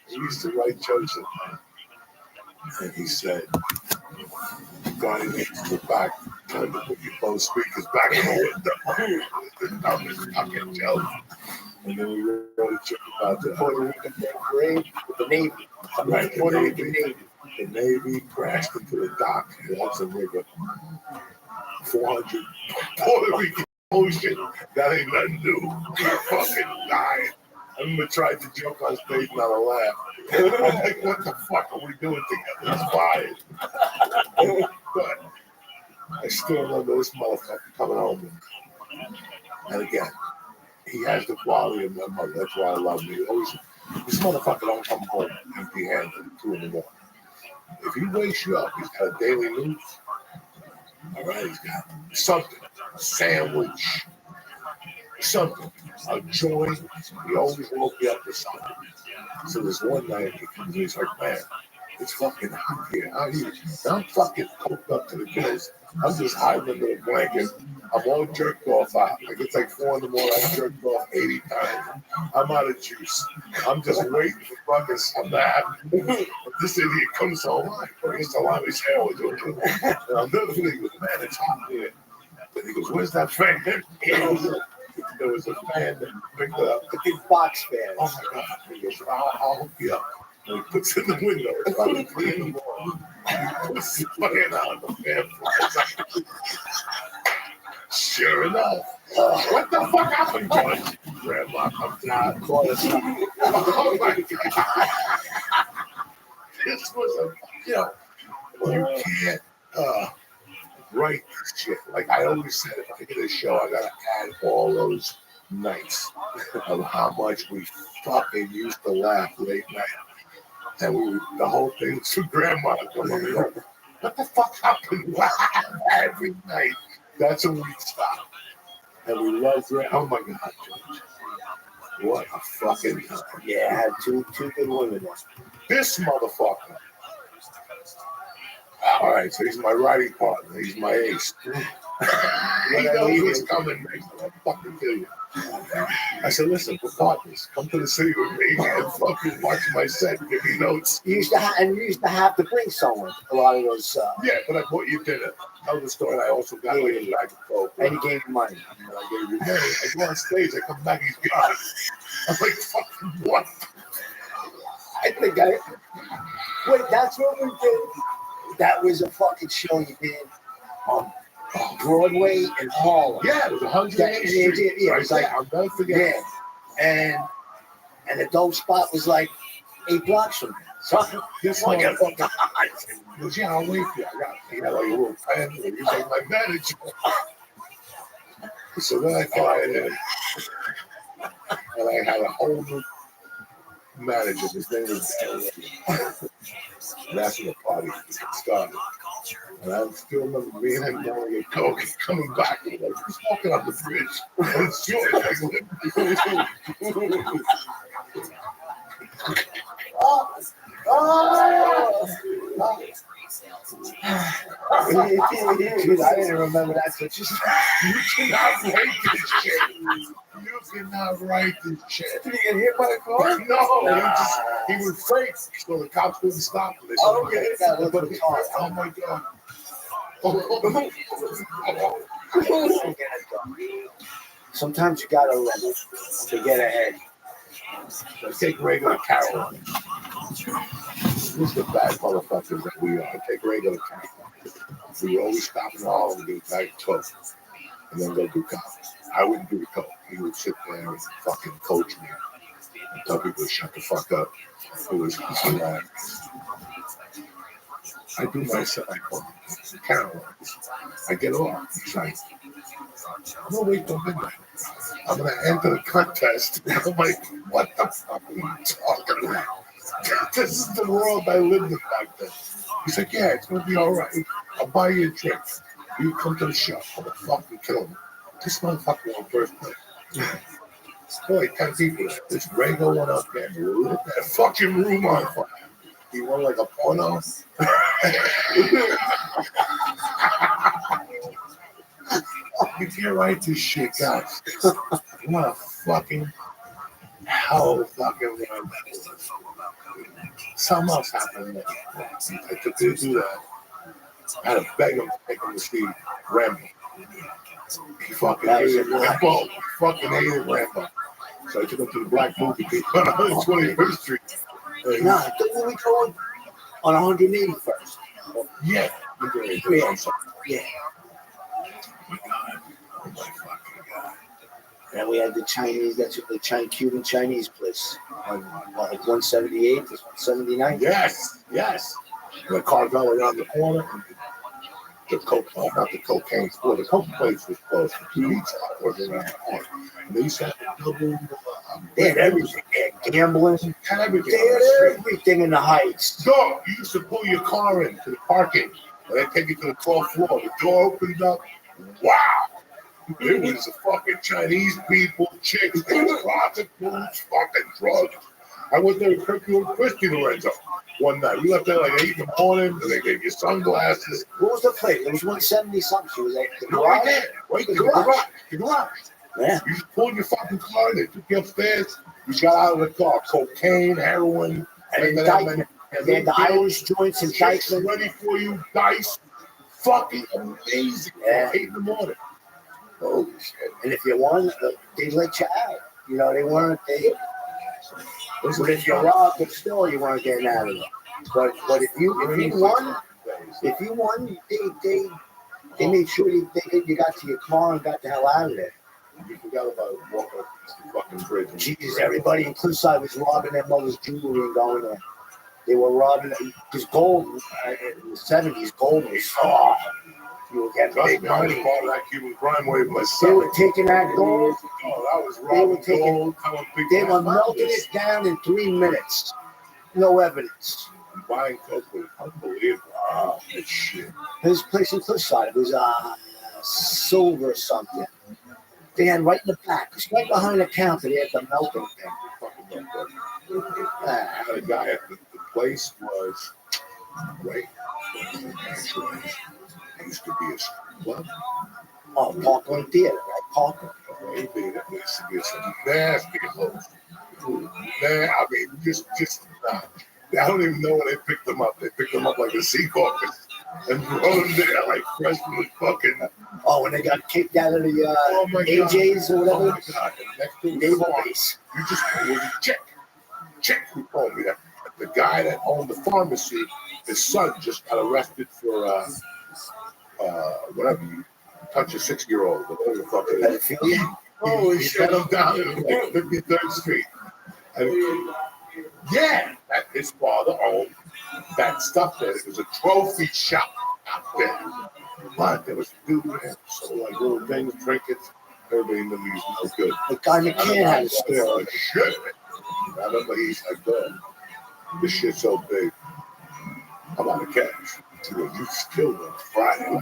He used to write jokes at night. And he said, going into the back, trying to put your both speakers back in the window. The dumbest fucking joke. And then we wrote a joke about the Puerto Rican parade with the Navy. Right, Puerto Rican Navy. The Navy crashed into the dock in the Hudson River. 400 Puerto Rican ocean. That ain't nothing new. We fucking died. I remember tried to joke on stage, not a laugh. I'm like, what the fuck are we doing together? It's fine. But I still remember this motherfucker coming home. And again, he has the quality of my mother. That's why I love him. This motherfucker don't come home empty-handed at 2 in the morning. If he wakes you up, he's got a daily news. All right, he's got something, a sandwich, something, a joint. He always woke you up with something. So this one night, he comes in, he's like, man, it's fucking hot here. I'm fucking coked up to the gills. I'm just hiding under the blanket. I'm all jerked off out. Like it's like 4 in the morning. I jerked off 80 times. I'm out of juice. I'm just waiting for fucking something to happen. This idiot comes home. I bring salami sandwich. And I'll never forget. He goes, man, it's hot here. And he goes, where's that fan? There was a fan that picked it up. The big box fan. Oh my God. He goes, I'll hook you up. And he puts it in the window. It's about 3 in the morning. He puts the fan out. The fan flies. Sure enough. What the fuck happened, George? Grandma comes out. Oh my God. This was you can't write this shit. Like I always said, if I get a show, I gotta add all those nights of how much we fucking used to laugh late night. And the whole thing was for grandma to come on. What the fuck happened? Every night. That's when we stopped. And we loved it. Oh my God, George. What a fucking time. Yeah, I had two good women. This motherfucker. All right, so he's my writing partner. He's my ace. He knows what's coming next. I'll fucking kill you. I said, listen, we're partners. Come to the city with me and fucking watch my set and give me notes. You used to have to bring someone. A lot of those. Yeah, but I bought you dinner. Tell the story. I also got like a bag of coke. And you gave me money. And I gave you money. I go on stage. I come back. He's gone. I'm like, fucking what? I think wait, that's what we did. That was a fucking show you did on Broadway and Harlem. Yeah, it was 108th Street. Yeah, it was like, I'll never forget. Yeah, and the dope spot was like 8 blocks from there. So this one, yeah, I'll wait for you. I got like a little pen. He's like my manager. So then I fired him, and I had a whole new manager. His name was National Party started. And I still remember me and him going to get coke and coming back and like, he's walking up the bridge. And it's short. I didn't remember that. So You cannot write this shit. You cannot write this shit. Did he get hit by a car? No, he was fake, so the cops couldn't stop him. Oh my God. Sometimes you gotta run to get ahead. I take regular Carol. Who's the bad motherfuckers that we are? I take regular Carol. We always stop in Harlem and do like coke, and then go do coke. I wouldn't do the coke. He would sit there and fucking coach me and tell people to shut the fuck up. It was hilarious. I do my set. I call Carol. I get off. He's like, I'm gonna wait till midnight. I'm gonna enter the contest. I'm like, what the fuck are you talking about? This is the world I lived in back then. He's like, yeah, it's gonna be all right. I'll buy you a drink. You come to the show. I'm gonna fucking kill him. This motherfucker on first place. Boy, 10 people. This Rego went up there and lit that fucking room on fire. He went like a porno. You can't write this shit, guys. What a fucking how fucking something else happened. I took to do that. I had to beg him to take him to see Rambo. He fucking hated Rambo. He fucking hated Rambo. So I took him to the Black Movie Theater on 21st Street. No, I think we go on 181st. Yeah. Yeah. Yeah. Oh my God. Oh my fucking God. And we had the Chinese, that's the Cuban Chinese place on like 178 to 179. Yes, yes. The Carvel around the corner. The coke, not the cocaine store. The coke place was closed. The pizza was around the corner. And they used to have a double. They had everything. They had gambling. They had everything. They had everything in the Heights. So you used to pull your car into the parking. And they take you to the 12th floor. The door opened up. Wow. There was a fucking Chinese people, chicks, prostitutes, fucking drugs. I went there with Kirkwood and Christy Lorenzo one night. We left there like 8 in the morning, and they gave you sunglasses. What was the place? It was 170 something. She was like the Right garage. there. Right there. The garage. Yeah. You just pulled your fucking car, they took you upstairs. You got out of the car. Cocaine, heroin, and indictment. They had the Irish joints and chicks indictment. ready for you, dice. Fucking amazing. Yeah. 8 in the morning. Oh shit. And if you won, they let you out. You know, they weren't, but if you robbed, but still you weren't getting out of it. But if you won, they made sure you got to your car and got the hell out of there. You forgot about walking up the fucking bridge. Jeez, everybody in Cliffside was robbing their mother's jewelry and going there. They were robbing because gold in the 70s, gold was you were getting big money. Part of that Cuban crime wave myself. They were taking that gold. Oh, that was robbing gold. They were melting it down in 3 minutes. No evidence. Buying coke was unbelievable. Oh, that shit. His place in Cliffside, it was silver something. They had right in the back, right behind the counter, they had the melting thing. I had a guy at the place was right. Actually, it used to be a strip club. Oh, Parkland Theater, right? Parkland. It used to be some nasty clothes. I mean, just I don't even know when they picked them up. They picked them up like a sea caucus and brought them there like freshly fucking. Oh, when they got kicked out of the AJ's or whatever. Oh my God! Next to the farm, you just it was a chick who told me that the guy that owned the pharmacy, his son just got arrested for whatever you touch a 6-year-old, whatever the fuck it is. He shut him down at like 53rd Street. And yeah, that his father owned that stuff there. It was a trophy shop out there. But there was food there, so like little things, trinkets, everybody in the music was good. But Guy McCann had a store. Shit. I remember he's like, this shit's so big. I'm out of cash. He goes, you killed him Friday.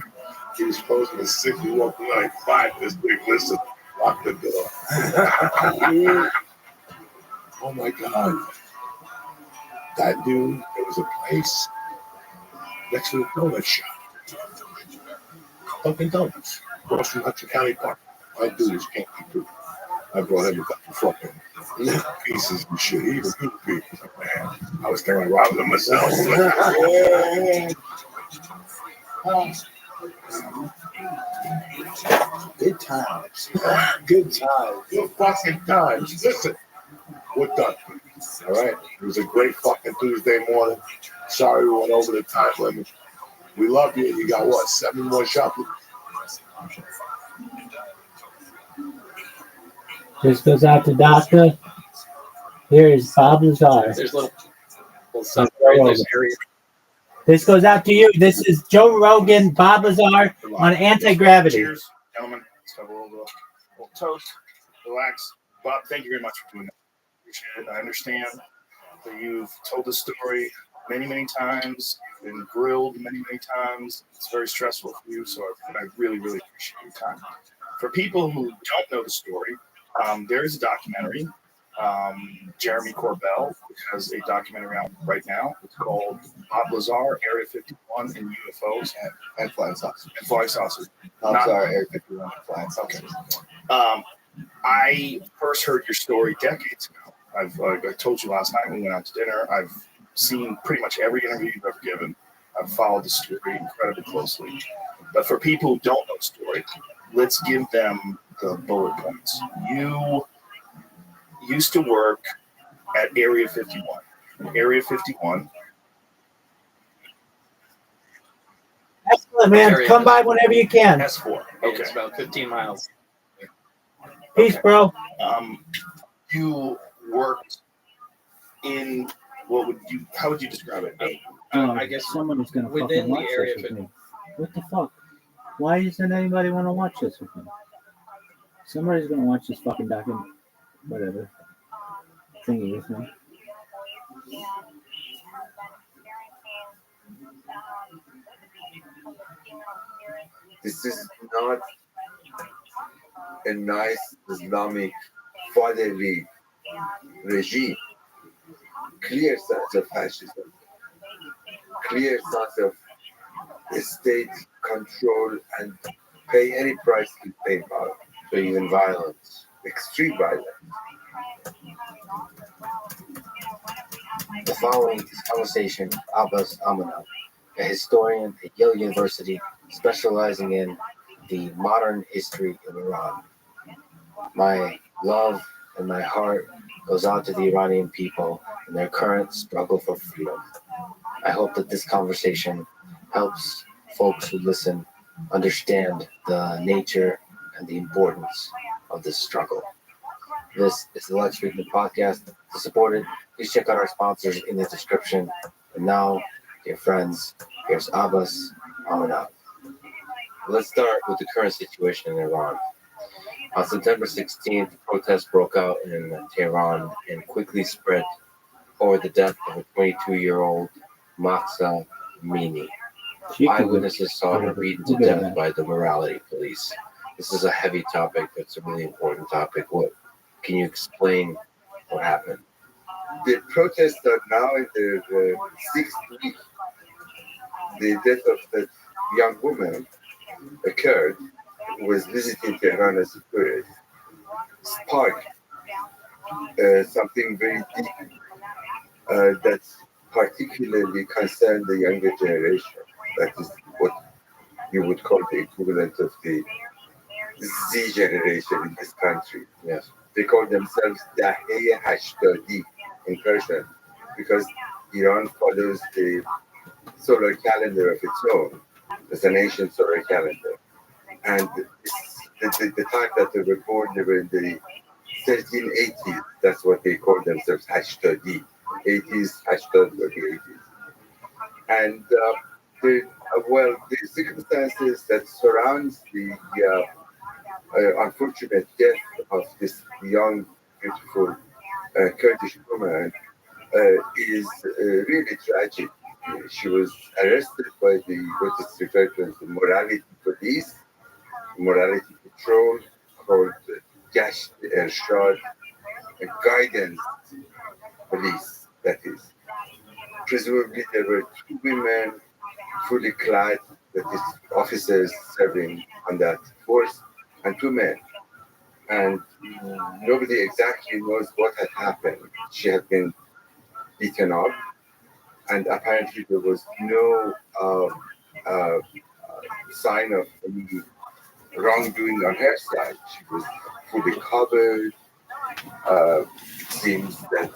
He was supposed to be 6. He walked in like 5 this week. Listen, lock the door. Oh my God. That dude, there was a place next to the donut shop. Dunkin' Donuts. Across from Hudson County Park. My dude is can't be true. I brought him a couple fucking pieces and shit. He even good pieces. Man, I was thinking about robbing them myself. Good times. Good times. Good fucking times. Listen, we're done. All right? It was a great fucking Tuesday morning. Sorry we went over the time limit. We love you. You got what? 7 more shopping. This goes out to Doctor. Here is Bob Lazar. There's little stuff right in this area. This goes out to you. This is Joe Rogan, Bob Lazar on anti-gravity. Cheers, gentlemen. Let's have a little toast. Relax. Bob, thank you very much for doing that. Appreciate it. I understand that you've told the story many, many times. You've been grilled many, many times. It's very stressful for you, so I really, really appreciate your time. For people who don't know the story, there is a documentary. Jeremy Corbell has a documentary out right now. It's called Bob Lazar, Area 51 and UFOs and Flying Saucers. And Flying Saucers. Area 51 and Flying Saucers. Okay. I first heard your story decades ago Like I told you last night when we went out to dinner, I've seen pretty much every interview you've ever given. I've followed the story incredibly closely. But for people who don't know the story, let's give them the bullet points. You used to work at Area 51. Area 51. Excellent, man. Come by whenever you can. S4. Okay. Okay. It's about 15 miles. Peace, bro. You worked in how would you describe it? I guess someone is gonna within fucking watch the area this of with me. What the fuck? Why doesn't anybody want to watch this with me? Somebody's gonna watch this fucking document, whatever thingy with me. This is not a nice Islamic fatherly regime. Clear signs of fascism, clear signs of state control and pay any price to pay power, so even violence, extreme violence. The following is conversation with Abbas Amanat, a historian at Yale University specializing in the modern history of Iran. My love and my heart goes out to the Iranian people in their current struggle for freedom. I hope that this conversation helps folks who listen understand the nature and the importance of this struggle. This is the Let's Freedom podcast. To support it, please check out our sponsors in the description. And now, dear friends, here's Abbas Amanat. Let's start with the current situation in Iran. On September 16th, protests broke out in Tehran and quickly spread over the death of a 22-year-old Mahsa Amini. Eyewitnesses saw her beaten to death by the morality police. This is a heavy topic. It's a really important topic. What can you explain what happened? The protests are now in their sixth week. The death of that young woman occurred, who was visiting Tehran as a tourist, sparked something very deep that particularly concerned the younger generation. That is what you would call the equivalent of the Z generation in this country. Yes. They call themselves Dahe Hashtadi in Persian because Iran follows the solar calendar of its own. It's an ancient solar calendar. And the time that they were born, they were in the 1380s. That's what they call themselves, Hashtadi. 80s, Hashtag were the 80s. And the circumstances that surrounds the unfortunate death of this young, beautiful Kurdish woman is really tragic. She was arrested by what is referred to as the morality police, morality patrol, called Gasht Ershad, guidance police, that is. Presumably there were two women fully clad, that is officers serving on that force, and two men. And nobody exactly knows what had happened. She had been beaten up, and apparently there was no sign of any wrongdoing on her side. She was fully covered. Seems that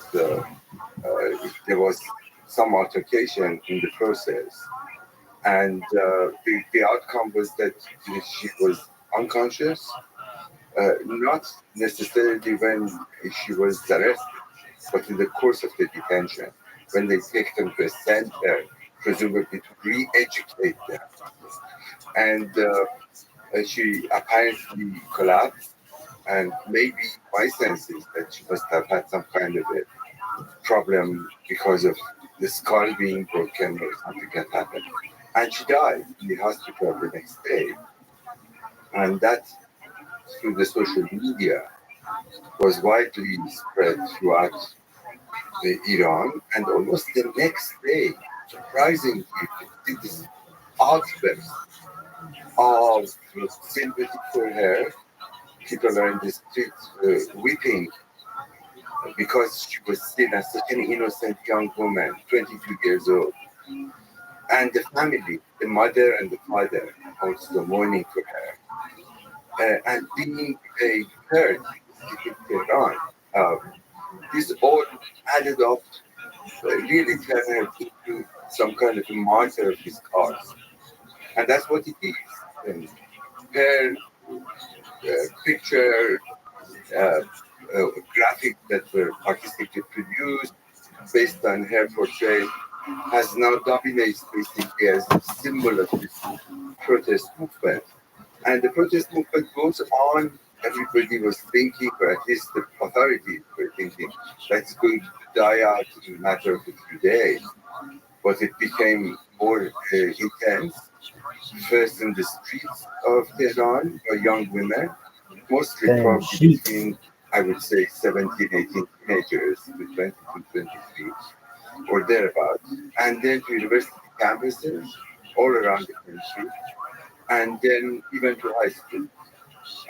there was some altercation in the process, and the outcome was that she was unconscious, not necessarily when she was arrested, but in the course of the detention, when they take them to a center, presumably to re-educate them. And she apparently collapsed, and maybe my sense is that she must have had some kind of a problem because of the skull being broken or something that happened. And she died in the hospital the next day. And that, through the social media, was widely spread throughout Iran. And almost the next day, surprisingly, did this outburst of sympathy for her. People are in the streets weeping because she was seen as such an innocent young woman, 22 years old. And the family, the mother and the father, also mourning for her. And being a third in Tehran, this all added up, really turned her into some kind of a martyr of his cause. And that's what it is. And her picture, graphics that were artistically produced based on her portrait has now dominated basically as a symbol of this protest movement. And the protest movement goes on. Everybody was thinking, or at least the authorities were thinking, that it's going to die out in a matter of a few days. But it became more intense. First in the streets of Tehran by young women, mostly probably between, I would say, 17, 18 teenagers to 20 to 23 or thereabouts. And then to university campuses all around the country. And then even to high school.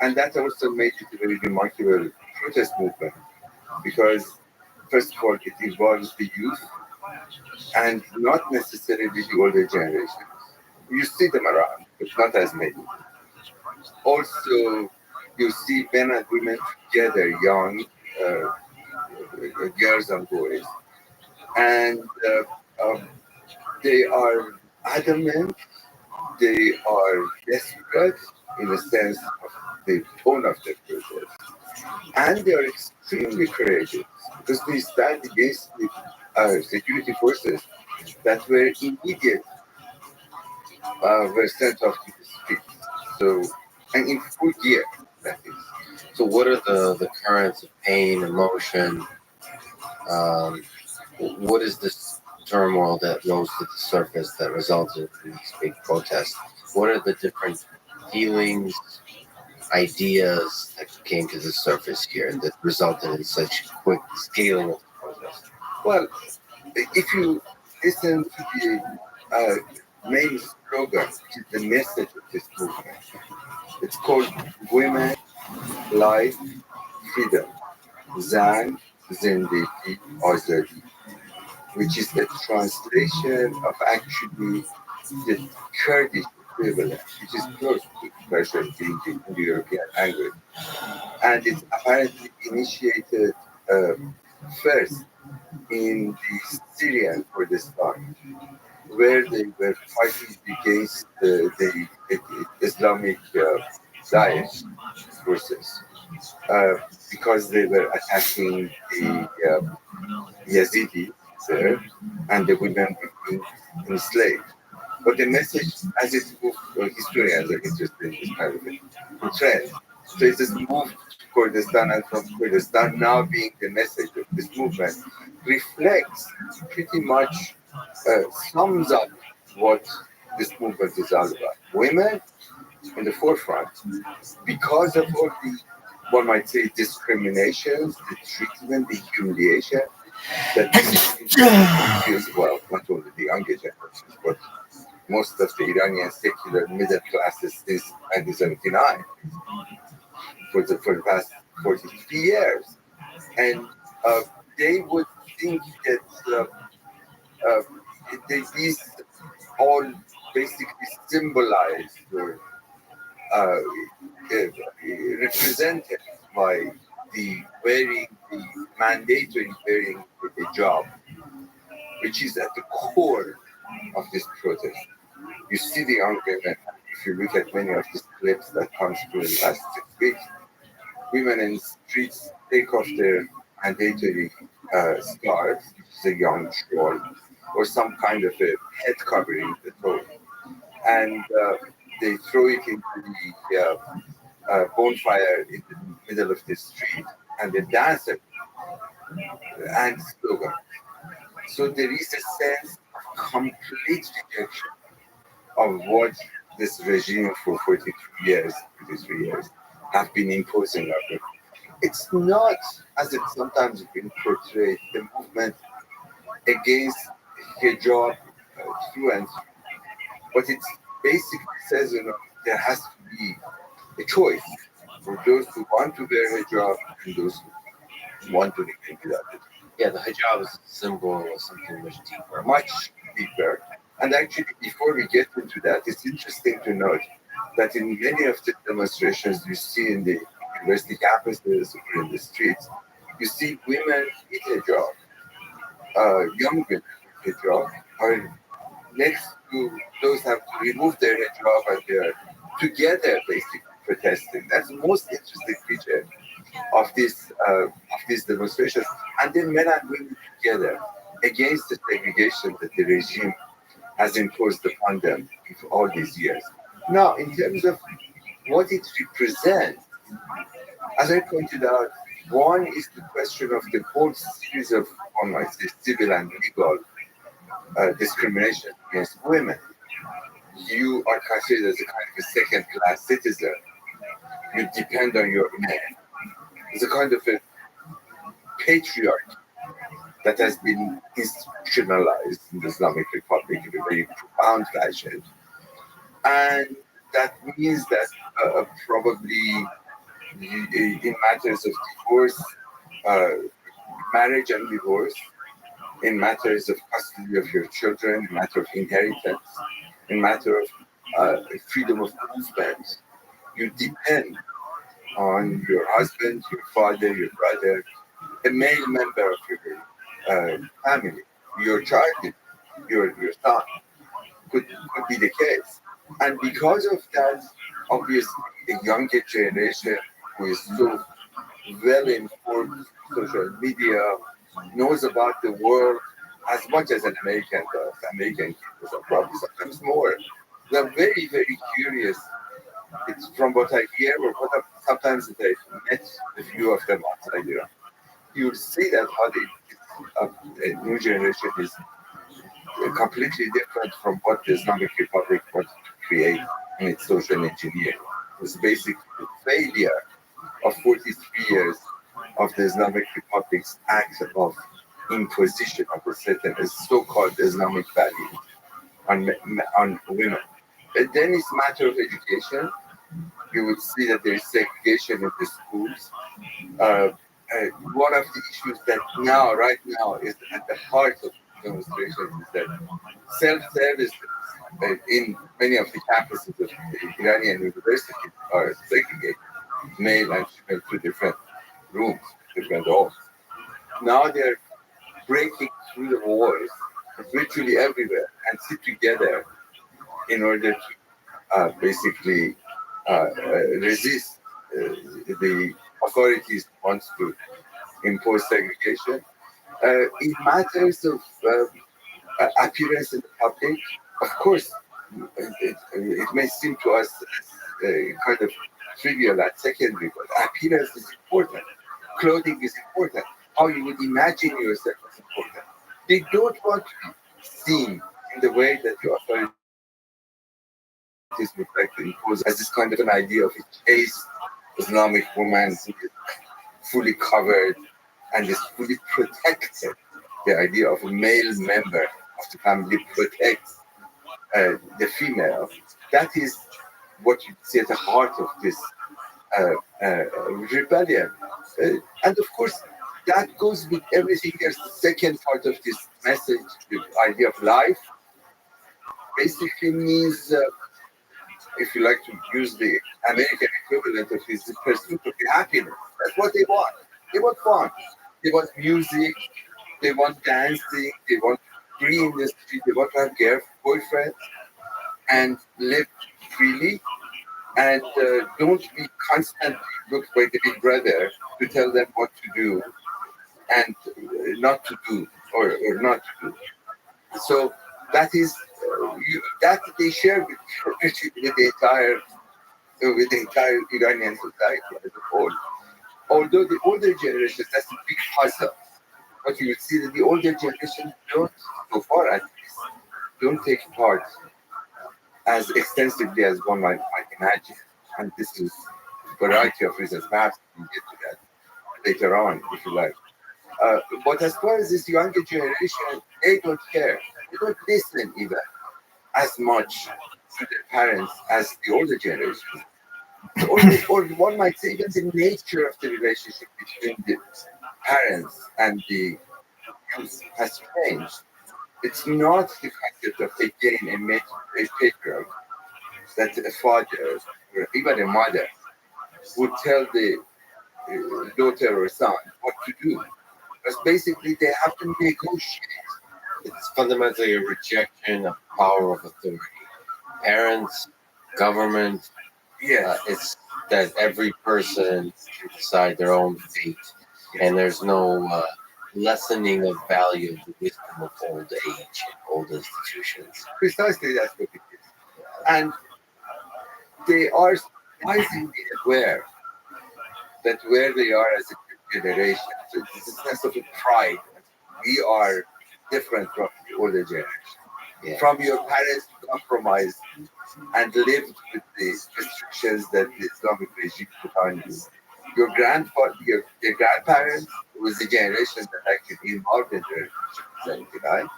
And that also made it a very remarkable protest movement because, first of all, it involves the youth and not necessarily the older generation. You see them around, but not as many. Also, you see men and women together, young girls and boys, and they are adamant, they are desperate in the sense of the tone of their protest, and they are extremely courageous because they stand against the security forces that were immediate, were sent off to the streets. So, and in full gear, that is. So, what are the currents of pain, emotion? What is this turmoil that rose to the surface that resulted in these big protests? What are the different feelings, ideas that came to the surface here that resulted in such quick scaling of the protest? Well, if you listen to the main slogan, to the message of this movement, it's called Women, Life, Freedom, Zan, Zindagi, Azadi, which is the translation of actually the Kurdish equivalent, which is close to Persian in the European language. And it's apparently initiated first in the Syrian Kurdistan, where they were fighting against the Islamic Daesh forces because they were attacking the Yazidi there, and the women were being enslaved. But the message, as it moved, historians are interested in this kind of a trend. So it just moved to Kurdistan, and from Kurdistan now being the message of this movement reflects pretty much, sums up what this movement is all about. Women in the forefront because of all the, one might say, discriminations, the treatment, the humiliation that this feels, well, not only the younger generations, but most of the Iranian secular middle classes since 1979 for the past 43 years. And they would think that these all basically symbolize or represented by the wearing, the mandatory wearing of the hijab, which is at the core of this protest. You see the young women, if you look at many of these clips that comes through the last 6 weeks, women in the streets take off their mandatory scarves, which is a young shawl, or some kind of a head covering, the top, and they throw it into the bonfire in the middle of the street, and they dance it and slogan. So there is a sense of complete rejection of what this regime for 53 years have been imposing on them. It's not, as it's sometimes been portrayed, the movement against hijab through and through. But it basically says, there has to be a choice for those who want to wear hijab and those who. want to remain without it. Yeah, the hijab is a symbol of something much deeper. Much deeper. And actually, before we get into that, it's interesting to note that in many of the demonstrations you see in the university campuses or in the streets, you see women with hijab, young women with hijab, are next to those have to remove their hijab and they're together basically protesting. That's the most interesting feature of these demonstrations. And then men and women together against the segregation that the regime has imposed upon them for all these years. Now, in terms of what it represents, as I pointed out, one is the question of the whole series of, one might say, civil and legal discrimination against women. You are considered as a kind of a second-class citizen. You depend on your man. It's a kind of a patriarchy that has been institutionalized in the Islamic Republic in a very profound fashion. And that means that probably in matters of divorce, marriage and divorce, in matters of custody of your children, in matter of inheritance, in matter of freedom of movement, you depend on your husband, your father, your brother, a male member of your family, your child, your son, could be the case. And because of that, obviously, the younger generation who is so well informed social media knows about the world as much as an American does. American kids are probably sometimes more. They're very, very curious. It's from what I hear or what sometimes that I've met a few of them outside Iran. You'll see that how a new generation is completely different from what the Islamic Republic wanted to create in its social engineering. It was basically the failure of 43 years of the Islamic Republic's act of imposition of a certain so-called Islamic value on women. And then it's a matter of education. You would see that there is segregation in the schools. One of the issues that right now, is at the heart of demonstrations is that self-services in many of the campuses of the Iranian universities are segregated, male and female, to different rooms, different halls. Now they're breaking through the walls virtually everywhere and sit together in order to basically resist the authorities wants to impose segregation. In matters of appearance in the public, of course, it may seem to us kind of trivial and secondary, but appearance is important. Clothing is important. How you would imagine yourself is important. They don't want to be seen in the way that the authorities would like to impose as this kind of an idea of a chaste Islamic woman who is fully covered and is fully protected. The idea of a male member of the family protects the female. That is what you see at the heart of this rebellion. And of course, that goes with everything else. The second part of this message, the idea of life, basically means, if you like to use the American equivalent of this, the pursuit of the happiness. That's what they want. They want fun. They want music. They want dancing. They want to be in the street. They want to have boyfriends and live freely. And don't be constantly looked by the big brother to tell them what to do and not to do or not to do. So that is that they share with the entire Iranian society as a whole. Although the older generations, that's a big puzzle. But you will see that the older generations don't, so far at least, don't take part as extensively as one might imagine. And this is a variety of reasons. Perhaps we can get to that later on, if you like. But as far as this younger generation, they don't care. They don't listen even as much to their parents as the older generation. Or one might say even the nature of the relationship between them parents and the youth has changed. It's not the concept of again a patriarch that a father or even a mother would tell the daughter or son what to do. Because basically they have to negotiate. It's fundamentally a rejection of power of authority. Parents, government, Yes. it's that every person can decide their own fate, and there's no lessening of value of the wisdom of old age and old institutions. Precisely that's what it is. And they are surprisingly aware that where they are as a generation, so it's a sense of pride. We are different from the older generation. Yeah. From your parents to compromise and lived with the restrictions that the Islamic regime put on you. Your grandfather, your grandparents was the generation that actually involved in the Revolution of 79.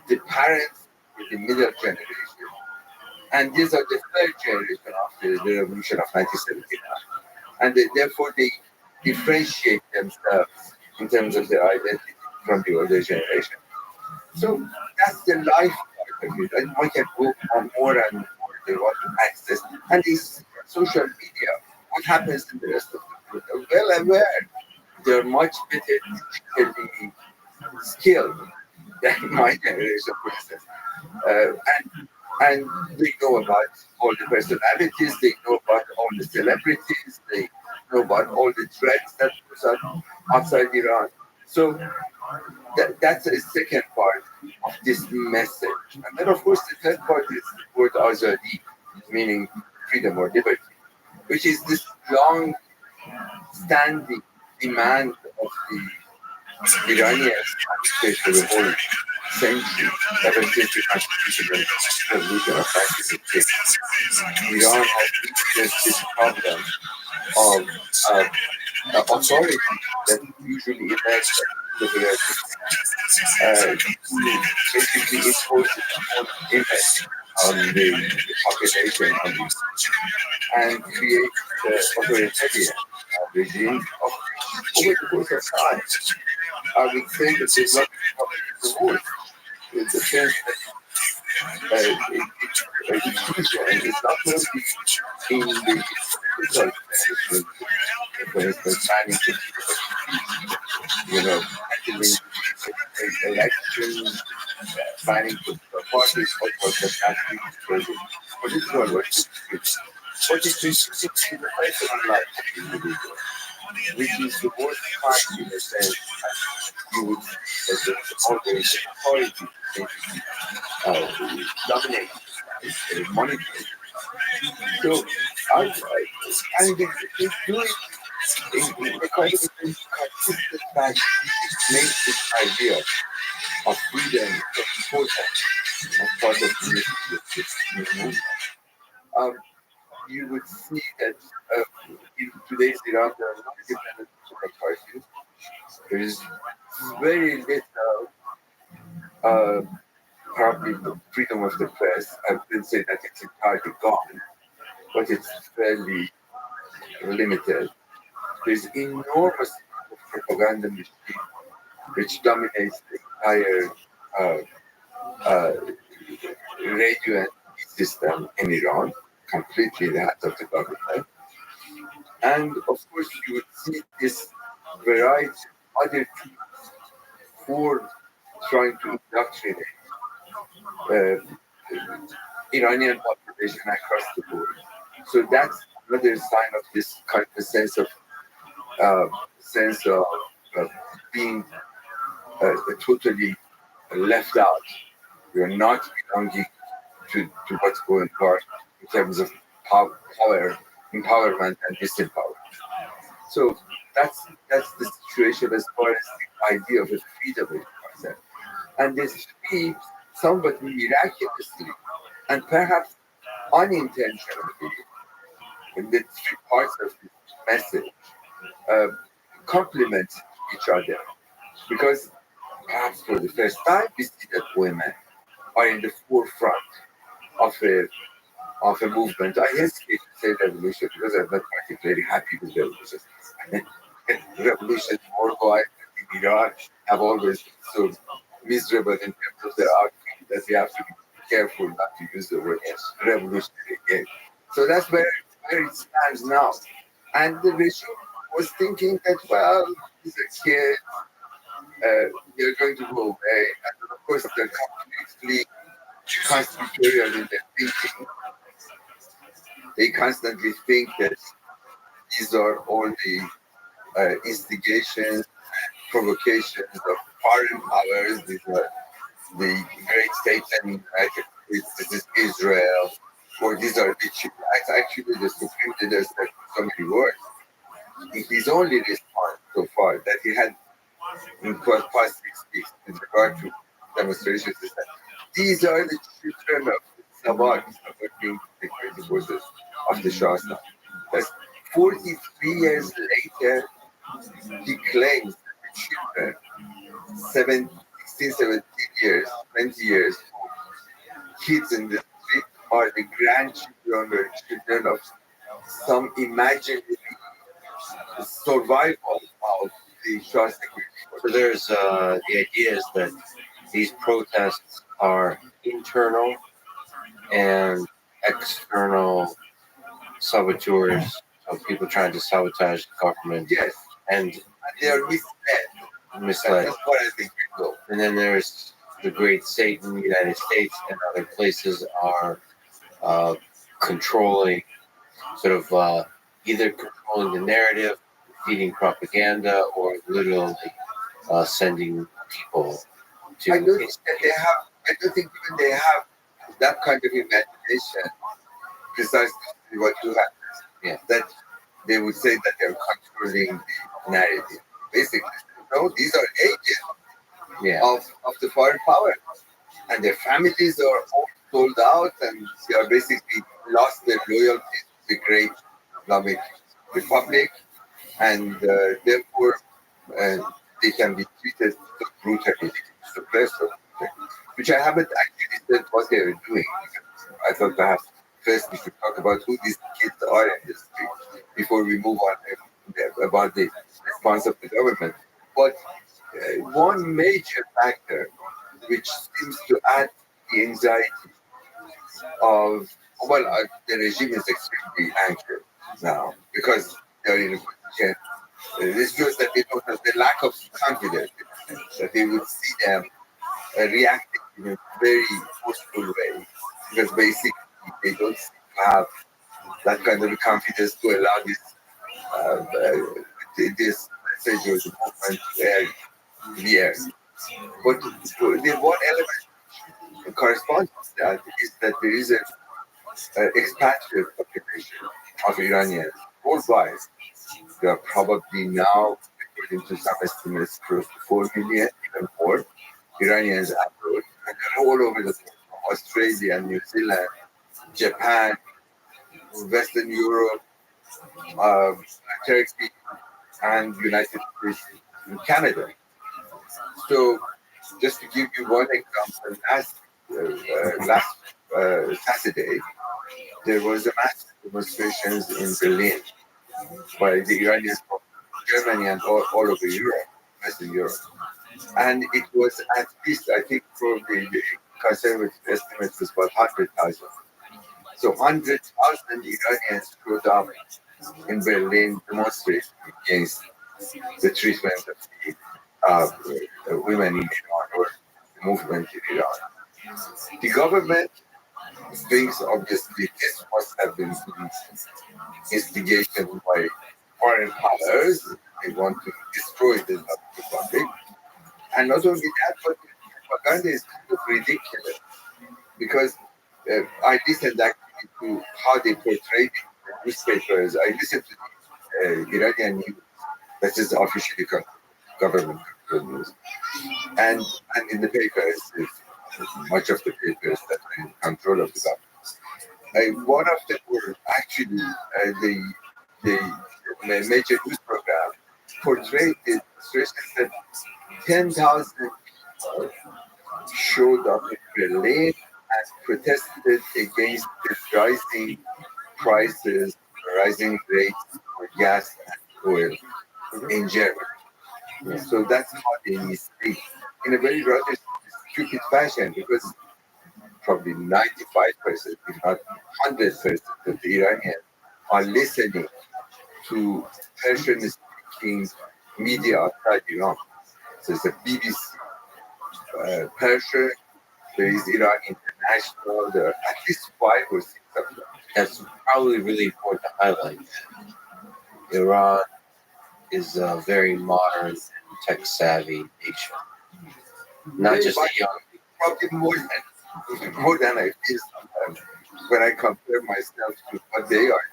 The parents were the middle generation. And these are the third generation after the Revolution of 1979. And therefore they differentiate themselves in terms of their identity from the older generation. So that's the life part of it. And one can go on more and more they want to access. And this social media, what happens in the rest of the world? Well aware. They're much better digitally skilled than my generation, for instance. And they know about all the personalities, they know about all the celebrities, they know about all the trends that goes on outside Iran. So that's the second part of this message. And then, of course, the third part is the word azadi, meaning freedom or liberty, which is this long-standing demand of the Iranians for the whole century, ever since the constitutional revolution of 1956. Iran has witnessed this problem of authority that usually emerges the basically imposes its own image on the population and create authoritarian regimes over the course of time. I would say that there's not the word in the sense that inclusion is not only in the physical sense, for instance, planning to, handling elections, planning for parties, of course, that's actually for this one, what is the personal life of the individual, which is the most part in a sense you would always authority dominate monitor. So and they do it in a kind of consistent fashion. It makes this idea of freedom so important as part of this movement. You would see that in today's Iran there are no independent political parties. There is very little probably the freedom of the press. I wouldn't say that it's entirely gone, but it's fairly limited. There's enormous propaganda machine which dominates the entire radio and system in Iran, completely in the hands of the government. And of course, you would see this variety of other tools for trying to indoctrinate Iranian population across the board. So that's another sign of this kind of sense of being totally left out. You're not belonging to what's going on in terms of power, empowerment, and disempowerment. So that's the situation as far as the idea of a freedom is concerned. And this free, somewhat miraculously, and perhaps unintentionally, in the three parts of this message, complement each other. Because perhaps for the first time, we see that women are in the forefront of a movement. I hesitate to say revolution because I'm not particularly happy with the revolution. revolution worldwide in Iran have always been so miserable in terms of their outcome that we have to be careful not to use the word revolutionary again. So that's where it stands now. And the regime was thinking that, well, he's a kid, they're going to go away. And of course, they're completely conspiratorial in their thinking. They constantly think that these are all the instigations, provocations of foreign powers. These are the great Satan United States, this is Israel, or these are the actually the Supreme Leader said so many words. His only response so far that he had in past 6 weeks in regard to demonstrations is that these are the children of Sabah being security forces of the Shah. That's 43 years later, he claims that the children, 16, 17 years, 20 years, kids in the street are the grandchildren or children of some imaginary survival of the Shah security. So there's the idea is that these protests are internal and external saboteurs, so people trying to sabotage the government. Yes, and they are misled. That's what I think. And then there's the great Satan, the United States, and other places are controlling, sort of either controlling the narrative, feeding propaganda, or literally sending people to. I don't think that they have. I don't think even they have that kind of imagination. Precisely what you have. Yeah. That they would say that they're controlling the narrative. Basically, no, these are agents of the foreign power, and their families are all sold out, and they are basically lost their loyalty to the great Islamic Republic, and therefore they can be treated so brutally, suppressed, which I haven't actually said what they are doing. I thought perhaps first we should talk about who these kids are in the street before we move on about the response of the government. But one major factor which seems to add the anxiety of, the regime is extremely anxious now because they're in a position. This shows that they don't have the lack of confidence that they would see them reacting in a very forceful way, because basically they don't seem to have that kind of confidence to allow this message or the movement to the air. But the one element corresponds to that is that there is an expatriate population of Iranians worldwide. There are probably now, according to some estimates, close to 4 million, even more, Iranians abroad, and they're all over the world: Australia, New Zealand, Japan, Western Europe, Turkey, and United States and Canada. So, just to give you one example, last Saturday, there was a massive demonstrations in Berlin by the Iranians from Germany and all over Europe, Western Europe. And it was at least, I think, probably the conservative estimate was about 100,000. So 100,000 Iranians showed up in Berlin demonstrating against the treatment of the women in Iran, or the movement in Iran. The government thinks obviously this must have been instigation by foreign powers. They want to destroy the Republic. And not only that, but the propaganda is kind of ridiculous, because I listened actually to how they portrayed the newspapers. I listened to the Iranian news, that is officially government news, and in the papers, much of the papers that are in control of the government. One of them were actually the major news program portrayed the situation that 10,000 people showed up in Berlin and protested against the rising prices, rising rates for gas and oil. in Germany. So that's how they speak in a very rather stupid fashion, because probably 95%, if not 100% of the Iranians are listening to Persian speaking media outside Iran. So it's a BBC Persian, there is Iran International, there are at least 5 or 6 of them. That's probably really important to highlight. Iran is a very modern, tech-savvy nation. Not just a young. Probably more than I feel sometimes when I compare myself to what they are.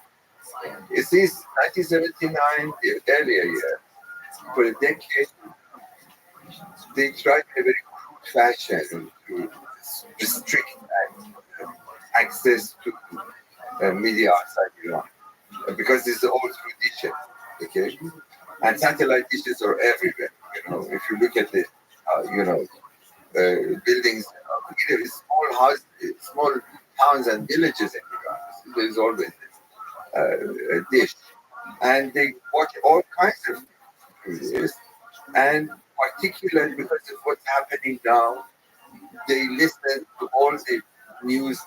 You see, 1979, the earlier years, for a decade, they tried in a very crude fashion to restrict access to media outside Iran, because it's all through dishes, okay? And satellite dishes are everywhere. If you look at the, buildings, small houses, small towns and villages in Iran, there is always a dish, and they watch all kinds of videos, and particularly because of what's happening now, they listen to all the news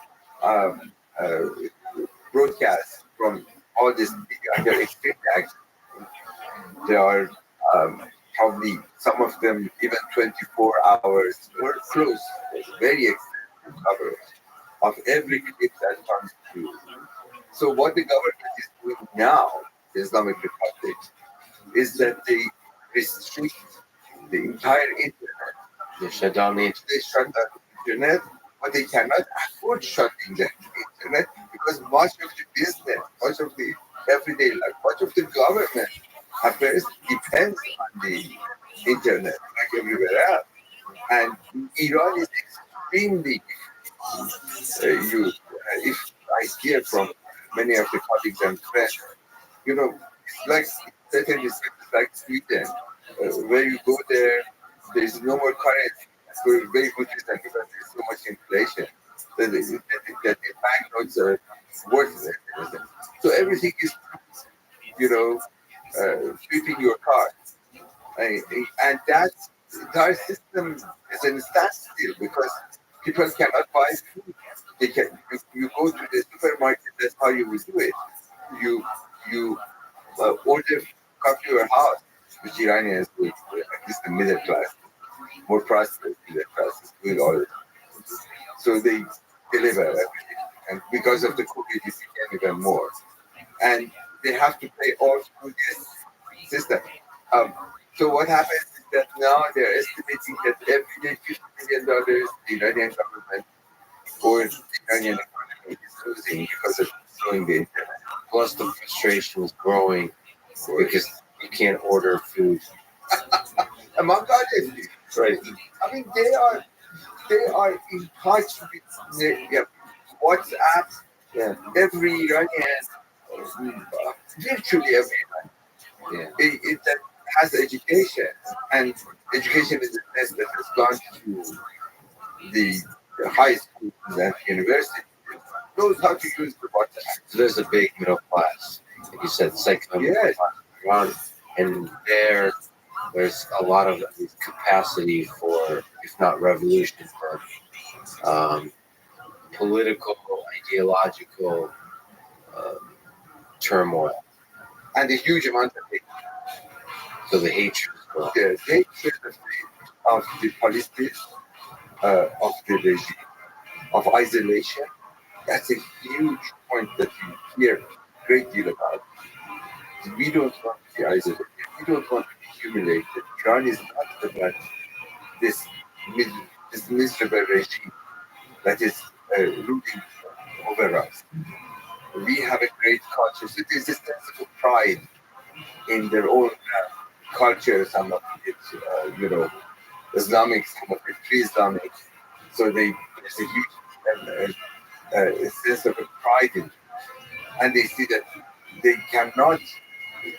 broadcasts from all this media, and they're extremely active. They are probably some of them even 24 hours or close, very extensive coverage of every clip that comes through. So what the government is doing now, the Islamic Republic, is that they restrict the entire internet. They shut down the internet. They shut down the internet, but they cannot afford shutting down the internet, because much of the business, much of the everyday life, much of the government affairs depends on the internet, like everywhere else. And Iran is extremely, if I hear from many of the colleagues and friends, it's like certain respects like Sweden, where you go there is no more currency for very good reason, because there's so much inflation that the banknotes are worthless. So everything is, sweeping your car, and that entire system is in standstill because people cannot buy food. They can. You go to the supermarket. That's how you will do it. You order come to your house, which Iranians do, at least the middle class, more prosperous middle classes do all it. So they deliver everything, and because of the COVID, it became even more. And they have to pay all through this system. So what happens is that now they're estimating that every day $50 million the Iranian government or the Iranian economy is losing because of slowing the internet. Plus, the frustration is growing because you can't order food. Among other things, Right. I mean, they are in touch with WhatsApp. Yeah. Every Iranian, virtually every Iranian, that has education, and education is a test that has gone to the high schools and universities, knows how to use the WhatsApp. So there's a big middle class, like you said, secular middle Yes. class around, and there's a lot of capacity for, if not revolution, but political, ideological turmoil. And a huge amount of hate. So the hatred is growing. The hatred of the policies, of the regime, of isolation. That's a huge point that you hear a great deal about. We don't want to be isolated. We don't want to be humiliated. Iran is not about this miserable regime that is ruling over us. We have a great culture. So there's a sense of pride in their own culture. Some of it, Islamic, some of it pre-Islamic. So there's a huge sense of pride in it. And they see that they cannot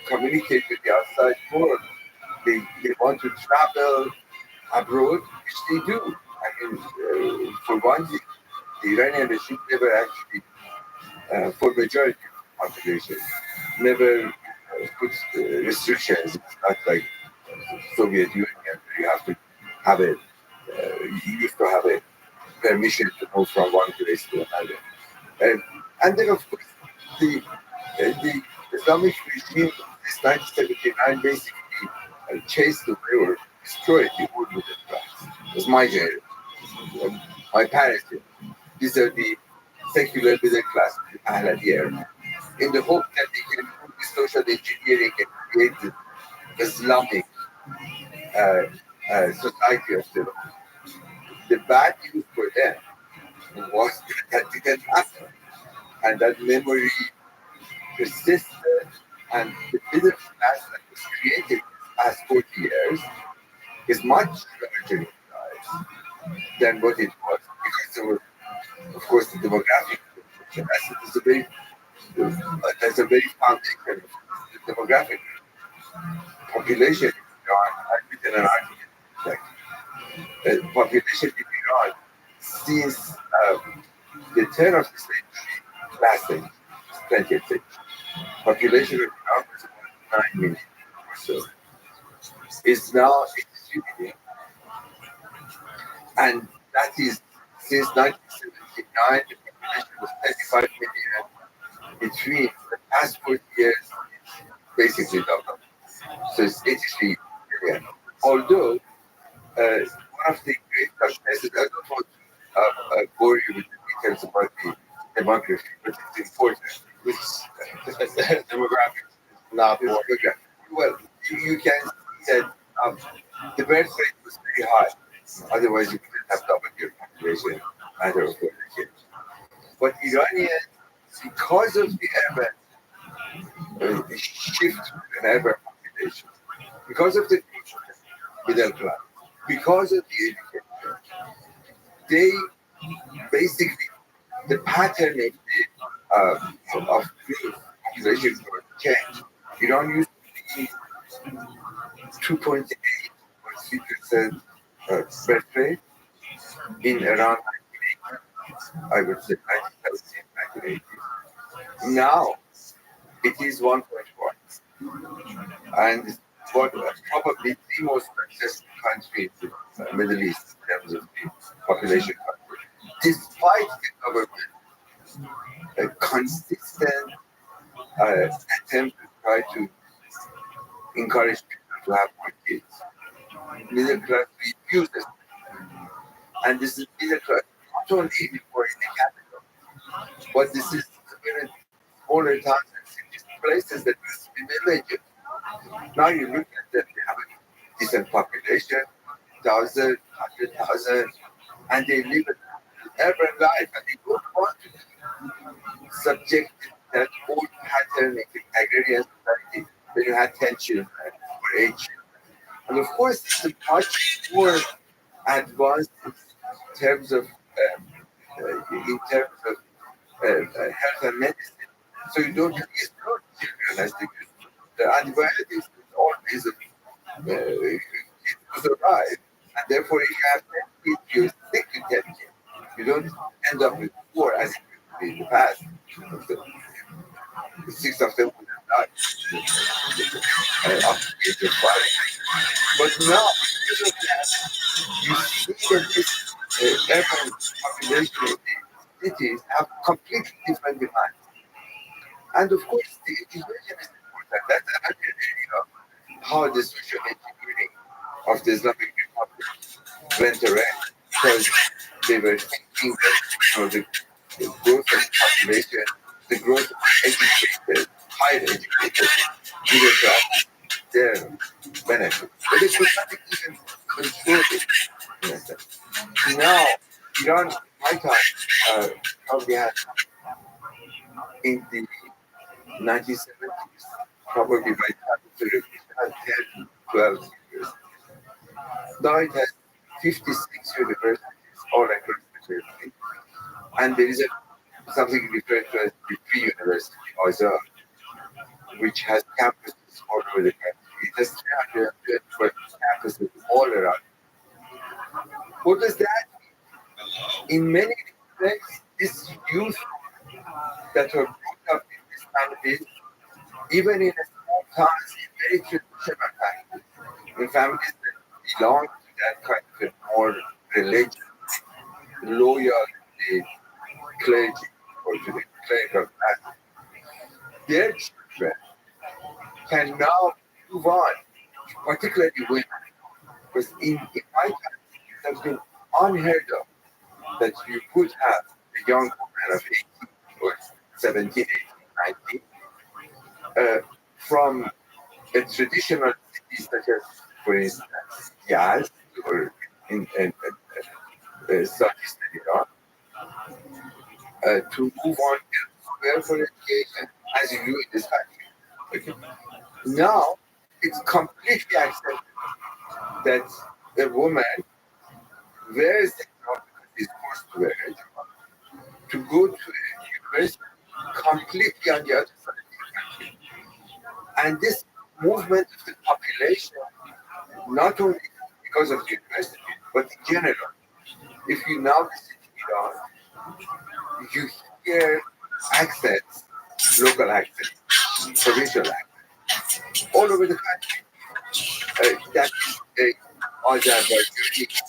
communicate with the outside world. They want to travel abroad, which they do. I mean, for one thing, the Iranian regime never actually, for majority of the population, never put restrictions. It's not like Soviet Union where you have to have it. You used to have a permission to move from one place to another. And then, of course, the Islamic regime since 1979 basically chased away or destroyed the old middle class. It was my generation, my parents. These are the secular middle class Ahmadiyya, in the hope that they can do the social engineering and create the Islamic society of the world. The bad news for them was that didn't happen, and that memory persisted, and the middle class that was created in the past 40 years is much larger in size than what it was, because there were, of course, the demographic. That's a very foundation of the demographic population in Iran. I've written an article like population in Iran since the turn of the century, last century, 20th century. Population of Iran was about 9 million or so. It's now 83 million. And that is since 1979, the population was 35 million. Between the past 40 years, basically doubled. So it's 83 million. Although, one of the great successes, I don't want to bore you with the details about the demography, but it's important. Which demographics, not demographic. Well, you can see that the birth rate was very high. Otherwise, you couldn't have doubled your population matter of 40 years. But Iranians, because of the urban shift to an urban population, because of the middle class, because of the education, they basically, the pattern of growth population growth changed. Iran used to be 2.8 or 3% birth rate in around 1980, I would say 1970, 1980. Now it is 1.1, and what probably the most successful country in the Middle East in terms of the population control, despite the government a consistent attempt to try to encourage people to have more kids. Middle class refuses, and this is middle class not only anymore in the capital, but this is in smaller towns and cities, places that used to be villages. Now you look at them, they have a decent population, 1,000, 100,000, and they live an urban life, and they don't want to be subject to that old pattern of the agrarian society where you had 10 children or 8 children. And of course, it's a much more advanced in terms of health and medicine. So you don't use good children as they used to. The antibiotics is always to survive. And therefore, if you have 10 kids, you're sick with 10 kids. You don't end up with 4 as it used to be in the past. The 6 of them would have died up to the age of 5. But now, because of that, you see that this urban population of the cities have completely different demands. And of course, the education is important. That's another area of how the social engineering of the Islamic Republic went around, because they were thinking that the growth of the population, the growth of educated, higher educated, middle class, their benefit. But they could not even control it. Now, Iran, in my time, probably had in the 1970s, probably by the time of the revolution, had 10, 12 years. Now it has 56 universities all across the country. And there is something referred to as the pre-university, also, which has campuses all over the country. It has 312 campuses all around. What does that mean? In many respects, this youth that are brought up in these families, even in a small comes in very traditional families, in families that belong to that kind of a more religious, loyal to the clergy or to the clerical class. Their children can now move on, particularly women, because in my country it has been unheard of that you could have a young woman of 18 or 17, 18, 19 from a traditional city such as, for instance, Yazd or in southeastern Iran, to move on elsewhere for education, as you do in this country. Okay. Now, it's completely accepted that a woman wears the hijab because she's forced to wear it, to go to a university completely on the other side of the country. And this movement of the population, not only because of the university, but in general, if you now visit Iran, you hear accents, local accents, provincial accents, all over the country. That is a Azerbaijani British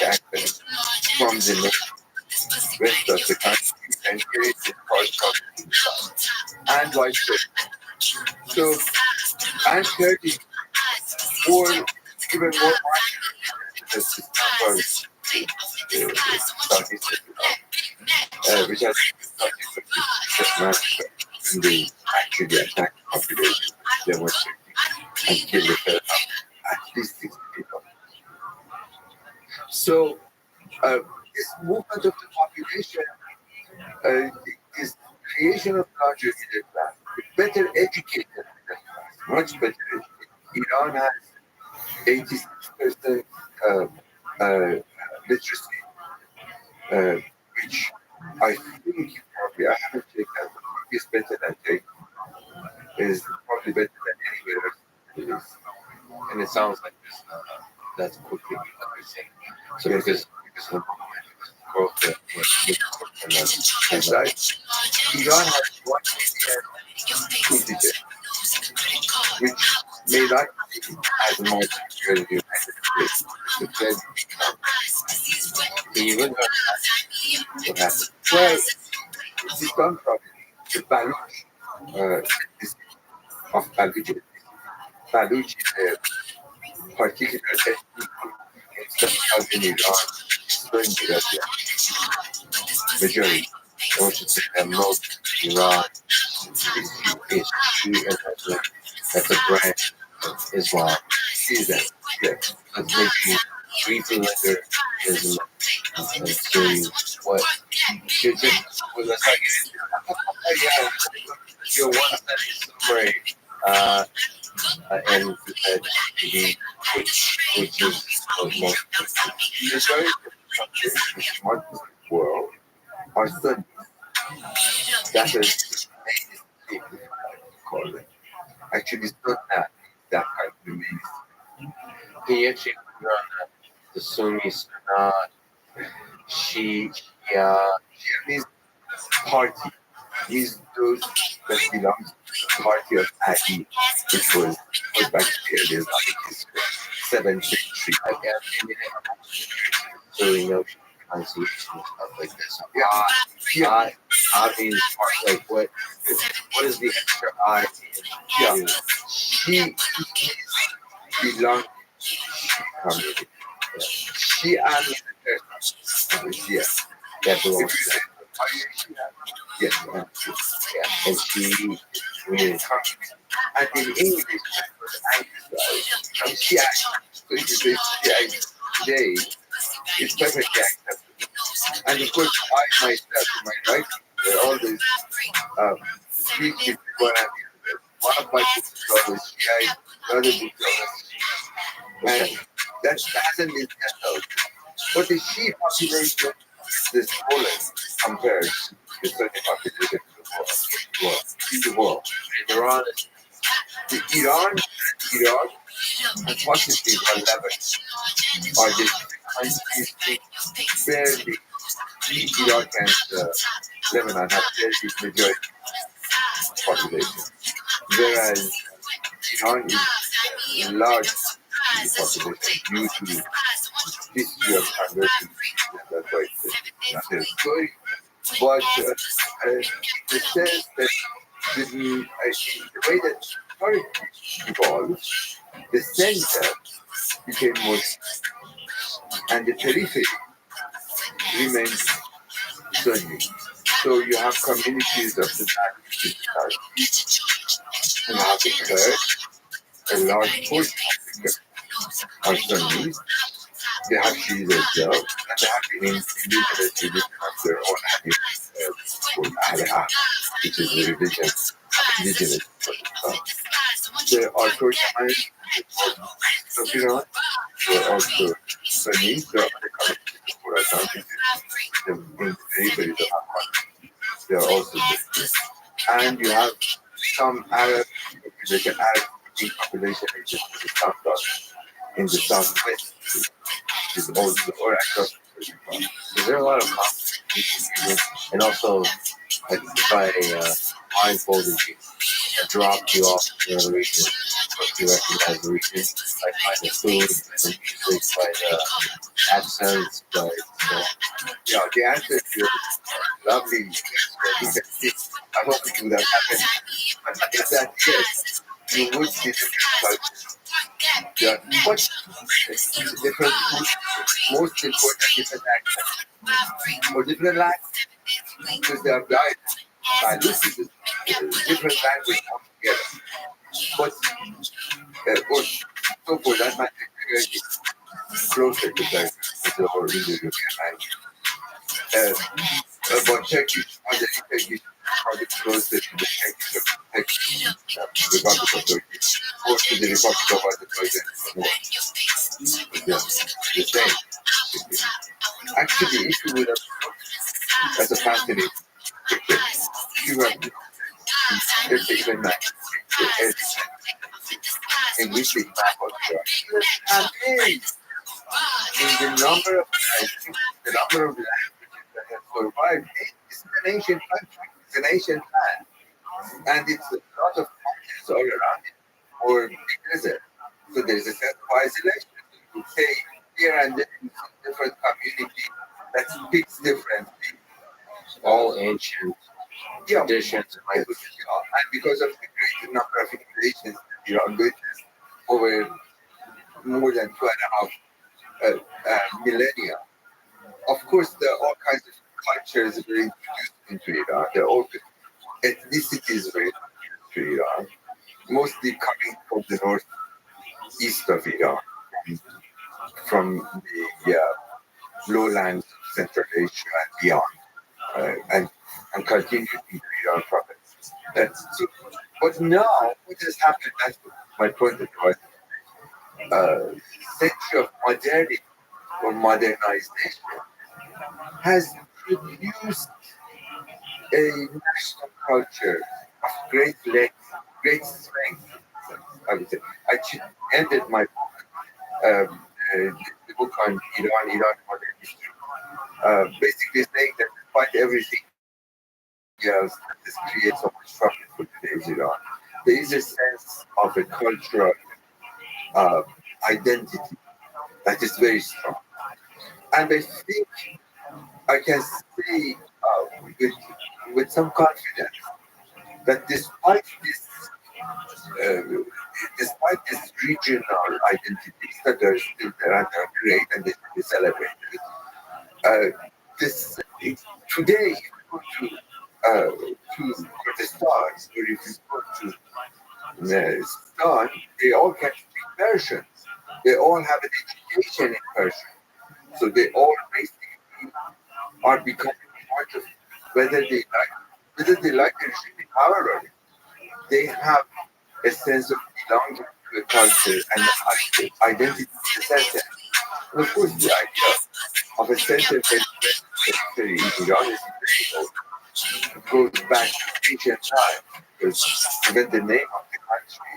accent from the rest of the country, and here it is called and vice versa. So I'm 30 or even more as this number which has massacre when they actually attacked the population, demonstrating and killed the hell out of at least 60 people. So this movement of the population is creation of larger middle class, better educated middle class, much better educated. Iran has 86% literacy, which I think probably, I haven't checked that, but probably is better than Turkey, is probably better than anywhere else in the Middle East. And it sounds like this, that's quickly increasing. So because of the growth that That's right. Iran has 1 million school teachers, which may not be as much here in the United States. The trend can you look up what happened? well, this one problem, the Baluch is of Baluch. Baluch is a particular ethnic group in southern Iran, eastern Arabia, majority. I want you to say that most Iran is Shia, that's a branch of Islam. See that? Yes. Let's make you briefly render Islam and see what you just well, let's not get into your one sentence summary and that which is most Majority of countries in the Muslim world are Sunnis. That is the main call it. Actually, Sunnah that kind of means. can you actually put on the Sunni Sunnah Shia Shia means party. Means those that belong to the party of Ali, which was back in the early Islamic history, 7th century. really no pronunciation and stuff like this. Yeah. I mean, like what is the extra I? Yeah. She belongs to the community. She and the person. Yes. That belongs If you to say, are you Shia? Yes. yeah. And she Really community. And in English, it was anglicized. Shia. So if you say Shia today, it's perfectly acceptable. And of course, I myself, in my writing, always speak with one and the other. One of my books is always Shia, the other book is always Shia. And that hasn't been settled. But the Shia population is smaller compared to the Sunni population in the world. in Iran The Iran and Iraq, unfortunately, are level. Are the countries barely, Iraq and Lebanon have barely majority population. Whereas Iran is a large population due to history of conversion. That's why it's another story. But in the sense that in the way that Turkey evolved, the center became more, and the periphery remained Sunni. So you have communities of the Turkish, you have the Kurds, a large portion of the Kurds are Sunnis. They have Shias as well, and they have been indigenous religion of their own called Ahl, which is the religion of indigenous Pakistan. There are Turkmens of Iran, there are also Sunnis, there are other communities of Khorasan, in the periphery of Afghanistan. There are also Muslims. And you have some Arab population, Arab population in the southwest, which is also or across the country. So there are a lot of conflicts, and also like if I blindfolded you and dropped you off in the region, if you recognize the region, like by the food and music, by the accents, by Yeah, the answer to your lovely question, I hope it would have happened. But is that yes, you would see different cultures. Yeah, but different food, most important different accents or different language because they are diet. This is different language altogether. But or so for that matter, closer to the original language. But Turkish, under Turkish, probably closer to the Turkish Republic of Turkey, or to the Republic of Azerbaijan. Yeah, the same. Actually, if you would have, that's a fascinating picture. If you have, there's even like, in which we map out the number of languages that have survived. It's an ancient country. It's an ancient land, and it's a lot of mountains all around it, or desert. So there's a sense of isolation. You say here and there in different community that speaks differently. all ancient traditions and languages. And because of the great number of innovations that Iran witnessed over more than 2.5 millennia, of course, there are all kinds of cultures that were introduced into Iran. There are all ethnicities were introduced to Iran, mostly coming from the northeast of Iran, from the lowlands of Central Asia and beyond, and continued into Iran province. But now, what has happened, that's my point, was century of modernity or modernization has produced a national culture of great length, great strength. I would say. I ended my book, the book on Iran modern history, basically saying that despite everything else that has created so much trouble for today's Iran, there is a sense of a cultural identity that is very strong. And I think I can say with some confidence that despite this regional identities that are still there and are great and they should be celebrated, today if you go to Kurdistan or if you go to Pakistan, they all can speak Persian. They all have an education in Persian. So they all basically are becoming part of whether they like the regime in power or not. They have a sense of belonging to a culture and an identity to the center. And of course, the idea of a center-based military in Iran is very old. It goes back to ancient times, because even the name of the country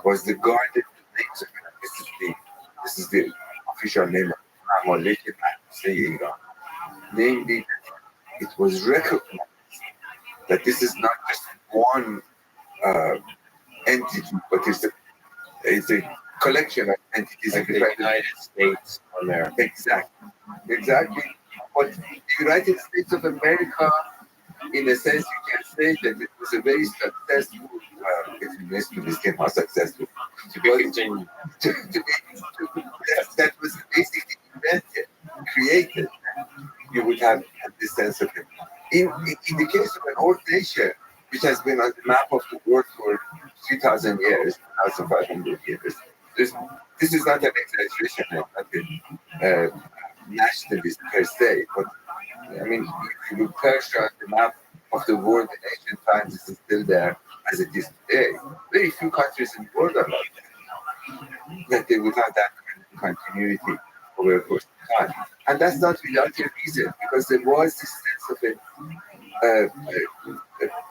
was the guarded names of it. This is the official name of Mamalik Iran. Namely, it was recognized that this is not just one entity, but it's It's a collection of entities Like the independent. United States of America. Exactly. But the United States of America, in a sense, you can say that it was a very successful, it remains to this game how successful. To be continued. That was basically invented, created. You would have this sense of it. In the case of an old nation, which has been on the map of the world for 3,000 years, 1,500 years, this is not an exaggeration, not a nationalist per se, but I mean, if you look Persia on the map of the world in ancient times, this is still there as it is today. Very few countries in the world are like that they would have that kind of continuity over a course of time. And that's not without a reason, because there was this sense of a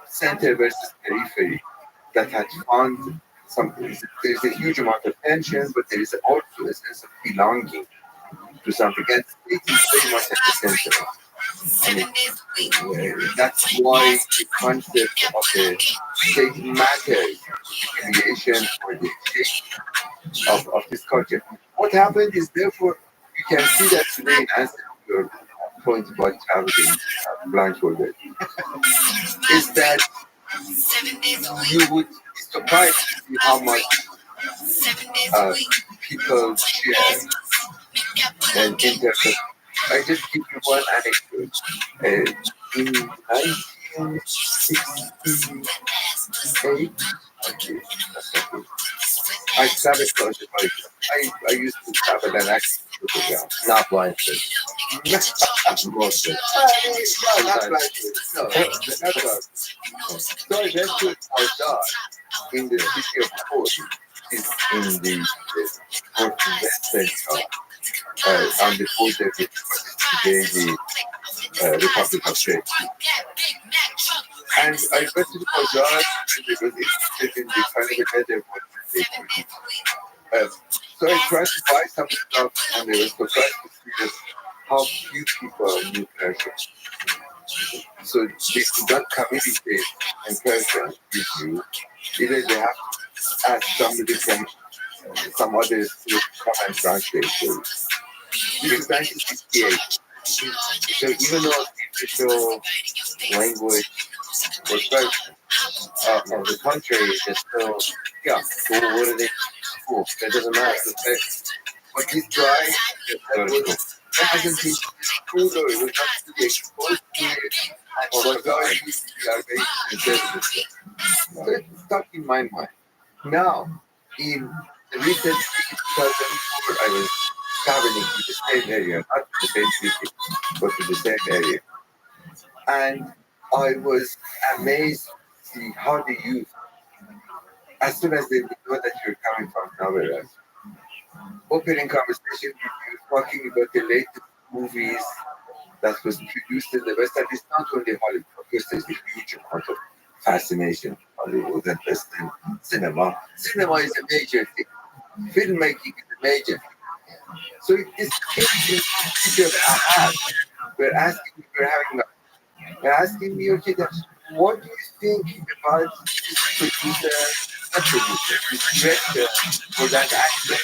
center versus periphery that had found some. There's a huge amount of tension, but there is also a sense of belonging to something. And it is very much at the center. I mean, that's why the concept of the state matters, the creation or the shape of this culture. What happened is, therefore, you can see that today in answer to your point about traveling blindfolded, is that you would be surprised to see how much people share and interpret. I just give you one anecdote. In 1968, I traveled to Azerbaijan. I used to travel and actually photograph. Not blindfolded. Mostly. No, not blindfolded. No, not blindfolded. So I went to Aldar in the city of Kor, which is in the northwestern on the border with what is today the Republic of Czech. And I went to the bazaar and I was interested in the kind of weather what they could. So I tried to buy some stuff and I was surprised to see that how few people knew Persian. So they could not communicate in Persian with you. Either they have to ask somebody from some others to come and translate for you. This is 1968. So even though the official language was Persian of the country, is still, yeah, So what are they? Cool. That doesn't matter. but this guy that hasn't been school or was not to be exposed to it, or was already we are very sensitive. So it stuck in my mind. Now, in the recent 2004, I was traveling to the same area, not to the same city, but to the same area. And I was amazed to see how the youth, as soon as they know that you're coming from nowhere else, opening conversation with you, talking about the latest movies that was produced in the West. And it's not only Hollywood, of course, there's a huge amount of fascination with Hollywood and Western cinema. Cinema is a major thing. Filmmaking is a major thing. So this picture that I have, we're asking me, okay, what do you think about this producer, not producer, this director for that actor,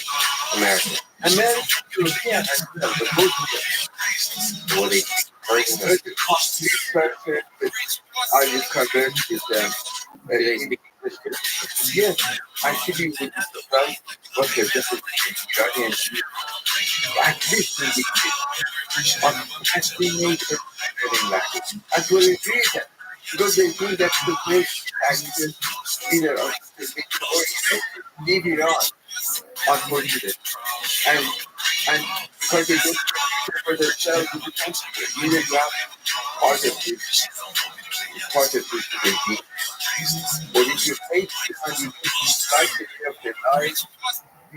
American? American, European as well, but both of them. What they this person that I discovered is yes, actually with the surprise what they're just Iranian at least in the fascinated language. That's what it is. Because they think that's the great actors either of the or leave Iran unfortunately. And because they don't for themselves in the country, either grab part of this regime, or if you hate it and you like to live their lives,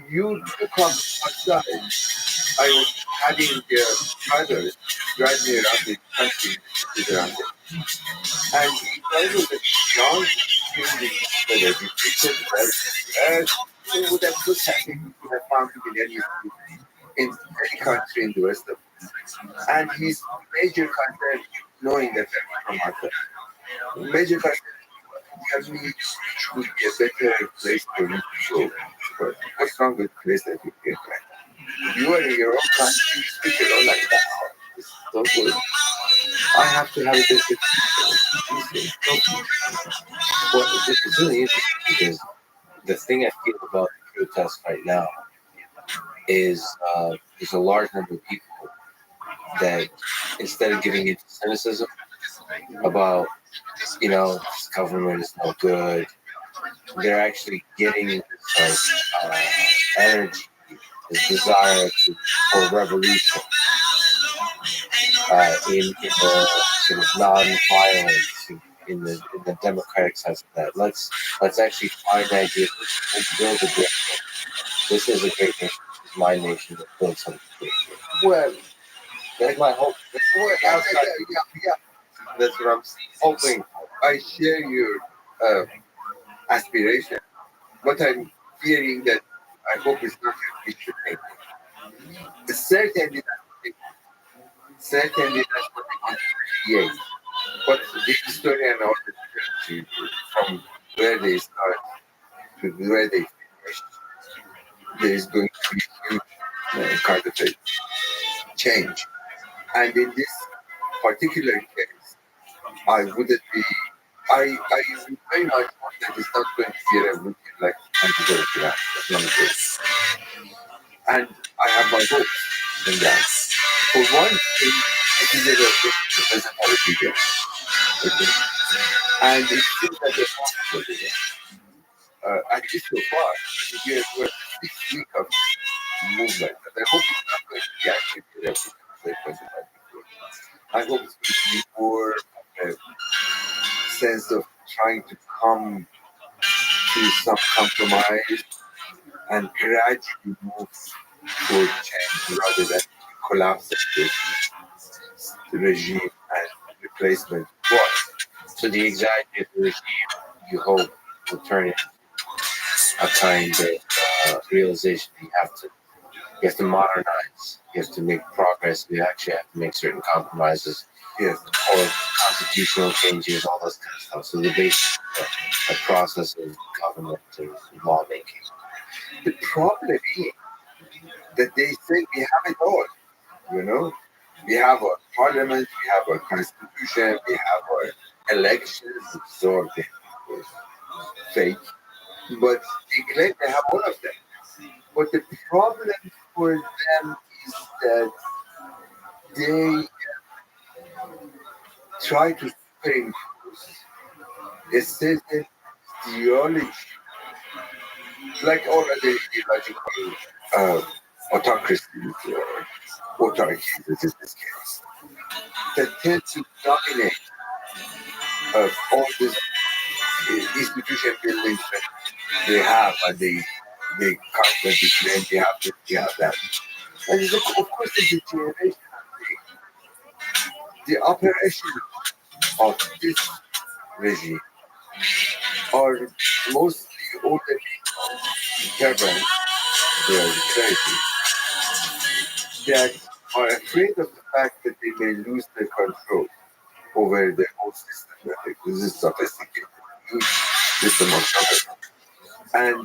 you become outside. I was having their brothers drive me around the country with around them. And because of the young changing the education, they would have looked at it, would have found him in any country in the West of and his major concern, knowing that I'm from outside, major concern tell me which would be a better place for me to go. But what's wrong with the place that you came from? You are in your own country, you speak it all like that. It's so good. I have to have a different Well, it's really interesting because the thing I feel about the protest right now is there's a large number of people that instead of giving into cynicism about, this government is no good, they're actually getting this energy, this desire for revolution in the sort of non-violence in the democratic sense of that. Let's actually find that idea. Let's build a great nation. This is a great nation. This is my nation. Let's build something great. Well, That's my hope. yeah. That's what I'm hoping. I share your aspiration, but I'm fearing that I hope it's not your future thinking. Certainly that's what they want to create. But the historian order to from where they start to where they finish, there is going to be huge kind of a change. And in this particular case, I wouldn't be. I very much hope that it's not going to be a revolution like anti-Iran. That's not good. And I have my hopes in that. For one thing, it is a revolution that doesn't have a leader. Okay? And it seems that they're possible today. At least so far, we're 6 weeks of movement. And I hope it's not going to be actually a revolution like 2024. I hope it's going to be more of a sense of trying to come to some compromise and gradually move toward change rather than collapse of this regime and replacement. What? So the anxiety of the regime, you hope, will turn into a kind of realization that you have to modernize, you have to make progress, you actually have to make certain compromises, Yes. or constitutional changes, all this kind of stuff. So the basic process of government and lawmaking. The problem is that they say we have it all. We have our parliament, we have our constitution, we have our elections, which is all of course, fake. But they claim they have all of them. But the problem for them is that they try to superimpose a certain ideology, like all other ideological autocracies or autarchies, as in this case, that tend to dominate all this institution buildings that they have, and they constantly claim they have this, they have that. And of course, there's a generation the operation of this regime are mostly older people, veterans, they are crazy, that are afraid of the fact that they may lose their control over their whole system. This is sophisticated, huge system of government. And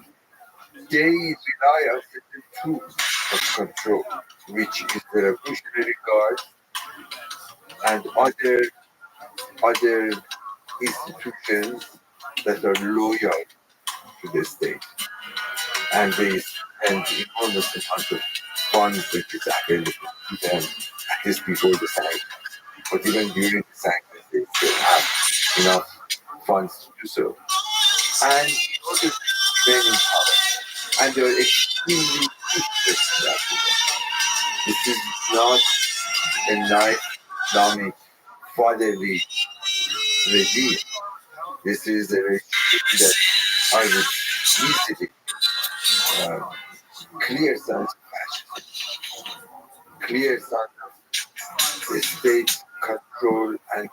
they rely on certain tools of control, which is the Revolutionary Guard and other institutions that are loyal to the state. And they spend enormous amounts of funds which is available to them at least before the sanctions. But even during the sanctions, they still have enough funds to do so. And in order to remain in power, and they're extremely ruthless. This is not a nice, Islamic, fatherly regime. This is a regime that I would easily clear signs of fascism, clear signs of state control, and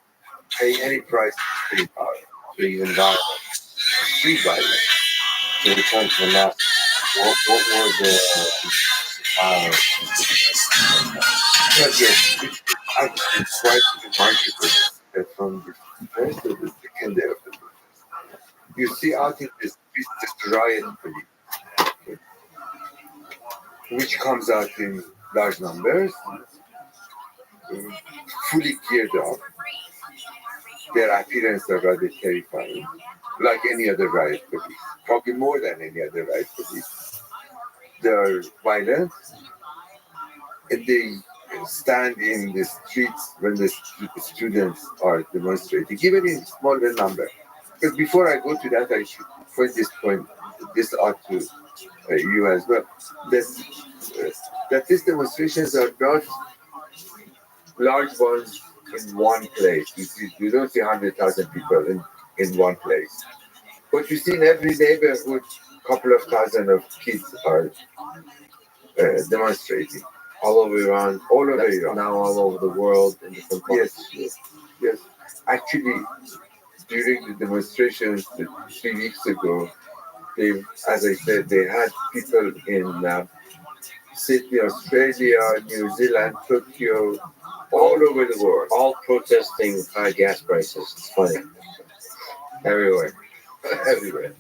pay any price to state power, to even violence, street violence. To return to the mass, what were the But yes, it's quite remarkable that from the first to the second day of the protest, you see out in the streets just riot police. which comes out in large numbers, fully geared up. Their appearance are rather terrifying, like any other riot police, probably more than any other riot police. They are violent, and they stand in the streets when the students are demonstrating, even in smaller number. But before I go to that, I should point this out to you as well, that these demonstrations are not large ones in one place. You don't see 100,000 people in one place. But you see in every neighborhood, couple of thousand of kids are demonstrating. All over Iran. All over That's Iran. now all over the world in different parts. Yes. Actually, during the demonstrations 3 weeks ago, they, as I said, they had people in Sydney, Australia, New Zealand, Tokyo, all over the world. All protesting high gas prices. It's funny. Everywhere. Everywhere.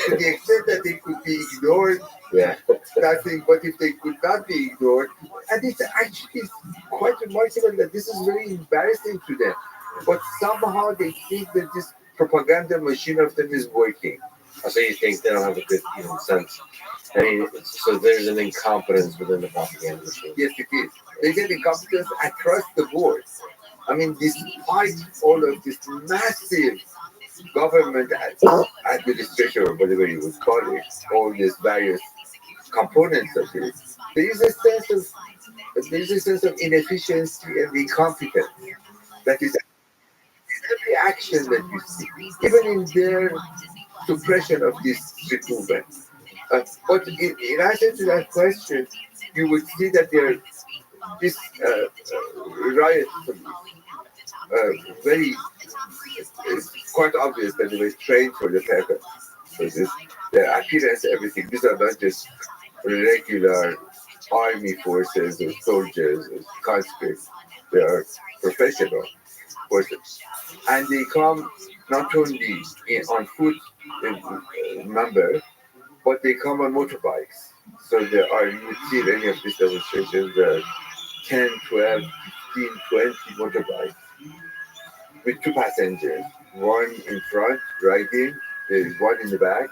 To the extent that they could be ignored, Yeah. nothing, but if they could not be ignored, and it's actually quite remarkable that this is very embarrassing to them. But somehow they think that this propaganda machine of them is working. So you think they don't have a good sense. I mean, so there's an incompetence within the propaganda machine. Yes, it is. There's an incompetence across the board. I mean, despite all of this massive government administration, or whatever you would call it, all these various components of it, there is a sense of inefficiency and incompetence that is in every action that you see, even in their suppression of this street movement. But in answer to that question, you would see that this riot very quite obvious that they were trained for the purpose. So this, their appearance, everything. These are not just regular army forces or soldiers or conscripts. They are professional forces, and they come not only on foot in number, but they come on motorbikes. So there are, you would see in any of these demonstrations, there are 10, 12, 15, 20 motorbikes with two passengers, one in front riding, there's one in the back,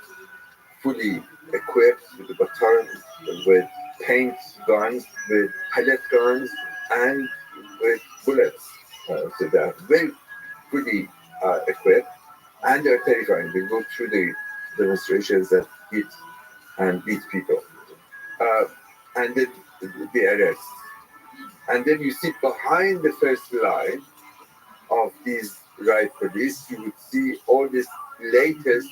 fully equipped with the batons, with paint guns, with pellet guns, and with bullets. So they're very fully equipped, and they're terrifying. They go through the demonstrations that hit and beat people. Uh, and then the arrest. And then you sit behind the first line of these riot police, you would see all these latest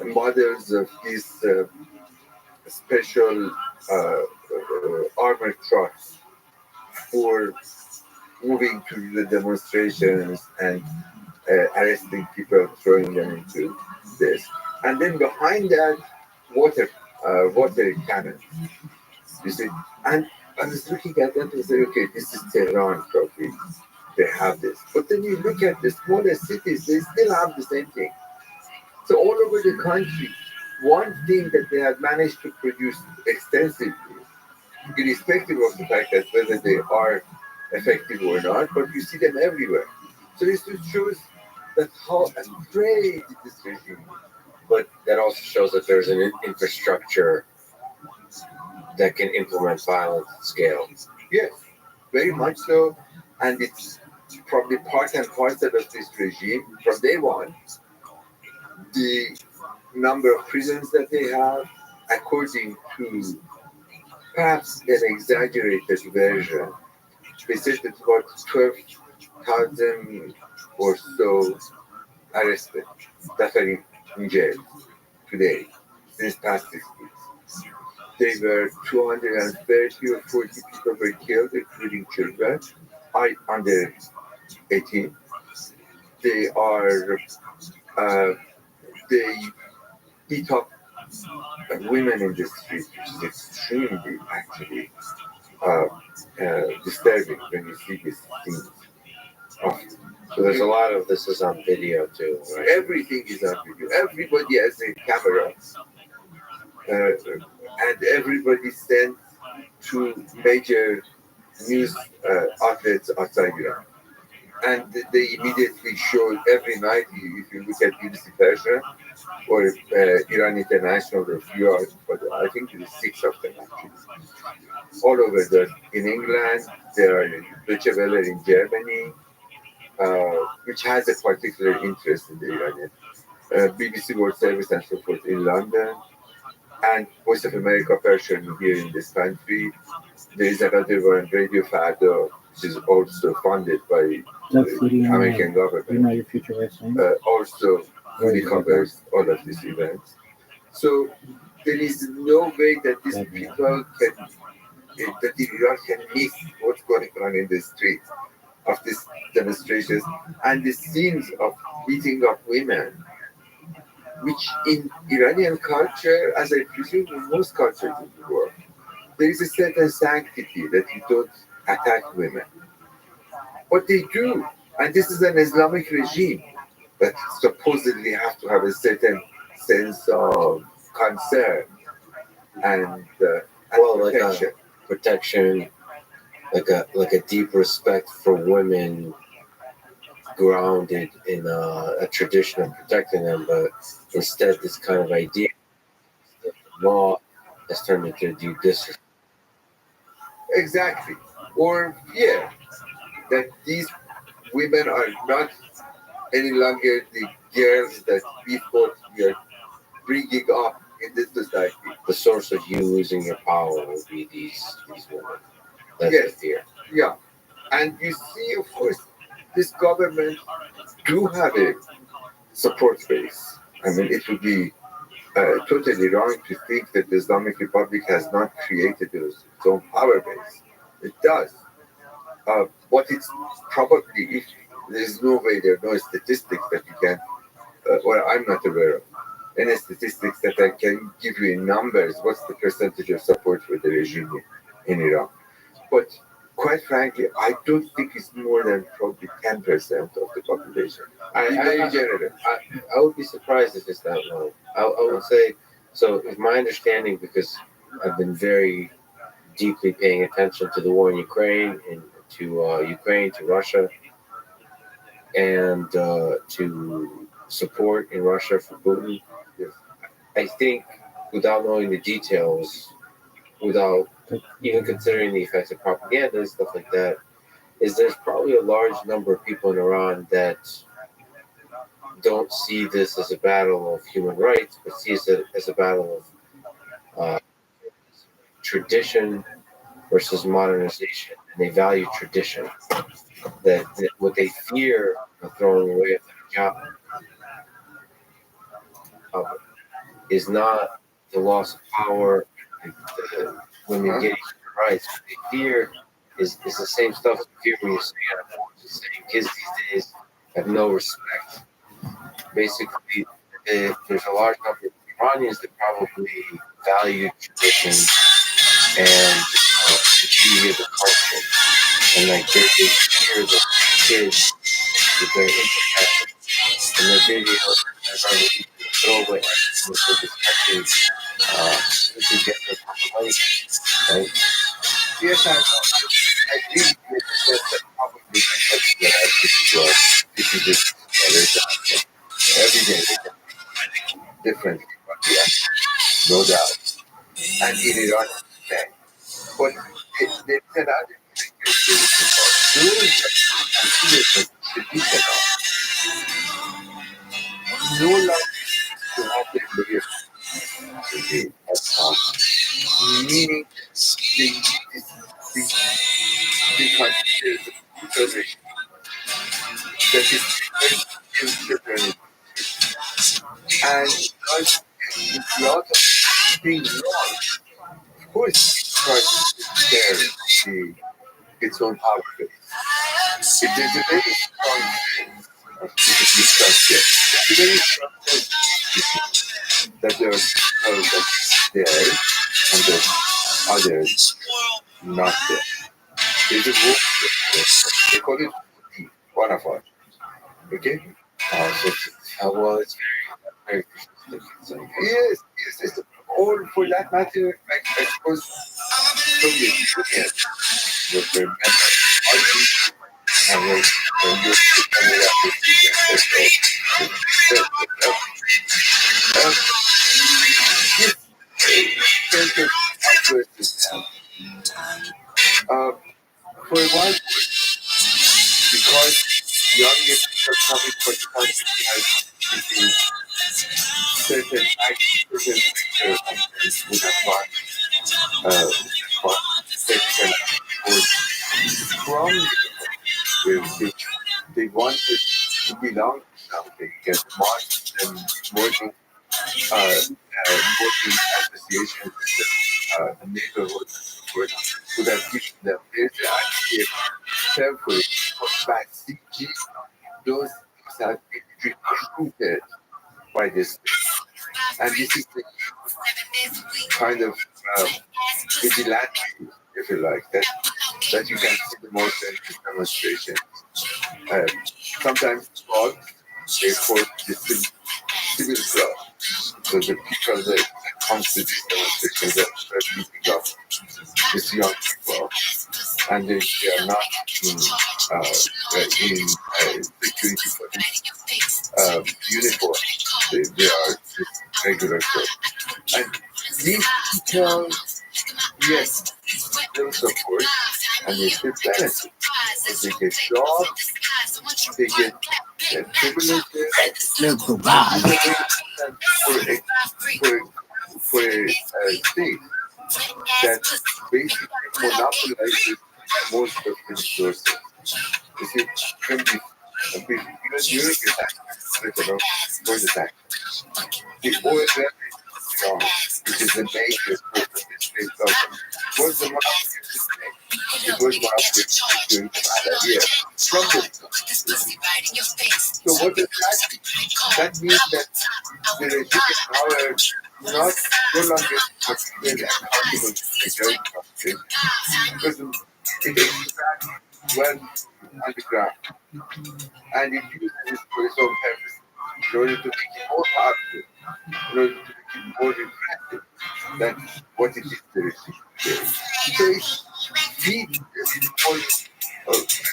models of these special armored trucks for moving to the demonstrations and arresting people, throwing them into this. And then behind that, water cannons. You see, and I was looking at that and said, okay, this is Tehran probably. They have this. But then you look at the smaller cities, they still have the same thing. So all over the country, one thing that they have managed to produce extensively, irrespective of the fact that whether they are effective or not, but you see them everywhere. So this just shows that how afraid this regime is. But that also shows that there's an infrastructure that can implement violence at scale. Yes, very much so. And it's probably part and parcel of this regime from day one. The number of prisons that they have, according to perhaps an exaggerated version, they said that about 12,000 or so arrested that are in jail today, since past 6 weeks. They were 230 or 40 people were killed, including children, under 18. They are, they beat up women in the street, which is extremely, actually, disturbing when you see these things. So there's a lot of this is on video too, right? Everything is on video. Everybody has a camera. and everybody sent to major news outlets outside Iran. And they immediately showed every night, if you look at BBC Persia or Iran International, or a few hours, but I think there is 6 of them actually. All over in England, there are Deutsche Welle in Germany, which has a particular interest in the Iranian, BBC World Service and so forth in London, and Voice of America Persian here in this country. There is another one, Radio Fado, which is also funded by the American government. United Future Wrestling. Also fully covers all of these events. So there is no way that these people can, that Iran can miss what's going on in the streets of these demonstrations and the scenes of beating up women, which in Iranian culture, as I presume in most cultures in the world, there is a certain sanctity that you don't attack women. But they do, and this is an Islamic regime that supposedly have to have a certain sense of concern and protection. Like protection, like a deep respect for women, grounded in a tradition of protecting them, but instead this kind of idea that the law has turned into do disrespect. Exactly. Or fear that these women are not any longer the girls that we thought we are bringing up in this society. The source of you losing your power will be these women. That's Yes. the fear. Yeah. And you see, of course, this government do have a support base. I mean, it would be totally wrong to think that the Islamic Republic has not created its own power base. It does. But it's probably, if there's no way, there are no statistics that you can, or I'm not aware of, any statistics that I can give you in numbers, what's the percentage of support for the regime in Iran. But quite frankly, I don't think it's more than probably 10% of the population. I would be surprised if it's that low. I would say, so it's my understanding, because I've been very deeply paying attention to the war in Ukraine, and to Russia, and to support in Russia for Putin. I think, without knowing the details, without even considering the effects of propaganda and stuff like that, is there's probably a large number of people in Iran that don't see this as a battle of human rights, but see it as a battle of tradition versus modernization, and they value tradition. That what they fear of throwing away the hijab is not the loss of power, the women getting their rights. What they fear is the same stuff you fear when you see the same kids these days have no respect. Basically, there's a large number of Iranians that probably value tradition and the beauty of the culture, and like they fear the kids with their internet and their videos and their throwaway with their discussions to get their population, right? Yes, I agree with the sense that probably because the this is just every day differently, but yeah, no doubt. And in Iran, but there's another characteristic of doing that traditional, no longer to have the layer as possible, meaning the consider the tradition that is children and does a lot of things wrong. Of course, try to share its own power base. It is a very strong sense of discussion. It's a very strong sense that there are people that there and there's others not there. There's a group they call it one of us. Okay? Well, it's very, very Yes, it's all for that matter, I suppose Soviet Union was very member and you're for a while, because young people are coming from the country has certain acts, certain pictures would have section from they wanted to belong to something, get marched and working working associations with the neighborhood would have given them. There's actually a term for it called back CG. Those have been recruited by this. And this is the kind of vigilante, if you like, that you can see the most in this demonstration. Sometimes called they force the civil crowd. So the people that come to these demonstrations are beating up these young people, and they are not in security police uniform. They are just regular clothes. And these people, yes, still support, and they still benefit. They get jobs, they get privileges, for a state that basically monopolizes most of the resources. You see, from the Europe is actually for the tax. The oil revenue, which is the major source of the state government, was the monopoly of the state. It was monopoly during the from the So what does that mean? That means that the regime in power not no longer considered accountable to the majority of the state, because it extracts wealth underground and it uses it for its own purpose in order to make it more powerful, in order to make it more impressive than what it is to receive. So it's deep all I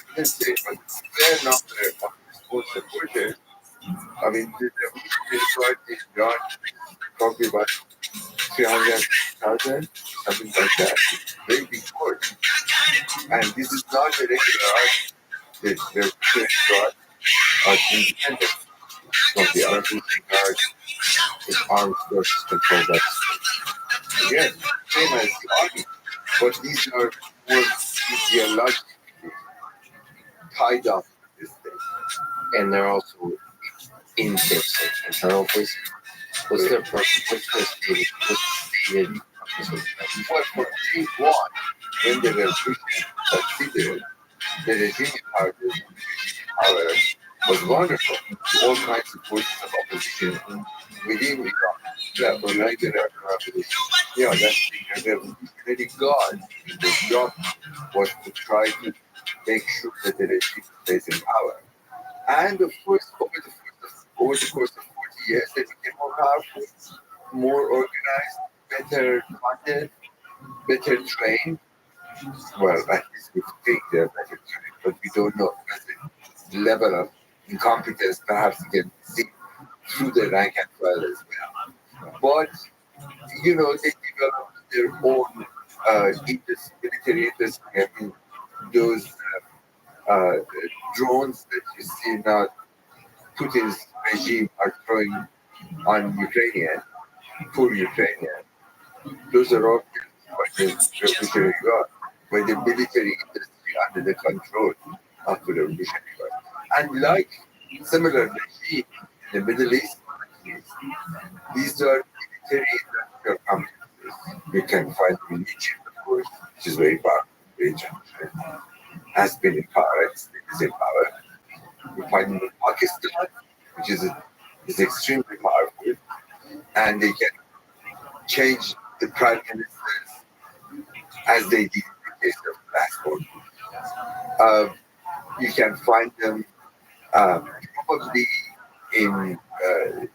couldn't say, but fair number of school supporters. I mean, the report is not probably about 300,000, something like that. Very big court. And this is not a regular art. The court are independent from the army guard, the armed forces controlled by the state. Again, same as the army. But these are more ideologically tied up with this thing. And they're also in this internal place. What's their purpose? What's stated? What they want when the revolution succeeded, the regime power was wonderful. All kinds of forces of opposition within Iran. Yeah, for like the revolution. Yeah, that's the revolutionary guard. The job was to try to make sure that the regime stays in power. And of course, over the course of 40 years, they became more powerful, more organized, better funded, better trained. Well, at least we think they're better trained, but we don't know because the level of incompetence perhaps you can see through the rank and file as well. But, you know, they developed their own military industry. I mean, those drones that you see now Putin's regime are throwing on Ukrainian, poor Ukrainian. Those are all by the Revolutionary Guard, by the military industry under the control of the Revolutionary Guard. And like similar regime in the Middle East, these are military industrial complexes. You can find them in Egypt, of course, which is very powerful region. Has been in power, is in power. You find them in Pakistan, which is extremely powerful, and they can change the prime ministers as they did in the case of passport. You can find them probably in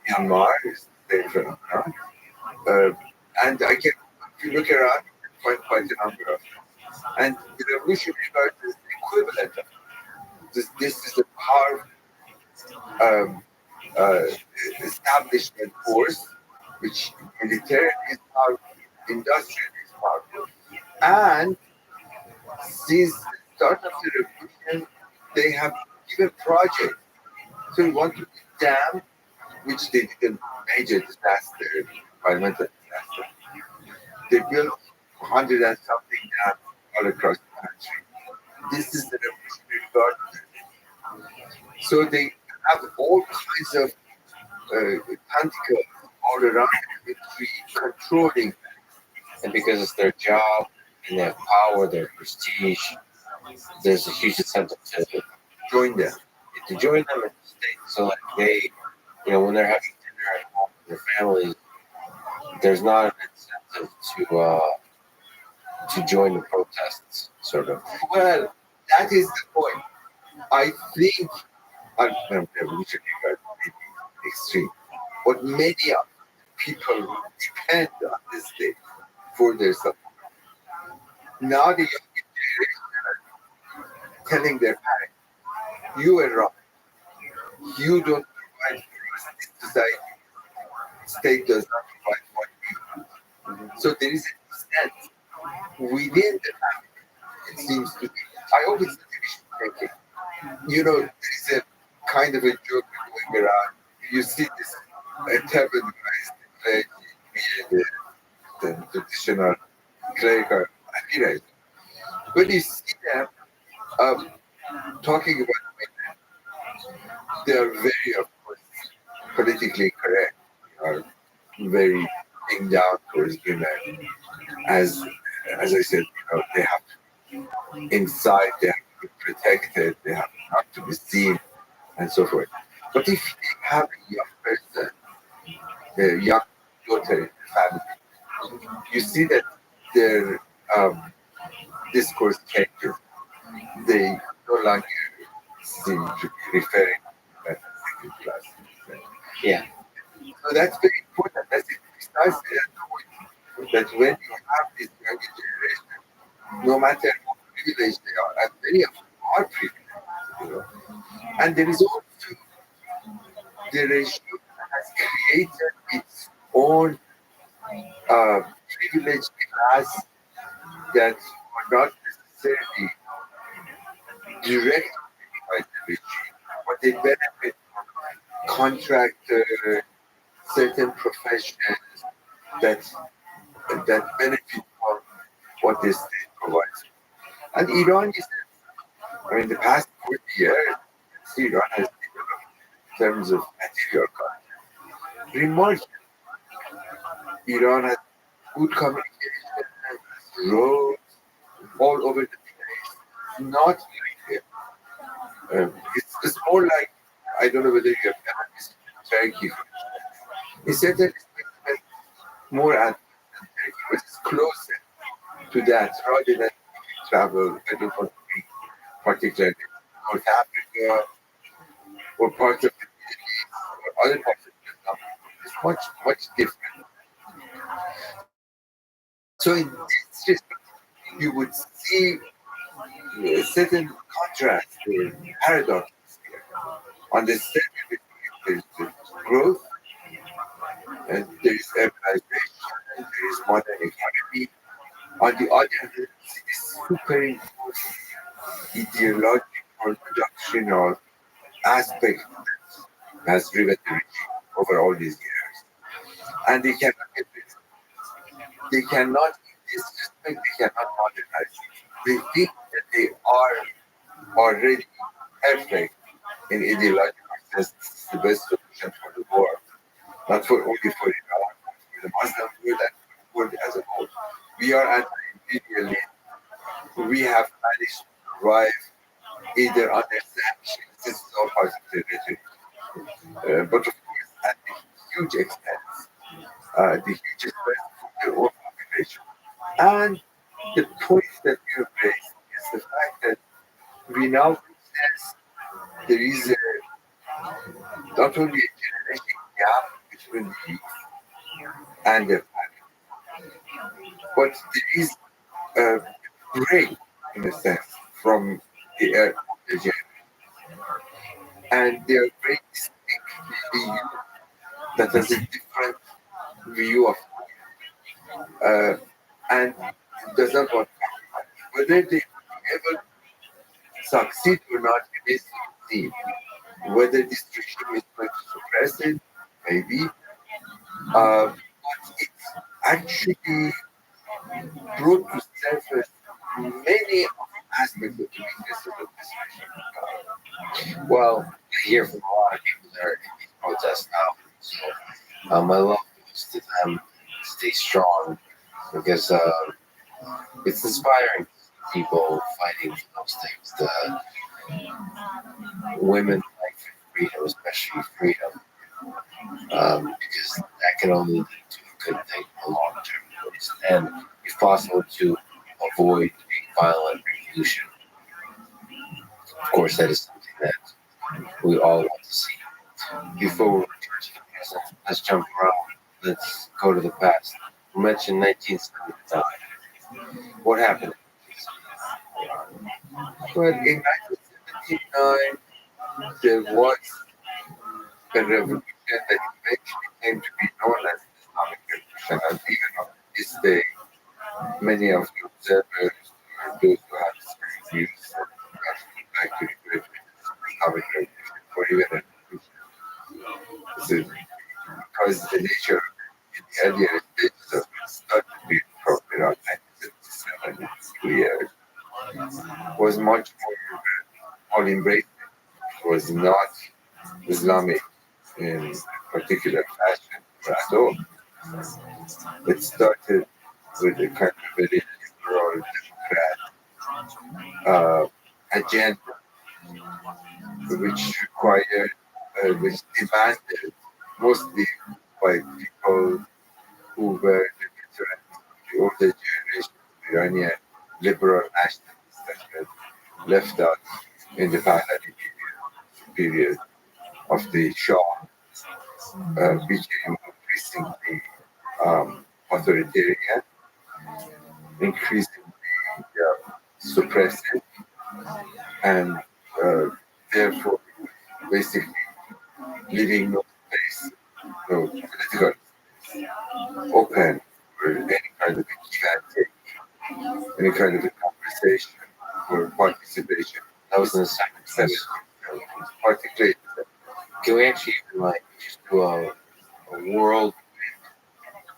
Myanmar, And if you look around, you can find quite a number of them. And the Revolutionary Guard is the equivalent of this is a powerful establishment force, which militarily is powerful, industrially is powerful. And since the start of the revolution, they have given projects. So we want to dam, which they did a major disaster, environmental disaster. They built 100 and something dams all across the country. This is the Revolutionary Guard. So they have all kinds of tentacles all around the country controlling. And because it's their job and they have power, their prestige, there's a huge incentive to Join them. join them in the state. So like they, when they're having dinner at home with their families, there's not an incentive to join the protests, sort of. Well, that is the point. I think Revolutionary Guard may be extreme, but many of people who depend on this state for their support. Now the young generation are telling their parents, you are wrong. You don't provide for us. This society, state does not provide what we want. So there is a dissent within the family, it seems to be. I hope it's not taking. There is a kind of a joke going around. You see this turban guys, the traditional clerical Akira. When you see them talking about women, they are very, of course, politically correct. They are very being down towards women. As I said, they have to be inside, they have to be protected, they have not to be seen, and so forth. But if they have a young person, a young daughter in the family, you see that their discourse changes. They no longer seem to be referring to that as second class. Yeah. So that's very important. That's precisely the point. That when you have this younger generation, no matter how privileged they are, and many of them are privileged, and there is also the regime has created its own privileged class that are not necessarily directly by the regime, but they benefit from contractors, certain professions that benefit from what the state provides. And Iran is, the past 40 years, Iran has developed in terms of material content. Remarkable. Iran has good communication, roads all over the place. Not like it's more like, I don't know whether you have ever visited Turkey. It's certainly more advanced than Turkey, but it's closer to that rather than travel. I don't want to be particularly North Africa or parts of the Middle East or other parts of Vietnam. It's much, much different. So in this respect, you would see a certain contrast or paradox here. On the surface, there's the growth, and there is urbanization, there is modern economy. On the other hand, you see this superimposed ideological, doctrinal aspect that has driven the regime over all these years. And they cannot get rid of it. They cannot, in this respect, they cannot modernize it. They think that they are already perfect in ideological sense. This is the best solution for the world. Not for only for Iran, but for the Muslim world and for the world as a whole. We are anti-imperialist. We have managed to survive either under sanctions, this is all part of the rhetoric, but of course at the huge expense, the huge expense for their own population. And the point that you have raised is the fact that we now witness there is not only a generation gap between the youth and their family, but there is a break, in a sense, from the earth religion, and they are very distinctly that has a different view of and does not want whether they ever succeed or not remains to be seen. Whether this regime is going to suppress it, maybe, but it's actually brought to surface many aspects of the weaknesses of this regime. Well, I hear from a lot of people that are in these protests now. So my love goes to them. Stay strong because it's inspiring to see people fighting for those things. The women fight for freedom, especially freedom, because that can only lead to a good thing in the long term. And if possible, to avoid a violent revolution. Of course, that is something that we all want to see. Before we return to the present, let's jump around. Let's go to the past. We mentioned 1979. What happened? Well, in 1979, there was a revolution that eventually came to be known as the Islamic Revolution, and even on this day, many of the observers, or those who have certain views, would like to refer to it as the Islamic Revolution or even a revolution. Because the nature in the earlier stages of it started being from around 1977, 2 years, was much more all embracing. It was not Islamic in particular fashion at all. It started with a kind of very liberal Democrat agenda, which required, which demanded mostly by people who were the veterans of the older generation of Iranian liberal nationalists that had left out in the Pahlavi period of the Shah, became increasingly authoritarian, increasingly suppressive, and therefore basically leaving no space, no political open for any kind of a give and take, any kind of a conversation or participation. That was in the 70s. Particularly, Can we actually like just do a world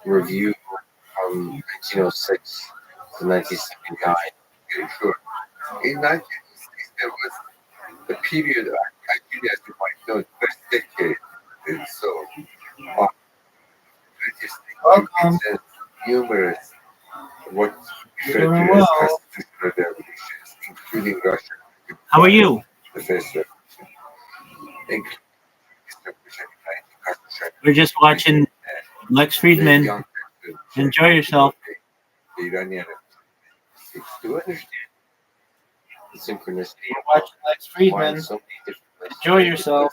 review from 1906 to 1979? sure. In 1960s, there was a period, actually, as you might know, the first decade or so, of British thinking, numerous what referred to as constitutional revolutions, including Russia. How are you? The first revolution, including this revolution in 1900. We're just watching Lex Friedman. Enjoy yourself. The Iranian revolution. Do you understand? The synchronicity. We're watching Lex Friedman. So many different places. Enjoy yourself.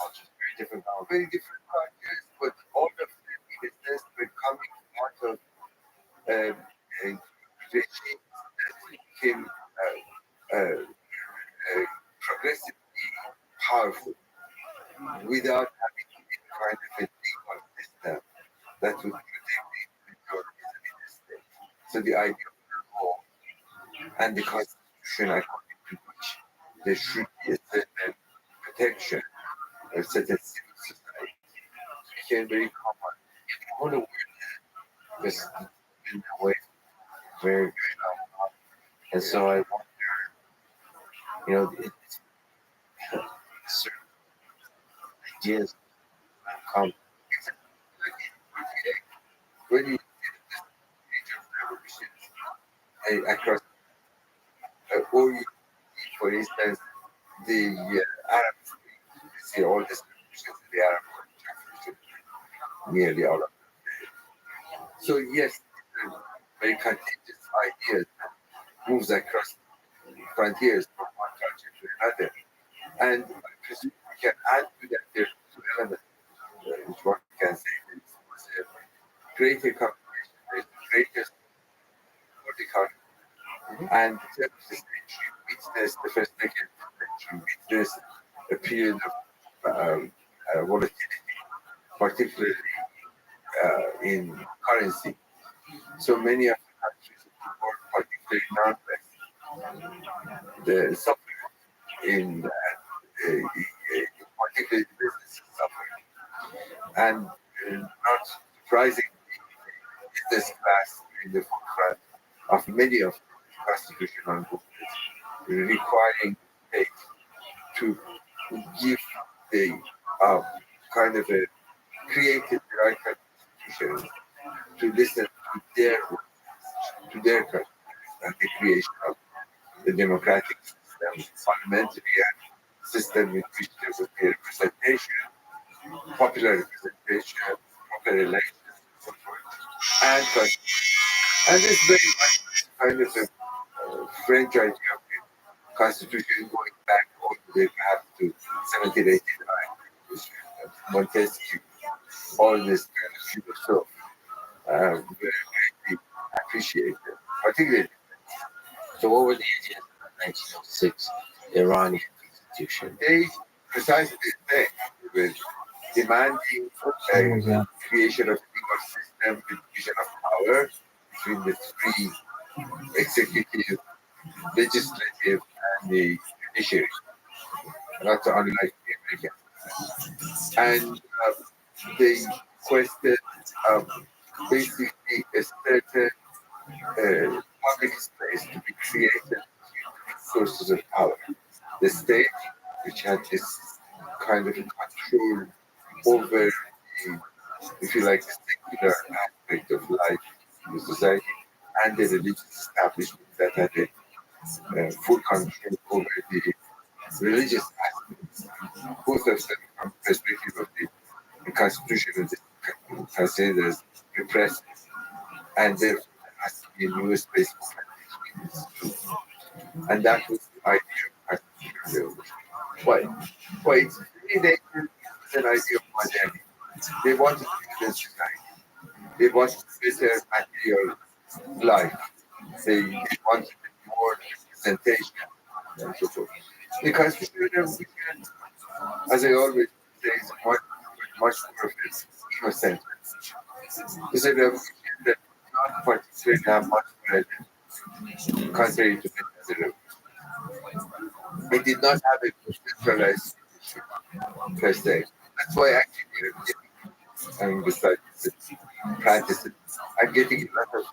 Very different cultures, but all of them, in a sense, were coming out of a regime that became progressively powerful without having any kind of a legal system that would protect the individual vis-a-vis the state. So the idea of the law and the constitution, according to which there should be a certain protection, a certain civil society, became very common. All the world Because in that way, very, very long. And so I wonder, it's certain ideas come. when you see the major revolutions across, or you see, for instance, the Arab Spring, you see all these revolutions in the Arab world, nearly all of them. So yes, very contagious ideas that moves across frontiers from one culture to another. And I presume we can add to that there are two elements, which one can say there was a greater combination, there's the greatest And the 7th century witnessed the first decade of the century witnessed a period of volatility, particularly in currency. So many of the countries of the world, particularly non-West, the suffered in that, particularly the businesses suffered. And not surprisingly, the business class in the forefront of many of the constitutional movements, requiring the state to give the kind of a created the right kind of institutions to listen to their countries and the creation of the democratic system, parliamentary system in which there would be representation, popular representation, proper elections, and so forth. And this very much kind of a French idea of the constitution going back all the way back to 1789, Montesquieu, all this kind of philosophy, very greatly appreciated, particularly. So what were the ideas of the 1906 Iranian constitution? They precisely the same with demanding a creation of a legal system with division of power between the three executive, legislative, and the judiciary, not unlike the American. And they requested basically a certain public space to be created with sources of power. The state, which had this kind of control over the, if you like, the secular aspect of life in the society, and the religious establishment that had a full control over the religious aspects, both of them from the perspective of the constitution is considered as repressive, and therefore there has to be a new space for between. And that was the idea of constitutional revolution. Why it's really it's an idea of modernity. They wanted to be in society. They wanted better material life. They wanted more representation and so forth. The constitutional revolution, as I always say, is much more of its innocent. It's a revolution that not particularly have much credit, contrary to many other revolutions. It did not have a centralized leadership per se. That's why actually I'm besides practicing, I'm getting a lot of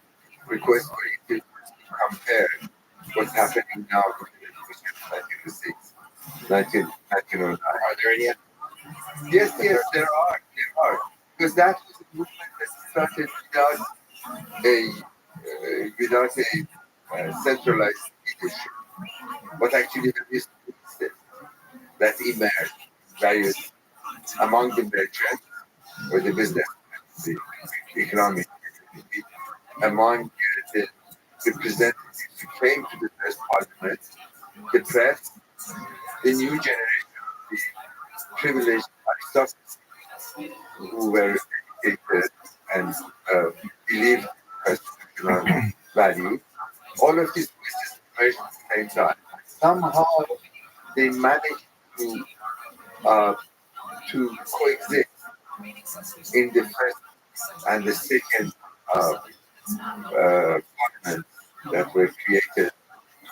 requests for you to compare what's happening now with the revolution of 1906, 1909. Are there any? Yes, there are. Because that was a movement that started without a centralized leadership. But actually, there is that emerged various among the merchants or the business, the economic community, among the representatives who came to the first parliament, the press, the new generation of the privileged aristocracy who were educated and believed in constitutional value. All of these voices emerged at the same time. Somehow they managed to coexist in the first and the second parliaments that were created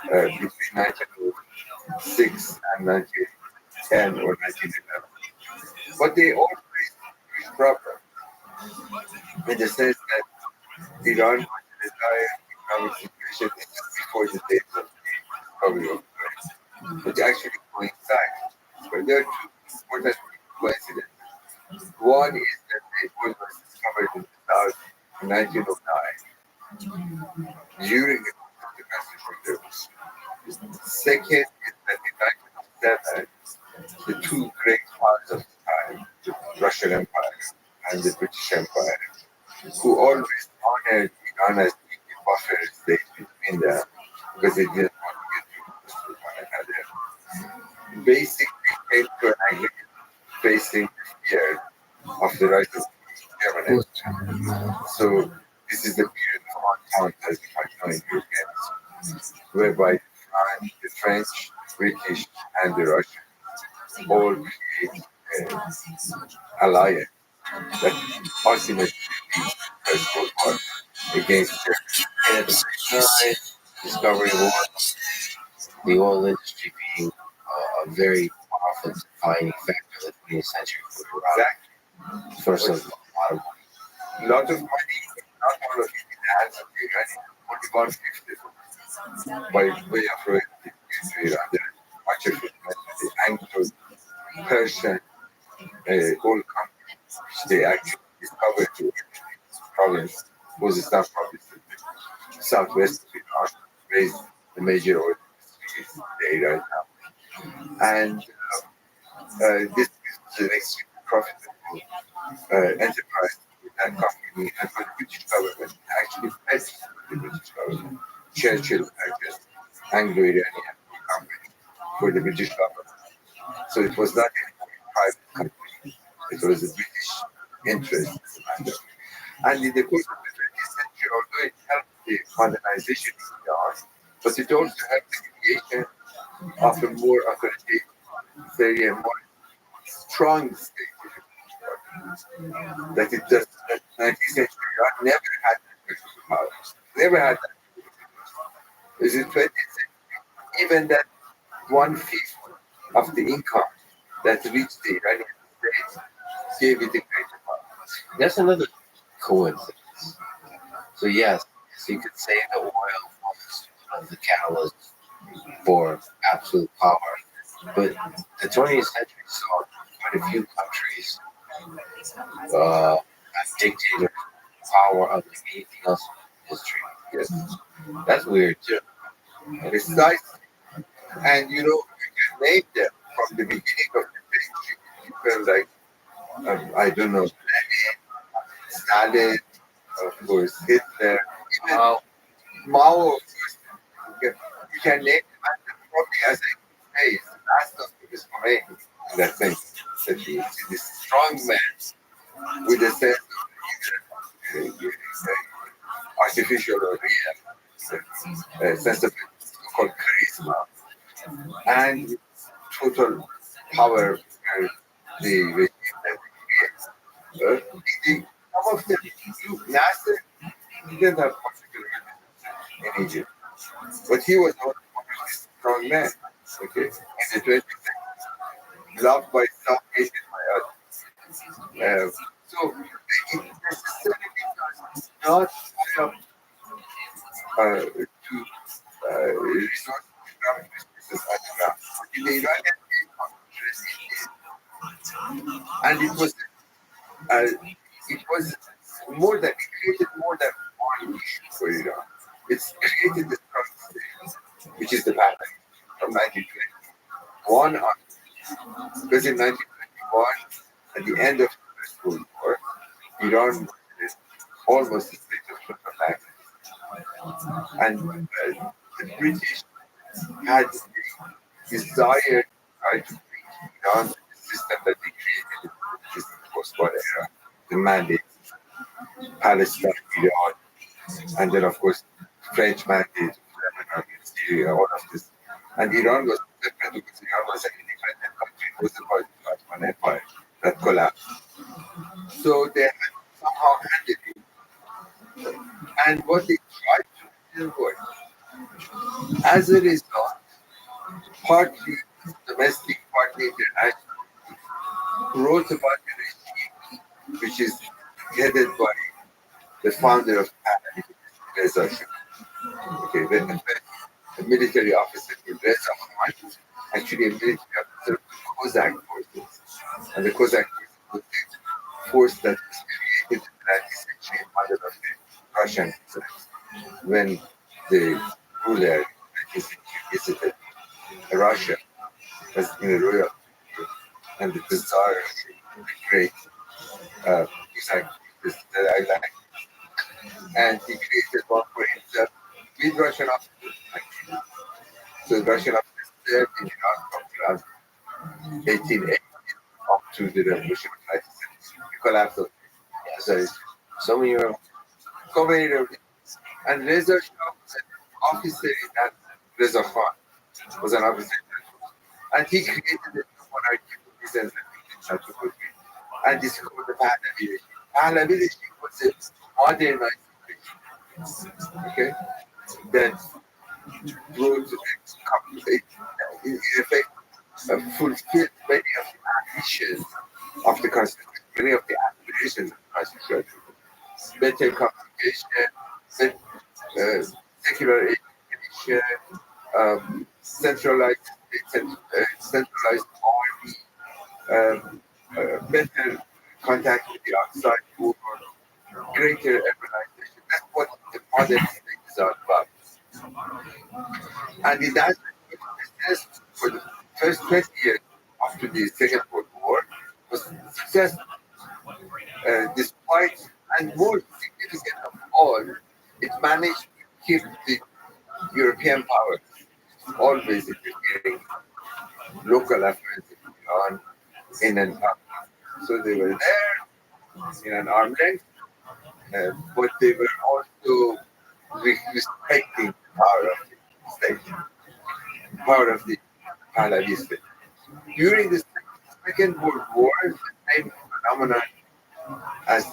between 1906 and 1910 or 1911. But they always reached problem in the sense that Iran was in a dire economic situation before the days of the discovery of oil, which actually coincide. But there are two important coincidences. One is that the oil was discovered in the south in 1909 during the constitutional revolution. Second is that in 1907, the two great powers of the time, the Russian Empire and the British Empire, who always honored Iran as being a buffer state between them because they didn't want to get too close to one another, basically came to an agreement facing the fear of the rise of Germany. So this is the period of entente as defined in European history. whereby the French, British, and the Russians all create an alliance that ultimately leads to the First World War against Germany. And at the same time, discovering war, the oil industry being a very powerful defining factor of the 20th century for Iran. Exactly. Source of a lot of Lot of money, not all of it in the hands of the Iranians, only 1/5 by way of royalty to Iran. Much of it went to the Anglo-Persian oil company, which they actually discovered the province, Khuzestan province, in the southwest of Iran, raised the major oil industry in the area now. And this is an extremely profitable enterprise with that company, and for the British government, actually pledged the British government. Churchill purchased Anglo-Iranian company for the British government. So it was not a private company, it was a British interest. And in the course of the 20th century, although it helped the modernization of Iran, but it also helped the creation of a more authoritarian, more strong state. That it just that 19th century Iran never had that political power. Never had that. Is in 20th century, even that 1/5 of the income that reached the Iranian state gave it a greater power. That's another coincidence. So yes, so you could say the oil was one of the catalysts for absolute power. But the 20th century saw quite a few countries have dictator power unlike anything else in history. Yes, That's weird too. precisely. And you know, you can name them from the beginning of the history. People like I don't know, Lenin, Stalin, of course, Hitler, even Mao, of course. You can name them, and probably as I say, it's the last of his domain in that sense. That you see this strong man with a sense of artificial or real sense of so-called charisma and total power the regime that he creates. Some of them, Nasser didn't have particular in Egypt, but he was one of the strong men. Okay, in the 20th century, loved by some, hated by others. So it necessarily does not add up to resource economic resources underground. In the Iranian case, and it was more than it created more than one issue for Iran. It's created the strong state, which is the pattern from 1921 on. Because in 1921, at the end of the First World War, Iran was almost a state of total anarchy. And the British had the desire to try to bring Iran to the system that they created in the post-war era, the mandate, Palestine, Iran, and then of course French mandate, Lebanon, Syria, all of this. And Iran was separate because Iran was an independent country, it wasn't part of the Ottoman Empire that collapsed. So they had somehow handed it. And what they tried to do didn't work. As a result, partly domestic, partly international, wrote about the regime, which is headed by the founder of PAN, Reza Shah. Okay, the military officer Reza Khan, actually a military officer of the Cossack forces. And the Cossack forces was the force that was created in the 19th century under of the Russian Cossacks when the ruler in the 19th century visited Russia as in a royal and the Tsar, the great Cossack that I like. And he created one for himself with Russian officers, actually. So the Russian officers served in Iran from around 1880 up to the revolution of 1917, the collapse of the So many so many revolutions. And Reza Shah was an officer in that, Reza Khan, was an officer, and he created a new monarchy for reasons that we did not go with. And this is called the Pahlavi regime. Pahlavi regime was a modernized regime, okay, that brought, in effect, fulfilled many of the ambitions of the constitution, many of the aspirations of the constitution. Better communication, secular education, centralized centralized army, better contact with the outside world, greater urbanization. That's what the modern state is all about. And in that success for the first 20 years after the Second World War was successful. Despite, and more significant of all, it managed to keep the European powers always interfering local affairs in Iran in an arm. So they were there in an arm length, but they were also respecting the power of the state, power of the Pahlavi state. During the Second World War, the same phenomenon as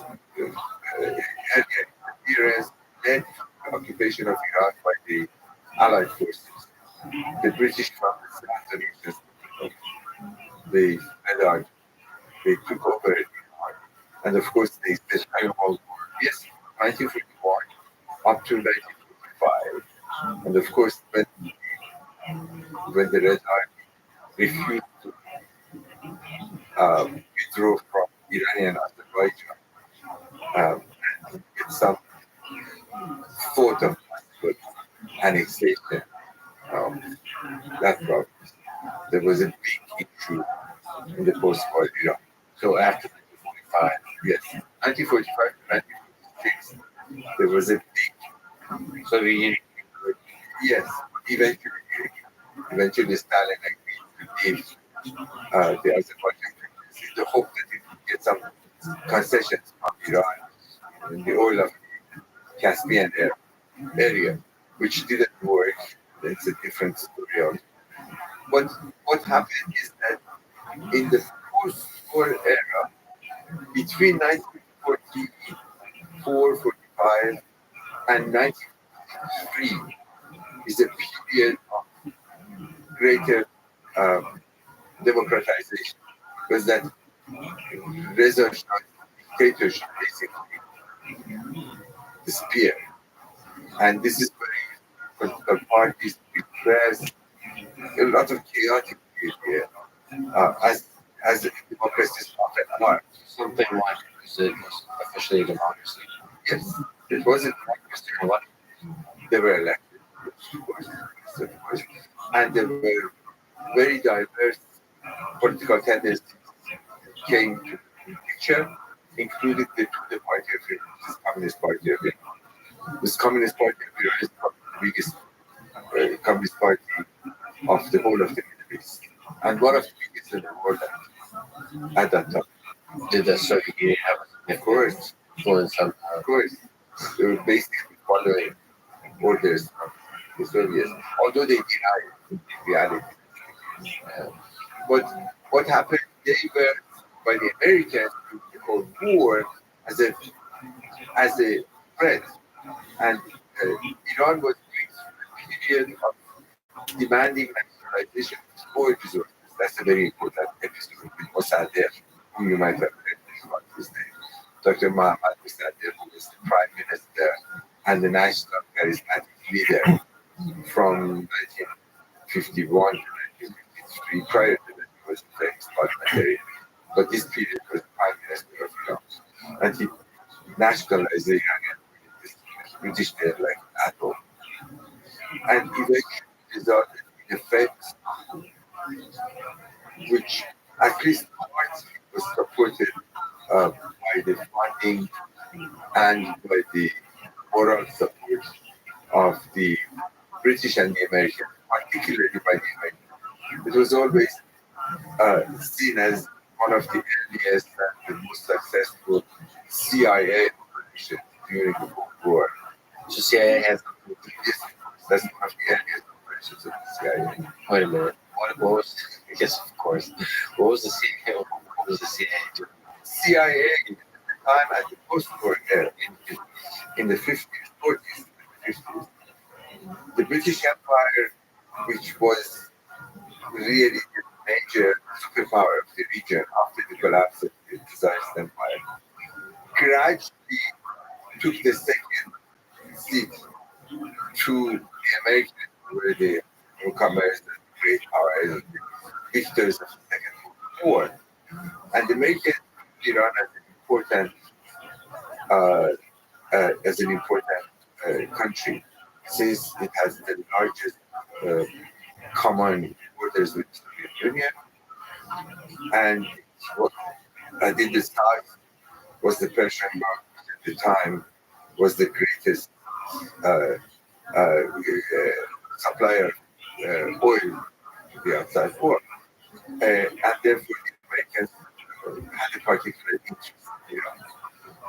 earlier experience led to the occupation of Iraq by the Allied forces. The British from the southern regions, they fled, they took over Iraq, and of course they said Second World War. Yes, 1941 up to 1945, and of course when the Red Army refused to withdraw from Iranian Azerbaijan, and get some thought of possible annexation of that province. There was a big issue in the post-war Iran. So after 1945, yes, 1945 to 1946, there was a big Soviet Union. Yes, eventually Stalin agreed to leave the Azerbaijan in the hope that it would get some concessions from Iran in the oil of the Caspian area, which didn't work. It's a different story. But what happened is that in the post-war era, between 1944, 45, and 1953, is a period of greater democratization, because that Reza Shah's dictatorship basically disappeared. And this is where political parties repressed, a lot of chaotic behavior, as democracies often are. Something like it was officially a democracy. Yes, it wasn't democracy. They were elected, of course, and there were very diverse political tendencies came to the picture, including the Tudeh Party of Iran, which is Communist Party of Iran. This Communist Party of Iran is probably the biggest Communist Party of the whole of the Middle East, and one of the biggest in the world at that time. Did the Soviet Union have Of course, influence on of course, they were basically following orders from the Soviets, although they denied it in reality. But what happened? They were by the Americans to the Cold War as a threat, and Iran was going through a period of demanding nationalization of its oil resources. That's a very important episode with Mossadegh, whom you might have read about his name. Dr. Mohammad Mossadegh, who was the prime minister and the national charismatic leader from 1951 to 1953. Prior to that, he was a famous parliamentarian. But this period was the prime minister of Iran. And he nationalized the Iranian British there like atoll. And eventually resulted in a famous coup, which at least partly was supported by the funding and by the moral support of the British and the Americans, particularly by the Americans. It was always seen as one of the earliest and the most successful CIA operations during the Cold War. So CIA has Yes, That's one of the areas of operations of the CIA. Wait a minute. What was? Yes, of course. What was the CIA? What was the CIA doing? CIA at the time at the post-war era in the 50s, 40s, 50s, the British Empire, which was really the major superpower of the region after the collapse of the Tsarist Empire, gradually took the second seat to the Americans, who were the newcomers, the great powers, and the victors of the Second World War. And the Americans took Iran as an important country, since it has the largest common borders with the Soviet Union, and what in the south was the Persian Gulf at the time, was the greatest supplier of oil to the outside world, and therefore the Americans had a particular interest in Iran.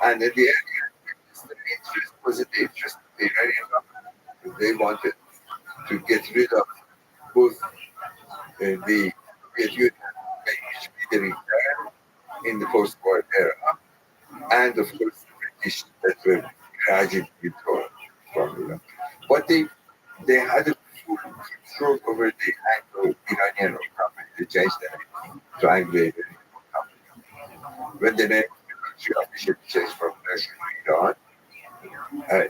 And at the end, the interest was in the interest of the Iranian government. They wanted to get rid of both the Soviet Union, which leader in the post-war era, and of course the British that were gradually withdrawn from Iran. But they had a full control over the Anglo-Iranian company. They changed the name to Anglo-Iranian company. When the name of the country officially changed from Persia to Iran,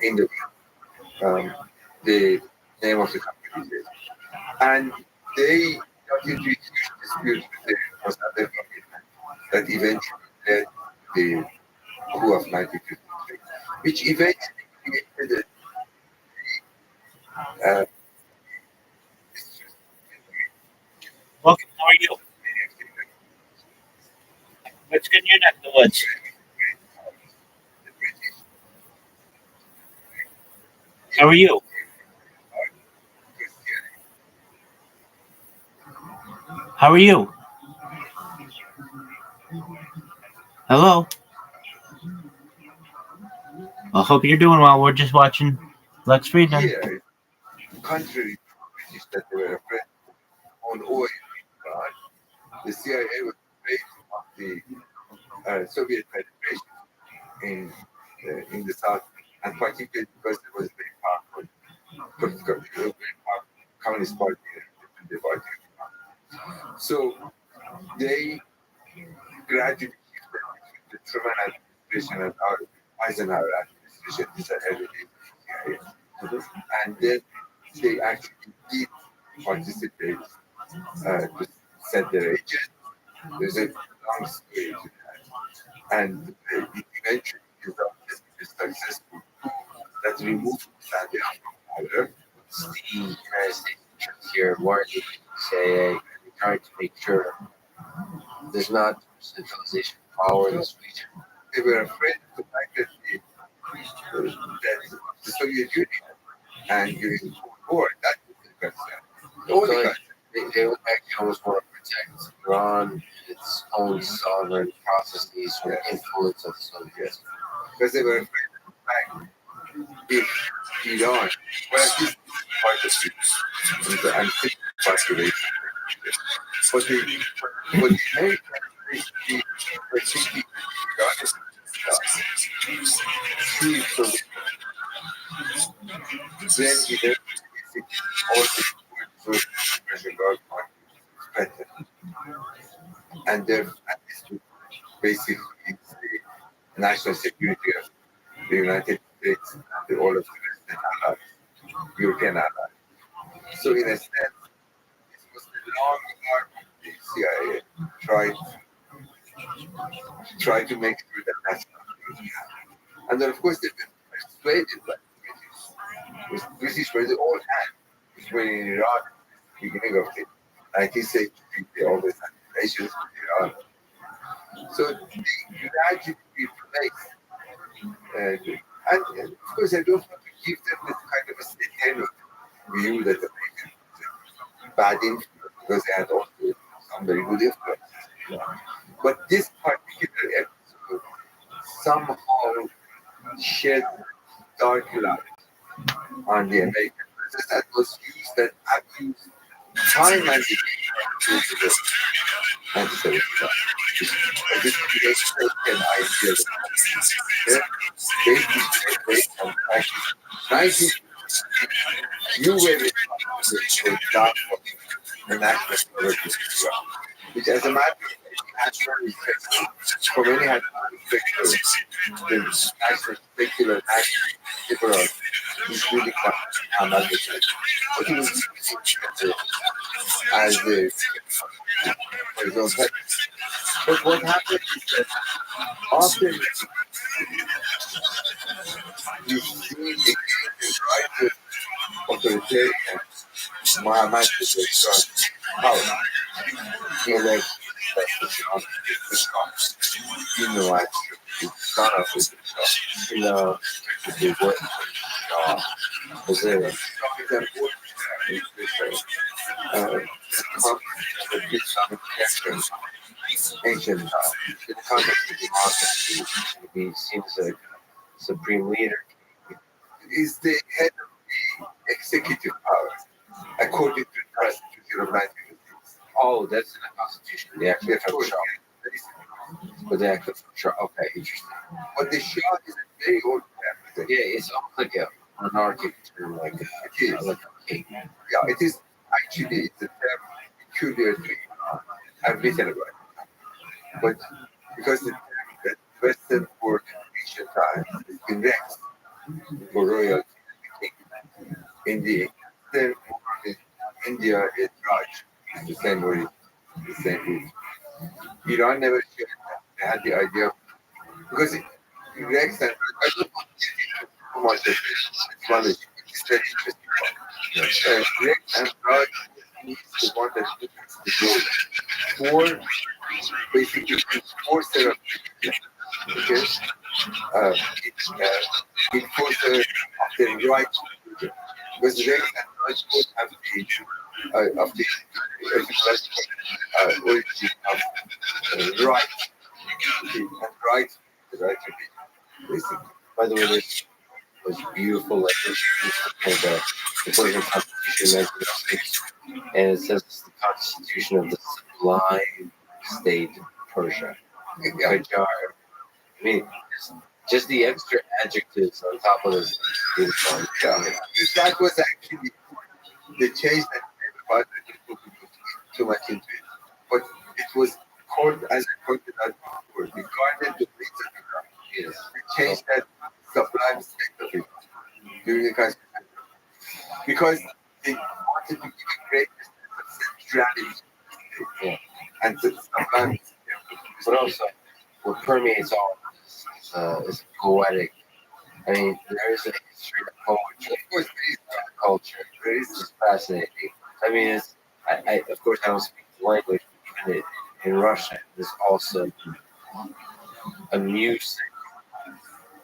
in the name of the company changed. And they got into a huge dispute with the Mossadegh government that eventually led to the coup of 1953, which eventually created a Welcome. How are you? What's good in your neck of the woods? How are you? How are you? Hello. I hope you're doing well. We're just watching Lex Friedman. here, contrary to the British that they were afraid on oil in Iran, the CIA was afraid of the Soviet penetration in the south, and particularly because there was a very powerful political, very powerful communist party in the party. So they gradually shifted between the Truman administration and our Eisenhower administration, these are early days of the CIA. And then they actually did participate to set their agenda. There's a long story to that. And it eventually resulted in a successful coup that removed Saudi from power. The United States interest here weren't the CIA. They tried to make sure there's not centralization of power in this region. They were afraid of the fact that the Soviet Union and during the Cold War, that was the concern. The only So, concern. they would actually almost want to protect Iran and its own sovereign processes from the influence of the Soviets. Because they were afraid of the fact if Iran, well, at least part of it, and population, but the Americans basically were thinking Iran is free from then eventually all the Persian Gulf better. And this basically is the national security of the United States and all of the Western allies, European allies. So in a sense, this was the long arm of the CIA try to make sure that that's not going to happen. And then of course they've been persuaded by the British. The British were the old hand, which were in Iran at the beginning of the 19th century. They always had relations with Iran. So they gradually replaced. And of course, I don't want to give them this kind of a steady view that the Americans were bad influence, because they had also some very good influence. But this particular episode somehow shed dark light on the American presence. time and the anti-Semitism. This creates an idea that based on practice. 90, you were responsible for that the national authority, which as a matter of fact, for many had the national secular national liberal is really quite unnecessary. But he was as the for his own purpose. But what happened is that often you see the right authoritarian Muhammad power. He like you know actually it's not a good you know the word was there ancient in the context of democracy he seems like supreme leader is the head of the executive power according to the Constitution of 1956. Oh, that's in the Constitution. The actual Shah. But the actual Shah. Okay, interesting. But the Shah is a very old term. Yeah, it's like a monarchic term, like it is. Like a king. Yeah, it is actually it's a term peculiar to I've written about it. But because the Western world in ancient times has been vexed for royalty in the Eastern world in India is Raj. It's the same word, the same root. Iran never shared that. They had the idea because Rex and I don't want to get into too much of this. It's very interesting. Rex and Raj is the one that defines the goal. Basically, four set of okay? It was of the right because Rex and Raj both have the origin of right and right the right religion, basically. By the way, this was beautiful letters the Persian Constitution 1906, and it says it's the Constitution of the sublime state of Persia. Qajar. I mean, just the extra adjectives on top of this is beautiful. Yeah, that was actually the change that came about. I didn't put too much into it, but it was called, as I pointed out before, the garden to reach of the ground. Yes, they changed that sublime state of it during the Constitution because they wanted to give a great centrality and the sublime state. But also, what permeates all of this is poetic. I mean, there is a history of poetry. Of course, there is culture. It is just fascinating. I mean, it's, I of course, I don't speak the language, but even in Russian, there's also a music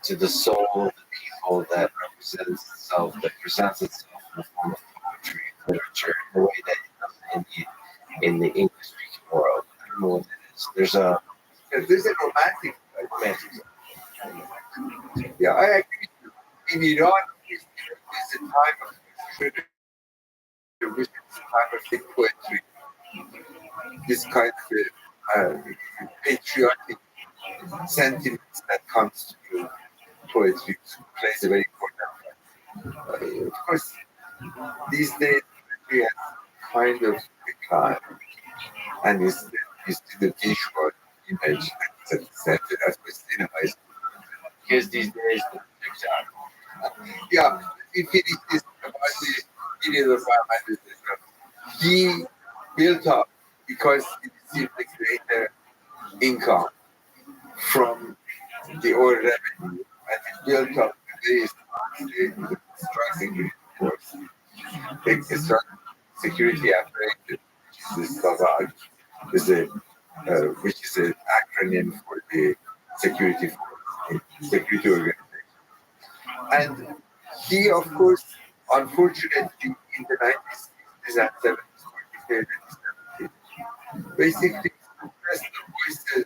to the soul of the people that presents itself in the form of poetry and literature in a way that it doesn't in the English-speaking world. I don't know what it is. There's a romantic yeah, I agree. In Iran, it's a time of thick poetry. This kind of patriotic sentiments that comes to poetry plays a very important role. Of course, these days poetry has kind of declined, and you see the visual image that's presented as with cinema is because these days the yeah, if it is about the period of Muhammad, he built up because he received a greater income from the oil revenue, and he built up the strong security force, the strong security apparatus, which is the Savage, which is an acronym for the security force, security organization. And he, of course, unfortunately, in the 1960s and 70s, basically suppressed the voices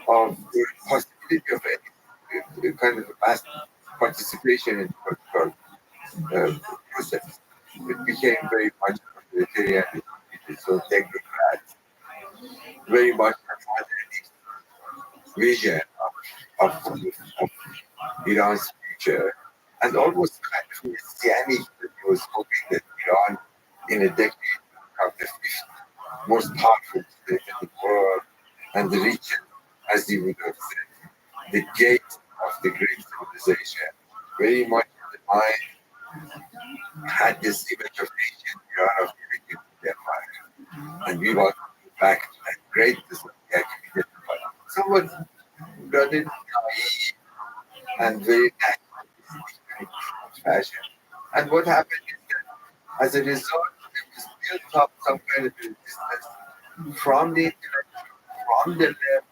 of the possibility of any kind of mass participation in the political process. It became very much authoritarian. vision of Iran's future, and almost kind of messianic that he was hoping that Iran in a decade would become the fifth most powerful state in the world and the region, as he would have said, the gate of the great civilization. Very much in the mind had this image of ancient Iran of the empire. And we want to go back to that greatness of the Achaemenid empire. Somewhat rather naive and very naturalistic fashion. And what happened is that as a result, it was built up some kind of resistance from the intellectual, from the left,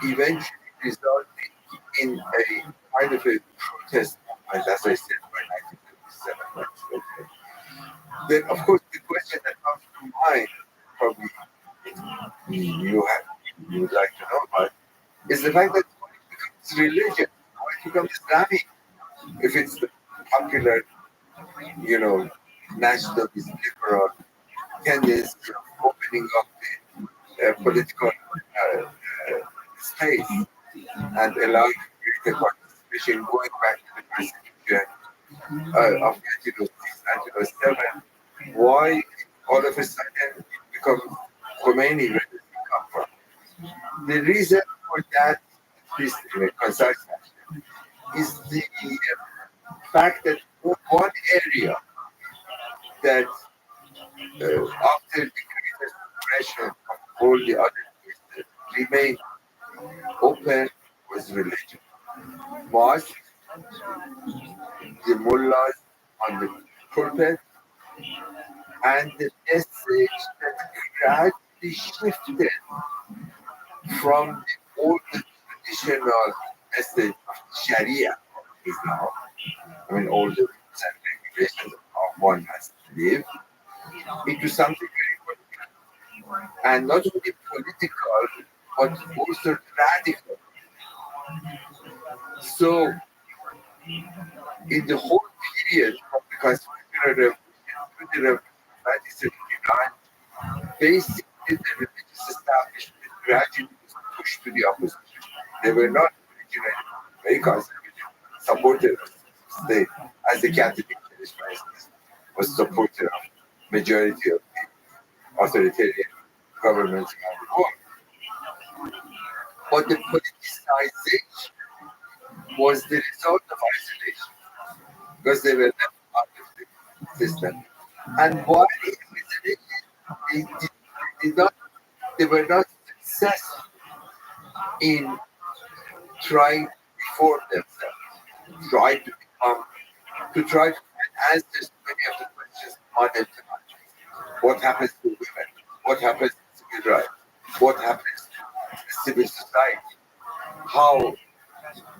eventually resulting in a kind of a protest movement, as I said, by 1957. Then, of course, the question that comes to mind, probably you would like to know about, is the fact that when it becomes religion, when it becomes Islamic, if it's the popular, nationalist liberal tendency of opening up the political space and allowing greater participation, going back to the persecution of 1906, 1907, why all of a sudden it becomes Khomeini? Where does it come from? The reason for that, at least in a concise fashion, is the fact that one area that after the greatest suppression of all the other places remained open was religion. Mosques, the mullahs on the pulpit, and the message that gradually shifted from the old traditional message of Sharia is now, all the rules and regulations of how one has to live, into something very political. And not only political, but also radical. So, in the whole period of the Constitutional Revolution to the Revolution of 1979, basically the religious establishment gradually was pushed to the opposition. They were not originally very conservative, supportive of the state, as the Catholic Church, for instance, was supportive of majority of the authoritarian governments around the world. But the politicization was the result of isolation, because they were left out of the system. And while in isolation, they were not successful in trying to reform themselves, to try to find answers to many of the questions modern times. What happens to women? What happens to civil rights? What happens to civil society? How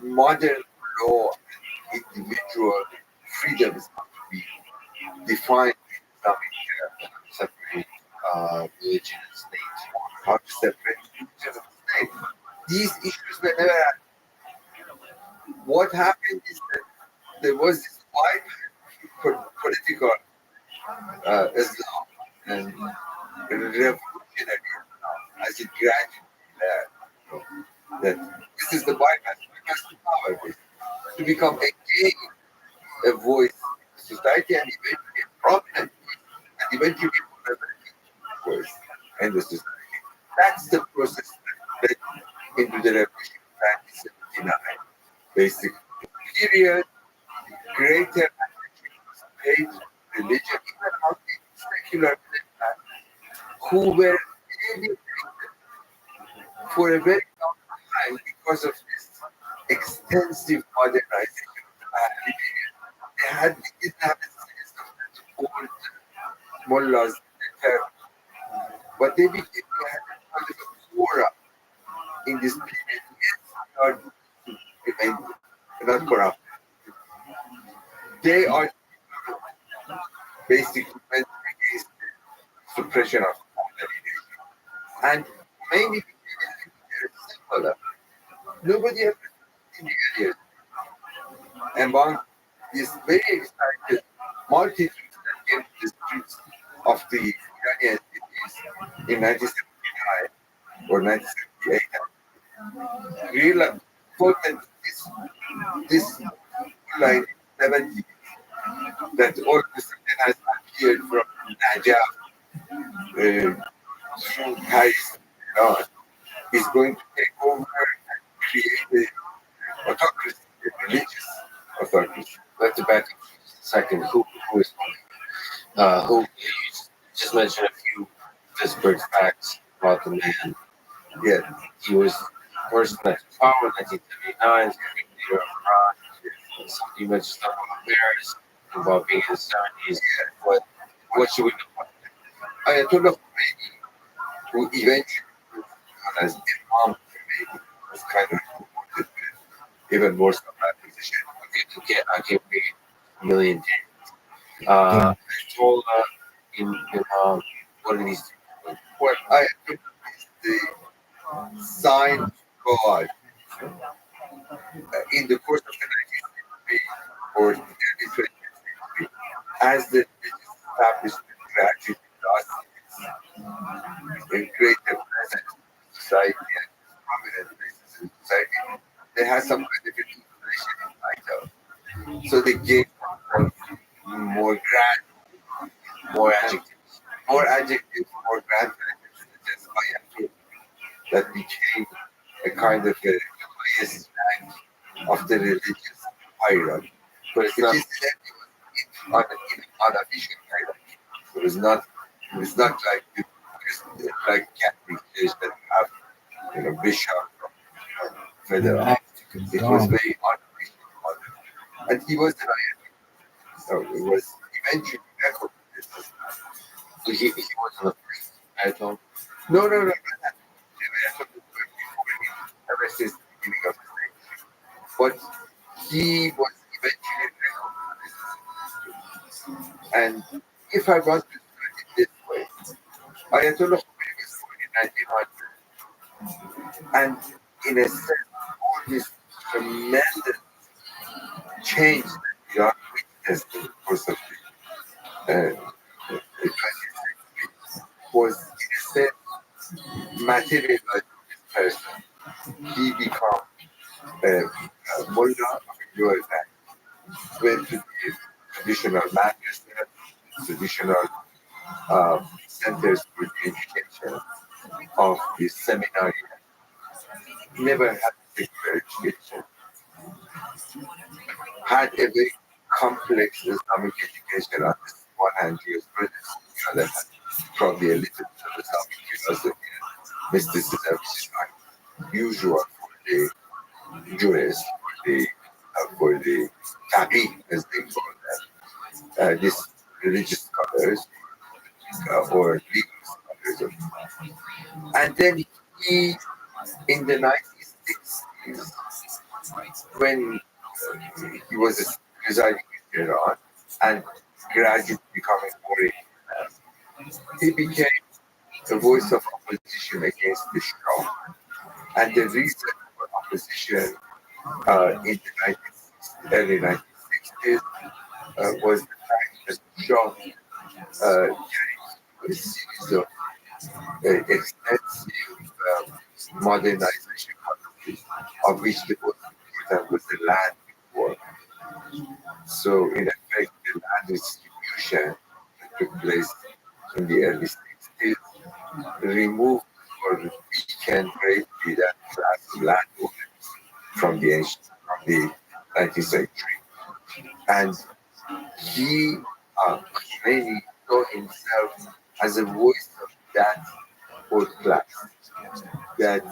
modern law and individual freedoms have to be defined in Islamic Separate religion and state. how to separate religion and state. These issues were never happened. What happened is that there was this wide political Islam and revolutionary Islam as it gradually that this is the bypass to power, basically, to become again a voice in society and eventually a prominent voice and eventually a relevant voice in the society. That's the process that led into the revolution of 1979. Basically, period, greater attention was paid to religion, even among the secular men who were alienated for a very long time because of this extensive modernization of the Bahari period. They didn't have a sense of that old mullahs, but they became to have a kind of a quora in this period. Yes, they are not corrupt. They are basically meant against the suppression of modernization. And mainly similar. Nobody ever in the area among these very excited multitudes that came to the streets of the Iranian cities in 1979 or 1978 real thought that this line 70 that all of a sudden has appeared from Najaf through Paris, Iran, is going to take over and create the autocracy, the religious autocracy. Let's back a second. Who is who? You just mentioned a few disparate facts about the man. Yeah, He was first in power in 1979, leader of Iran. You mentioned stuff about Paris, about being in the 70s. What should we know about Ayatollah Khomeini, who eventually was known as Imam Khomeini, was kind of promoted with even more supply position. I can't read a million things. Ayatollah in what are these? Well, Ayatollah is the sign of God in the course of the 19th century or the early 20th century, as the religious establishment gradually lost its greater presence in society and prominent places in society, they had some kind of inflation in title. So they gave themselves more grand, More adjectives. more adjectives, more grand titles, such as Ayatollah, that became a kind of the highest rank of the religious hierarchy. But it's Which not. is unofficial hierarchy. So it's not like like Catholic Church that have bishop from federal. It was very unofficial order. And he was an Ayatollah. So it was eventually recognized as He wasn't the first Ayatollah. no. Ever since the beginning of his life. But he was eventually recognized. And if I want to put it this way, Ayatollah Khomeini was born in 1900. And in a sense, all this tremendous change that we are witnessing in the course of the 20th century was, in a sense, materialized in this person. He became a mullah of a lower rank, went to the traditional madrasa, traditional centers for the education of the seminary. Never had a secular education. Had a very complex Islamic education on this one hand, jurisprudence, on the other hand, probably a little bit of Islamic philosophy and mysticism, which is not usual for the jurists, for the taqi, as they call them, these religious scholars or legal scholars. And then he, in the 1960s, when he was residing in Iran and gradually becoming more independent, he became the voice of opposition against the Shah. And the reason for opposition in the early 1960s was the fact that Shah carried a series of extensive modernization policies, of which the most important was the land reform. So, in effect, the land distribution that took place in the early 60s removed or weakened greatly that class of landowners from the 19th century. And he, Khomeini, saw himself as a voice of that old class that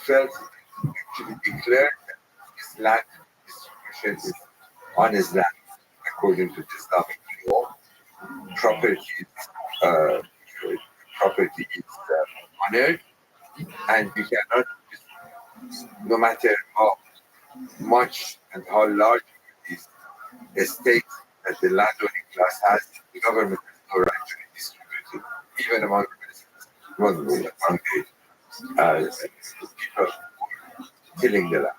felt to be declared that his land distribution is on his land according to the Islamic law. Property is honored, and you cannot, no matter how much and how large these estates that the landowning class has, the government has no right to redistribute it, even among the people tilling the land.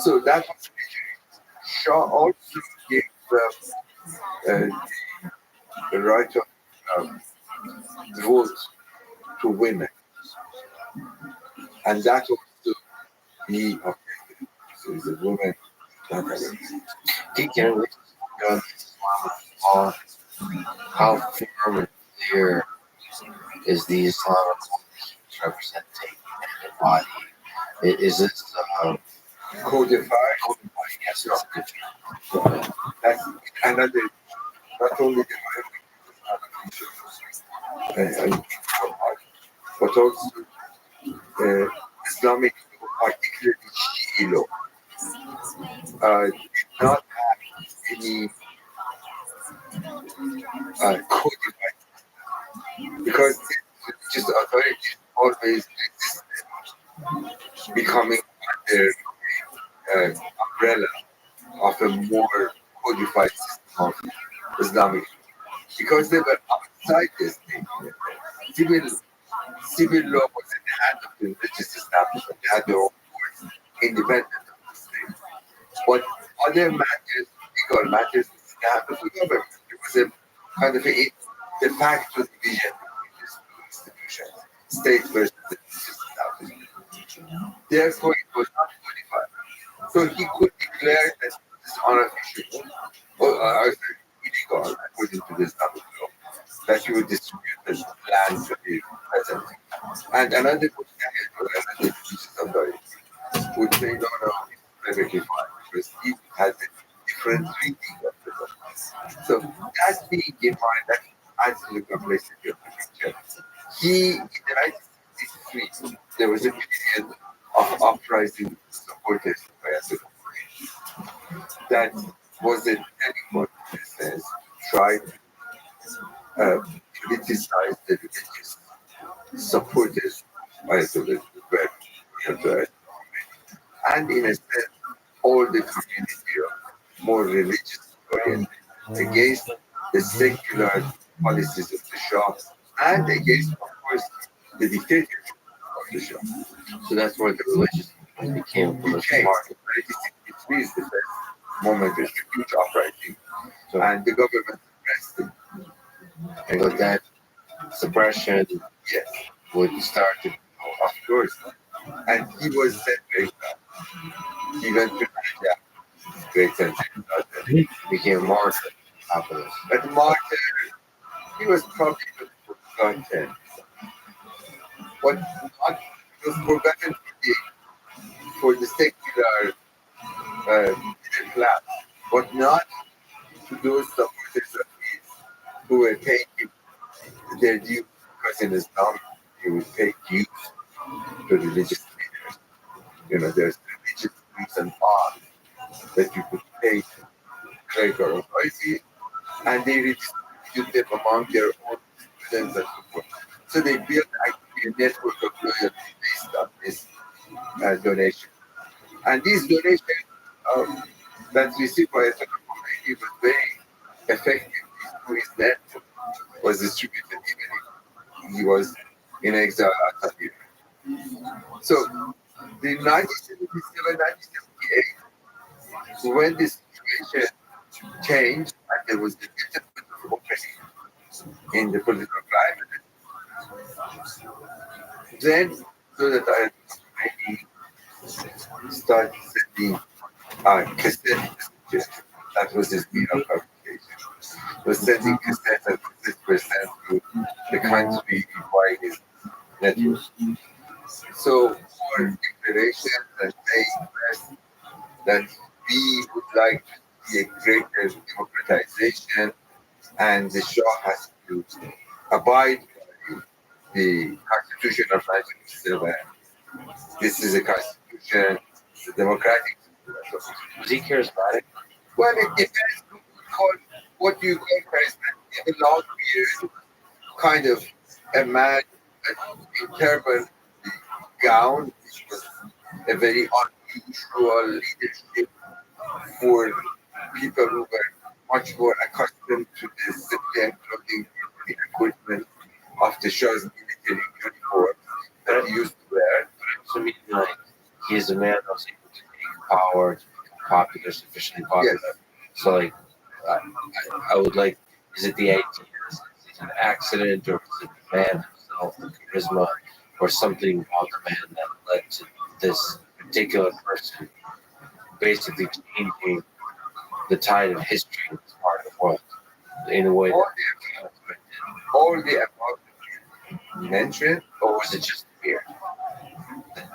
So that was Shaw also gave the right of vote to women. And that also he objected. So he's a woman. Deacon, how firm and clear is the Islamic representing the body? Is this Codified. yes, it's different. That's another, not only the and but also Islamic, particularly Shi'i law, did not have any codified, because religious authorities always resisted becoming under umbrella of a more codified system of Islamic, because they were outside the state. Civil law was in the hand of the religious establishment. They had their own courts, independent of the state. But other matters, legal matters, was in the hand of the government. It was a kind of a de facto division between these two institutions, state versus the religious establishment. Therefore, it was not codified. So he could declare that this is unofficial, or illegal, according to the Islamic law, that he would distribute the land to the peasant. And another mujtahid or another religious authority would say, no, it's perfectly fine, because he has a different reading of the law. So that being in mind, that adds to the complexity of the picture. In the 1963, there was a period of uprising supporters of Ayatollah that was a turning point in a sense, tried to politicize the religious supporters of Ayatollah were, and in a sense, all the community of more religious oriented against the secular policies of the Shah and against, of course, the dictatorship of the Shah. So that's where the religious movement became a political party. 1963 is the first moment there's a huge uprising, So, and the government suppressed it. and with that suppression Yes, would start to of course. And he was sent very fast. He went to Nigeria, great sense. became a martyr after this. But Martin, he was probably forgotten. But not, he was forgotten for the secular middle class, but not to those supporters of his who were paying him their due, because in Islam you would pay dues to religious leaders. There's religious dues and bonds that you could pay to clerical authority, and they redistributed them among their own students and so forth. So they built actually a network of loyalty based on this donation. And these donations that received by the community was very effective. Through his network was distributed even if he was in exile at Tahrir. So the 1977, 1978, when this situation changed and there was a little bit of opening in the political climate, then so that I maybe start sending cassette messages. That was his mean of publication. Was sending cassettes and cassettes were sent to the country via his network. So for declarations and saying first that we would like to see a greater democratization and the Shah has to abide by the Constitution of 1957. This is a constitution, it's a democratic constitution. Was he charismatic? Well, it depends what you call charismatic. In the long period, kind of a man in turban gown, which was a very unusual leadership for people who were much more accustomed to the civilian clothing and equipment of the Shah's military uniform that he used to wear. So meaning like he is a man that was able to take power, to become popular, sufficiently popular. Yes. So like I would like, is it the idea? Is it an accident, or is it the man himself, the charisma, or something about the man that led this particular person basically changing the tide of history in this part of the world in a way that all the above mentioned, or was it just weird?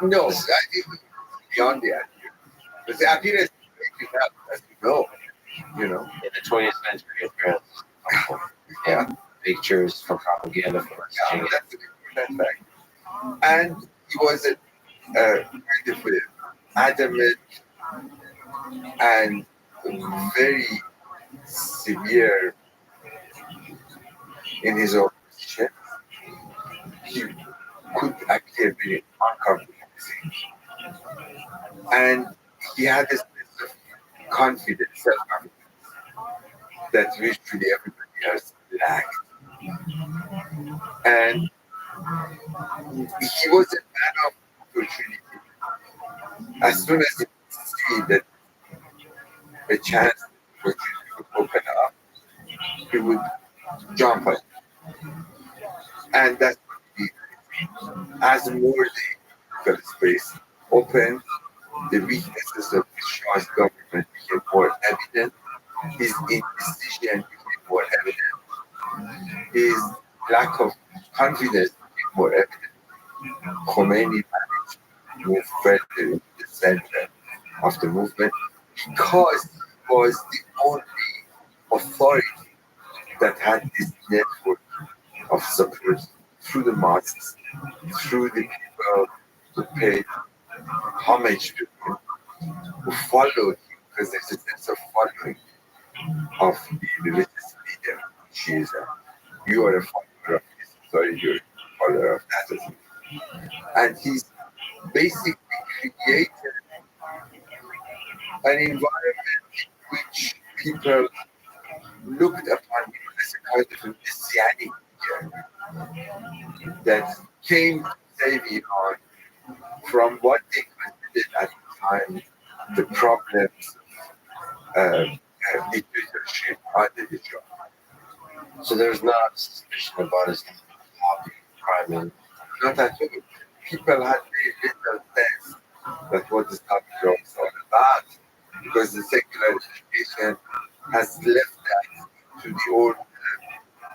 no, I think beyond the appearance. But the appearance is up, as you know. In the 20th century, apparently. Yeah, pictures for propaganda for Yeah, that's an important fact. And he was a kind of adamant and very severe in his opposition. He could appear very uncompromising. And he had this sense of confidence, self-confidence, that virtually everybody else lacked. And he was a man of opportunity. As soon as he see that a chance would open up, he would jump on it. And that's what he did. As more the political space opened, the weaknesses of the Shah's government became more evident. His indecision became more evident. His lack of confidence became more evident. Khomeini managed to move further into the center of the movement because he was the only authority that had this network of support through the mosques, through the people who paid homage to him, who followed him, because there's a sense of following of the religious leader. She is you are a follower of this authority, you're a follower of that authority. And he's basically created an environment in which people looked upon him as a kind of a messianic figure that came to save Iran from what they considered at the time the problems of dictatorship under the Shah. So there's not suspicion about his hobby, crime, Not at all. People had very little sense that what is happening is all about, because the secular education has left that to the old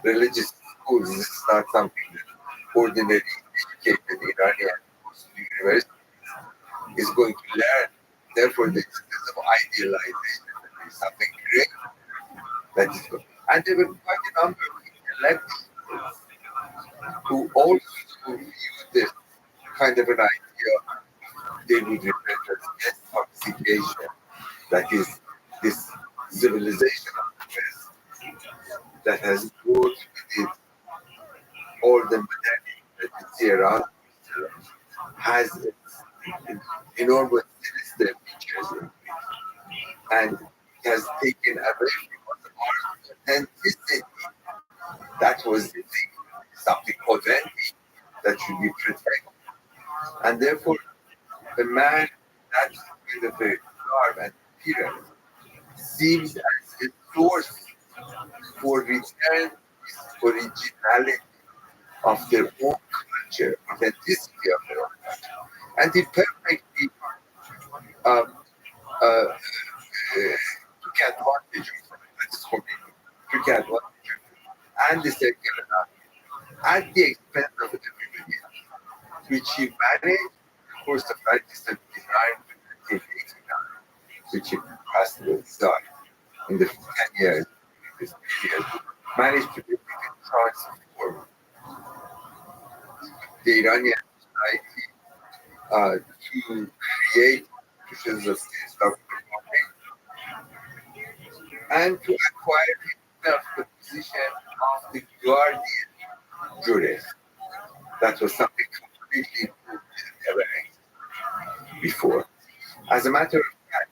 religious schools. This is not something that ordinary educated Iranian goes to the university is going to learn. Therefore, there's a sense of idealization. There is something great that is good. And there were quite a number of intellectuals who also viewed this kind of an idea they would refer to as intoxication. That is, this civilization of the West that has brought with it all the modernity that we see around it, has its enormous sinister features in it, and has taken away from us our authenticity. That was the thing, something authentic that should be protected. And therefore, the man that kind of a garb and appearance seems as a source for return originality of their own culture, authenticity of their own culture. And he perfectly took advantage of it. That is what he took advantage of it. And the secular at the expense of everybody else, which he managed, of course, the 1979 to 1989, which he passed the start in the 10 years, this period, managed to transform the Iranian society to create institutions of self-government and to acquire himself the position of the guardian jurist. That was something completely new, never existed before. As a matter of fact,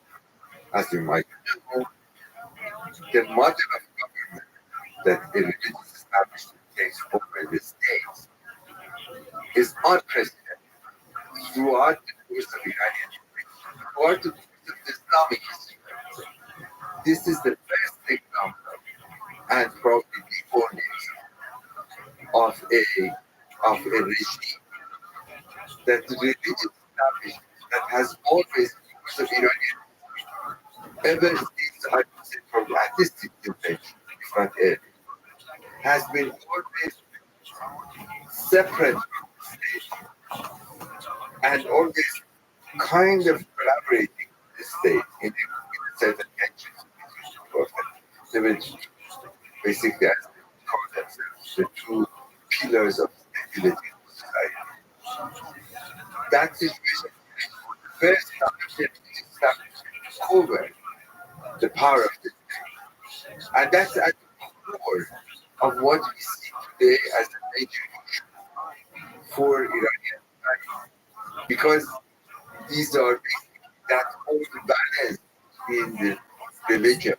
as you might know, the model of government that a religious establishment takes over the states is unprecedented throughout the course of Iranian history, throughout the course of the Islamic history. This is the first example, and probably the only example, of a regime that the religious establishment that has always, because of Iranian, ever since I would say from the artistic dimension, if not early, has been always separate from the state and always kind of collaborating with the state in a certain tensions between the two of them. They were basically, as they call themselves, the two pillars of stability in society. That situation, for the first time, established over the power of the state. And that's at the core of what we see today as a major issue for Iranian society. Because these are basically that whole balance between the religion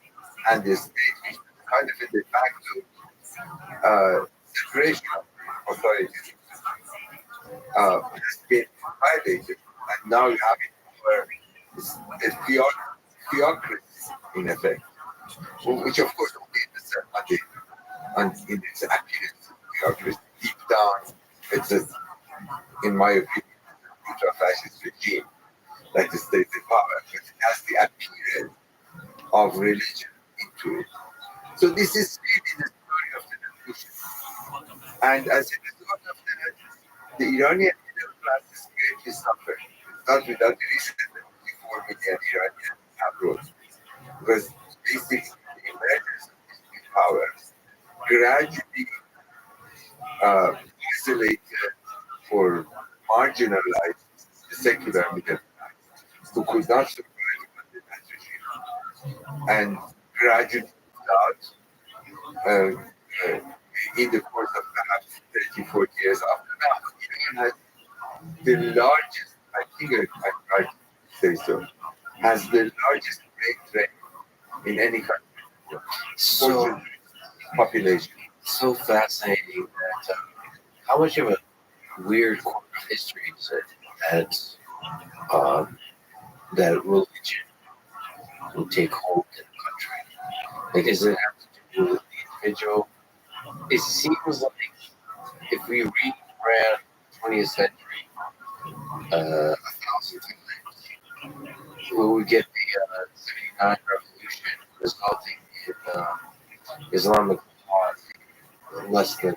and the state, which is kind of a de facto separation of authorities, has been violated. And now you have it for a theocracy in effect, which of course only in its appearance, theocracy. Deep down, it's a, in my opinion, ultra-fascist regime that is state in power, but it has the appearance of religion into it. So this is really the story of the revolution. And as a result of that, the Iranian middle class is greatly suffering. It's not without the reason that 54 million Iranians abroad. Because basically the emergence of these new powers gradually isolated or marginalized the secular middle class who could not survive under that regime and gradually out in the course of perhaps 30, 40 years after that, Iran has the largest, I think I might say so, has the largest rape rate in any country. So, Population. so fascinating that how much of a weird corner of history is it that religion will take hold in the country? Like, does it have to do with the individual? It seems like if we read around 20th century 1,000 times, we would get the 79 revolution resulting in Islamic law less than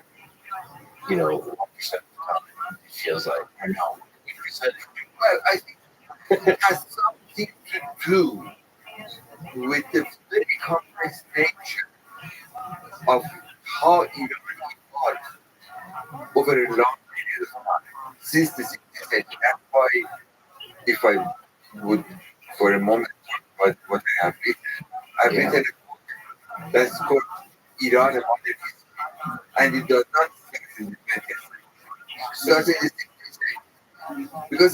1% of the time. It feels like, I know, 1%. Well, I think it has something to do with the very complex nature of how Iran evolved over a long period of time since the 16th century. That's why, if I would for a moment what I have written, I've written a book that's called Iran and Modern History, and it does not start in the 20th century. It starts in the 16th century because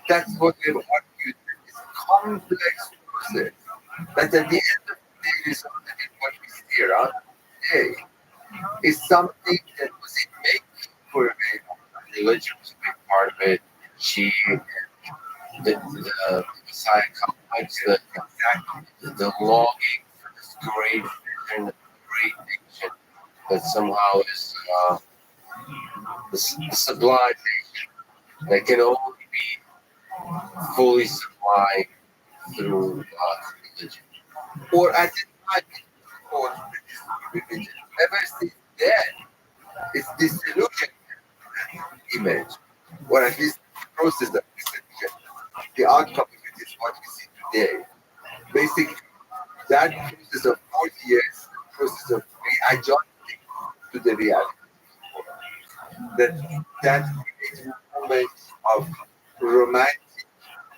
that's what we've argued. It's a complex process that at the end of the day resulted in what we see around today. Is something that was in making for a very long time. Religion was a big part of it. She, the Messiah complex, the longing for this great vision, great nation that somehow is the sublime nation that can only be fully supplied through religion. Or at the time, called religion. Ever since then, it's disillusioned image, or at least the process of disillusion. The outcome of it is what we see today. Basically, that process of 40 years, the process of readjusting to the reality, that creates a moment of romantic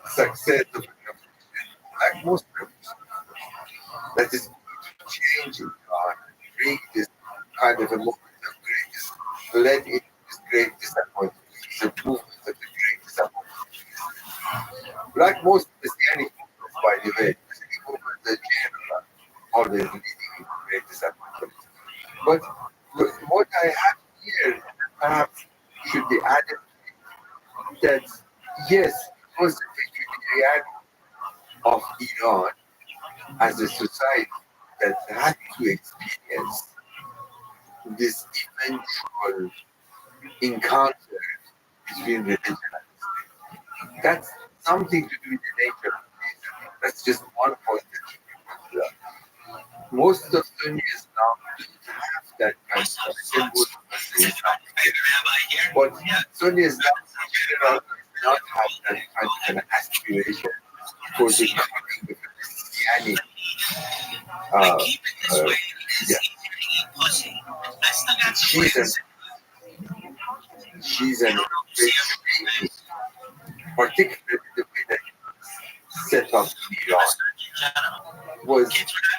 success of a revolution, like most revolutions, that is going to change it, bring this kind of a moment of greatness, led into this great disappointment, the movement of the great disappointment. Like most Messianic movements, by the way, Messianic movements in general always leading into great disappointment. But what I have here perhaps should be added that yes, it was the reality of Iran as a society that had to experience this eventual encounter between religion and state. That's something to do with the nature of Judaism. That's just one point. Most of Sunni Islam have that kind of symbol. But Sunni Islam in general does not have that kind of an aspiration for the coming of a Messianic leader. She's an illustration, particularly the way that set up in Iran was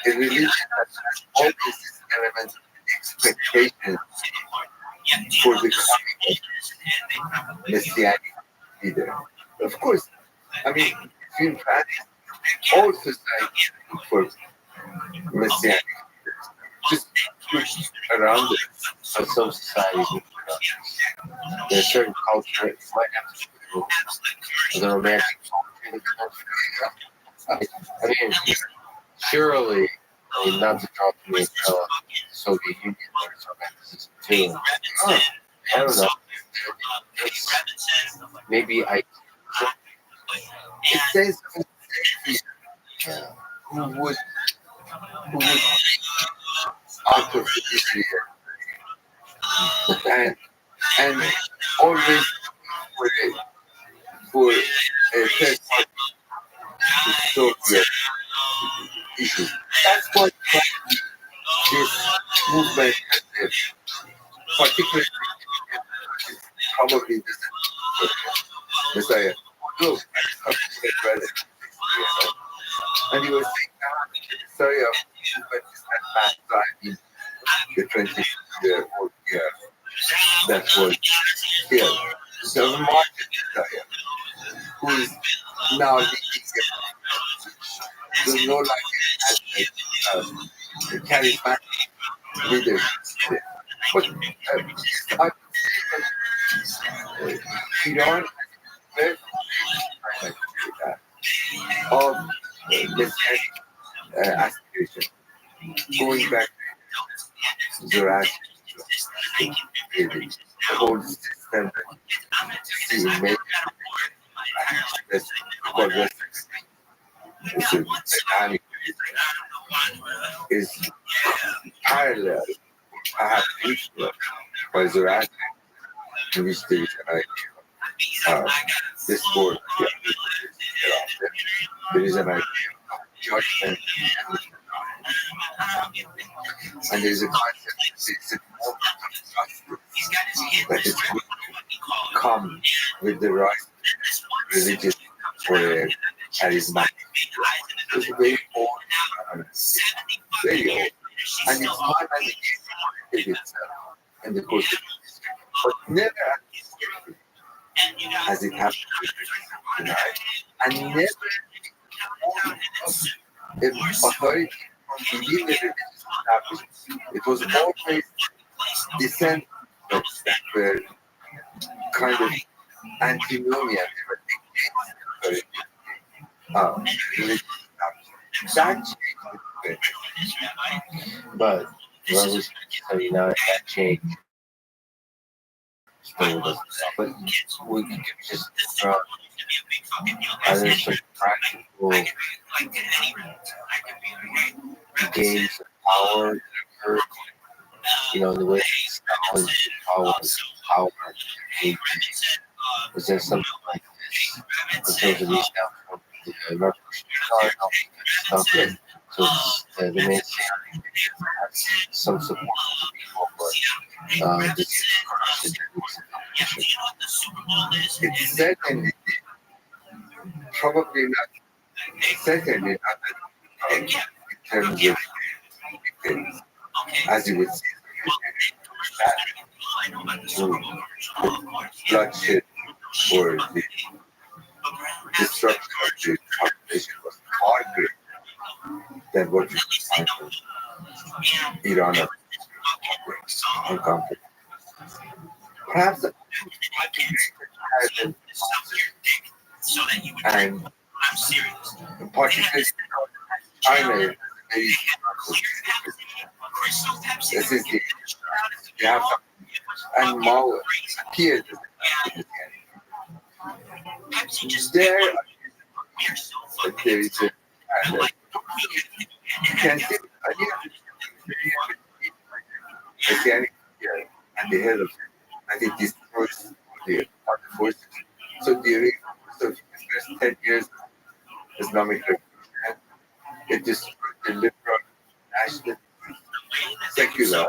a religion that has always this element of expectation for the coming of Messianic leader. Of course, I mean, between families, all societies look for Messianic leaders. Just look around it. So some societies, there's certain culture, it might have to do with the romantic culture. I mean, surely, I mean, not to drop me the Soviet Union, there's romanticism too. I don't know. Maybe I. It says who would out of Israel and always for a third party to solve your issues. That's what this movement has particularly probably doesn't Messiah. Look, and he was saying that the Messiah movement is that man in the 20th year or year that was here. So the Martin Messiah, who is now leading the no longer as a charismatic leader. But I Iran has a very of messianic aspiration, going back to Zoroastrianism, the whole system that you make this dynamic is parallel, perhaps equal, by Zoroastrianism, in which there is an idea. This word, there is an idea of judgment, and there is a concept, it's a moment of justice that is going to come with the right religious or charismatic. It's very old, very old, and it's not as it is itself in the course of history, but never as it happened tonight, and never authority from within the religious establishment. It was always dissent that were kind of antinomian, they were against the religious establishment. That changed. But Romans 79, that changed. Still doesn't. But we can just draw other some practical games of power that occur. You know, the way knowledge, power, hate. Was there something like this in terms of these now? I remember stuff. So the main some support for people, but this it's certainly probably not in terms of as you would see bloodshed or the destruction of the population was far greater than what you find in Iran or conflict. Perhaps and particularly China is this is the you have and Mao appeared there that there is a you can see mechanic here at the head of it, and it destroys the other forces. So during the first 10 years of Islamic Revolution, it destroyed the liberal, national, secular.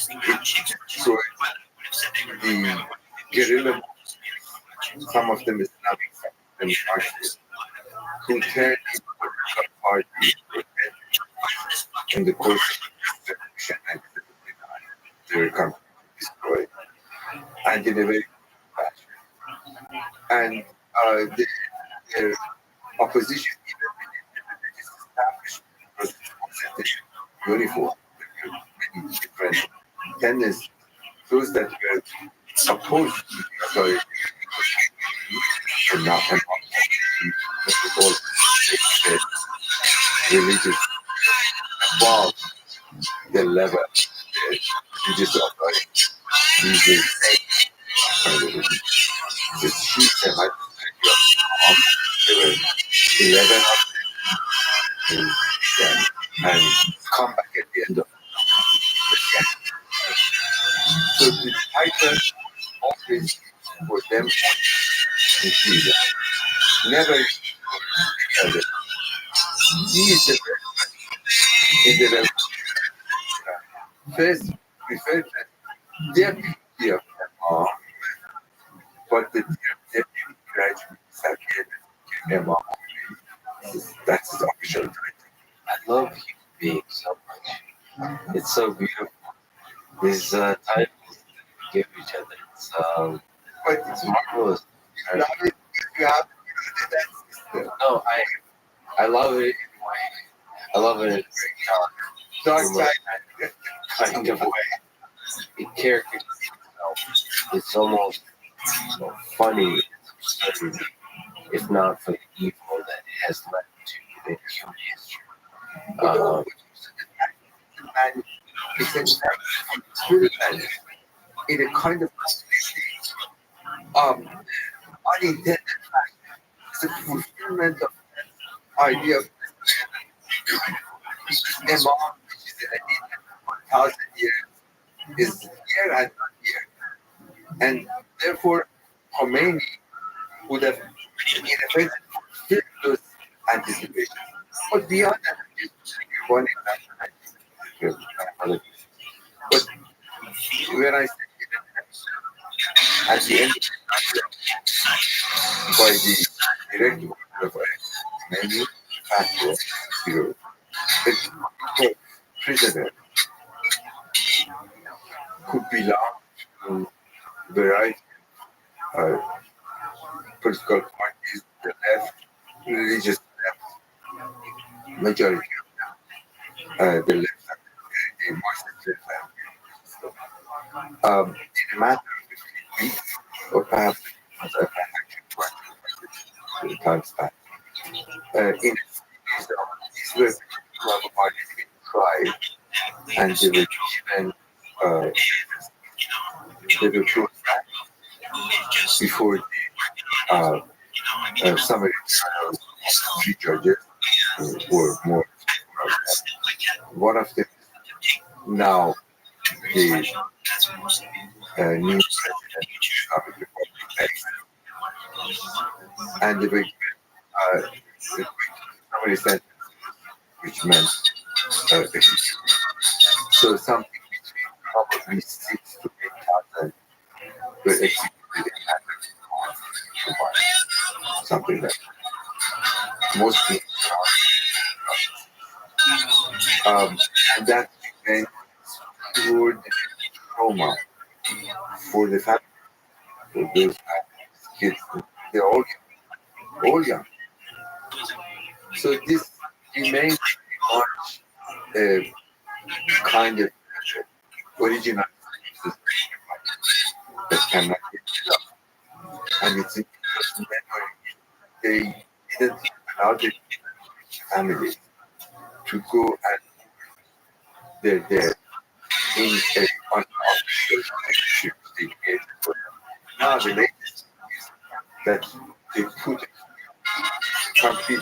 It destroyed the guerrilla, some of them Islamic, some of them Marxist, who turned into political parties in the course of the revolution and their company destroyed, and in a very fashion. And their opposition even within the establishment was represented uniform, many different tendencies. Those that were opposed to the authority were not all religious above the level of the religious authority. These were the chiefs and there were 11 of them and come back at the end of the camp. So the title always for them in freedom. Never together. He is the first in the revolution. First referred to deputy of Imam, but the deputy graduate second Imam. That's his official title. I love human beings so much. It's so beautiful. These titles we give each other. But It's marvelous. you have that No, I love it. I love it in a dark very side. kind of way. The character itself is almost funny, if not for the evil that has led to the human history. And it's an experiment in a kind of unintended fashion. It's a fulfillment of the idea of Imam, which is an idea for 1,000 years, is here and not here. And therefore, Khomeini would have, in effect, fulfilled those anticipations. But beyond that, one example, but when I at the end by the director of many factual hero, the president could belong to a variety of political parties, the left, religious left, majority of them, the left, the Marxist left. In a matter of 15 weeks, or perhaps as I actually time span, in these were political parties being tried, and they were given they were closed back before the summary trial of 3 judges were more. One of them now the new president of the Republic, and the summary sentence, which meant execution. So something between probably 6,000 to 8,000 were executed in something like that. Mostly, and that meant pure trauma for the family, for those kids. They're all young. So this remains much kind of original that cannot get rid of. And it's because memory, they didn't allow the family to go and they're there in a unofficial relationship they created for them. Now the latest is that they put compete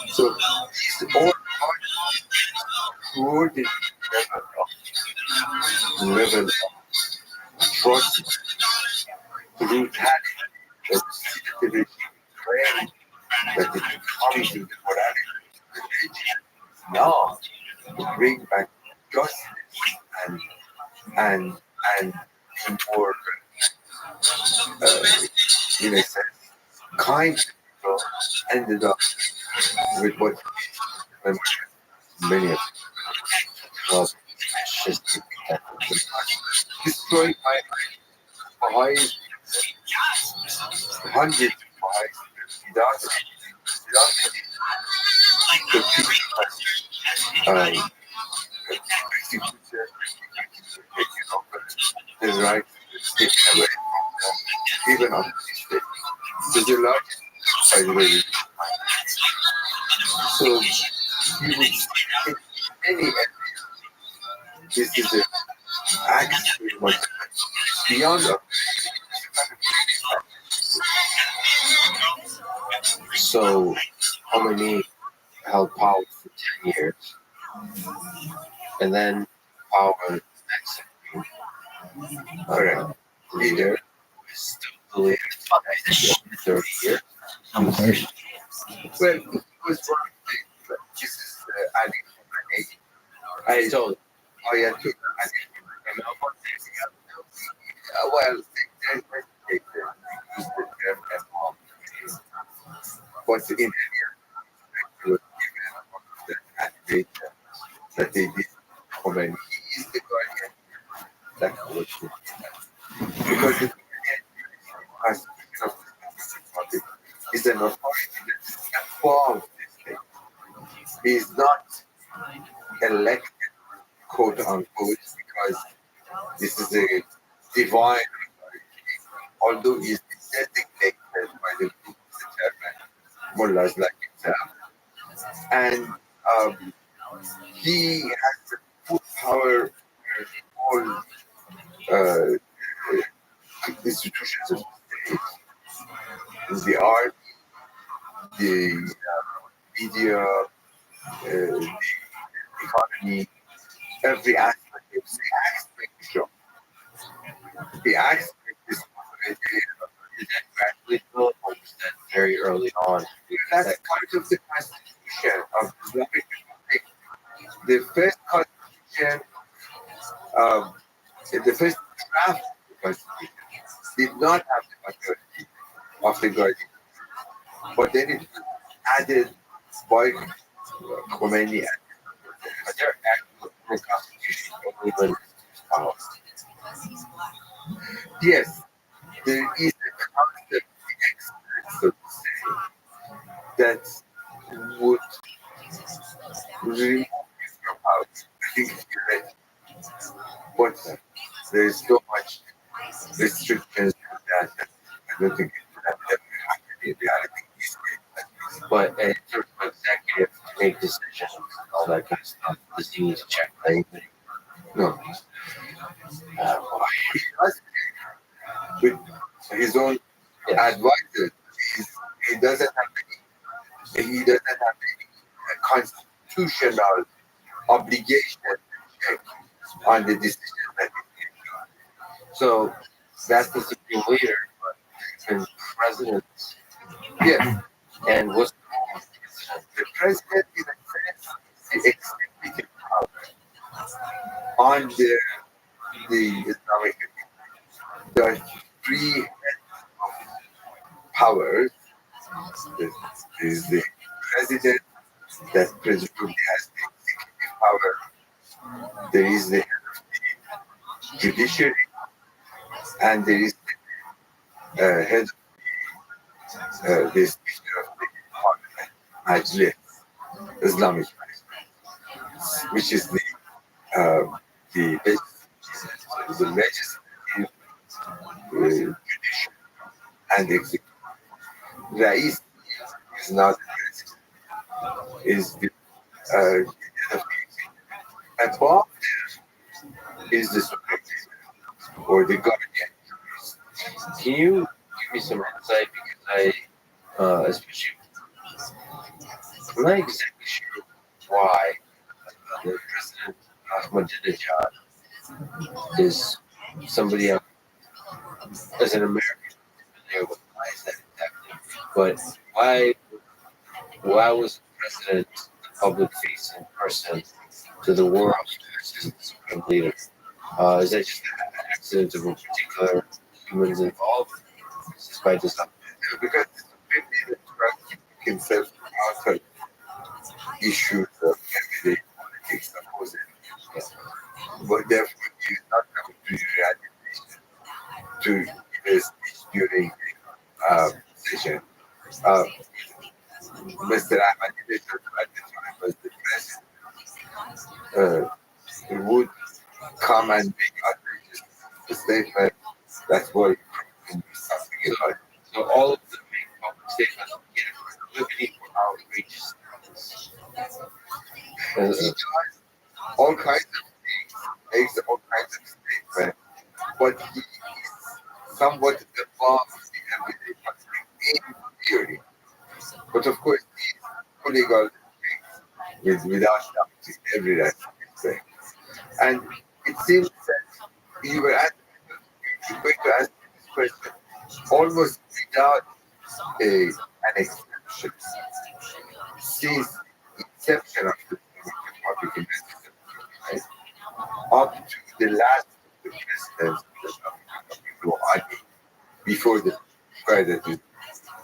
so these all parties toward the level of trust brutality that the train that is coming to the morality now to bring back justice and and and being more in a sense kind people ended up with what many of us just destroyed by Baha'is, hundreds of Baha'is without the people the right to take away from them, even on the state. There's a lot, by the way. So you would see in any area, this is an act pretty much beyond us. So Khomeini held power for 10 years, and then power next leader is still the leader for 30 years. I'm first. Well, it was one thing, but this is Ali Khamenei. I told Ayatollah Ali Khamenei. Well, there's mistake there. Use the term Imam. But in any respect, was given the candidate that they did Khomeini. He is the guardian that was because the Constitution of the Republic is an authority that is above this thing. He is not elected, quote unquote, because this is a divine authority, although he is designated by the group of the chairman, mullahs like himself. And he has the full power over all institutions of the state, the art, the media, the economy, every aspect of the aspect of the aspect is gradually built or was that very early on? that's part of the constitution of the Islamic Republic. The first constitution, the first draft of the constitution did not have the authority of the guardian, but then it was added by Khomeini. But there actually in the Constitution only limits power. Yes, there is a concept, the expert, so to say, that would remove it from power. I think you're right. But there is so much restrictions to that. I don't think that ever happened in reality these days. But in terms of executive to make decisions and all that kind of stuff, does he need to check anything? No. He does with his own advisors. He doesn't have any constitutional obligation to check on the decisions that he makes. So that's the supreme leader, but the president. Yes, And what's the role of the president? the president in a sense the executive power on the Islamic Republic. There are three heads of powers. There is the president that presumably has the executive power. There is the head of the judiciary, and there is the head of the speaker of the parliament, Majlis, Islamic Majlis, which is the legislative, judicial, and executive. Rais is not the president, is the head of the executive. Above there is the supreme leader, or the guardian. Can you me some insight because especially, I'm not exactly sure why the President Ahmadinejad is somebody else as an American familiar with why is that exactly. But why was the president the public facing person to the world as the supreme leader? Is that just an accident of a particular humans involved? Is this by design? Because it's a bit needed to keep himself out of issues of everyday politics, supposedly. But therefore, he is not coming to the United Nations to give a speech during the session. Uh, Mr. Ahmadinejad at the time was the president. He would come and make outrageous statements. That's what he do something about. So all of the main public statements are limiting for outrageous He does all kinds of things, makes all kinds of statements, but he is somewhat above the everyday public in theory. But of course, he's putting all the things without doubting every aspect. And it seems that you were going to ask this question almost without an exception. Since the inception of the Republican right, up to the last of the presidents of Rouhani, before the president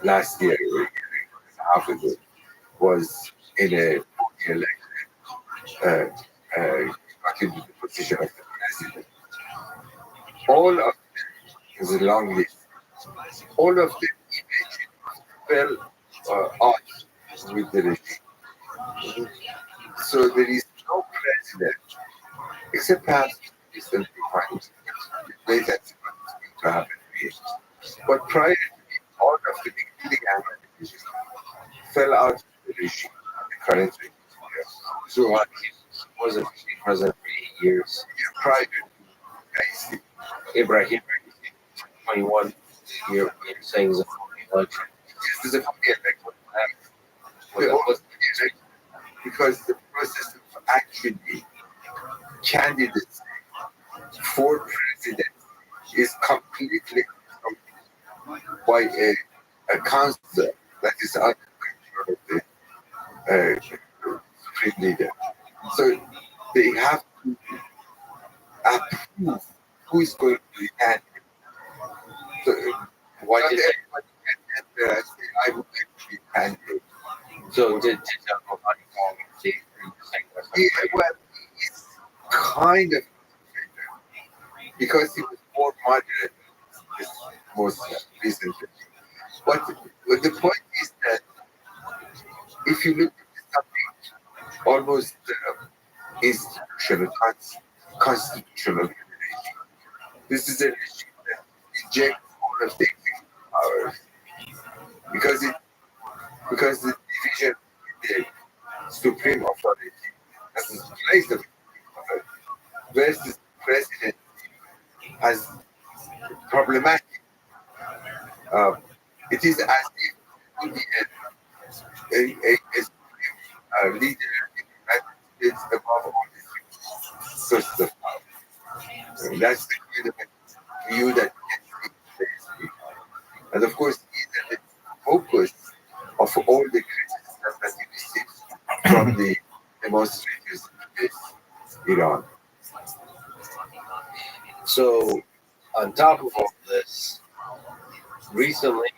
last year or a year and a half ago was in a election, got into the position of the president. All of them is a long list. All of them eventually fell out with the regime. So there is no president, except perhaps recently finds that's what's going to happen here. But prior to it, all of them, including Ahmed, fell out of the regime, the current regime. So he wasn't president for 8 years. prior to IC, Ibrahim 21 year saying it's a phony election. this is a phony election. Because the process of actually candidates for president is completely controlled by a council that is under control of the supreme leader. So they have to approve who is going to be candidate. So Why not did everybody can enter and say, I would like to be candidate. so did Rouhani call him saying that's Yeah, well, he's kind of because he was more moderate this most recently. But the point is that if you look at something almost institutional, constitutional regime, this is a regime that injects all of the executive powers because the division in the supreme authority has displaced the authority, whereas the president has problematic. It is as if he would be a leader in the United States above all the sources of power. And that's the kind of view that gets taken. And of course, these are the focus of all the criticism that he receives from the demonstrators in Iran. So, on top of all this, recently,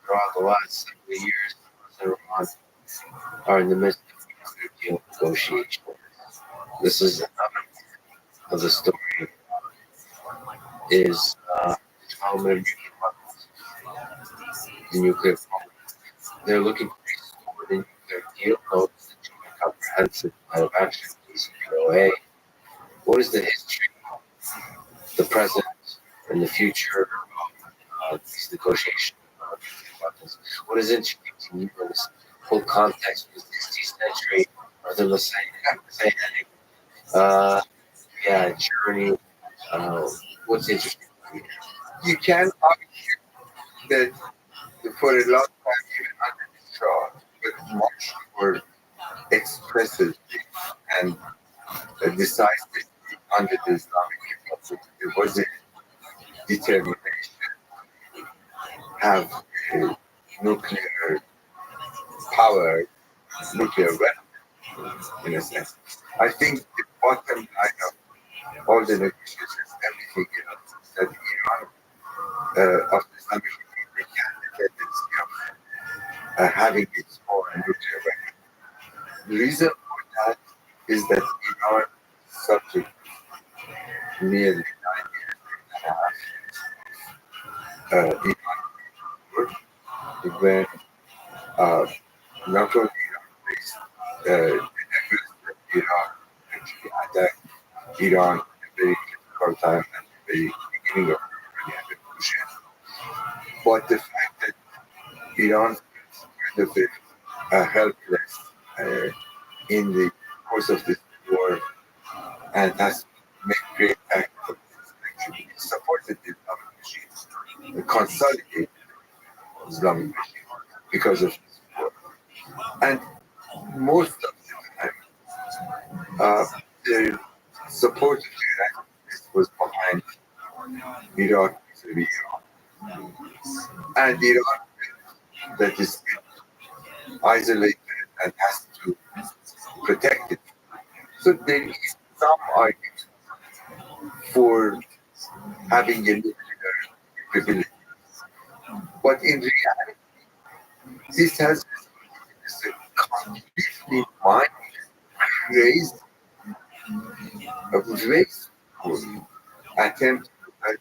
throughout the last several years, Iran are in the midst of nuclear deal negotiations. This is another part of the story. Is the development of nuclear weapons, the nuclear program. They're looking to restore the nuclear deal notes, the Joint Comprehensive Plan of Action, JCPOA. What is the history, the present, and the future of these negotiations on nuclear weapons? What is interesting to you in this whole context of the 16th century, or the Messianic journey? What's interesting? You can argue that for a long time, even under the Shah, was much more expressive and decisive under the Islamic Republic. There was a determination to have a nuclear power, nuclear weapon, in a sense. I think the bottom line of all the negotiations, everything else, is that Iran of the Islamic Republic had the tendency of having its own nuclear weapon. The reason for that is that Iran subject nearly 9 years and a half Iran war when not only Iran faced the aggressive Iran actually attacked Iran at a very critical time at the very beginning of the Iranian Revolution, but the fact that Iran was kind of helpless in the course of this war and has made great efforts actually supported the Islamic regime, consolidated the Islamic regime because of this war. And most of the time, the support of the United States was behind Iraq vis-a-vis Iran. And Iran that is isolated and has to protect it. So there is some argument for having a nuclear capability. But in reality, this has a completely mind-crazed, wasteful attempt by the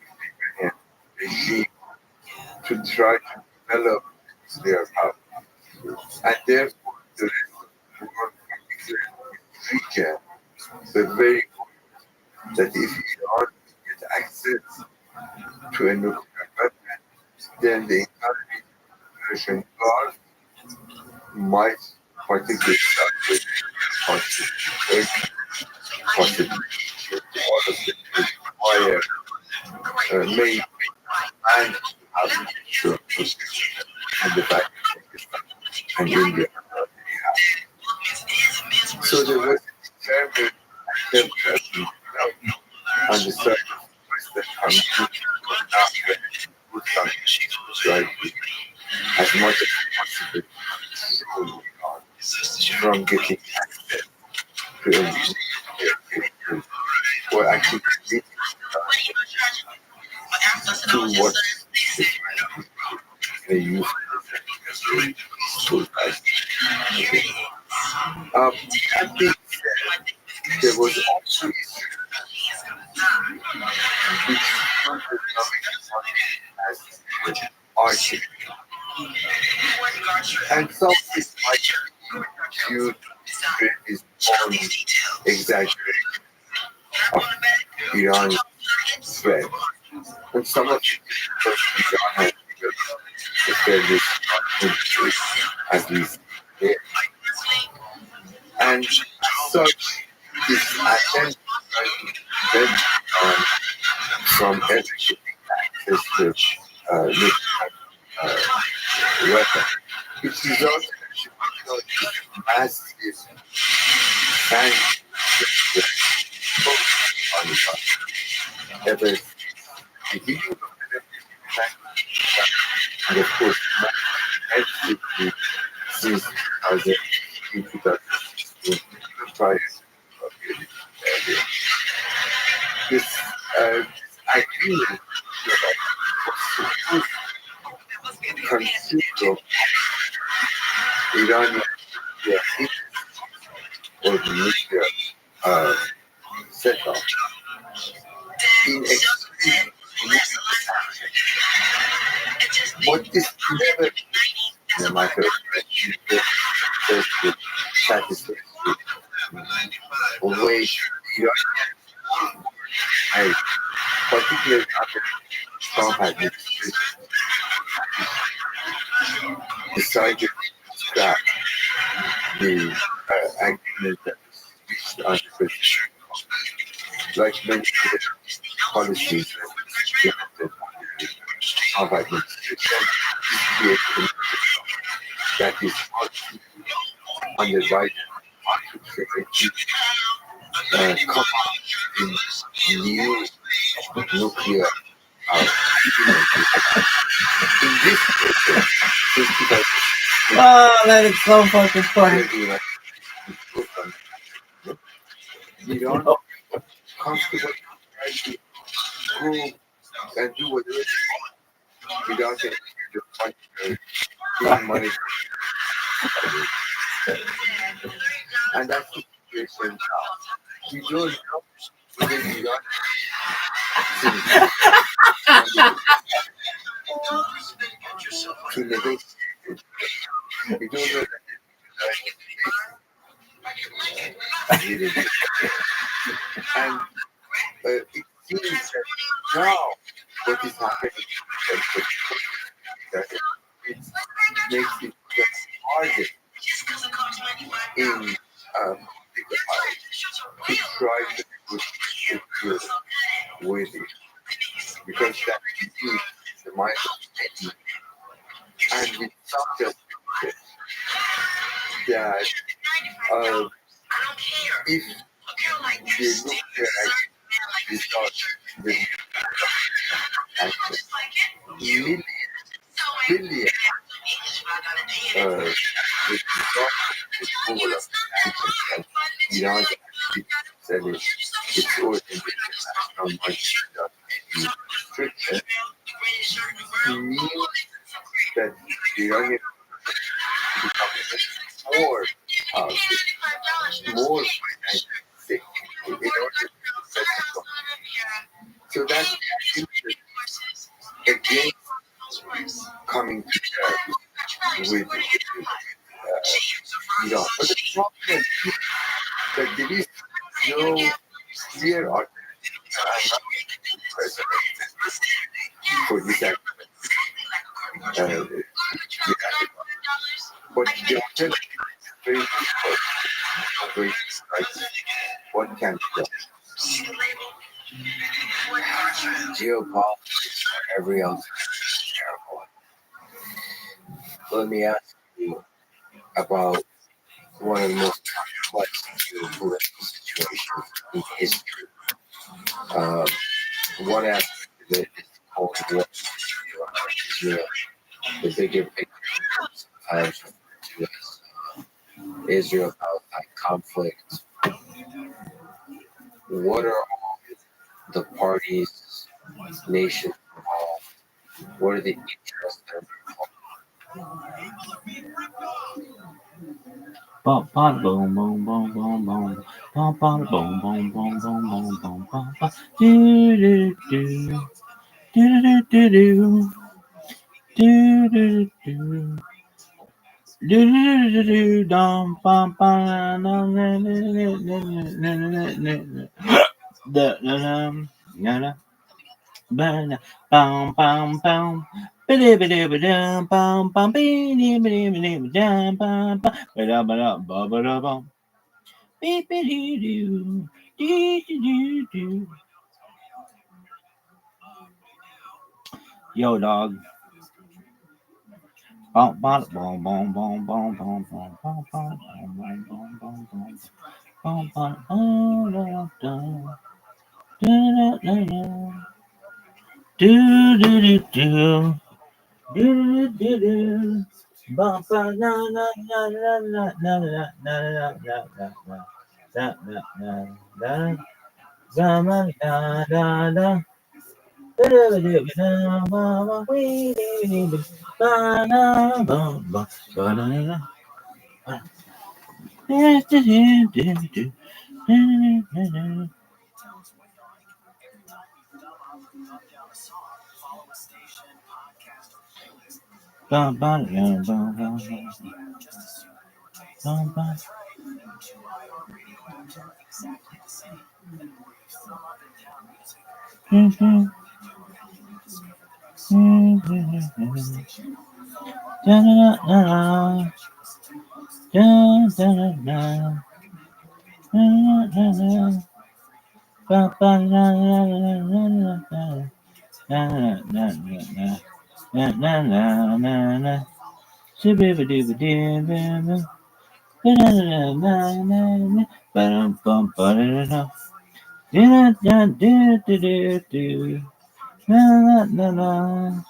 Iranian regime to try to develop nuclear power. And therefore, the rest of the world, particularly the region, were very important that if Iran gets access to a nuclear weapon, then the entire Persian Gulf might particularly start with possibly all of them require may and have to and the fact and India already have. So there was a determined attempt on the side of Western community not ready to put right as much as possible from getting access to a nuclear or actually to what they use that being said, there was also which as architecture. And some of this might be viewed his own exaggeration of Iran's threat. And some of it because Iran has established as we see it. And such this attempt to prevent from executing access to nuclear weapon, which resulted in massive sanctions on Iran. Ever beginning of the and of course, actively since 2016, prior this agreement consider Iranian nuclear or nuclear setup in extreme but this never no matter the satisfactory way I particularly after Trump administration decided to scrap the agreement that was reached under President like many other policies that implemented under the Trump administration. create that is on the right come up in new nuclear in this case, Oh, that is so fucking funny. you don't comfortable try to go and do whatever you don't get your money. And that's the situation now. You don't know whether you got to negotiate. You don't know and it seems that now what is happening that it makes it harder in to try to negotiate with it because that is the mind of people. And it's not just that if the nuclear result the million billion the result of Iran said it's all in the international money restriction means that the Iranian become more more sick in order to so that's again coming together with Iran. But the problem is that there is no clear alternative for this argument. But the alternative is very difficult. Very what can be done? Geopolitics or every else is terrible. Let me ask you about one of the most complex geopolitical situations in history. One aspect of it is the Cold War, Israel, the bigger picture, sometimes referred to as Israel-Palestine conflict. What are all the parties, nations involved? What are the interests that are involved? Bum, bum, boom, boom, boom, boom, boom. Bum, bum, boom, boom, boom, boom, boom, boom, bum, bum. Do, do, do. Do, do, do, do. Do, do, do. Do, do, do, do. Dum, bum, bum, dum, da, da, da, da, da, da, da, da, da. Bum, bum, bum. Ba-da-ba-da-ba-dum, bum, bum, ba-da-ba-da-ba-dum, bum, bum. Ba-da-ba-da-ba-ba-da-bum. Beep-a-doo-doo. Doo-doo-doo-doo. Yo, dog. Bum, bum, bum, bum, bum, bum, bum, bum, bum, bum, bum, bum, bum, bum. Bum, bum, da-da-da. Da-da-da-da. Do-do-do-do. Do-do-do-do. Bum, bum, na-na-na-na-na-na-na-na-na-na-na. Da-da-da-da. Da-da-da-da-da. Na na na na na. Shibibidibidibidi. Ba-da-da-da-na-na-na. Ba-dum-bum-ba-da-da-da. Do-do-do-do-do-do. Na-na-na-na.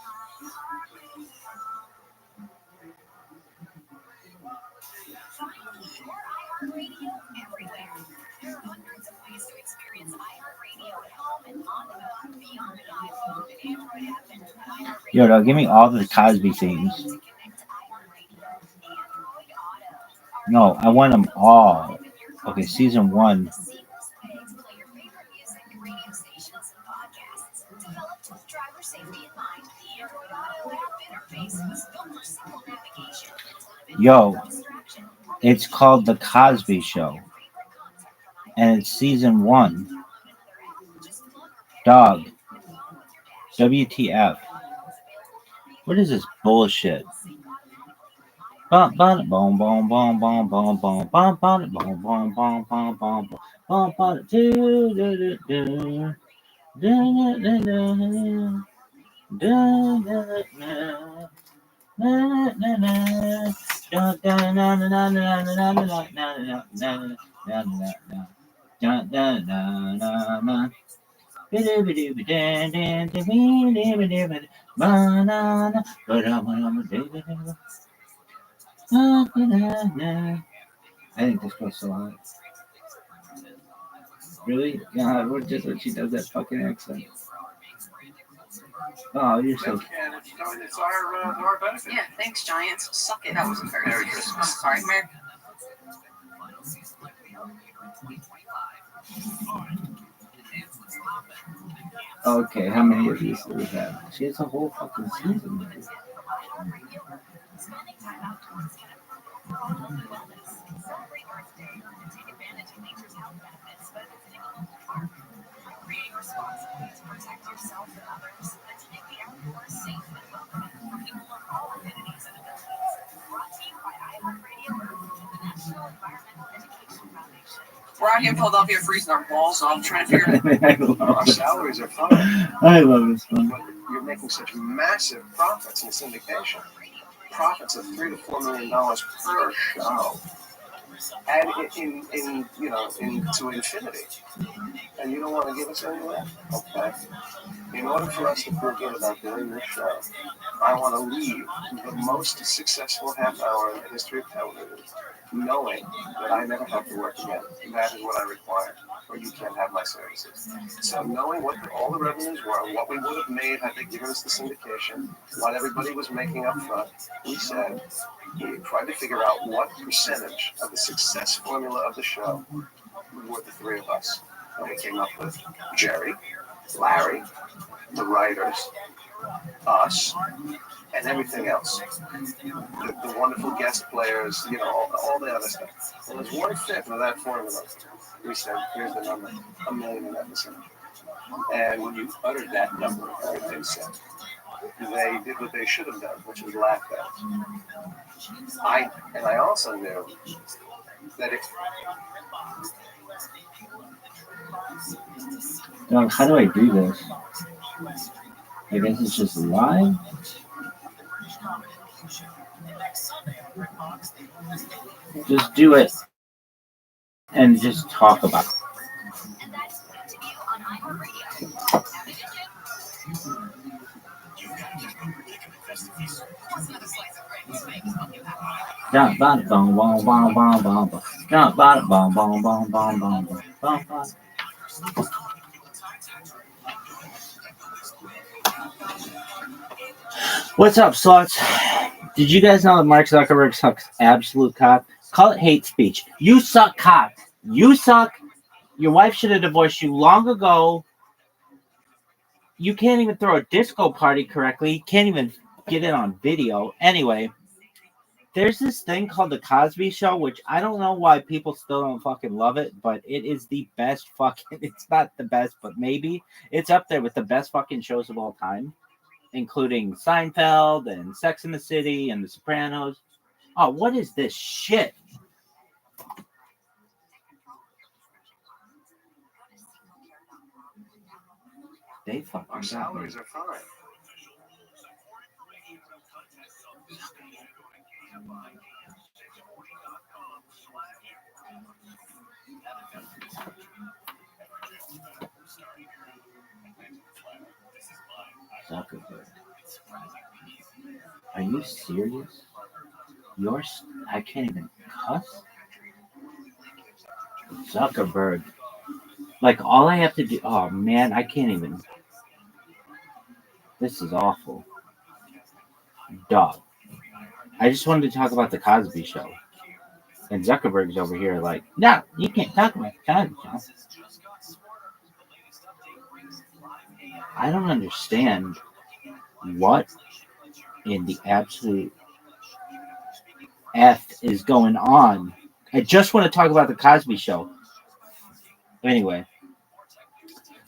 Yo, dog, give me all the Cosby themes. No, I want them all. Okay, season 1. Yo, it's called The Cosby Show. And it's season 1. Dog. WTF. What is this bullshit? Bum bum bum bum bum bum bum bum bum bum bum bum bum bum bum bum bum do do do do do do I think this goes so hot. Really? Yeah, what just when she does that fucking accent. Oh, you're so. It's our benefit. Yeah, thanks, Giants. Suck it. That wasn't very Merry Christmas. Sorry, Merry. Okay, how many of these do we have? She has a whole fucking season. We're out here in Philadelphia freezing our balls off, trying to figure out. I love Our this. salaries are fine. I love this one. But you're making such massive profits in syndication. Profits of $3 to $4 million per show, and into infinity. And you don't want to give us any of that? Okay. In order for us to feel good about doing this show, I want to leave the most successful half hour in the history of television, knowing that I never have to work again. That is what I require, or you can't have my services. So knowing what all the revenues were, what we would have made had they given us the syndication, what everybody was making up front, we tried to figure out what percentage of the success formula of the show were the three of us. And we came up with Jerry, Larry, the writers, us, and everything else. The wonderful guest players, all the other stuff. Well, there's 1/5 of that formula. We said, here's the number, $1 million an episode. And when you uttered that number, they said, they did what they should have done, which was laugh at it. I also knew that if... Dog, how do I do this? I guess it's just live. Just do it and just talk about it. What's up, sluts? Did you guys know that Mark Zuckerberg sucks absolute cock? Call it hate speech. You suck cock. You suck. Your wife should have divorced you long ago. You can't even throw a disco party correctly. You can't even get it on video. Anyway, there's this thing called The Cosby Show, which I don't know why people still don't fucking love it, but it is the best fucking... It's not the best, but maybe. It's up there with the best fucking shows of all time, including Seinfeld and Sex and the City and The Sopranos. Oh, what is this shit? They fucking Our salaries are fine. Zuckerberg. Are you serious? I can't even cuss? Zuckerberg. Like, all I have to do... Oh, man, I can't even... This is awful. Dog. I just wanted to talk about the Cosby Show. And Zuckerberg's over here like, no, you can't talk about the Cosby Show. I don't understand what in the absolute F is going on. I just want to talk about the Cosby Show. Anyway,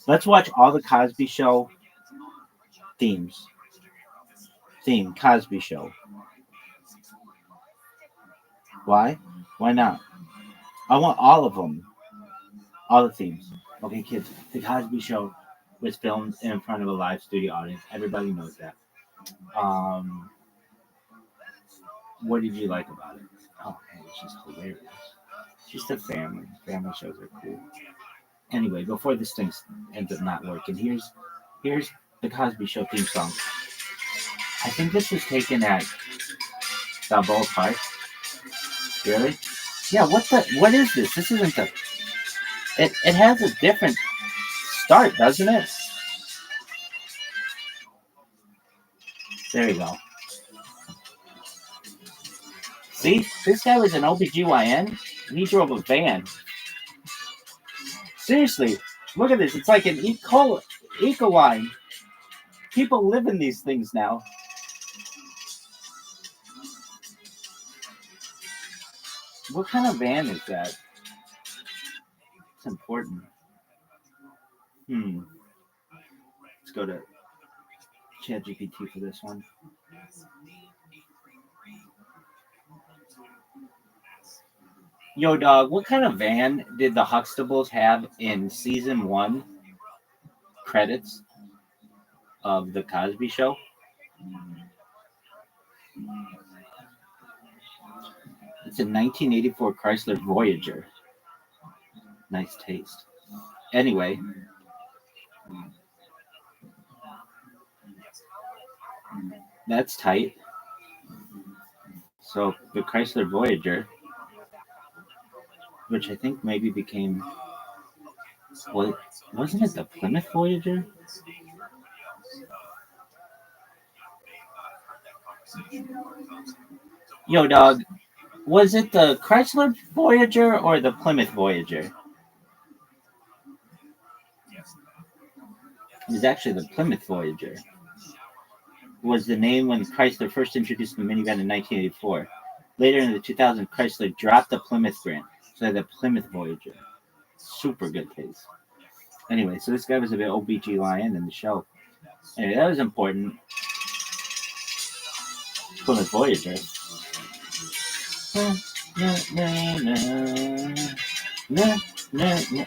let's watch all the Cosby Show themes. Theme, Cosby Show. Why? Why not? I want all of them. All the themes. Okay, kids, the Cosby Show was filmed in front of a live studio audience. Everybody knows that. What did you like about it? Oh, man, it's just hilarious. Just a family. Family shows are cool. Anyway, before this thing ends up not working, here's the Cosby Show theme song. I think this was taken at Balboa Park. Really? Yeah, what is this? This isn't the... It has a different start, doesn't it? There you go. See? This guy was an OBGYN, and he drove a van. Seriously, look at this. It's like an eco line. People live in these things now. What kind of van is that? It's important. Let's go to ChatGPT for this one. Yo, dog, what kind of van did the Huxtables have in season 1 credits of The Cosby Show? It's a 1984 Chrysler Voyager. Nice taste. Anyway. That's tight. So, the Chrysler Voyager, which I think maybe became... Well, wasn't it the Plymouth Voyager? Yo, dog, was it the Chrysler Voyager or the Plymouth Voyager? It was actually the Plymouth Voyager. Was the name when Chrysler first introduced the minivan in 1984. Later in the 2000s, Chrysler dropped the Plymouth brand, so the Plymouth Voyager. Super good taste. Anyway, so this guy was a bit OBGYN in the show. Anyway, that was important. Plymouth Voyager.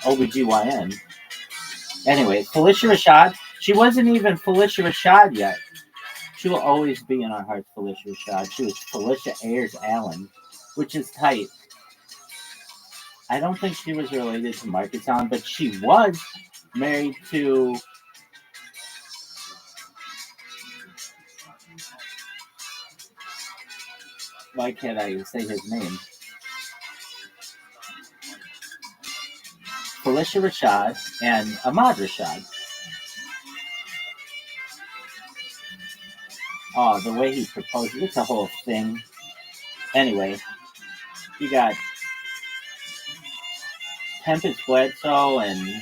OBGYN. Anyway, Felicia Rashad. She wasn't even Felicia Rashad yet. She will always be in our hearts, Felicia Rashad. She was Felicia Ayers Allen, which is tight. I don't think she was related to Marcus Allen, but she was married to... Why can't I say his name? Felicia Rashad and Ahmad Rashad. Oh, the way he proposed, it's a whole thing. Anyway, you got Tempest Bledsoe and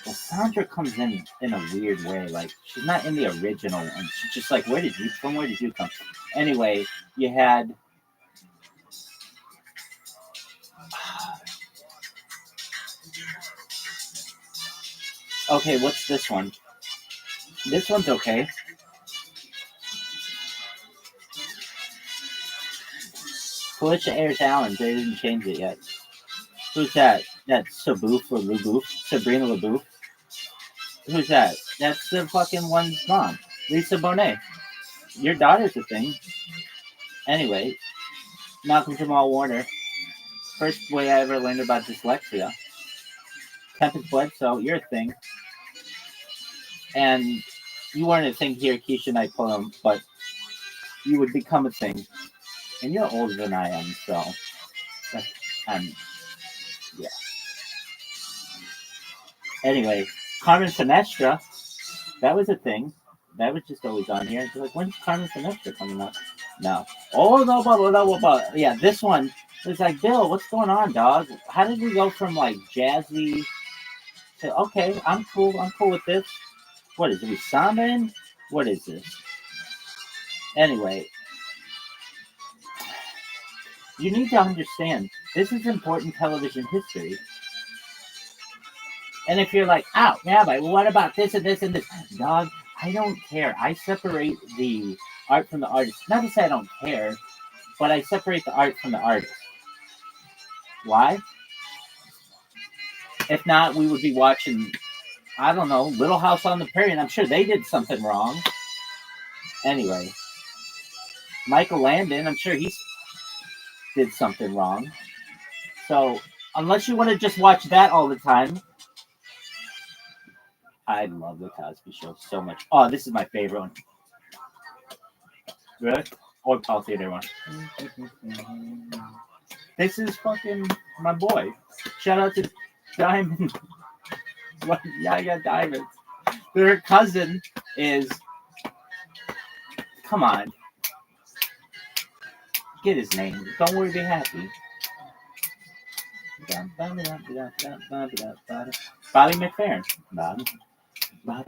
Sandra comes in a weird way. Like, she's not in the original one. She's just like, where did you come? Anyway, you had... Okay, what's this one? This one's okay. Felicia Ayers Allen, they didn't change it yet. Who's that? That's Sabrina LaBeouf. Who's that? That's the fucking one's mom. Lisa Bonet. Your daughter's a thing. Anyway, Malcolm Jamal Warner. First way I ever learned about dyslexia. Tempest Bledsoe, you're a thing. And you weren't a thing here, Keisha and I put them, but you would become a thing. And you're older than I am, so yeah. Anyway, Carmen Finestra, that was a thing. That was just always on here. It's like, when's Carmen Finestra coming up? No. Oh, no. Yeah, this one was like, Bill, what's going on, dog? How did we go from like jazzy to, okay, I'm cool with this. What is it? We sambaing? What is this? Anyway, you need to understand, this is important television history. And if you're like, oh, Rabbi, well, what about this and this and this? Dog, I don't care. I separate the art from the artist. Not to say I don't care, but I separate the art from the artist. Why? If not, we would be watching, I don't know, Little House on the Prairie, and I'm sure they did something wrong. Anyway, Michael Landon, I'm sure he did something wrong. So, unless you want to just watch that all the time, I love The Cosby Show so much. Oh, this is my favorite one. Really? Or Paul Theater one. This is fucking my boy. Shout out to Diamond. Yeah, Diamond. Their cousin is. Come on. Get his name. Don't worry, be happy. Bobby McFerrin. Bobby. I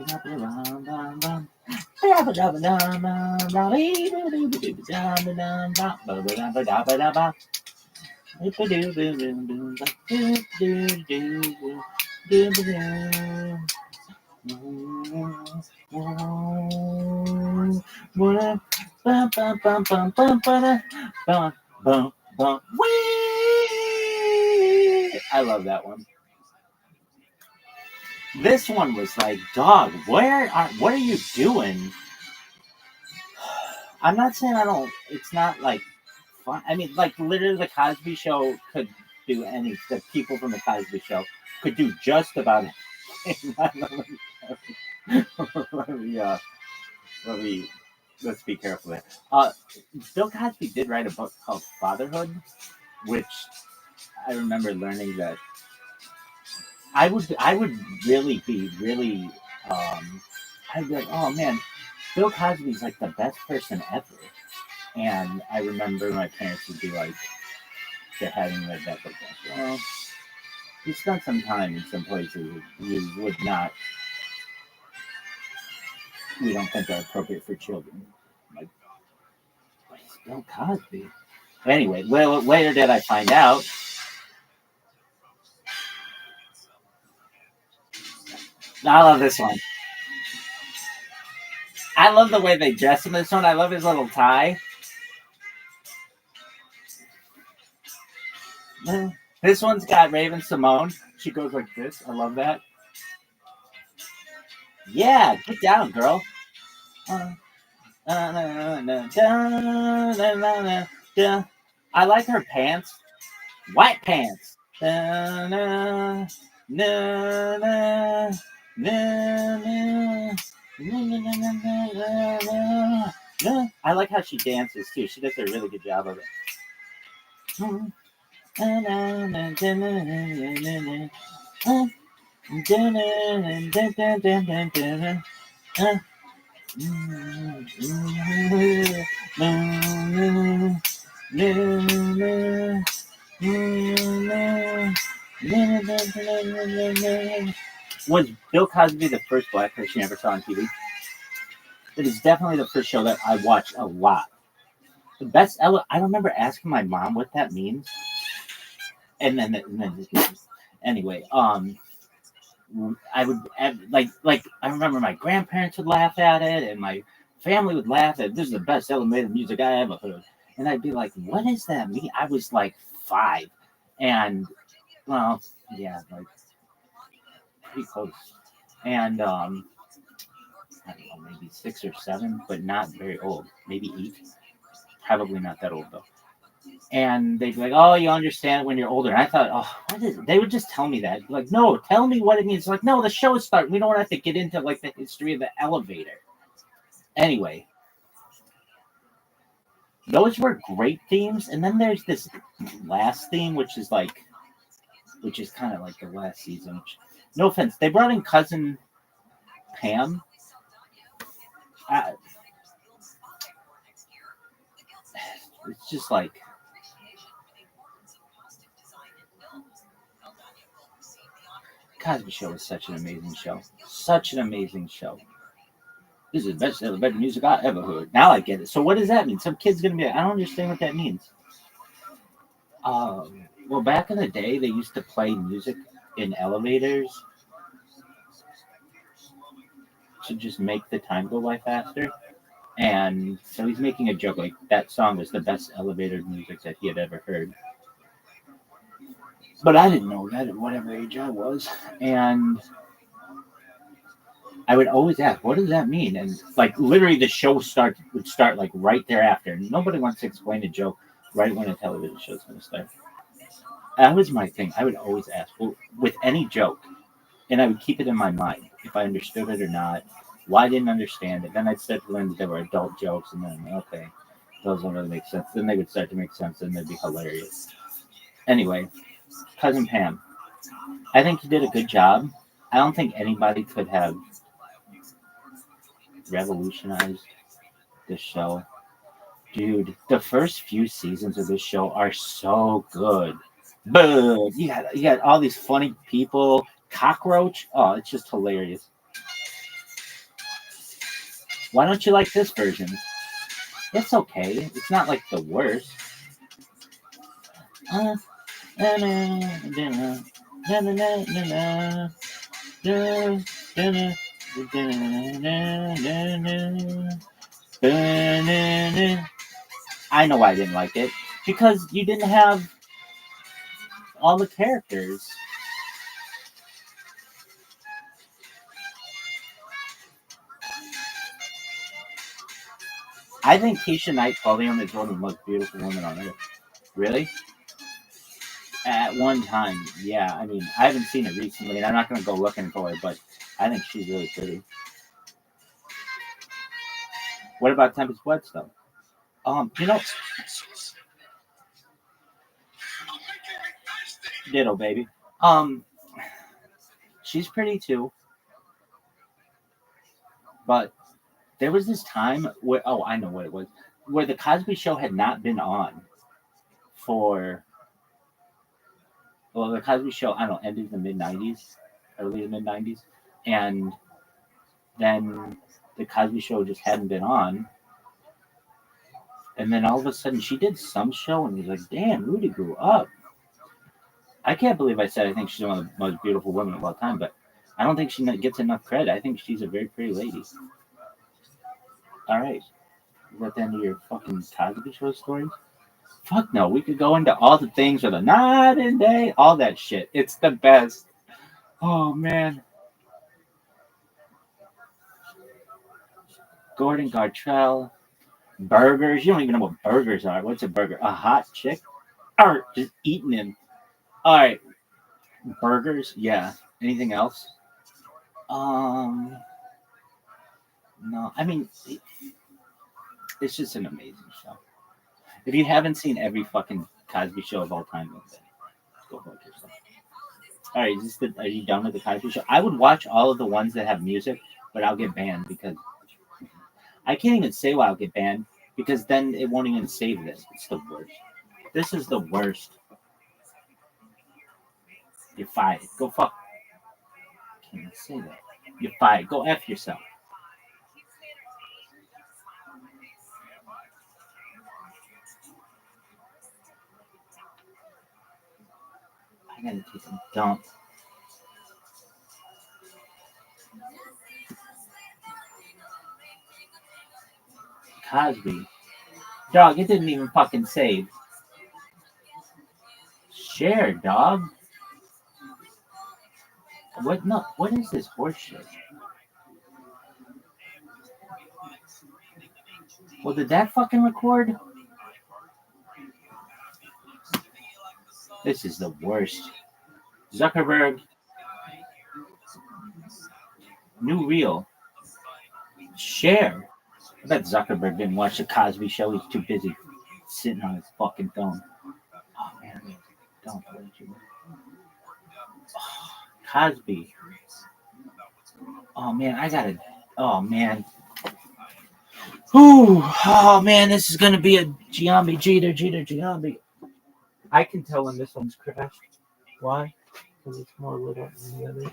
love that one. This one was like, dog, what are you doing? I'm not saying I don't, it's not like fun. I mean, like literally the Cosby Show could do the people from the Cosby Show could do just about anything. Let's be careful there. Bill Cosby did write a book called Fatherhood, which I remember learning that I would really be I'd be like, oh man, Bill Cosby's like the best person ever. And I remember my parents would be like, they're having read that book. Like, well, you spent some time in some places you would not, we don't think are appropriate for children. Like, what is Bill Cosby? Anyway, well, later did I find out. I love this one. I love the way they dress him in this one. I love his little tie. This one's got Raven Simone. She goes like this. I love that. Yeah, get down, girl. I like her pants. White pants. I like how she dances too. She does a really good job of it. Was Bill Cosby the first black person you ever saw on TV? It is definitely the first show that I watched a lot. The best. I remember asking my mom what that means, and then anyway, I would like I remember my grandparents would laugh at it, and my family would laugh at it. This is the best elevator music I ever heard, and I'd be like, "What does that mean?" I was like 5, and well, yeah, like pretty close, and I don't know, maybe 6 or 7, but not very old, maybe 8. Probably not that old though. And they'd be like, "Oh, you understand when you're older." And I thought, "Oh, what is it?" They would just tell me that. Like, no, tell me what it means. Like, no, the show is starting. We don't have to get into like the history of the elevator. Anyway, those were great themes. And then there's this last theme, which is kind of like the last season. Which, no offense, they brought in cousin Pam. It's just like. Cosby Show is such an amazing show. Such an amazing show. This is the best elevator music I ever heard. Now I get it. So what does that mean? Some kid's gonna be like, I don't understand what that means. Well, back in the day, they used to play music in elevators to just make the time go by faster. And so he's making a joke like that song was the best elevator music that he had ever heard. But I didn't know that at whatever age I was. And I would always ask, what does that mean? And like literally the show would start like right thereafter. Nobody wants to explain a joke right when a television show's going to start. That was my thing. I would always ask, well, with any joke, and I would keep it in my mind if I understood it or not, why I didn't understand it. Then I'd start to learn that there were adult jokes, and then, okay, those don't really make sense. Then they would start to make sense, and they'd be hilarious. Anyway, Cousin Pam, I think you did a good job. I don't think anybody could have revolutionized this show. Dude, the first few seasons of this show are so good. But you got all these funny people. Cockroach. Oh, it's just hilarious. Why don't you like this version? It's okay. It's not like the worst. I know why I didn't like it. Because you didn't have all the characters. I think Keisha Knight Pulliam is one of the most beautiful women on earth. Really? At one time, yeah. I mean, I haven't seen her recently, and I'm not going to go looking for her, but I think she's really pretty. What about Tempest Bledsoe? You know, ditto, baby. She's pretty too, but there was this time where, oh, I know what it was, where the Cosby Show had not been on for, well, the Cosby Show, I don't know, ended in the mid-90s, early to mid-90s, and then the Cosby Show just hadn't been on, and then all of a sudden she did some show, and he's like, damn, Rudy grew up. I can't believe I said I think she's one of the most beautiful women of all time, but I don't think she gets enough credit. I think she's a very pretty lady. All right. Is that the end of your fucking Cosby Show story? Fuck no. We could go into all the things with a night and day, all that shit. It's the best. Oh, man. Gordon Gartrell. Burgers. You don't even know what burgers are. What's a burger? A hot chick? Or just eating them. All right. Burgers? Yeah. Anything else? No. I mean, it's just an amazing show. If you haven't seen every fucking Cosby Show of all time, then go fuck yourself. All right, are you done with the Cosby Show? I would watch all of the ones that have music, but I'll get banned because I can't even say why I'll get banned because then it won't even save this. It's the worst. This is the worst. You're fired. Go fuck. I can't even say that. You're fired. Go F yourself. I gotta take a dump. Cosby. Dog, it didn't even fucking save. Share, dog. What? No. What is this horseshit? Well, did that fucking record? This is the worst. Zuckerberg, new reel, share. I bet Zuckerberg didn't watch the Cosby Show. He's too busy sitting on his fucking phone. Oh man, don't let you. Oh, Cosby. Oh man, I gotta. Oh man. Whew. Oh man, this is gonna be a Giambi Jeter Giambi. I can tell when this one's crashed. Why? Because it's more lit up than the other.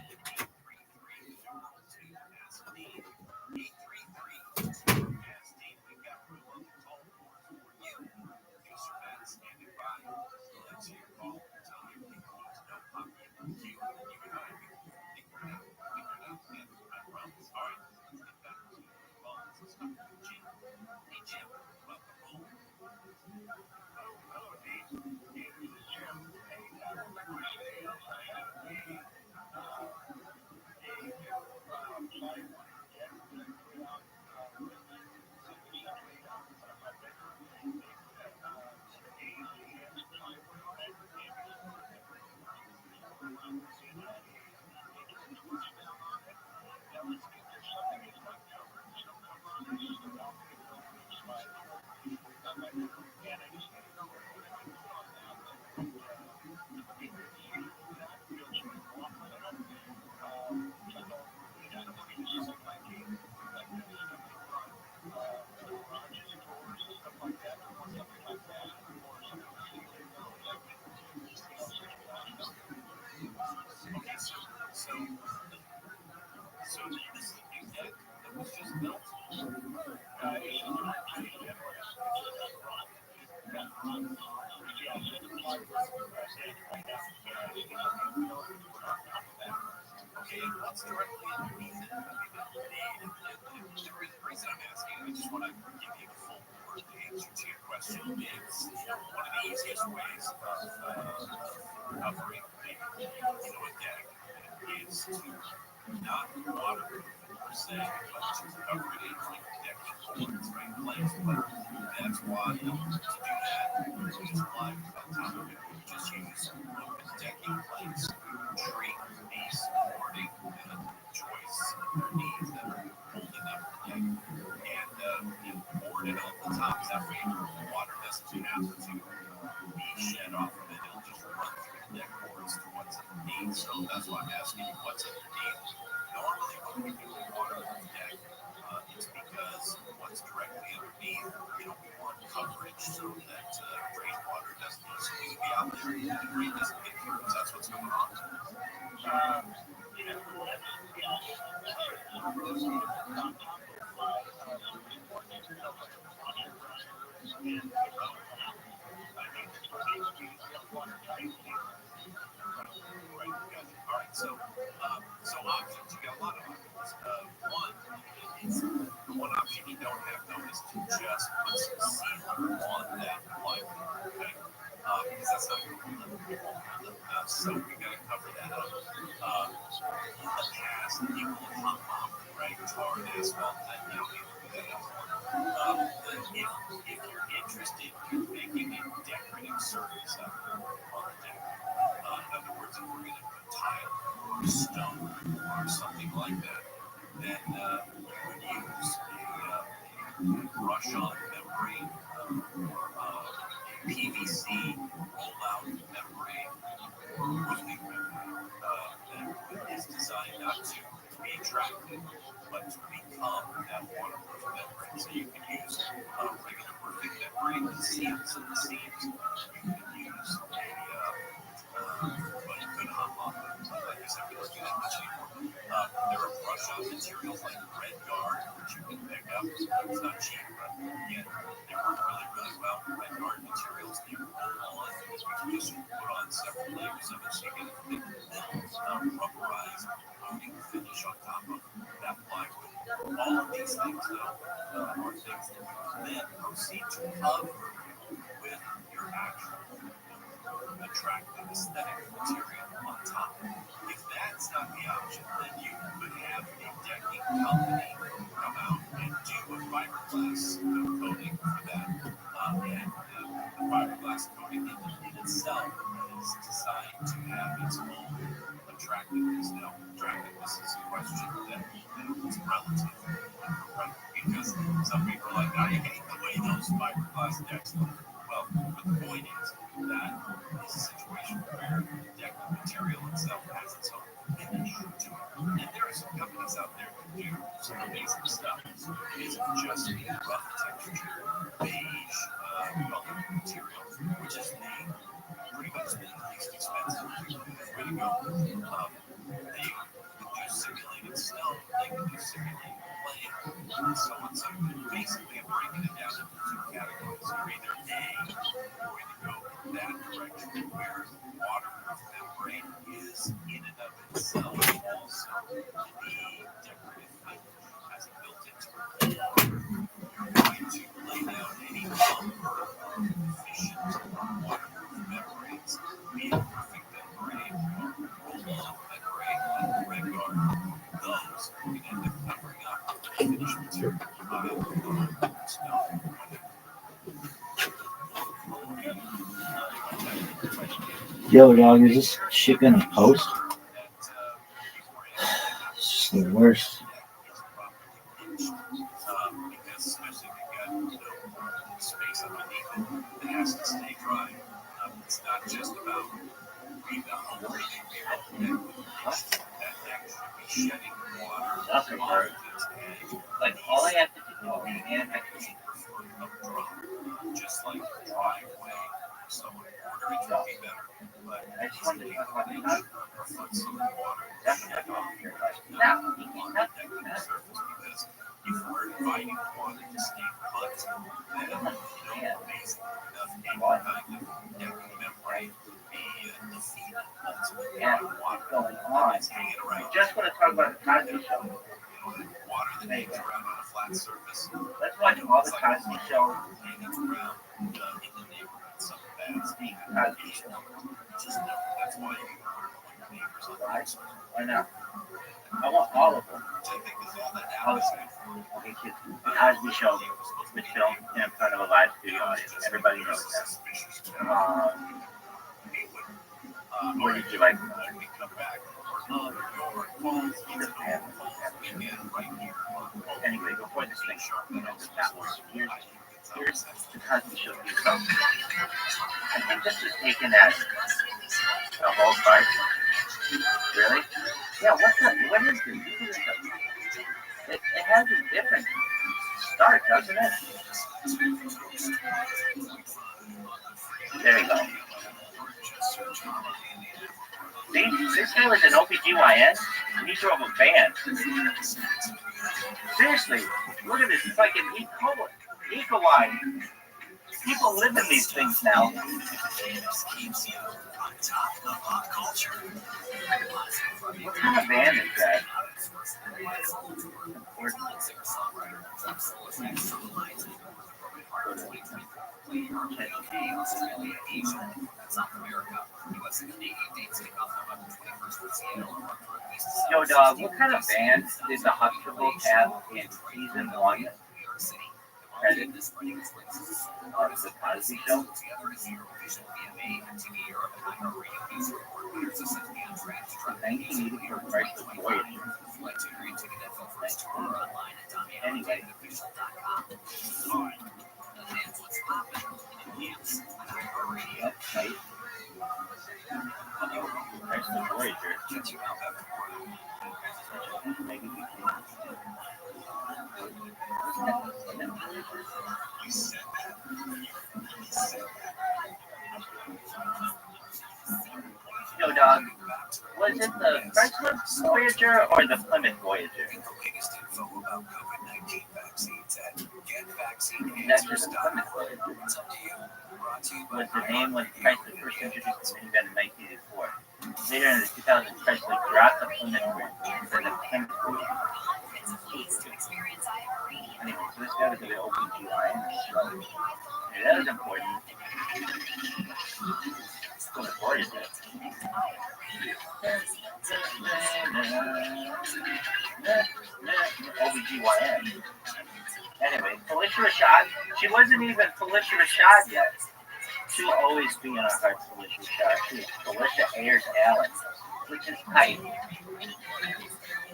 Yo, dog, is this shit gonna post? It's just the worst. Like all I have to do is I just wanted to talk about the now, yeah, what's going on? Just want to talk about the Cosby Show. Anyway, let's watch all the Cosby Show. Cosby Show. Why not? I want all of them. All of them. The Cosby Show was filmed in front of a live studio audience. Everybody knows that. What did you like? Anyway, before this thing, that was here's the Cosby Show itself. I think this was taken as the whole part. Really? Yeah, what is this? It has a different start, doesn't it? There you go. See, this guy was an OBGYN, and he drove a van. Seriously, look at this. It's like an eco-wide. People live in these things now. What kind of van is that? Yo, dog, what kind of band did the Huxtables have in season 1? Credit of the Cosby Show? Thank you for Priceless Voyage. Anyway. Yep, right. Priceless Voyager. Yo, dog, was it the Priceless Voyager or the Plymouth Voyager? That's just the Plymouth Voyager. Was the name when Chrysler first introduced the minivan in 1984. Later in the 2000s, Chrysler dropped the Plymouth for the Plymouth Voyager. Anyway, so this got to be the OBGYN. That was important. Plymouth Voyager. OBGYN. Anyway, Felicia Rashad, she wasn't even Felicia Rashad yet. She'll always be in our hearts, Felicia Rashad. She is Felicia Ayers Allen, which is tight.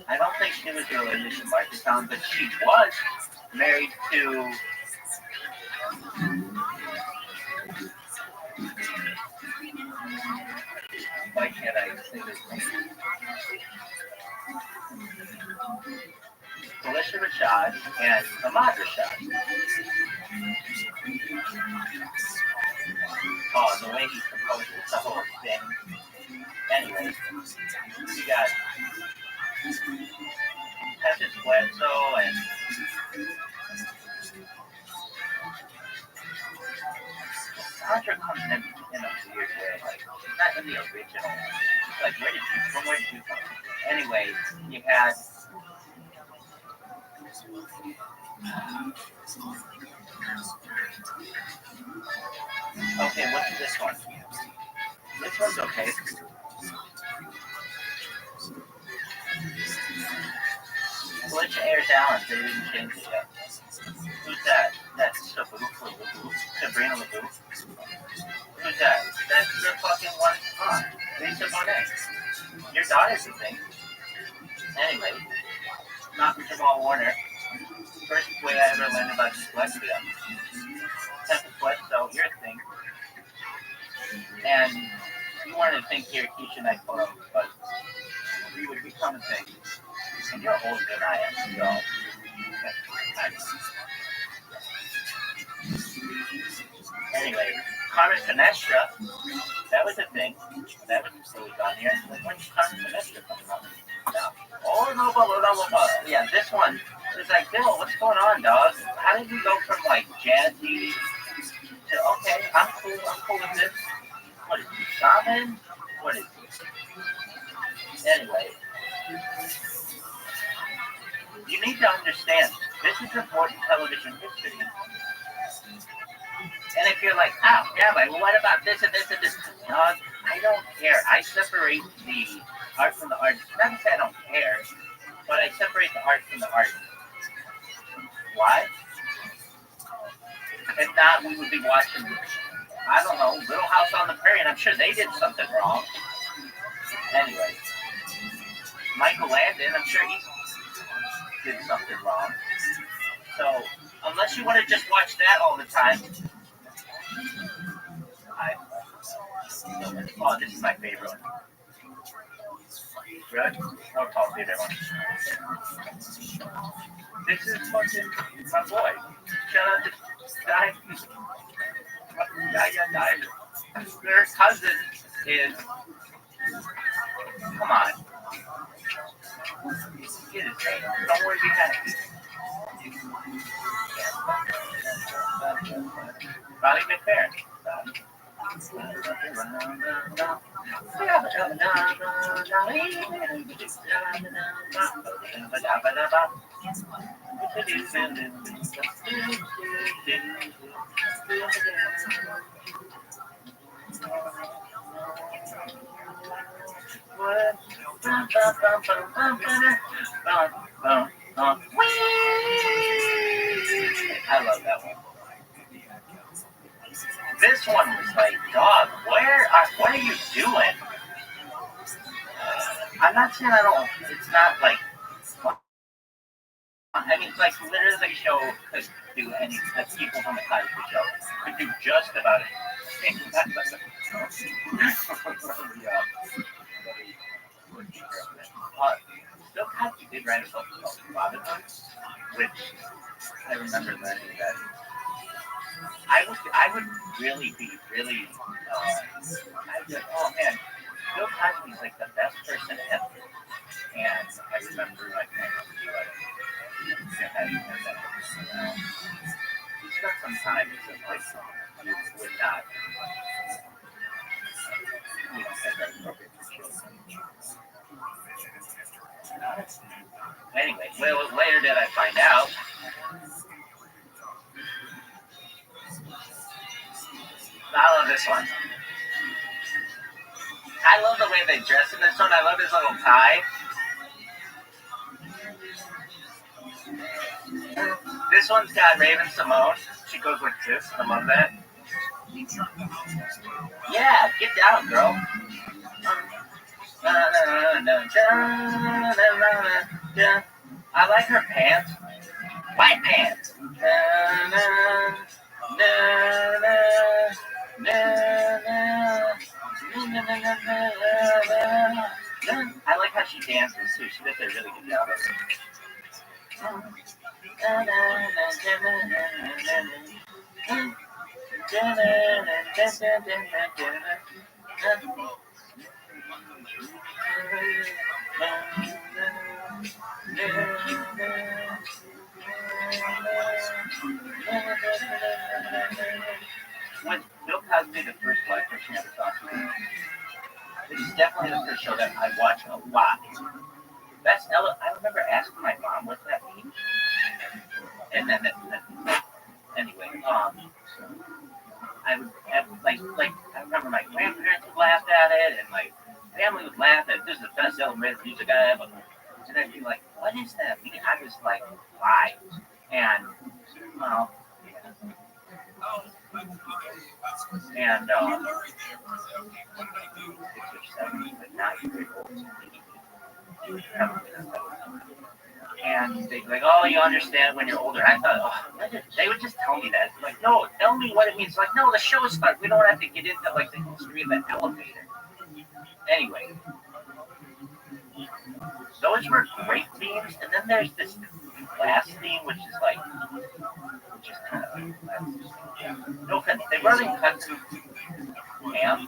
I don't think she was related to Marcus, but she was married to why can't I say this name? Felicia Rashad and Ahmad Rashad. Oh, the way he proposed the whole thing. Anyway, we got Texas Bledsoe and Sandra comes in a weird way. Like, she's not in the original. Like, where did she come from? Anyway, you had okay, what's this one? This one's okay. Felicia Ayers Allen, they didn't change it yet. Who's that? That's Sabrina LaBoo. Who's that? That's the fucking one on. Lisa Bonet. Your daughter's a thing. Anyway, not Jamal Warner. First way I ever learned about dyslexia. Second so you're a thing. And you weren't a thing here, Keisha Night Photo, but you would become a thing. And you're older than I am, so. Anyway, Carmen Finestra, that was a thing. That was really on here. Like, when's Carmen Finestra coming up? No. Oh, no. Yeah, this one. It's like, Bill, what's going on, dog? How did you go from, like, jazzy to, okay, I'm cool with this. What is he, shaman? What is he? Anyway. You need to understand, this is important television history. And if you're like, oh, yeah, but what about this and this and this? Dog, I don't care. I separate the art from the artist. Not to say I don't care, but I separate the art from the artist. Why? If not, we would be watching, I don't know, Little House on the Prairie, and I'm sure they did something wrong. Anyway, Michael Landon, I'm sure he did something wrong. So, unless you want to just watch that all the time, oh, this is my favorite one. Really? I'll talk to you one. This is fucking my boy. Shout out to Dive. Their cousin is, come on. Get his name. Don't worry, be happy. Ronnie McFerrin. I love that one. This one was like, dog, what are you doing? I'm not saying I don't, it's not like, I mean, like, literally the show could do any, the people from the Cosby Show could do just about anything. Still Cosby did write a book called Robin Hood, which I remember learning that I would really be oh man, Bill Cosby's like the best person ever. And I remember like he spent some time in some place you would not say that appropriate for children. Anyway, well, later did I find out. I love this one. I love the way they dress in this one. I love his little tie. This one's got Raven Simone. She goes like this. I love that. Yeah, get down, girl. I like her pants. White pants. I like how she dances too. She does a really good job of it. When Bill Cosby, the first black person ever talked to me, this is definitely the first show that I watch a lot. That's Ella. I remember asking my mom what that means, and then anyway, I would have like I remember my grandparents would laugh at it, and my family would laugh at this is the best elevator music I ever. And I'd be like, what is that mean? I was like, why? And well, and 6 or 7, but not very old. And they'd be like, oh, you understand when you're older. I thought, oh, they would just tell me that. Like, no, tell me what it means. Like, no, the show starts. We don't have to get into like the history of the elevator. Anyway, those were great themes. And then there's this last theme, which is kind of like, no offense. They run in cut to ham.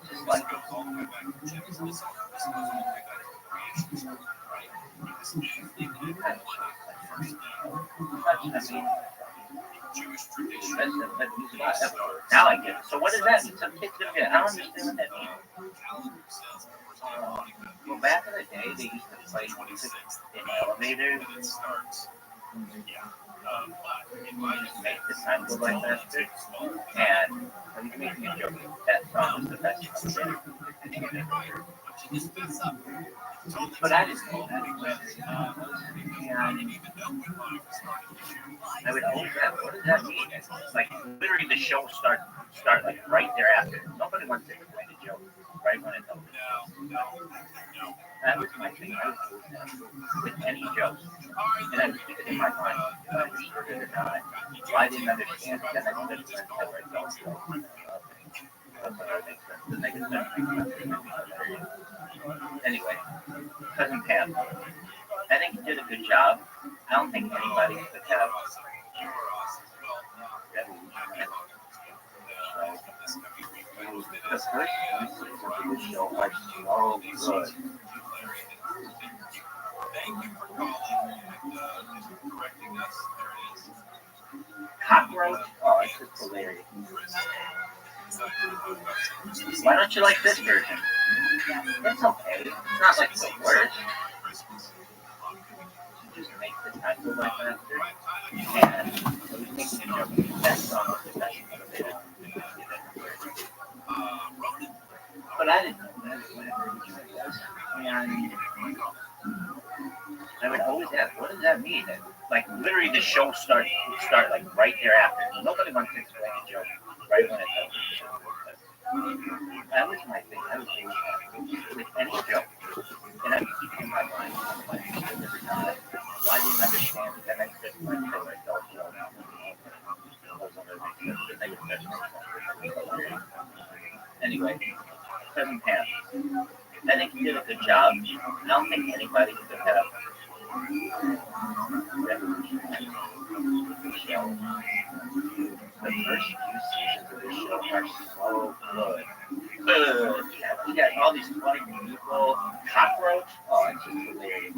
Just like now I get it. So what does that mean? Some kids don't get it. I don't understand what that means. Well, back in the day, they used to play music in elevators. Make the time go by faster. And I'm making a joke. That song was the best song ever. But I didn't know that. And I would always ask, what does that mean? It's like literally the show start like right thereafter. Nobody wants to explain a joke right when it's over. That was my thing. I was with any joke. And I would keep it in my mind if I understood it or not. Well, I didn't understand it, then I didn't understand how I felt. That's what I think. The negative makes sense. Anyway, Cousin Pam, I think you did a good job. I don't think anybody could have revolution. The first few seasons of the show are so good. Cockroach, oh, it's just hilarious. Why don't you like this version? It's okay. It's not like the worst. Just make the time go by faster. And I was making a joke. That song was the best elevator. But I didn't know that. Whatever it was. And I would always ask, what does that mean? And, like literally the show start like right thereafter. Nobody wants to explain a joke right when it's over. That was my thing. I was always happy with any joke. And I would keep it in my mind. Like, I didn't understand it. Then I just went to myself. Anyway, Cousin Pam, I think you did a good job. I don't think anybody could have revolution. The first few seasons of the show are so good. You got all these funny people. Cockroach, oh, it's just hilarious.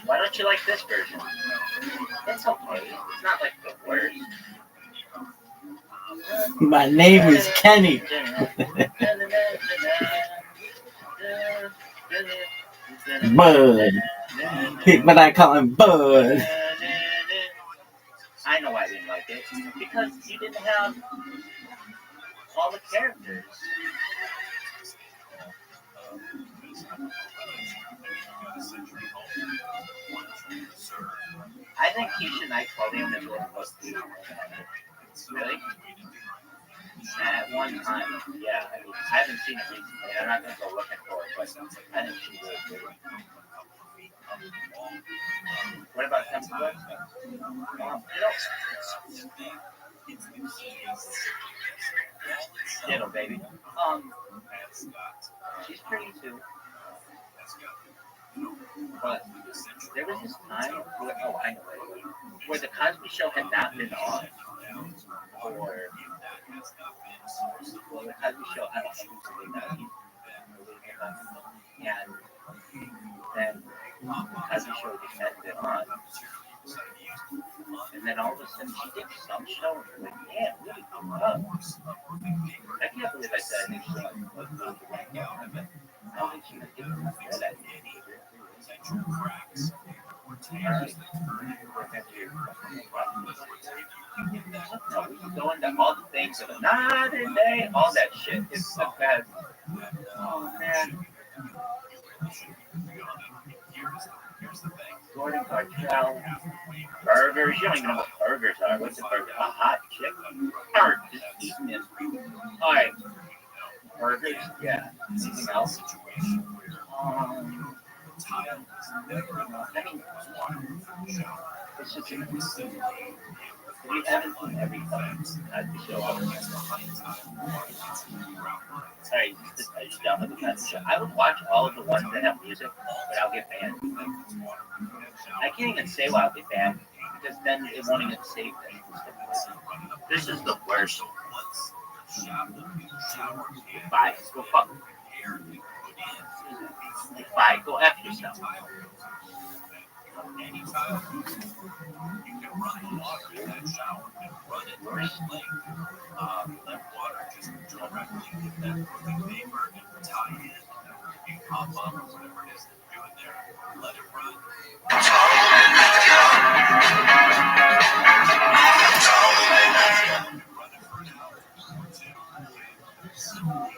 Why don't you like this version? It's okay. It's not like the worst. My name is Kenny. Bud. But I call him Bud. I know I didn't like it because you didn't have all the characters. think Keisha and I told him that we were supposed to do really? At one time, yeah. I mean, I haven't seen it recently. I'm not going to go looking for it, but I think she really did. What about Temple? Ditto, baby. She's pretty too. But there was this time where, I know it, where the Cosby Show had not been on. Or, well, the Cosby Show had a exclusively that. And then the Cosby Show just hadn't been on. And then all of a sudden she did some show and like, yeah, really good. I can't believe I said I think she was I don't think she was getting that. No, we can go into all the things of the night and day, all that shit. It's the best. Oh man. Gordon Cartel. Burgers. You don't even know what burgers are. What's a burger? A hot chicken? Or just eating it. Alright. Burgers? Yeah. Anything else? I mean, it's just we haven't seen every Cosby Show. Sorry, I just downloaded the Cosby Show. I would watch all of the ones that have music, but I'll get banned. I can't even say why I'll get banned, because then it won't even save them. This is the worst. Bye. Go fuck. Bye. Go F yourself. Anytime you can run water in that shower and run it directly. Let water just directly hit that roofing paper and tie in. You pop up or whatever it is that you're doing there. Let it run. Run it for an hour or two. Simply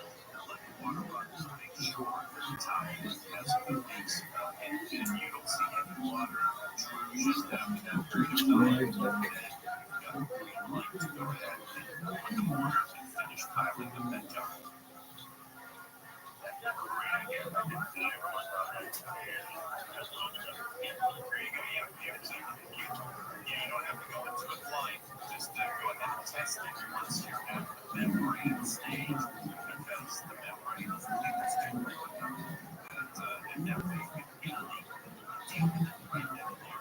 let the water run. So make sure that the tie has a good base and you don't see any water. Just after that period of time, you've got a green light to go ahead and put the water and finish piling the bed jar. You don't have to go into it blind. Just go ahead and test it once you're at the membrane stage, because the membrane is the thing that's going to look up. And that way you can deal with it right down there.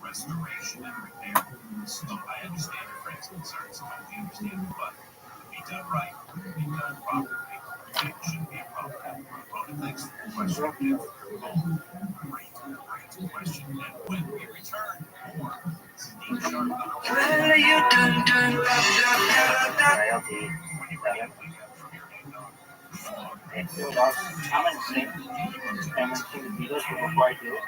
Restoration and repair. So I understand your friend's concerns, totally understand it, but be done right, be done properly. It shouldn't be a problem. Rhoda, thanks for your question. Great question. And when we return, more Steve Sharp. What are you doing? I'm going to sing, and when she do this before I do it.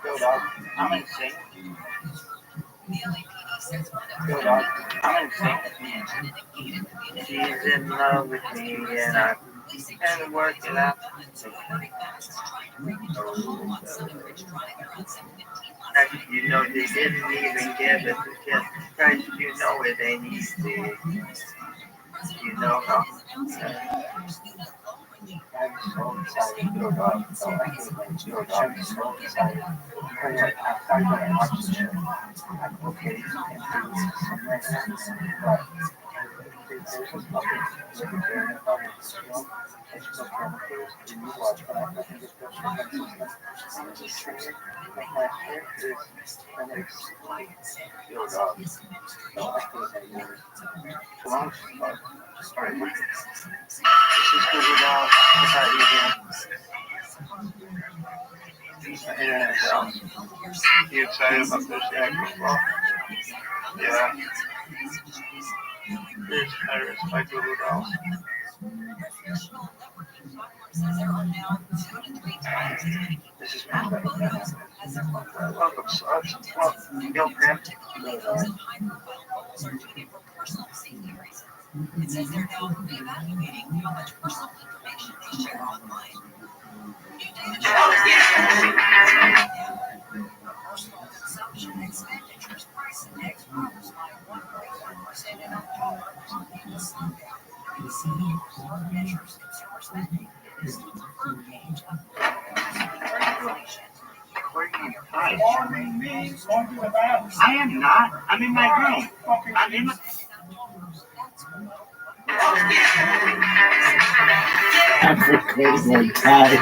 Go dog. I'm going to sing. Go dog. I'm going to sing. She's in love with me and I can't work it out. You know they didn't even give it a kiss. Christ, you know it ain't easy. You know how. I'm so excited. Go dog. I'm so excited. I'm going to watch the show. I'm okay. But there's just nothing there about it. It's just a chemical. And you watch what I'm looking at. I'm just trying to make my characters and explain. Go dog. No, I can't say yours. So I'm just started looking. This is good without the internet down. You excited about this? Yeah, yeah. This Iris by Google Dolls. This is Rabbi. Welcome, son. Well, Bill Graham. I am not. I'm in my room. I'm in my... I'm recording my time.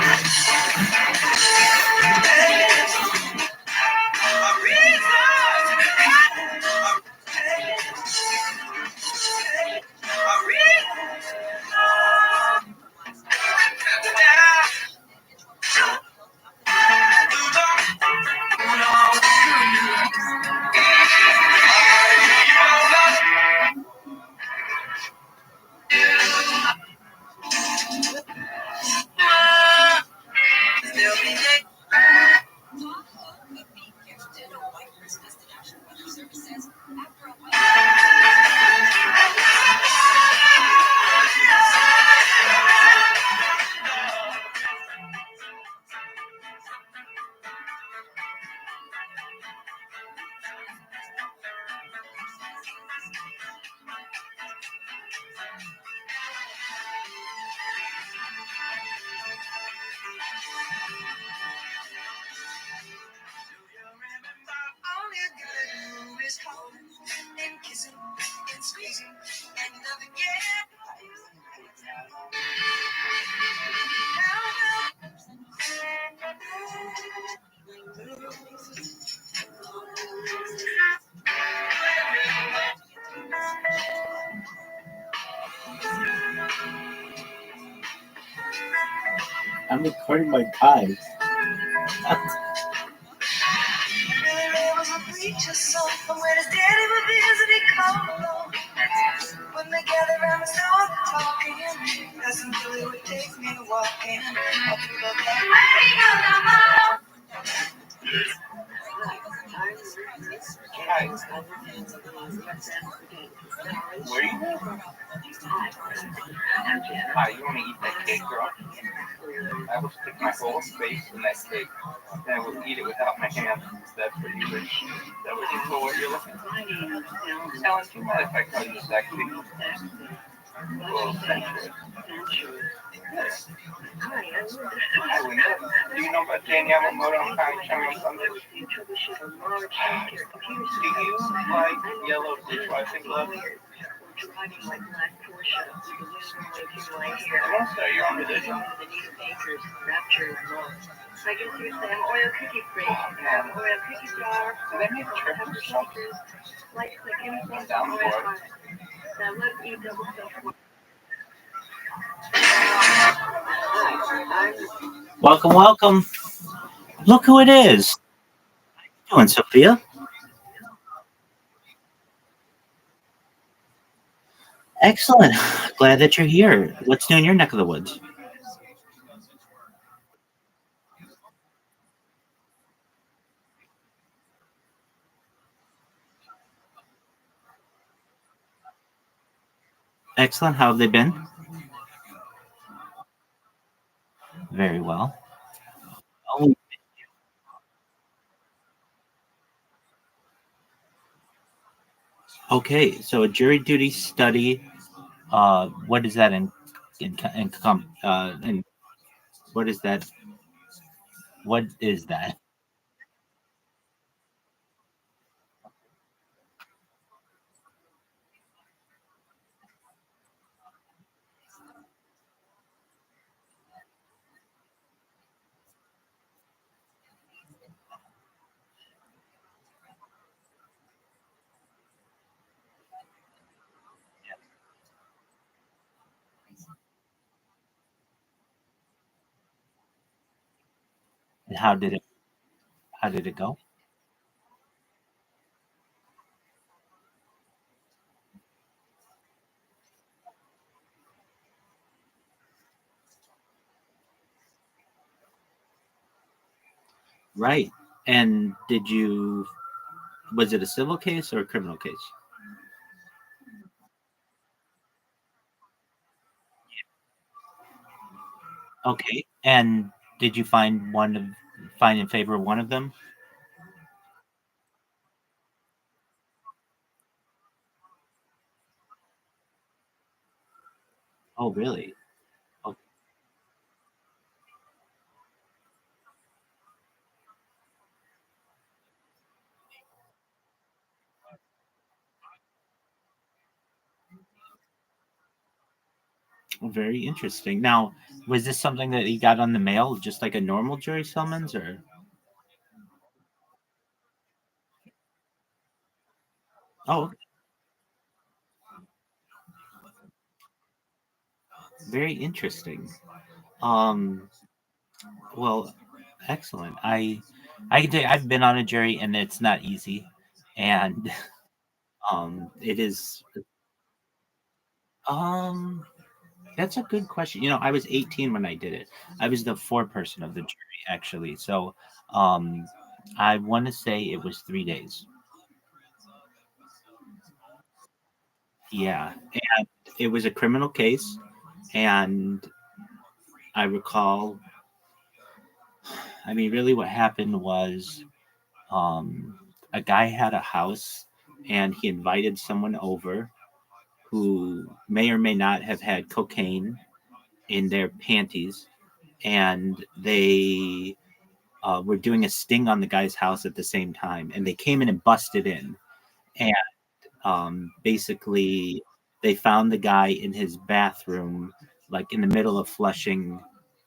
I'm recording my time. Where you? You want to eat that cake, girl? I will stick my whole face in that cake, and I will eat it without my hands. That's what you wish. That was for what you're looking for. Ellen, do you mind if I call you sexy? Well, sensuous. Yes. I would know. Do you know about Jane Yamamoto and Connie Chung on Sunday? Do you like yellow dishwashing gloves? I won't start your own religion. Do they make trips or something? I'm down for it. Welcome, welcome. Look who it is. How you doing, Sophia? Excellent. Glad that you're here. What's new in your neck of the woods? Excellent. How have they been? Very well. Oh, okay. So a jury duty study. What is that in what is that? What is that? And how did it go? Right. And was it a civil case or a criminal case? Okay. And did you find in favor of one of them? Oh, really? Oh, very interesting. Now, was this something that he got on the mail, just like a normal jury summons, or? Oh, very interesting. Um, well, excellent. I can tell you, I've been on a jury, and it's not easy, and it is. Um, that's a good question. I was 18 when I did it. I was the foreperson of the jury, actually. So, um, I want to say it was 3 days. Yeah, and it was a criminal case, and I recall. I mean, really, what happened was, a guy had a house, and he invited someone over who may or may not have had cocaine in their panties, and they were doing a sting on the guy's house at the same time, and they came in and busted in, and basically they found the guy in his bathroom, like in the middle of flushing,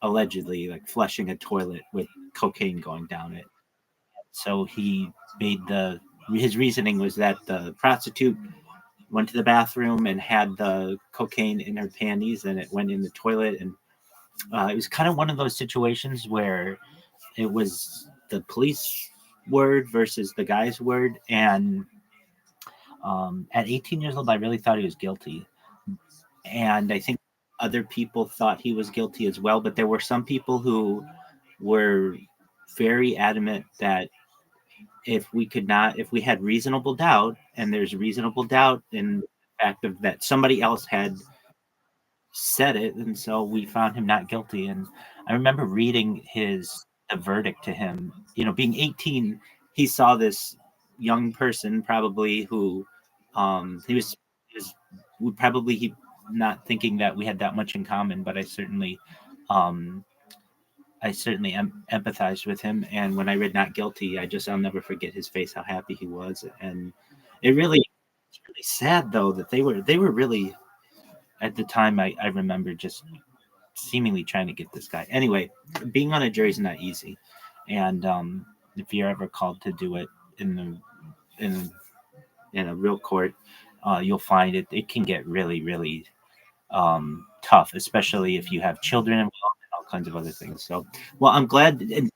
allegedly like flushing a toilet with cocaine going down it. So he made his reasoning was that the prostitute went to the bathroom and had the cocaine in her panties, and it went in the toilet, and it was kind of one of those situations where it was the police word versus the guy's word. And at 18 years old, I really thought he was guilty. And I think other people thought he was guilty as well. But there were some people who were very adamant that if we had reasonable doubt, and there's reasonable doubt in the fact of that somebody else had said it, and so we found him not guilty. And I remember reading the verdict to him. Being 18, he saw this young person probably who he was probably he not thinking that we had that much in common, but um empathized with him. And when I read not guilty, I'll never forget his face, how happy he was. And it's really sad though that they were really, at the time, I remember just seemingly trying to get this guy. Anyway, being on a jury is not easy, and if you're ever called to do it in in in a real court, you'll find it can get really really tough, especially if you have children involved and all kinds of other things. So, well, I'm glad. And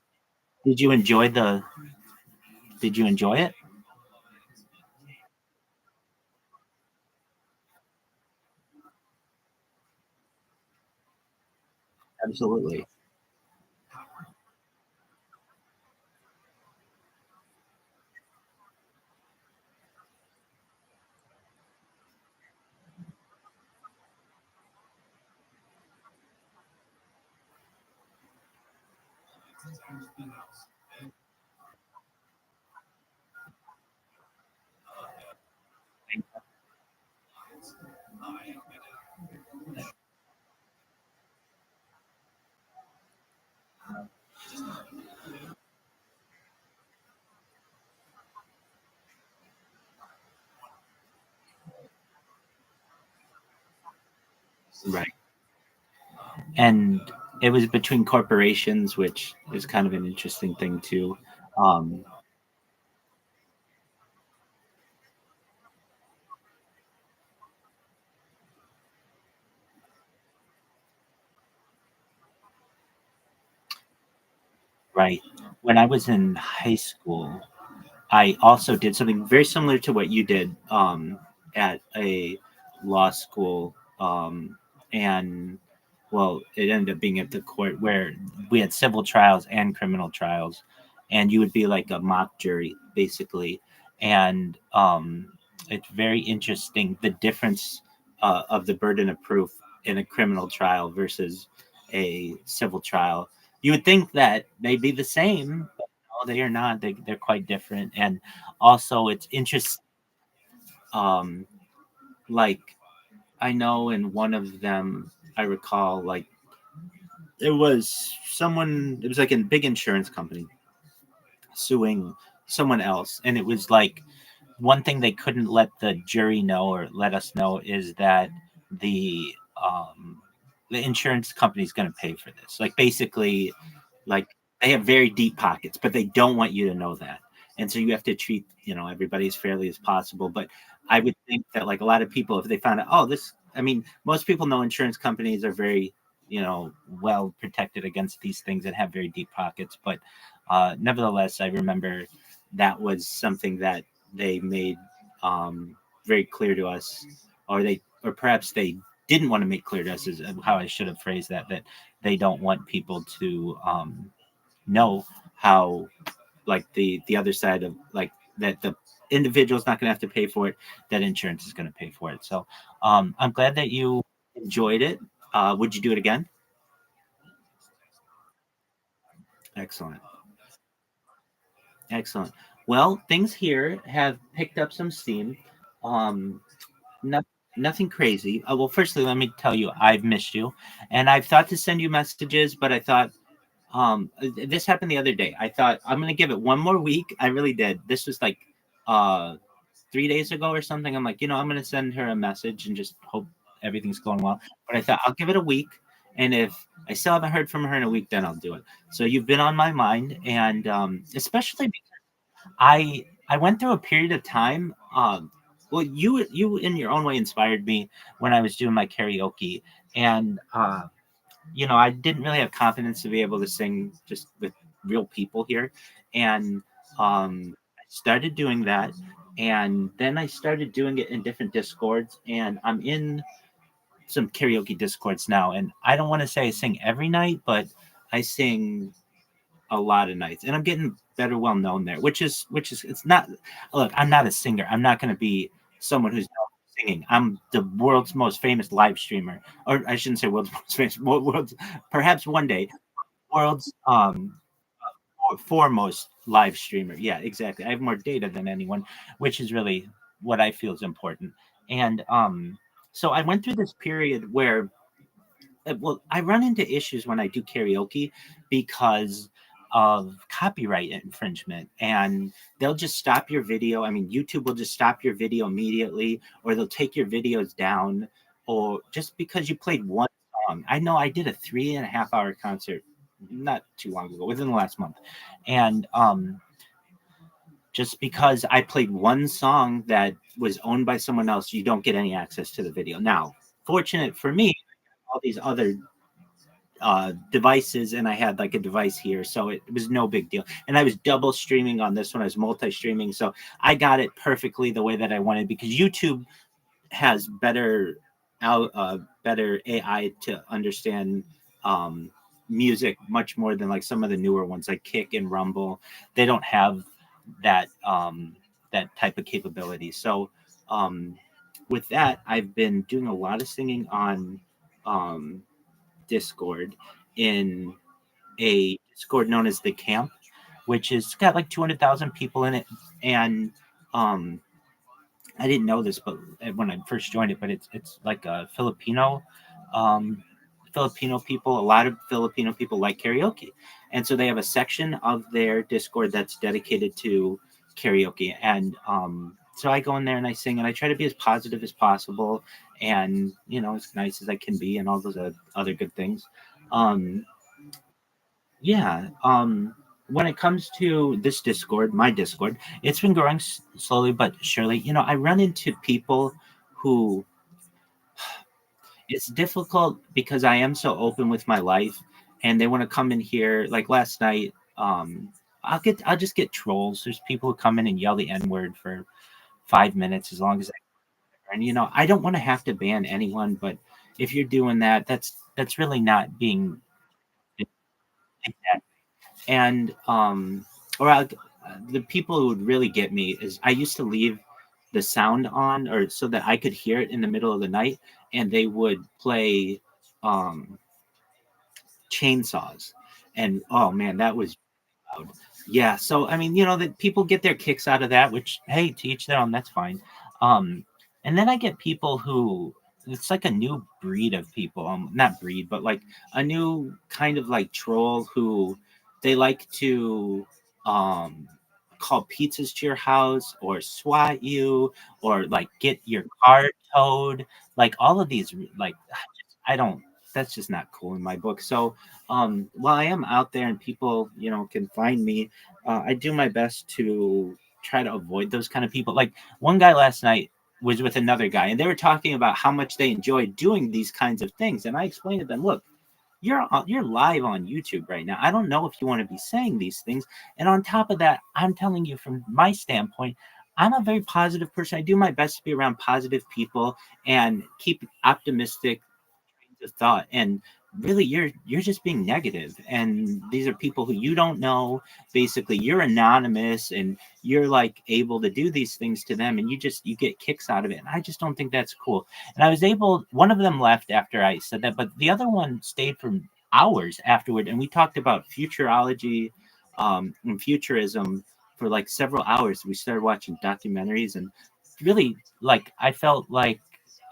did you enjoy the? Did you enjoy it? Absolutely. Right. And it was between corporations, which is kind of an interesting thing too. Um, right. When I was in high school, I also did something very similar to what you did, at a law school. And well, it ended up being at the court where we had civil trials and criminal trials. and you would be like a mock jury basically. And it's very interesting the difference of the burden of proof in a criminal trial versus a civil trial. You would think that they'd be the same, but no, they are not. They're quite different. And also, it's interesting. Like, I know in one of them, I recall, like, it was someone, it was like a big insurance company suing someone else. And it was like, one thing they couldn't let the jury know or let us know is that the um, the insurance company is going to pay for this. Like basically, like they have very deep pockets, but they don't want you to know that. And so you have to treat everybody as fairly as possible. But I would think that like a lot of people, if they found out, oh, this, I mean, most people know insurance companies are very well protected against these things and have very deep pockets. But nevertheless, I remember that was something that they made very clear to us, or perhaps they didn't want to make clear to us, is how I should have phrased that they don't want people to know how, like, the other side of, like, that the individual's not going to have to pay for it, that insurance is going to pay for it. So I'm glad that you enjoyed it. Would you do it again? Excellent. Excellent. Well, things here have picked up some steam. Um, no, Nothing crazy. Well, firstly, let me tell you, I've missed you, and I've thought to send you messages, but I thought this happened the other day. I thought I'm gonna give it one more week. I really did. This was like 3 days ago or something. I'm like, I'm gonna send her a message and just hope everything's going well. But I thought I'll give it a week, and if I still haven't heard from her in a week, then I'll do it. So you've been on my mind, and especially I went through a period of time. Well, you in your own way inspired me when I was doing my karaoke, and I didn't really have confidence to be able to sing just with real people here, and I started doing that, and then I started doing it in different discords, and I'm in some karaoke discords now, and I don't want to say I sing every night, but I sing a lot of nights, and I'm getting better well known there, which is it's not. Look, I'm not a singer. I'm not going to be someone who's known for singing. I'm the world's most famous live streamer, or I shouldn't say world's most famous. World's, perhaps one day, world's foremost live streamer. Yeah, exactly. I have more data than anyone, which is really what I feel is important. And so I went through this period where well, I run into issues when I do karaoke because of copyright infringement, and they'll just stop your video. I mean, YouTube will just stop your video immediately, or they'll take your videos down, or just because you played one song. I know I did a 3.5 hour concert not too long ago, within the last month, and just because I played one song that was owned by someone else, you don't get any access to the video. Now, fortunate for me, all these other devices, and I had like a device here, so it was no big deal. And I was double streaming on this one. I was multi-streaming, so I got it perfectly the way that I wanted, because YouTube has better AI to understand music much more than like some of the newer ones like Kick and Rumble. They don't have that that type of capability. So with that, I've been doing a lot of singing on Discord, in a Discord known as the Camp, which has got like 200,000 people in it. And I didn't know this, but when I first joined it, but it's like a um, Filipino people. A lot of Filipino people like karaoke, and so they have a section of their Discord that's dedicated to karaoke. And so I go in there and I sing, and I try to be as positive as possible, and as nice as I can be, and all those other good things. Um, yeah. When it comes to this Discord, my Discord, it's been growing slowly but surely. I run into people who, it's difficult because I am so open with my life, and they want to come in here. Like last night, I'll just get trolls. There's people who come in and yell the N word for 5 minutes, as long as and I don't want to have to ban anyone, but if you're doing that, that's really not being. And or the people who would really get me is I used to leave the sound on, or so that I could hear it in the middle of the night, and they would play um, chainsaws, and oh man, that was loud. Yeah, so I mean, that people get their kicks out of that, which hey, to each their own, that's fine. Um, and then I get people who it's like a new breed of people, not breed, but like a new kind of like troll who they like to um call pizzas to your house or swat you or like get your car towed, like all of these like I don't that's just not cool in my book. So while I am out there and people, can find me, I do my best to try to avoid those kind of people. Like one guy last night was with another guy, and they were talking about how much they enjoy doing these kinds of things. And I explained to them, look, you're live on YouTube right now. I don't know if you want to be saying these things. And on top of that, I'm telling you from my standpoint, I'm a very positive person. I do my best to be around positive people and keep optimistic of thought, and really you're just being negative, and these are people who you don't know. Basically you're anonymous and you're like able to do these things to them, and you get kicks out of it, and I just don't think that's cool. And I was able one of them left after I said that, but the other one stayed for hours afterward, and we talked about futurology and futurism for like several hours. We started watching documentaries, and really like I felt like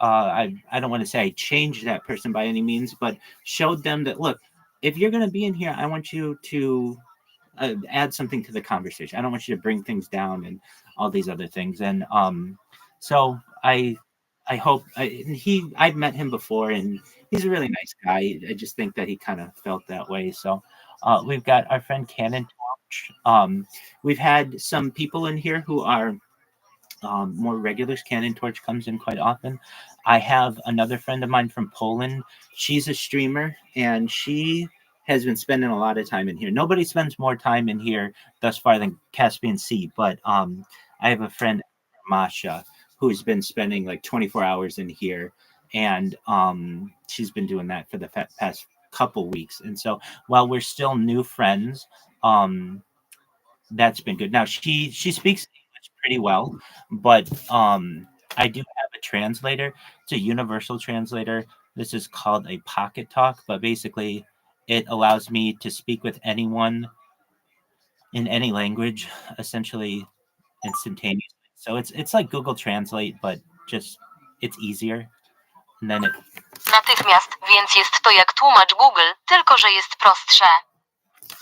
I don't want to say I changed that person by any means, but showed them that look, if you're going to be in here, I want you to add something to the conversation. I don't want you to bring things down and all these other things. And so I hope I've met him before, and he's a really nice guy. I just think that he kind of felt that way. So we've got our friend Cannon Torch. We've had some people in here who are more regulars. Cannon Torch comes in quite often. I have another friend of mine from Poland. She's a streamer, and she has been spending a lot of time in here. Nobody spends more time in here thus far than Caspian Sea, but I have a friend, Masha, who's been spending like 24 hours in here, and she's been doing that for the past couple weeks. And so while we're still new friends, that's been good. Now she speaks English pretty well, but I do have a translator. It's a universal translator. This is called a pocket talk, but basically it allows me to speak with anyone in any language essentially instantaneously. So it's like Google Translate, but just it's easier. And then Natychmiast, więc jest to jak tłumacz Google, tylko że jest prostsze.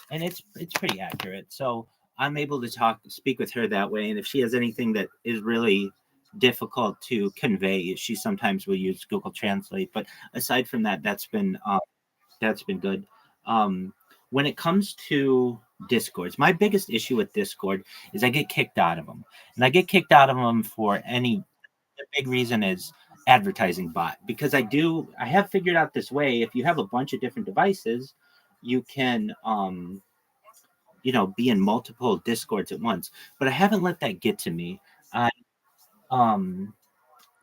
And it's pretty accurate. So I'm able to speak with her that way. And if she has anything that is really difficult to convey, she sometimes will use Google Translate. But aside from that, that's been good. When it comes to Discords, my biggest issue with Discord is I get kicked out of them, and I get kicked out of them for any. The big reason is advertising bot, because I have figured out this way. If you have a bunch of different devices, you can be in multiple discords at once, but I haven't let that get to me. I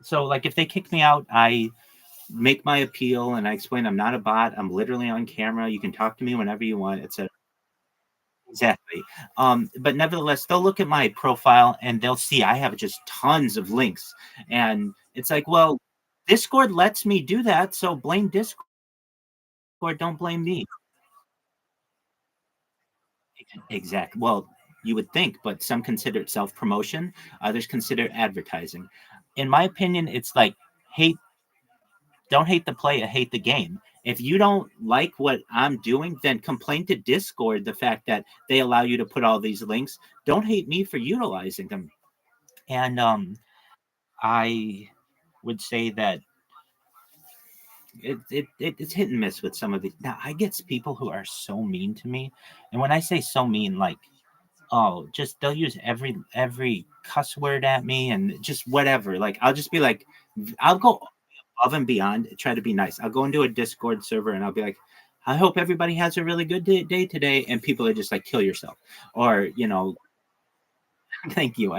so like if they kick me out, I make my appeal and I explain I'm not a bot, I'm literally on camera, you can talk to me whenever you want, etc. Exactly. But nevertheless, they'll look at my profile and they'll see I have just tons of links, and it's like, well, Discord lets me do that, so blame Discord, don't blame me. Exactly. Well, you would think, but some consider it self-promotion, others consider it advertising. In my opinion, it's like hate don't hate the player, hate the game. If you don't like what I'm doing, then complain to Discord the fact that they allow you to put all these links. Don't hate me for utilizing them. And I would say that it's hit and miss with some of these. Now I get people who are so mean to me, and when I say so mean, like, oh, just they'll use every cuss word at me and just whatever. Like I'll just be like, I'll go above and beyond, try to be nice. I'll go into a Discord server and I'll be like, I hope everybody has a really good day today, and people are just like, kill yourself, or thank you.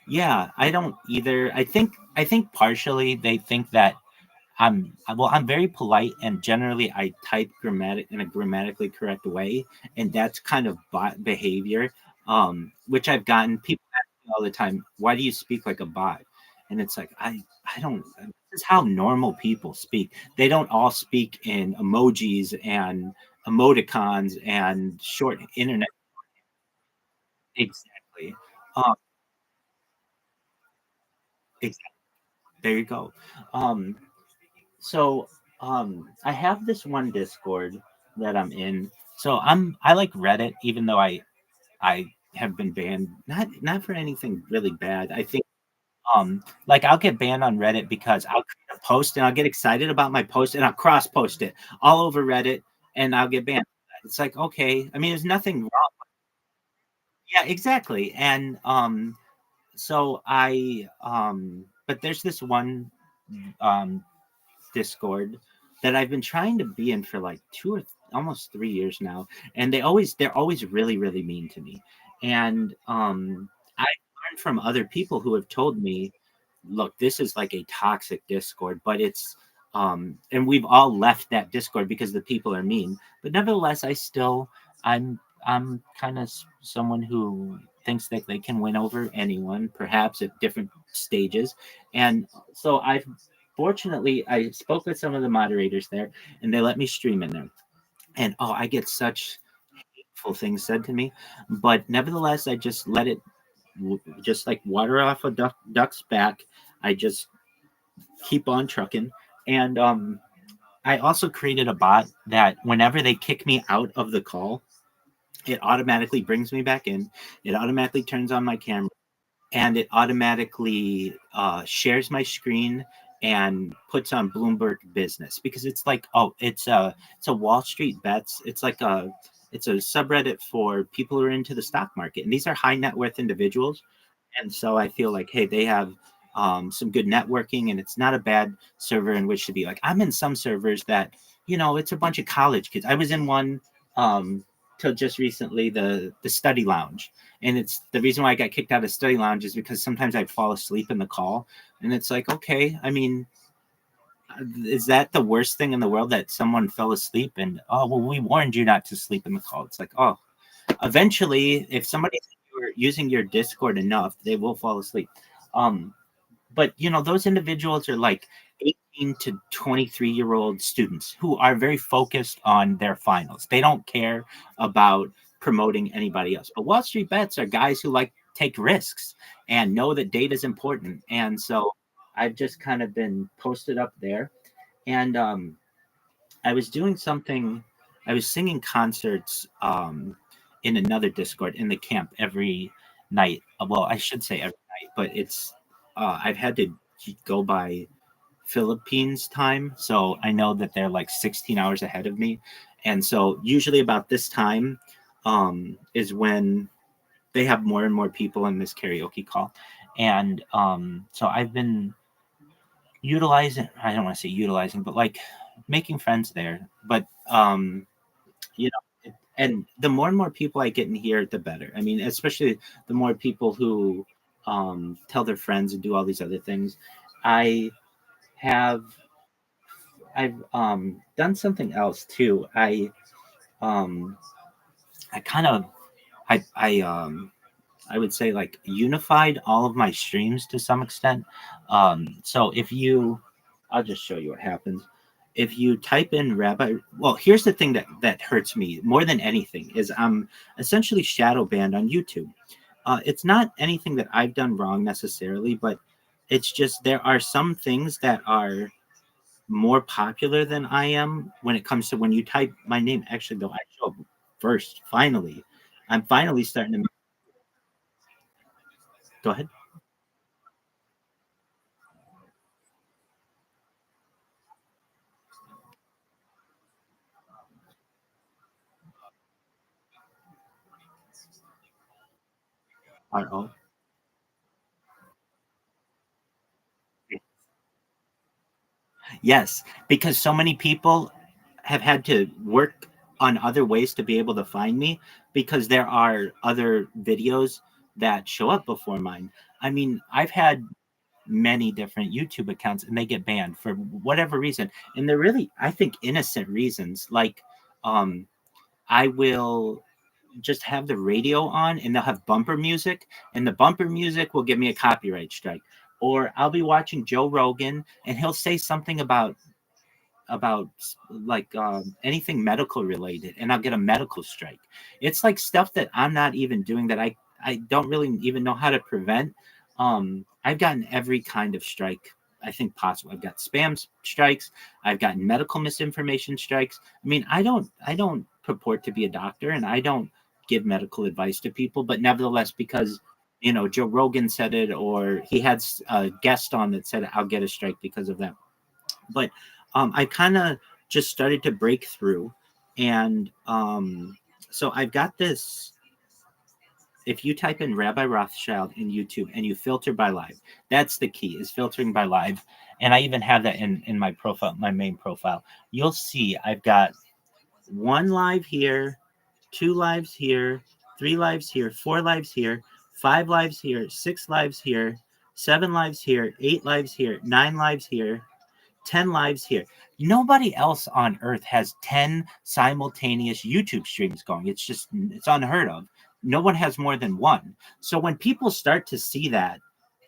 Yeah, I don't either. I think partially they think that I'm very polite, and generally I type in a grammatically correct way, and that's kind of bot behavior, which I've gotten people ask me all the time, why do you speak like a bot? And it's like I don't, this is how normal people speak. They don't all speak in emojis and emoticons and short internet. Exactly. um exactly. There you go. um So I have this one Discord that I'm in. So I like Reddit, even though I have been banned, not for anything really bad. I think like I'll get banned on Reddit because I'll create a post and I'll get excited about my post and I'll cross post it all over Reddit and I'll get banned. It's like, okay, I mean there's nothing wrong. Yeah, exactly. And so I but there's this one um Discord that I've been trying to be in for like almost 3 years now, and they're always really really mean to me, and I learned from other people who have told me, look, this is like a toxic Discord, but it's and we've all left that Discord because the people are mean, but nevertheless I'm I'm kind of someone who thinks that they can win over anyone, perhaps at different stages, and so I've fortunately, I spoke with some of the moderators there, and they let me stream in there. And oh, I get such hateful things said to me, but nevertheless, I just let it, just like water off a duck's back. I just keep on trucking, and I also created a bot that whenever they kick me out of the call, it automatically brings me back in. It automatically turns on my camera and it automatically shares my screen and puts on Bloomberg Business because it's like, oh, it's a Wall Street bets. It's a subreddit for people who are into the stock market, and these are high net worth individuals. And so I feel like, hey, they have some good networking, and it's not a bad server in which to be. Like I'm in some servers that, it's a bunch of college kids. I was in one till just recently, the study lounge, and it's the reason why I got kicked out of study lounge is because sometimes I'd fall asleep in the call, and it's like, okay, I mean, is that the worst thing in the world that someone fell asleep and, oh well, we warned you not to sleep in the call? It's like, oh, eventually, if somebody's using your Discord enough, they will fall asleep. Um, but those individuals are like 18 to 23-year-old students who are very focused on their finals. They don't care about promoting anybody else. But Wall Street bets are guys who like take risks and know that data is important. And so I've just kind of been posted up there. And I was doing something. I was singing concerts in another Discord in the camp every night. Well, I should say every night, but it's I've had to go by Philippines time, so I know that they're like 16 hours ahead of me, and so usually about this time is when they have more and more people in this karaoke call, and so I've been utilizing. I don't want to say utilizing, but like making friends there, but you know and the more and more people I get in here the better. I mean, especially the more people who tell their friends and do all these other things. I have i've done something else too. Um I kind of I would say like unified all of my streams to some extent. So if you I'll just show you what happens. If you type in rabbi, well, here's the thing that hurts me more than anything is I'm essentially shadow banned on YouTube. It's not anything that I've done wrong necessarily, but it's just there are some things that are more popular than I am when it comes to when you type my name. Actually, though, I show up first. Finally, I'm finally starting to. Go ahead. Oh, yes, because so many people have had to work on other ways to be able to find me because there are other videos that show up before mine. I mean, I've had many different YouTube accounts and they get banned for whatever reason. And they're really, I think, innocent reasons. Like, I will just have the radio on and they'll have bumper music, and the bumper music will give me a copyright strike. Or I'll be watching Joe Rogan and he'll say something about like anything medical related, and I'll get a medical strike. It's like stuff that I'm not even doing, that I don't really even know how to prevent. I've gotten every kind of strike I think possible. I've got spam strikes. I've gotten medical misinformation strikes. I mean, I don't purport to be a doctor, and I don't give medical advice to people, but nevertheless, because Joe Rogan said it, or he had a guest on that said it, I'll get a strike because of that. But I kind of just started to break through, and so I've got this. If you type in Rabbi Rothschild in YouTube and you filter by live, that's the key, is filtering by live. And I even have that in my profile, my main profile. You'll see I've got 1 live here, 2 lives here, 3 lives here, 4 lives here, 5 lives here, 6 lives here, 7 lives here, 8 lives here, 9 lives here, 10 lives here. Nobody else on earth has 10 simultaneous YouTube streams going. It's unheard of. No one has more than one. So when people start to see that,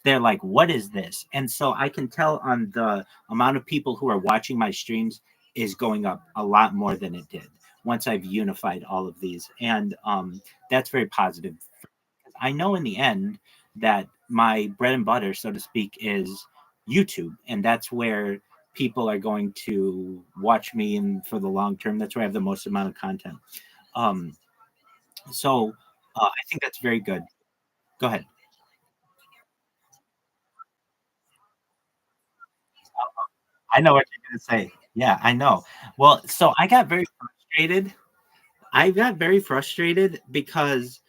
they're like, what is this? And so I can tell on the amount of people who are watching my streams is going up a lot more than it did once I've unified all of these. And that's very positive. I know in the end that my bread and butter, so to speak, is YouTube. And that's where people are going to watch me, and for the long term, that's where I have the most amount of content. So I think that's very good. Go ahead. I know what you're going to say. Yeah, I know. Well, so I got very frustrated. I got very frustrated because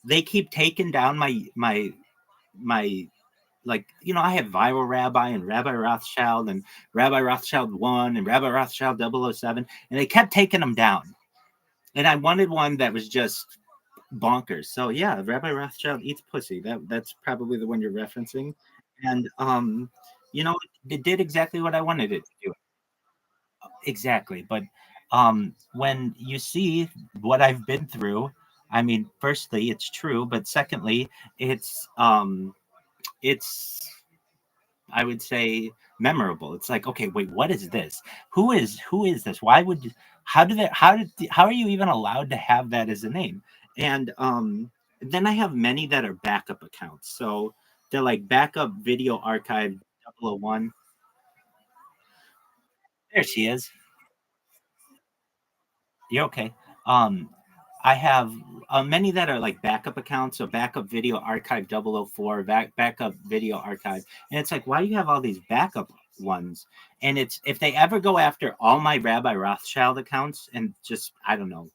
they keep taking down my like, I have Viral Rabbi and Rabbi Rothschild and Rabbi Rothschild 1 and Rabbi Rothschild 007, and they kept taking them down. And I wanted one that was just bonkers. So yeah, Rabbi Rothschild eats pussy. That's probably the one you're referencing. And it did exactly what I wanted it to do. Exactly. But when you see what I've been through, I mean, firstly, it's true, but secondly, it's I would say memorable. It's like, okay, wait, what is this? Who is this? Why would how are you even allowed to have that as a name? And then I have many that are backup accounts. So they're like backup video archive 001. There she is. You're okay. Um, I have many that are like backup accounts. So backup video archive 004, backup video archive. And it's like, why do you have all these backup ones? And it's, if they ever go after all my Rabbi Rothschild accounts and just, I don't know,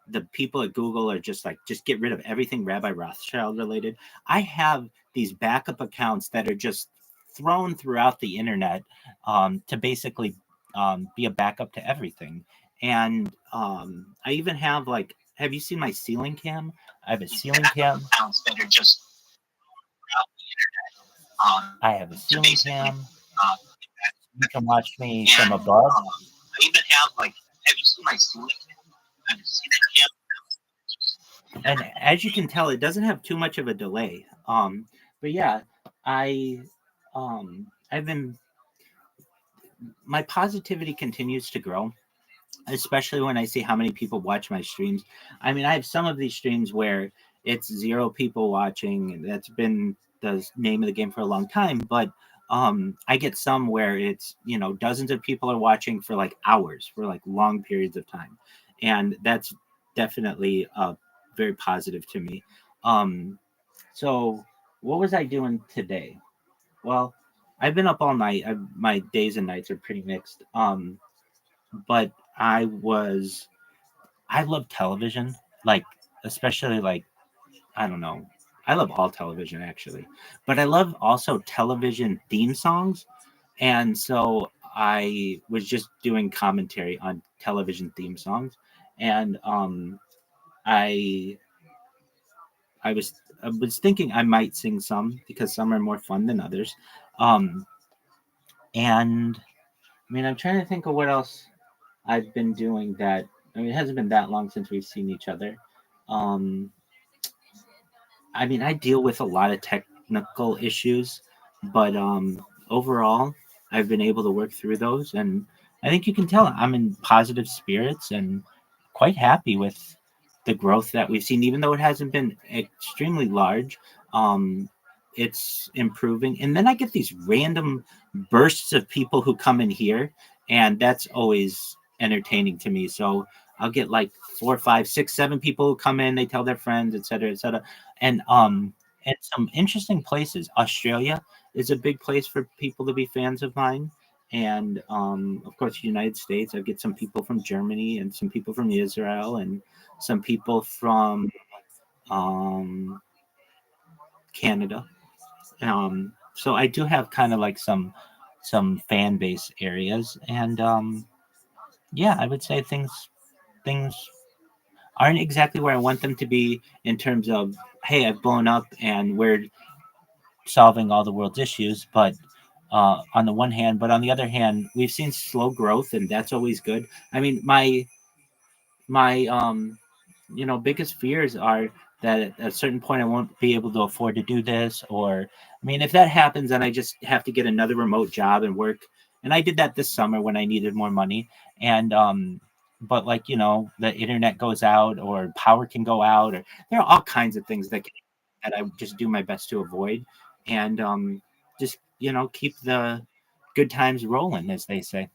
the people at Google are just like, just get rid of everything Rabbi Rothschild related. I have these backup accounts that are just thrown throughout the internet to basically be a backup to everything. And I even have like, have you seen my ceiling cam? I have a ceiling cam. Accounts that are just throughout the internet. I have a ceiling cam. Um, You can watch me from above. I even have like, have you seen my ceiling cam? Have you seen that cam? And as you can tell, it doesn't have too much of a delay. But yeah, I've been, my positivity continues to grow, especially when I see how many people watch my streams. I mean, I have some of these streams where it's 0 people watching, and that's been the name of the game for a long time. But I get some where it's, dozens of people are watching for like hours, for like long periods of time. And that's definitely very positive to me. So what was I doing today? Well, I've been up all night. My days and nights are pretty mixed. But I love television, like, especially like, I don't know. I love all television actually, but I love also television theme songs. And so I was just doing commentary on television theme songs. And I I was thinking I might sing some because some are more fun than others. Um, and I mean, I'm trying to think of what else I've been doing that. I mean, it hasn't been that long since we've seen each other. Um, I mean, I deal with a lot of technical issues, but overall, I've been able to work through those, and I think you can tell I'm in positive spirits and quite happy with the growth that we've seen, even though it hasn't been extremely large. Um, it's improving, and then I get these random bursts of people who come in here, and that's always entertaining to me. So I'll get like 4, 5, 6, 7 people who come in, they tell their friends, et cetera, and some interesting places. Australia is a big place for people to be fans of mine, and of course, the United States. I get some people from Germany and some people from Israel and some people from um, Canada. So I do have kind of like some fan base areas, and yeah, I would say things aren't exactly where I want them to be in terms of, hey, I've blown up and we're solving all the world's issues, but on the one hand, but on the other hand, we've seen slow growth, and that's always good. I mean, my biggest fears are that at a certain point I won't be able to afford to do this, or I mean, if that happens, then I just have to get another remote job and work. And I did that this summer when I needed more money, and but like the internet goes out or power can go out, or there are all kinds of things that I just do my best to avoid, and just keep the good times rolling, as they say.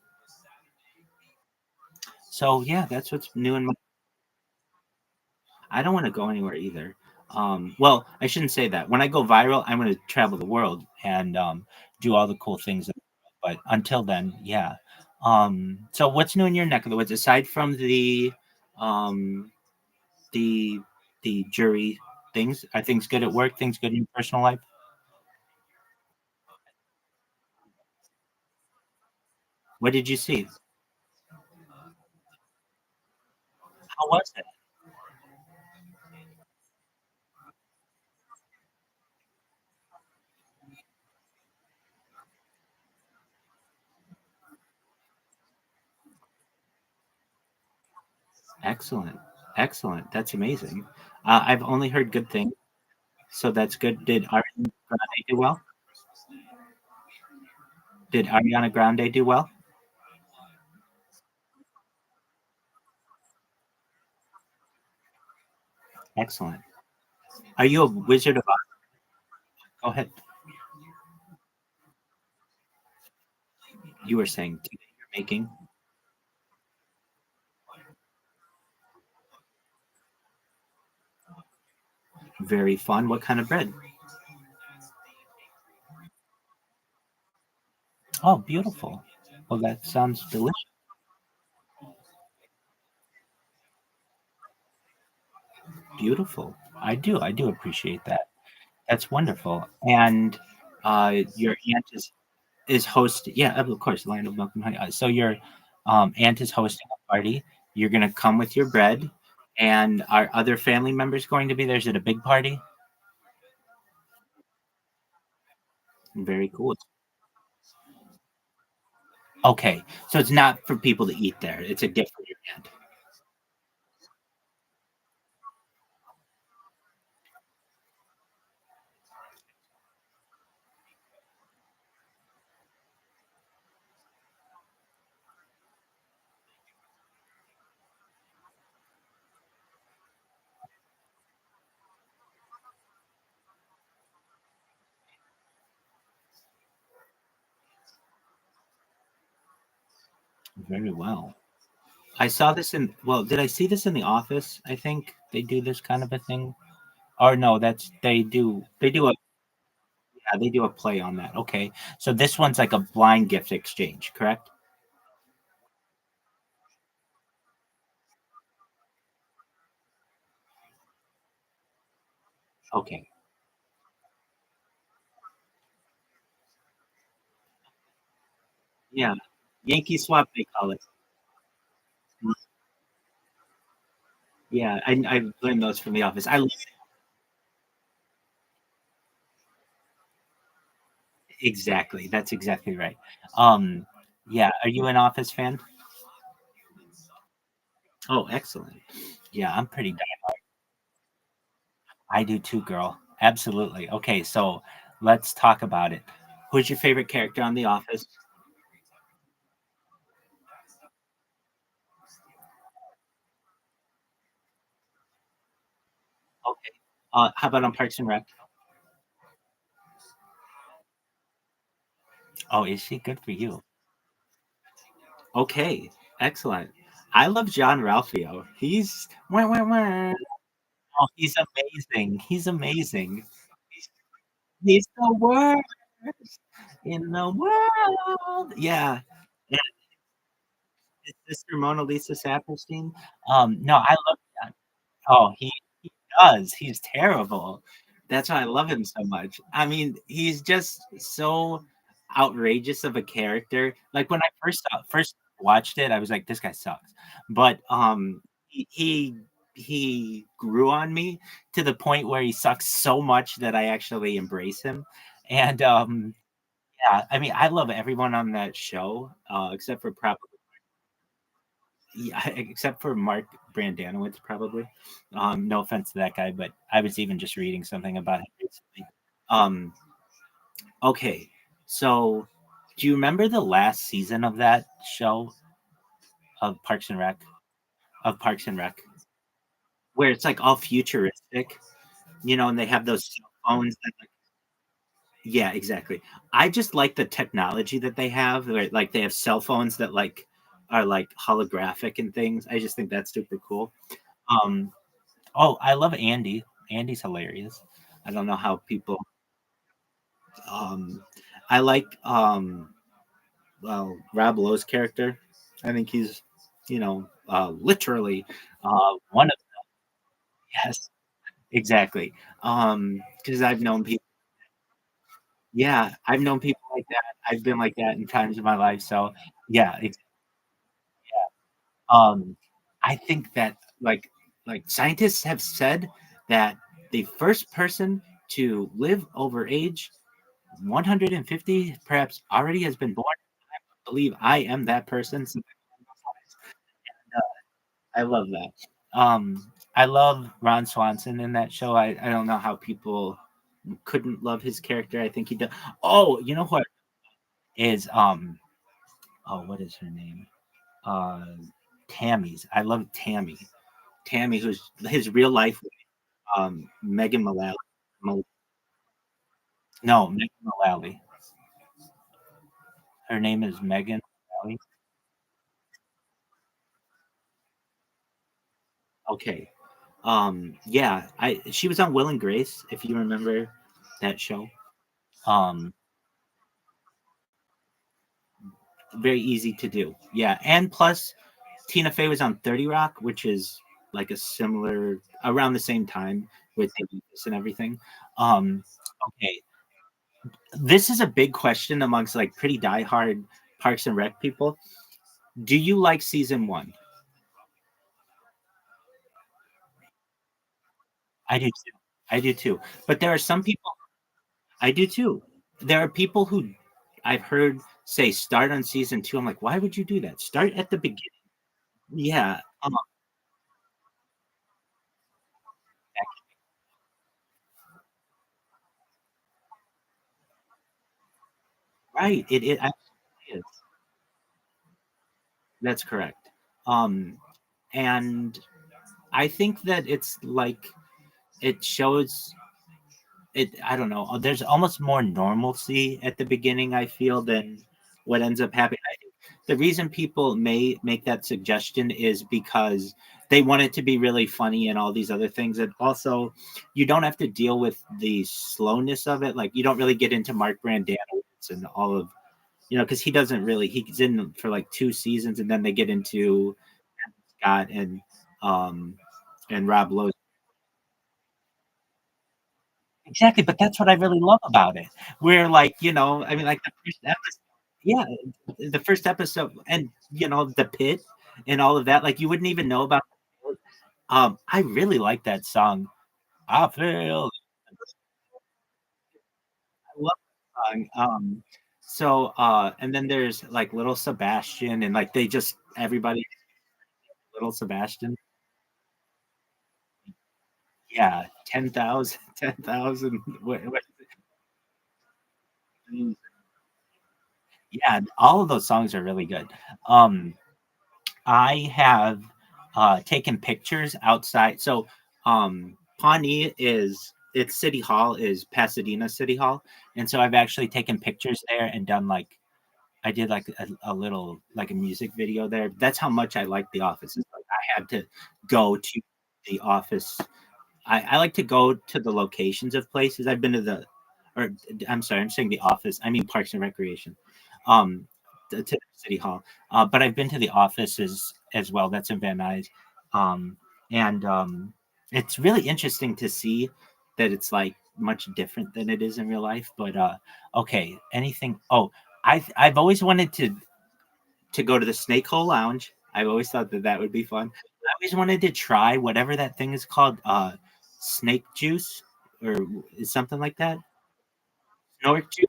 So yeah, that's what's new in my. I don't want to go anywhere either. Well, I shouldn't say that. When I go viral, I'm going to travel the world and do all the cool things. But until then, yeah. So what's new in your neck of the woods aside from um, the the jury things? Are things good at work? Things good in your personal life? What did you see? How was it? Excellent, excellent. That's amazing. I've only heard good things, so that's good. Did Ariana Grande do well? Did Ariana Grande do well? Excellent. Are you a wizard of Oz? Go ahead. You were saying tea that you're making. Very fun. What kind of bread? Oh, beautiful. Well, that sounds delicious. Beautiful. I do appreciate that. That's wonderful. And your aunt is hosting. Yeah, of course, Land of Milk and Honey. So your aunt is hosting a party. You're gonna come with your bread, and are other family members going to be there? Is it a big party? Very cool. Okay, so it's not for people to eat there. It's a gift for your aunt. Very well. I saw this in. Well, did I see this in The Office? I think they do this kind of a thing. Or no, that's they do a play on that. Okay, so this one's like a blind gift exchange, correct? Okay, yeah, Yankee swap they call it. Yeah, I learned those from The Office. Exactly. That's exactly right. Um, yeah. Are you an Office fan? Oh, excellent. Yeah, I'm pretty. I do too, girl. Absolutely. Okay, so let's talk about it. Who's your favorite character on The Office? Okay. How about on Parks and Rec? Oh, is she good for you? Okay, excellent. I love John Ralphio. He's wah, wah, wah. Oh, he's amazing. He's amazing. He's, he's the worst in the world. Yeah. Yeah, his sister Mona Lisa Saperstein. No, I love that. Oh, he does. He's terrible. That's why I love him so much. I mean, he's just so outrageous of a character. Like when I first watched it, I was like, "This guy sucks," but he grew on me to the point where he sucks so much that I actually embrace him. And yeah, I mean, I love everyone on that show, except for probably yeah, except for Mark Brandanowitz, probably. No offense to that guy, but I was even just reading something about him recently. Um, okay, so do you remember the last season of that show of Parks and Rec? Of Parks and Rec, where it's like all futuristic, and they have those cell phones that yeah, exactly. I just like the technology that they have. Like they have cell phones that like are like holographic and things. I just think that's super cool. Um, Oh, I love Andy. Andy's hilarious. I don't know how people um I like well Rob Lowe's character. I think he's literally one of yes, exactly. Because I've known people yeah, I've known people like that. I've been like that in times of my life. So yeah, um I think that like scientists have said that the first person to live over age 150 perhaps already has been born. I believe I am that person. So, I love that. I love Ron Swanson in that show. I don't know how people couldn't love his character. I think he does. Oh, you know what is oh what is her name? Uh Tammy's. I love Tammy. Tammy, who's his real life Megan Mullally. No, Megan Mullally. Her name is Megan Mullally. Okay. Yeah, I she was on Will and Grace, if you remember that show. Um, Very easy to do. Yeah, and plus Tina Fey was on 30 Rock, which is like a similar around the same time with the Lucas and everything. Um, okay, this is a big question amongst like pretty diehard Parks and Rec people. Do you like season one? I do too. I do too. But there are some people I do too. There are people who I've heard say start on season two. I'm like, why would you do that? Start at the beginning. Yeah, right. It actually is. That's correct. Um, and I think that it's like it shows it. I don't know. There's almost more normalcy at the beginning. I feel than what ends up happening. I think the reason people may make that suggestion is because they want it to be really funny and all these other things, and also you don't have to deal with the slowness of it. Like you don't really get into Mark Brandanowitz and all of because he doesn't really he's in for like 2 seasons and then they get into Scott um and Rob Lowe. Exactly, but that's what I really love about it. Where like, I mean like the first episode, yeah, the first episode and the pit and all of that, like you wouldn't even know about the pit. I really like that song. I feel I love song. So and then there's like Little Sebastian, and like they just everybody Little Sebastian. Yeah, 10,000, 10,000. Yeah, all of those songs are really good. Um, I have taken pictures outside. So Pawnee is its city hall is Pasadena City Hall, and so I've actually taken pictures there and done like I did like a little like a music video there. That's how much I like The Office. It's like I had to go to the office. I like to go to the locations of places. I've been to the, or I'm sorry, I'm saying The Office. I mean Parks and Recreation, to City Hall. But I've been to the offices as well. That's in Van Nuys, and it's really interesting to see that it's like much different than it is in real life. But okay, anything? Oh, I've always wanted to go to the Snake Hole Lounge. I've always thought that that would be fun. I always wanted to try whatever that thing is called, snake juice or is something like that. Snork juice.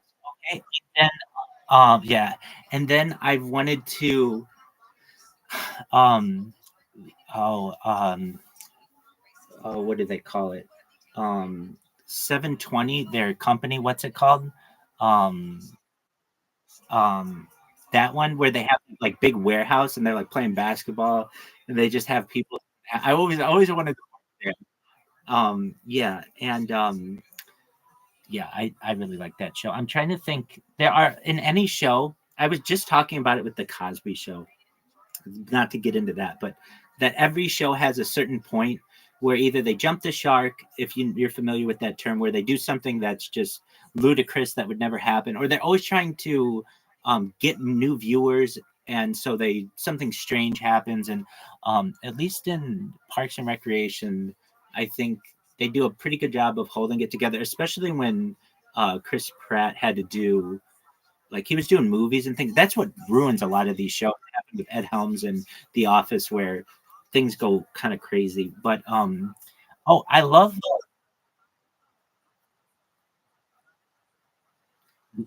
Okay. And then, yeah, and then I wanted to, um, oh, oh, what do they call it? 720. Their company. What's it called? Um, um that one where they have like big warehouse and they're like playing basketball and they just have people. I always wanted to work there. Yeah, and yeah, I really like that show. I'm trying to think, there are in any show, I was just talking about it with the Cosby Show, not to get into that, but that every show has a certain point where either they jump the shark, if you're familiar with that term, where they do something that's just ludicrous that would never happen, or they're always trying to get new viewers, and so they something strange happens. And at least in Parks and Recreation, I think they do a pretty good job of holding it together, especially when Chris Pratt had to do like he was doing movies and things. That's what ruins a lot of these shows. It happened with Ed Helms and The Office, where things go kind of crazy. But oh, I love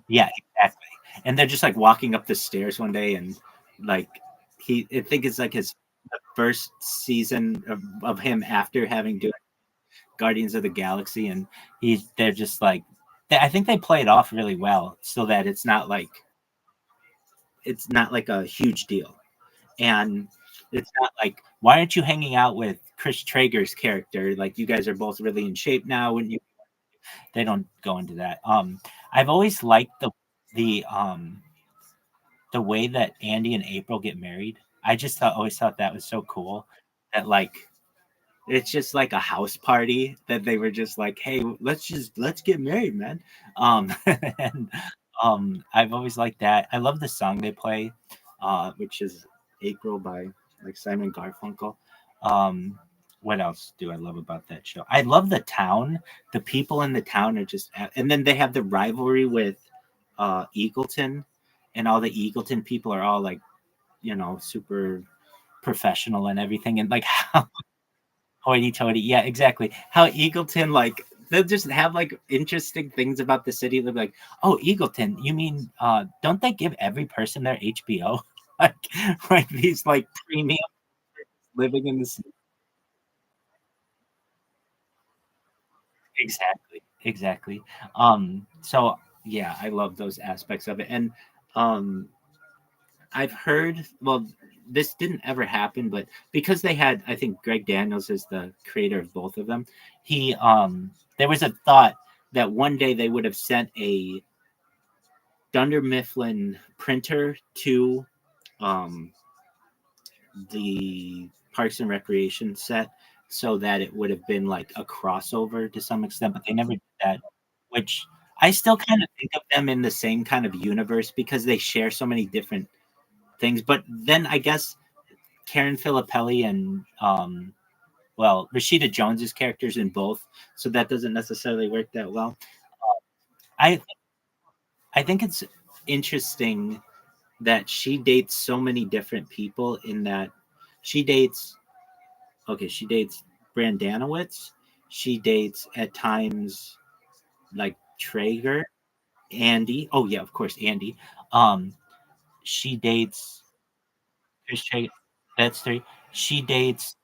yeah, exactly. And they're just like walking up the stairs one day, and like I think it's like his the first season of him after having done Guardians of the Galaxy, and they're just like I think they play it off really well so that it's not like a huge deal. And it's not like, why aren't you hanging out with Chris Traeger's character? Like you guys are both really in shape now. When you they don't go into that. I've always liked the way that Andy and April get married. I just always thought that was so cool. That like it's just like a house party that they were just like, hey, let's get married, man. And I've always liked that. I love the song they play, which is April by like Simon Garfunkel. Um, what else do I love about that show? I love the town. The people in the town are just, and then they have the rivalry with Eagleton, and all the Eagleton people are all like, super professional and everything, and like how hoity toity, yeah, exactly. How Eagleton like they'll just have like interesting things about the city. They'll be like, "Oh, Eagleton, you mean don't they give every person their HBO?" like, like these like premium living in the city. Exactly, exactly. So yeah, I love those aspects of it, and um, I've heard. Well, this didn't ever happen, but because they had, I think Greg Daniels is the creator of both of them. He there was a thought that one day they would have sent a Dunder Mifflin printer to um, the Parks and Recreation set, so that it would have been like a crossover to some extent, but they never did that. Which I still kind of think of them in the same kind of universe because they share so many different things. But then I guess Karen Filippelli and well, Rashida Jones's characters in both, so that doesn't necessarily work that well. I I think it's interesting that she dates so many different people in that she dates she dates Brandanowitz, she dates at times like Traeger, Andy. Oh yeah, of course, Andy. Um, she dates Chris Traeger. That's three. She dates.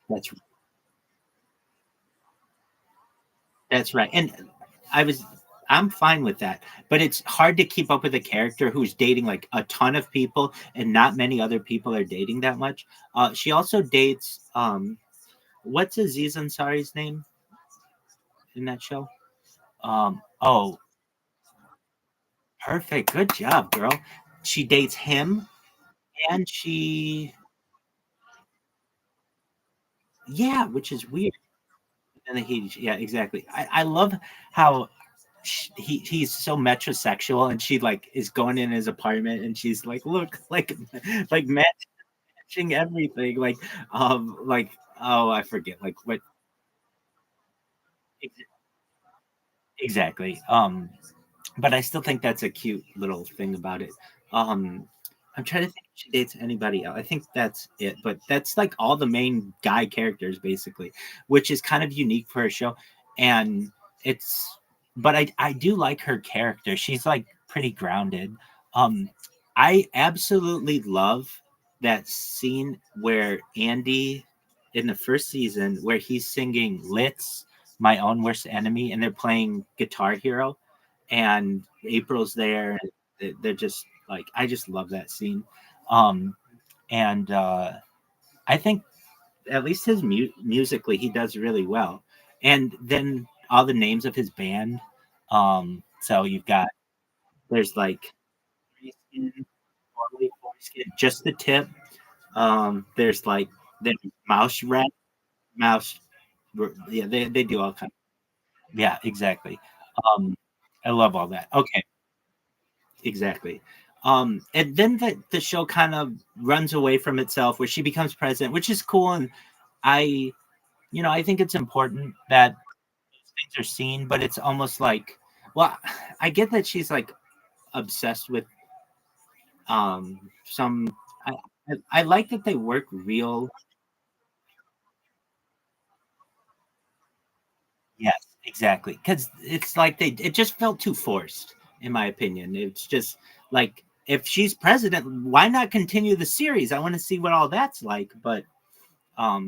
That's that's right. And I was I'm fine with that. But it's hard to keep up with a character who's dating like a ton of people and not many other people are dating that much. She also dates what's Aziz Ansari's name in that show? Oh, perfect. Good job, girl. She dates him and she yeah, which is weird. And then yeah, exactly. I love how he's so metrosexual and she like is going in his apartment and she's like look like matching everything like oh I forget like what ex- exactly but I still think that's a cute little thing about it. um I'm trying to think if she dates anybody else. I think that's it, but that's like all the main guy characters basically, which is kind of unique for a show. And it's but I do like her character. She's like pretty grounded. um I absolutely love that scene where Andy in the first season where he's singing Lit's My Own Worst Enemy and they're playing Guitar Hero and April's there and they're just like I just love that scene. Um and I think at least his musically he does really well. And then all the names of his band. So you've got there's like Foreskin, Formerly Foreskin, Just the Tip. There's like there's Mouse Rat, Mouse. Yeah, they do all kinds. Yeah, exactly. Um, I love all that. Okay, exactly. And then the show kind of runs away from itself, where she becomes president, which is cool. And I, I think it's important that things are seen, but it's almost like, well, I get that she's like obsessed with some. I like that they work real. Yes, exactly. Because it's like it just felt too forced, in my opinion. It's just like if she's president, why not continue the series? I want to see what all that's like, but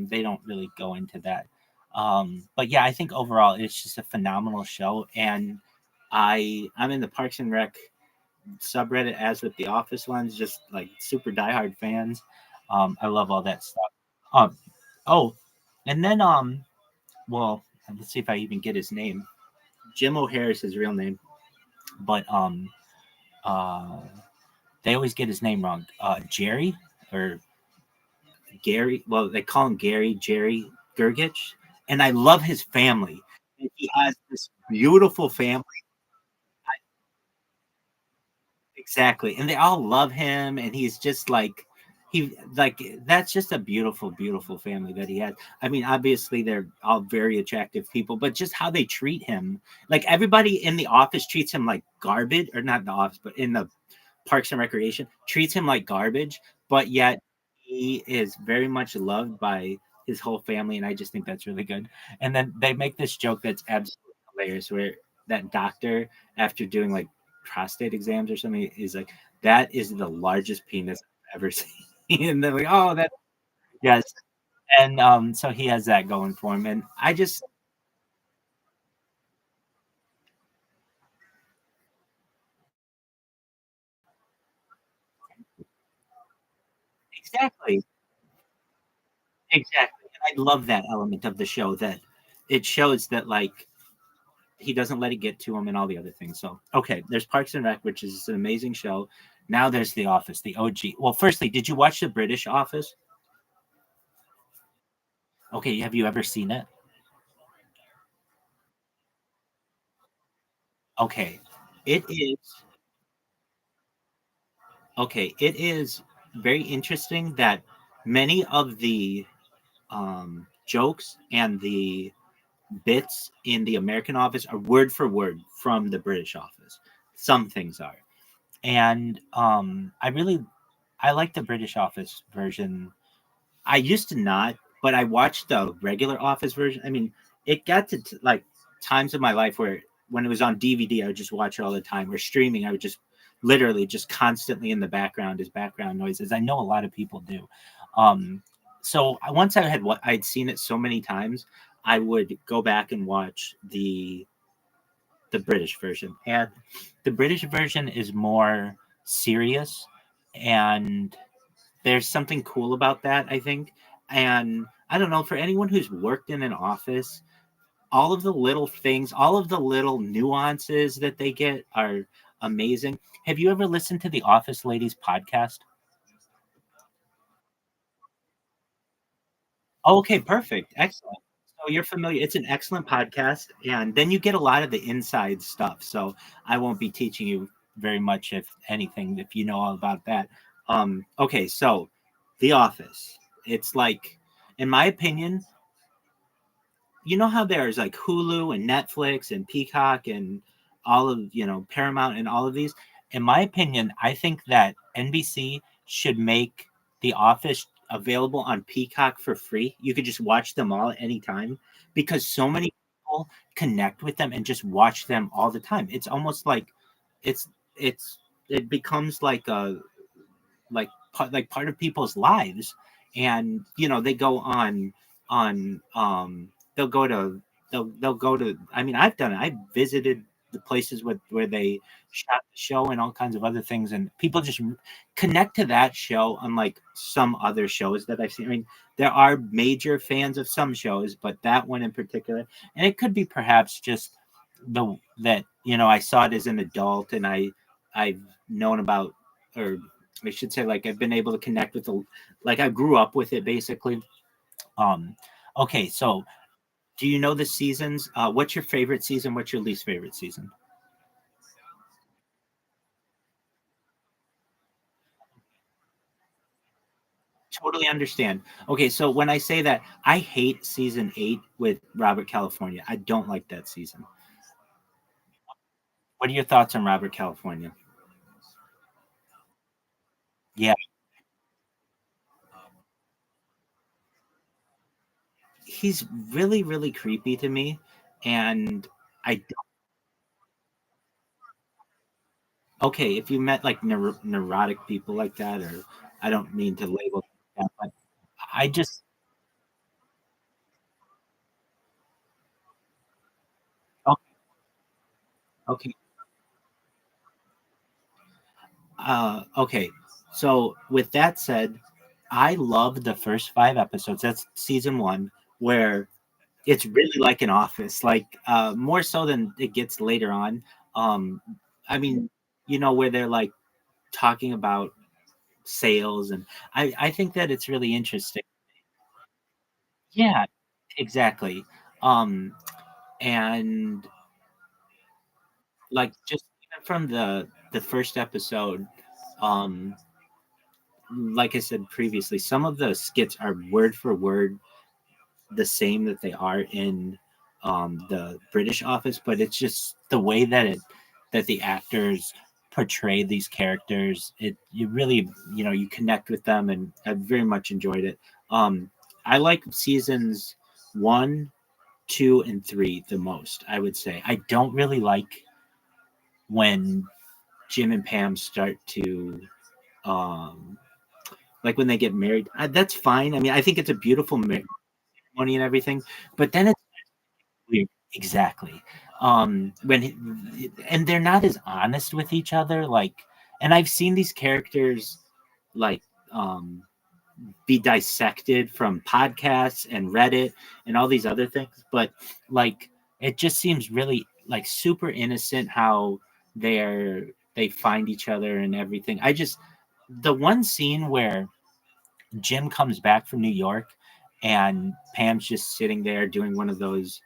they don't really go into that. But yeah, I think overall it's just a phenomenal show, and I'm in the Parks and Rec subreddit as with the Office ones, just like super diehard fans. I love all that stuff. Um, oh, and then well, let's see if I even get his name. Jim O'Hare is his real name, but uh, they always get his name wrong. Jerry or Gary. Well, they call him Jerry Gergich, and I love his family. He has this beautiful family. Exactly, and they all love him, and he's just he like that's just a beautiful, beautiful family that he has. I mean, obviously they're all very attractive people, but just how they treat him, like everybody in the office treats him like garbage, or not in the office, but in the Parks and Recreation treats him like garbage, but yet he is very much loved by his whole family, and I just think that's really good. And then they make this joke that's absolutely hilarious, where that doctor, after doing like prostate exams or something, is like, "That is the largest penis I've ever seen." And they're like, "Oh, that yes." And so he has that going for him, and I just exactly, exactly. And I love that element of the show that it shows that like he doesn't let it get to him and all the other things. So okay, there's Parks and Rec, which is an amazing show. Now there's The Office, the OG. Well, firstly, did you watch the British Office? Okay, have you ever seen it? Okay, it is okay. It is very interesting that many of the jokes and the bits in the American Office are word for word from the British Office. Some things are, and I like the British Office version. I used to not. but I watched the regular Office version. I mean, it got to like times of my life where when it was on DVD, I would just watch it all the time. Or streaming, I would just literally just constantly in the background as background noises. I know a lot of people do. So once I'd seen it so many times, I would go back and watch the British version, and the British version is more serious, and there's something cool about that, I think. And I don't know, for anyone who's worked in an office, all of the little things, all of the little nuances that they get are amazing. Have you ever listened to the Office Ladies podcast? Okay, perfect. Excellent. So you're familiar. It's an excellent podcast, and then you get a lot of the inside stuff. So I won't be teaching you very much, if anything, if you know all about that. Okay, so The Office. It's like, in my opinion, you know how there's like Hulu and Netflix and Peacock and all of, Paramount and all of these. In my opinion, I think that NBC should make The Office available on Peacock for free. You could just watch them all at any time, because so many people connect with them and just watch them all the time. It's almost like it's it becomes like a like part of people's lives. And they go on they'll go to they'll go to, I mean, I've done it. I've visited the places where they shot the show and all kinds of other things, and people just connect to that show, unlike some other shows that I've seen. I mean, there are major fans of some shows, but that one in particular, and it could be perhaps just I saw it as an adult, and I've known about, or I should say, like, I've been able to connect with like, I grew up with it basically. Um, okay, so do you know the seasons? What's your favorite season? What's your least favorite season? Totally understand. Okay, so when I say that, I hate season 8 with Robert California. I don't like that season. What are your thoughts on Robert California? Yeah, he's really, really creepy to me, and I okay, if you met like neurotic people like that, or I don't mean to label that, but I just okay, okay, okay. So with that said, I love the first 5 episodes. That's season 1, where it's really like an office, like more so than it gets later on. Um, I mean, where they're like talking about sales, and I think that it's really interesting. Yeah, exactly. Um, and like, just even from the first episode, um, like I said previously, some of the skits are word for word the same that they are in the British Office, but it's just the way that the actors portray these characters. You really, you connect with them, and I very much enjoyed it. I like seasons 1, 2, and 3 the most, I would say. I don't really like when Jim and Pam start to um like when they get married. That's fine. I mean, I think it's a beautiful ceremony and everything, but then it's weird. Exactly. And they're not as honest with each other, like, and I've seen these characters like um be dissected from podcasts and Reddit and all these other things, but like, it just seems really like super innocent how they find each other and everything. The one scene where Jim comes back from New York and Pam's just sitting there doing one of those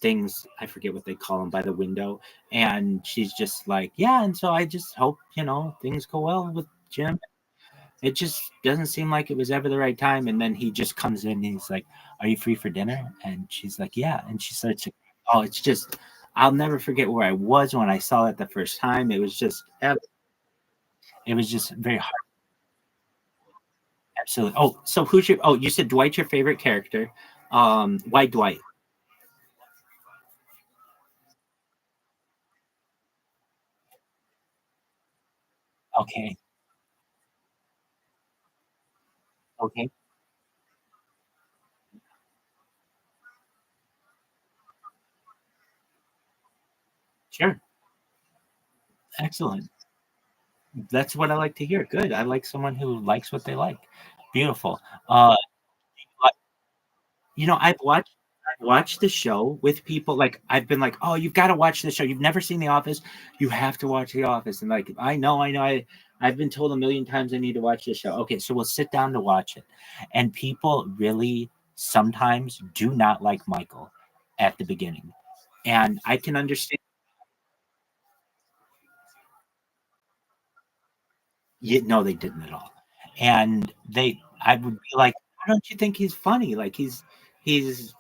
things, I forget what they call them, by the window, and she's just like, yeah, and so I just hope things go well with Jim. It just doesn't seem like it was ever the right time. And then he just comes in and he's like, are you free for dinner? And she's like, yeah. And she starts to, oh, it's just, I'll never forget where I was when I saw it the first time. It was just very hard. Absolutely. Oh, so who's your? Oh, you said Dwight's your favorite character. Why Dwight? Okay. Okay. Sure. Excellent. That's what I like to hear. Good. I like someone who likes what they like. Beautiful. But, I've watched the show with people. Like I've been like, oh, you've got to watch the show. You've never seen The Office. You have to watch The Office. And like, I know. I've been told a million times I need to watch this show. Okay, so we'll sit down to watch it. And people really sometimes do not like Michael at the beginning. And I can understand. Yeah, no, they didn't at all. And I would be like, "Why don't you think he's funny? Like he's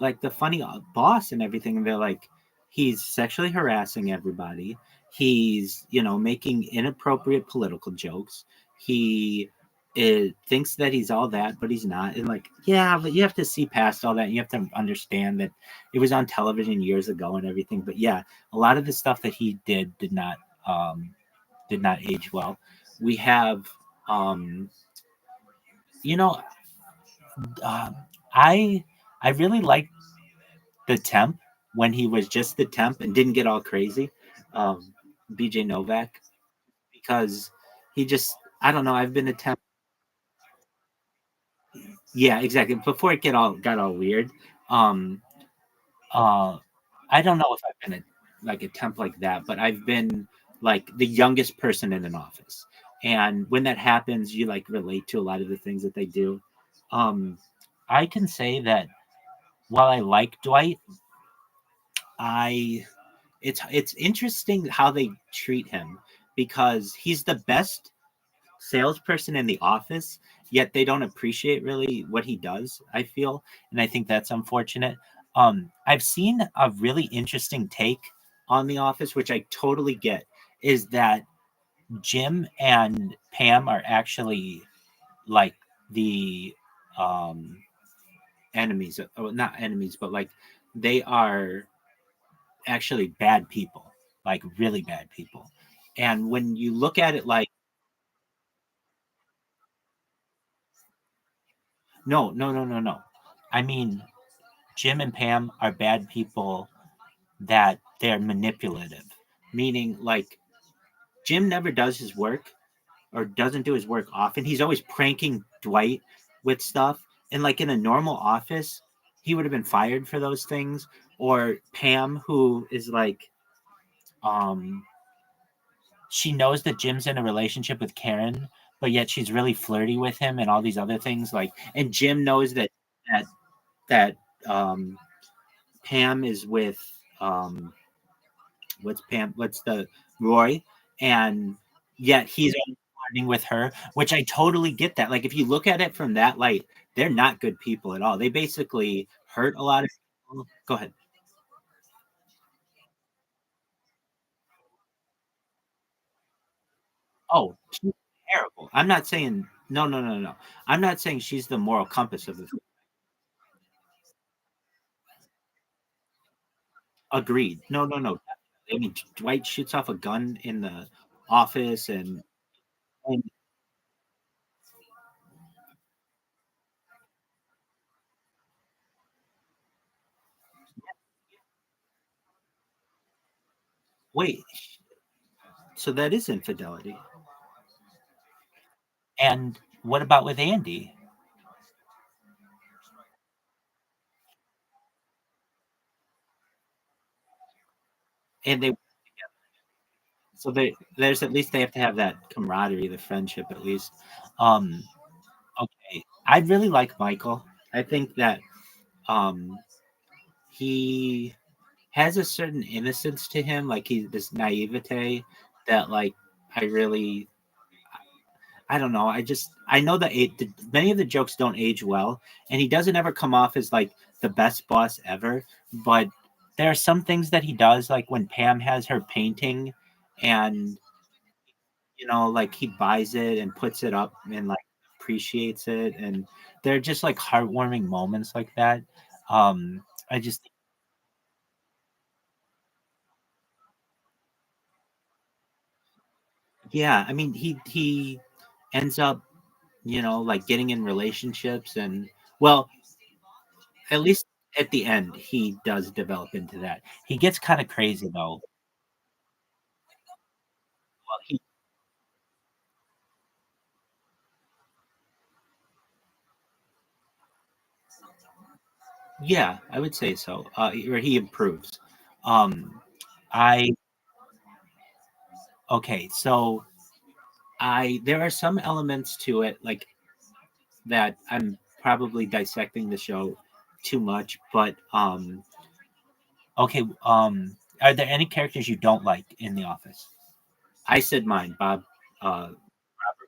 like the funny boss and everything." And they're like, "He's sexually harassing everybody. He's making inappropriate political jokes. He thinks that he's all that, but he's not." And like, yeah, but you have to see past all that. You have to understand that it was on television years ago and everything. But yeah, a lot of the stuff that he did not age well. We have, um, you know, uh, I I really liked the temp when he was just the temp and didn't get all crazy, um, BJ Novak, because he just I don't know. I've been a temp. Yeah, exactly. Before it got all weird. Um, uh, I don't know if I've been a temp like that, but I've been like the youngest person in an office. And when that happens, you like relate to a lot of the things that they do. Um, I can say that while I like Dwight, I it's interesting how they treat him because he's the best salesperson in the office, yet they don't appreciate really what he does, I feel. And I think that's unfortunate. I've seen a really interesting take on The Office, which I totally get, is that Jim and Pam are actually like the um, enemies, not enemies, but like they are actually bad people, like really bad people. And when you look at it like, no, no, no, no, no. I mean, Jim and Pam are bad people that they're manipulative, meaning like Jim never does his work or doesn't do his work often. He's always pranking Dwight with stuff. And like in a normal office, he would have been fired for those things. Or Pam, who is like, um, she knows that Jim's in a relationship with Karen, but yet she's really flirty with him and all these other things. Like, and Jim knows that that um, Pam is with what's the Roy, and yet he's only flirting with her, which I totally get that. Like if you look at it from that light, they're not good people at all. They basically hurt a lot of people. Go ahead. Oh, she's terrible. I'm not saying no, no, no, no. I'm not saying she's the moral compass of the agreed. No, no, no. I mean, Dwight shoots off a gun in the office, and wait, so that is infidelity. And what about with Andy? And they so there's at least they have to have that camaraderie, the friendship at least. Um, okay, I really like Michael. I think that um, he has a certain innocence to him, like he this naivete that like I really I don't know. I know that many of the jokes don't age well, and he doesn't ever come off as like the best boss ever. But there are some things that he does, like when Pam has her painting, and like he buys it and puts it up in like appreciates it, and they're just like heartwarming moments like that. I just yeah, I mean he ends up, like getting in relationships, and well, at least at the end he does develop into that. He gets kind of crazy though. Well, yeah, I would say so. Or he improves. Um, I okay, so I there are some elements to it like that I'm probably dissecting the show too much, but okay, are there any characters you don't like in The Office? I said mine, Bob,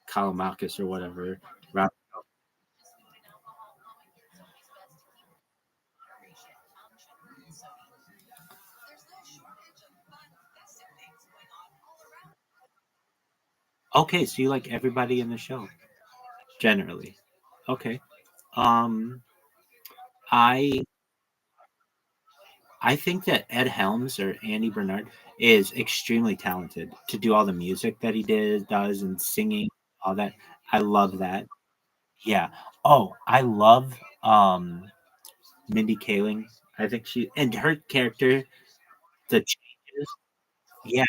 Kalamakis or whatever. Rob, okay, so you like everybody in the show generally. Okay. Um, I I think that Ed Helms or Andy Bernard is extremely talented to do all the music that he does and singing, all that. I love that. Yeah. Oh, I love Mindy Kaling. I think she and her character, the changes. Yeah.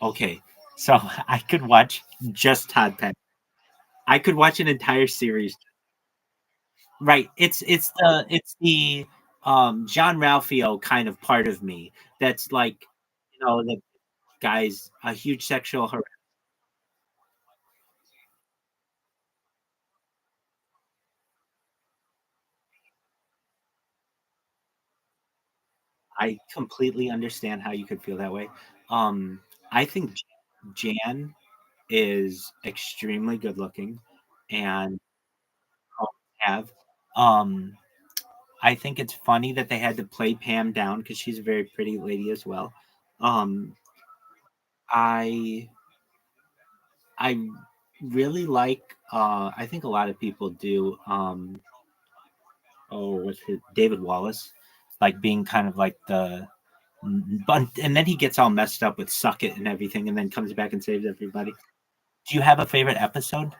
Okay. So I could watch just Todd Penn. I could watch an entire series. Right. It's the John Ralphio kind of part of me that's like, the guy's a huge sexual I completely understand how you could feel that way. Um, I think Jan is extremely good looking and have. Um, I think it's funny that they had to play Pam down because she's a very pretty lady as well. Um, I I really like. I think a lot of people do. What's his David Wallace, like being kind of like the but and then he gets all messed up with suck it and everything, and then comes back and saves everybody. Do you have a favorite episode?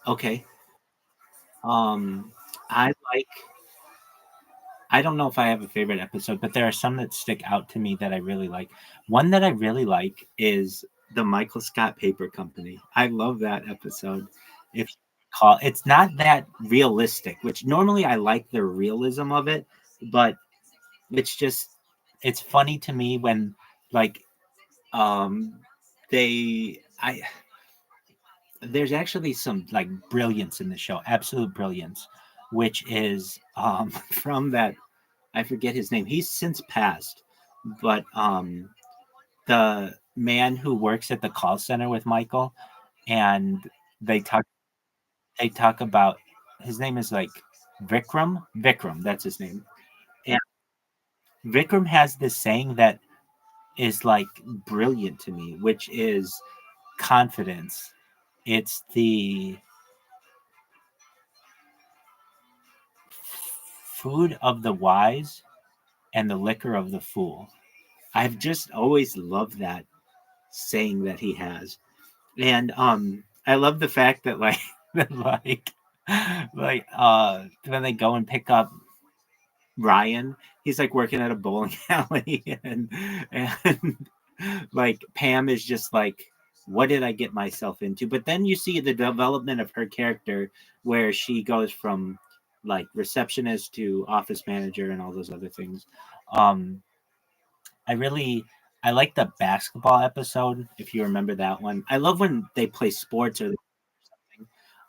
Okay. Um, I like. I don't know if I have a favorite episode, but there are some that stick out to me that I really like. One that I really like is the Michael Scott Paper Company. I love that episode. If you recall, it's not that realistic, which normally I like the realism of it, but it's just it's funny to me when like um they I there's actually some like brilliance in the show, absolute brilliance, which is from that I forget his name. He's since passed, but the man who works at the call center with Michael, and they talk they talk about his name is like Vikram. Vikram, that's his name. And Vikram has this saying that is like brilliant to me, which is confidence. It's the food of the wise and the liquor of the fool. I've just always loved that saying that he has. And I love the fact that like that, when they go and pick up Ryan, he's like working at a bowling alley and like Pam is just like what did I get myself into? But then you see the development of her character where she goes from like receptionist to office manager and all those other things. Um I really I like the basketball episode if you remember that one. I love when they play sports or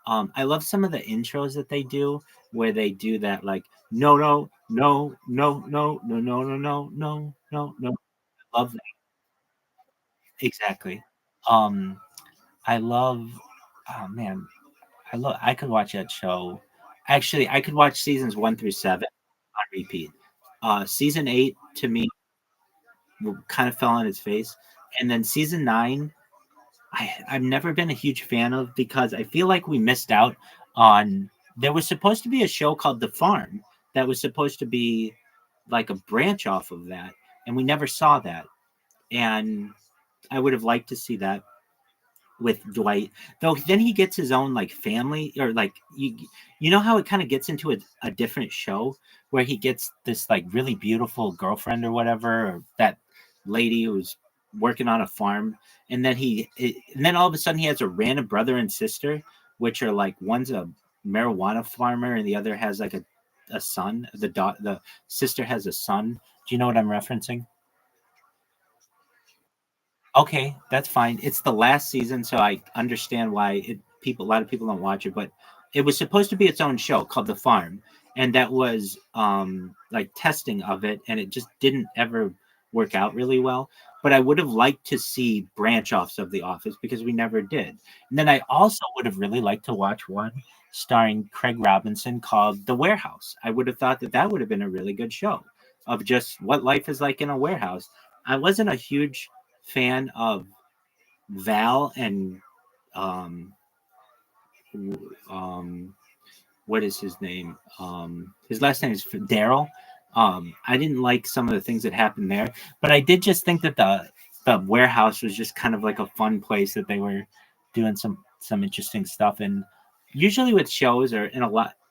I love some of the intros that they do where they do that like no no no no no no no no no no no no. I love that exactly. Um I love oh man I could watch that show. Actually, I could watch seasons 1 through 7 on repeat. Season 8 to me kind of fell on its face, and then season 9 I've never been a huge fan of because I feel like we missed out on. There was supposed to be a show called The Farm that was supposed to be like a branch off of that, and we never saw that. And I would have liked to see that with Dwight, though. Then he gets his own like family, or like you know how it kind of gets into a different show where he gets this like really beautiful girlfriend or whatever, or that lady who's working on a farm, and then and then all of a sudden he has a random brother and sister, which are like one's a marijuana farmer and the other has like a son. The sister has a son. Do you know what I'm referencing? Okay, that's fine. It's the last season, so I understand why a lot of people don't watch it, but it was supposed to be its own show called The Farm, and that was like testing of it, and it just didn't ever work out really well. But I would have liked to see branch offs of The Office because we never did. And then I also would have really liked to watch one starring Craig Robinson called The Warehouse. I would have thought that that would have been a really good show of just what life is like in a warehouse. I wasn't a huge fan of Val and um, um, what is his name? His last name is Daryl. I didn't like some of the things that happened there, but I did just think that the warehouse was just kind of like a fun place that they were doing some interesting stuff. And usually with shows, or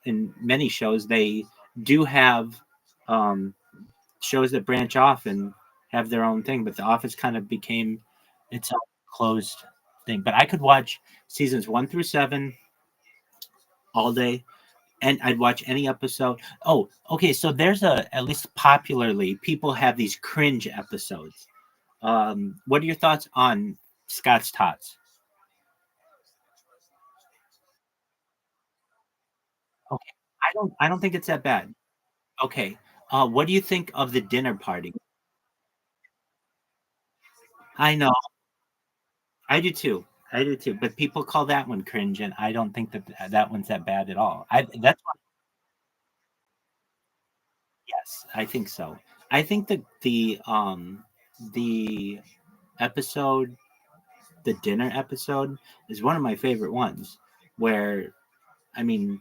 in many shows, they do have um, shows that branch off and have their own thing. But The Office kind of became its own closed thing. But I could watch seasons 1 through 7 all day, and I'd watch any episode. Oh, okay. So there's at least popularly, people have these cringe episodes. What are your thoughts on Scott's Tots? Okay, I don't think it's that bad. Okay, what do you think of the dinner party? I know, I do too. I do too. But people call that one cringe, and I don't think that that one's that bad at all. That's why, yes, I think so. I think that the episode, the dinner episode, is one of my favorite ones. Where, I mean,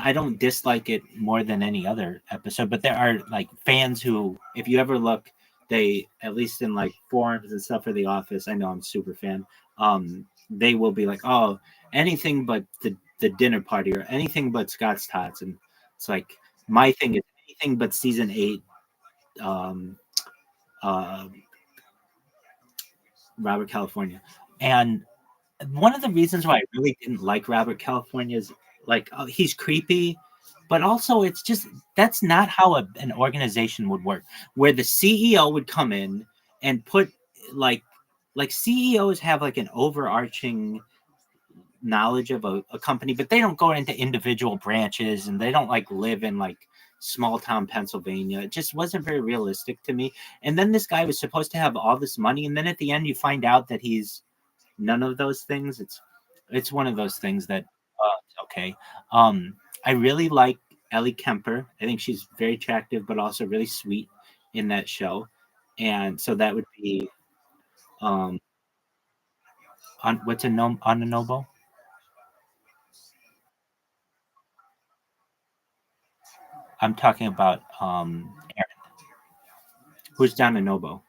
I don't dislike it more than any other episode, but there are like fans who, if you ever look, they, at least in like forums and stuff for The Office, I know I'm a super fan. They will be like, oh, anything but the dinner party, or anything but Scott's Tots, and it's like my thing is anything but season 8. Um, uh, Robert California, and one of the reasons why I really didn't like Robert California is like, he's creepy, but also it's just that's not how an organization would work. Where the CEO would come in and put like CEOs have like an overarching knowledge of a company, but they don't go into individual branches, and they don't like live in like small town Pennsylvania. It just wasn't very realistic to me. And then this guy was supposed to have all this money, and then at the end you find out that he's none of those things. It's one of those things that okay. I really like Ellie Kemper. I think she's very attractive, but also really sweet in that show. And so that would be um on what's a no on a Nobo. I'm talking about Erin, who's down in Nobo.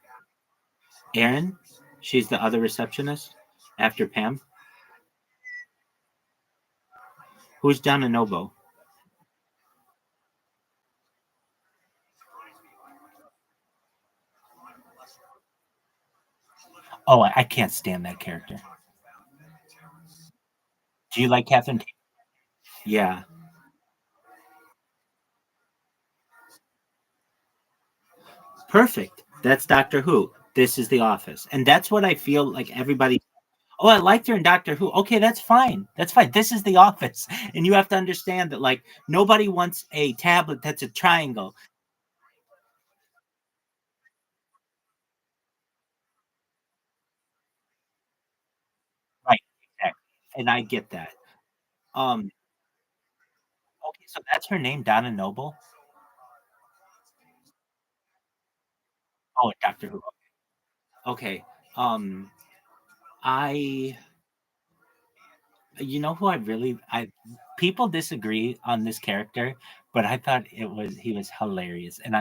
Erin, she's the other receptionist after Pam. Who's down in Nobo? Oh, I can't stand that character. Do you like Catherine? Yeah, perfect. That's Doctor Who. This is The Office, and that's what I feel like everybody. Oh, I liked her in Doctor Who. Okay, that's fine. That's fine. This is The Office, and you have to understand that like nobody wants a tablet that's a triangle. Right. Exactly. and I get that. Um, okay, so that's her name, Donna Noble. Oh, Doctor Who. Okay. Um, I you know who I people disagree on this character, but I thought he was hilarious, and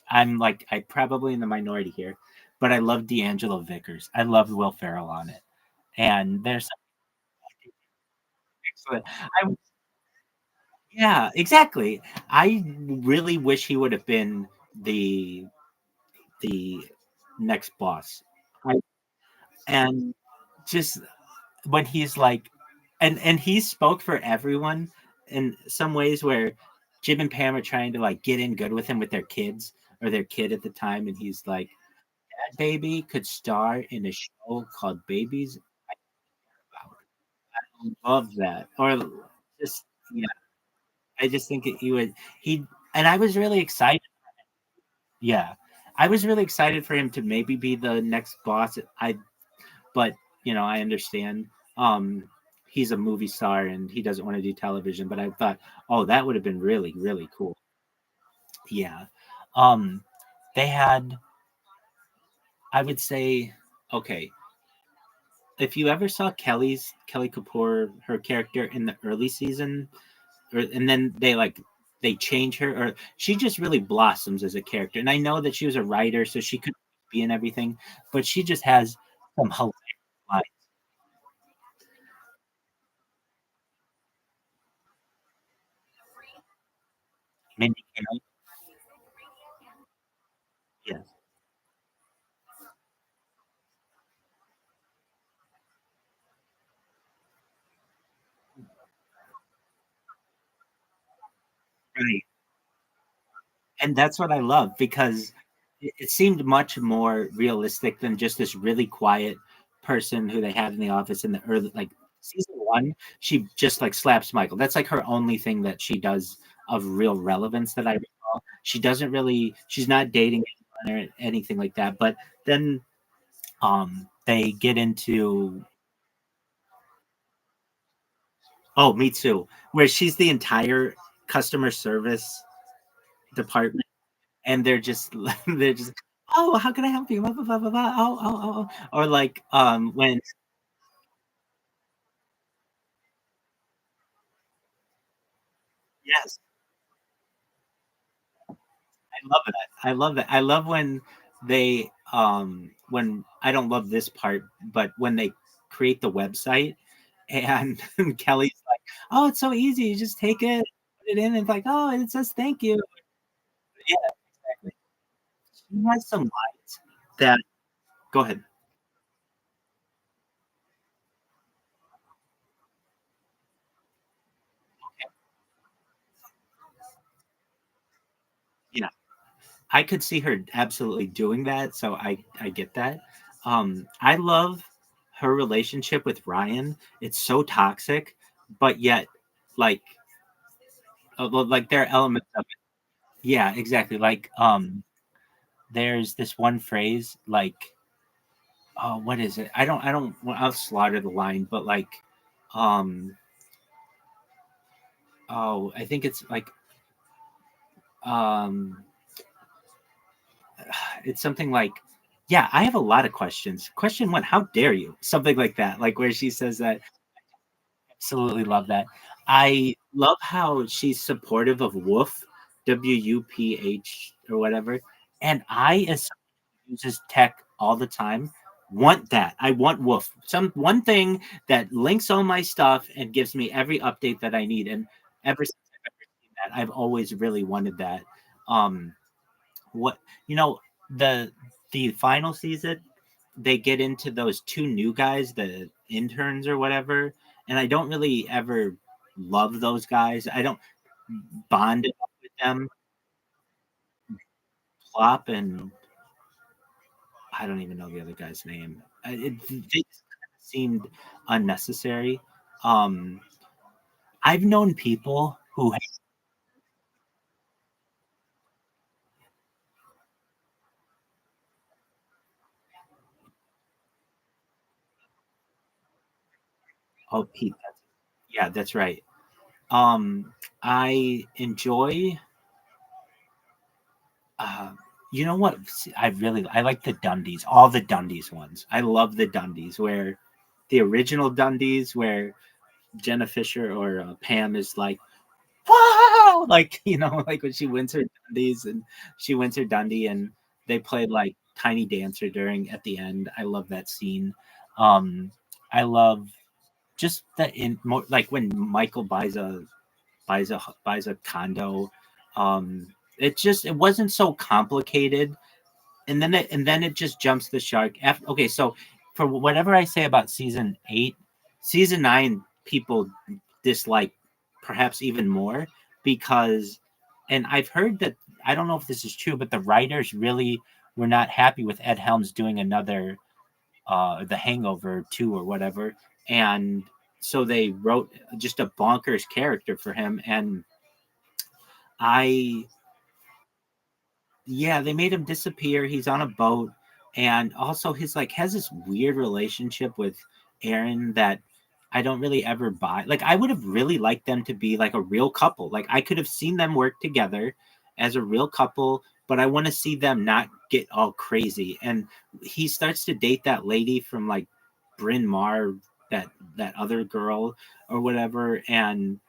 I'm like I probably in the minority here, but I love D'Angelo Vickers. I love Will Ferrell on it, and there's excellent. I Yeah, exactly. I really wish he would have been the the next boss. I and just when he's like and he spoke for everyone in some ways where Jim and Pam are trying to like get in good with him with their kids or their kid at the time, and he's like, that baby could star in a show called Babies. I love that. Or just yeah, I just think he would he and I was really excited. Yeah. I was really excited for him to maybe be the next boss. But I understand. He's a movie star and he doesn't want to do television, but I thought, oh, that would have been really, really cool. Yeah. Um, they had, I would say, okay, if you ever saw Kelly Kapoor, her character in the early season, and then they change her, or she just really blossoms as a character. And I know that she was a writer, so she could be in everything, but she just has some hilarious lines. Mindy Kaling, yes, right. And that's what I love because it seemed much more realistic than just this really quiet person who they had in the office in the early like season one. She just like slaps Michael. That's like her only thing that she does of real relevance that I recall. She doesn't really. She's not dating anyone or anything like that. But then they get into oh, me too, where she's the entire customer service department and they're just they're just oh how can I help you blah, blah, blah, blah, blah. Or like when yes I love that I love when I don't love this part but when they create the website and Kelly's like oh it's so easy you just take it put it in and it's like oh it says thank you yeah exactly she has some lines that go ahead yeah I could see her absolutely doing that, so I get that. I love her relationship with Ryan. It's so toxic, but yet, like, well, like there are elements of it. Yeah, exactly. Like, there's this one phrase, like, oh, what is it? I don't. Well, I'll slaughter the line, but like, um, oh, I think it's like, um, it's something like, yeah, I have a lot of questions. Question one, how dare you? Something like that, like where she says that. Absolutely love that. I love how she's supportive of Woof, WUPH or whatever. And I, as someone who uses tech all the time, want that. I want Woof. Some one thing that links all my stuff and gives me every update that I need. And ever since I've ever seen that, I've always really wanted that. Um, what you know, the final season, they get into those two new guys, the interns or whatever, and I don't really ever love those guys. I don't bond enough with them. Plop and I don't even know the other guy's name. They just seemed unnecessary. Um, I've known people who Oh, Pete. Yeah, that's right. Um, I enjoy. Uh, you know what? I like the Dundies, all the Dundies ones. I love the Dundies where the original Dundies where Jenna Fisher or Pam is like, wow, like like when she wins her Dundies and she wins her Dundie and they play like Tiny Dancer during at the end. I love that scene. I love just that in more like when Michael buys a condo. It wasn't so complicated, and then it just jumps the shark. Okay, so for whatever I say about season 8, season 9 people dislike perhaps even more because, and I've heard that I don't know if this is true, but the writers really were not happy with Ed Helms doing another The Hangover 2 or whatever, and so they wrote just a bonkers character for him, and I yeah, they made him disappear. He's on a boat, and also his like has this weird relationship with Aaron that I don't really ever buy. Like I would have really liked them to be like a real couple. Like I could have seen them work together as a real couple, but I want to see them not get all crazy. And he starts to date that lady from like Bryn Mawr, that other girl or whatever, and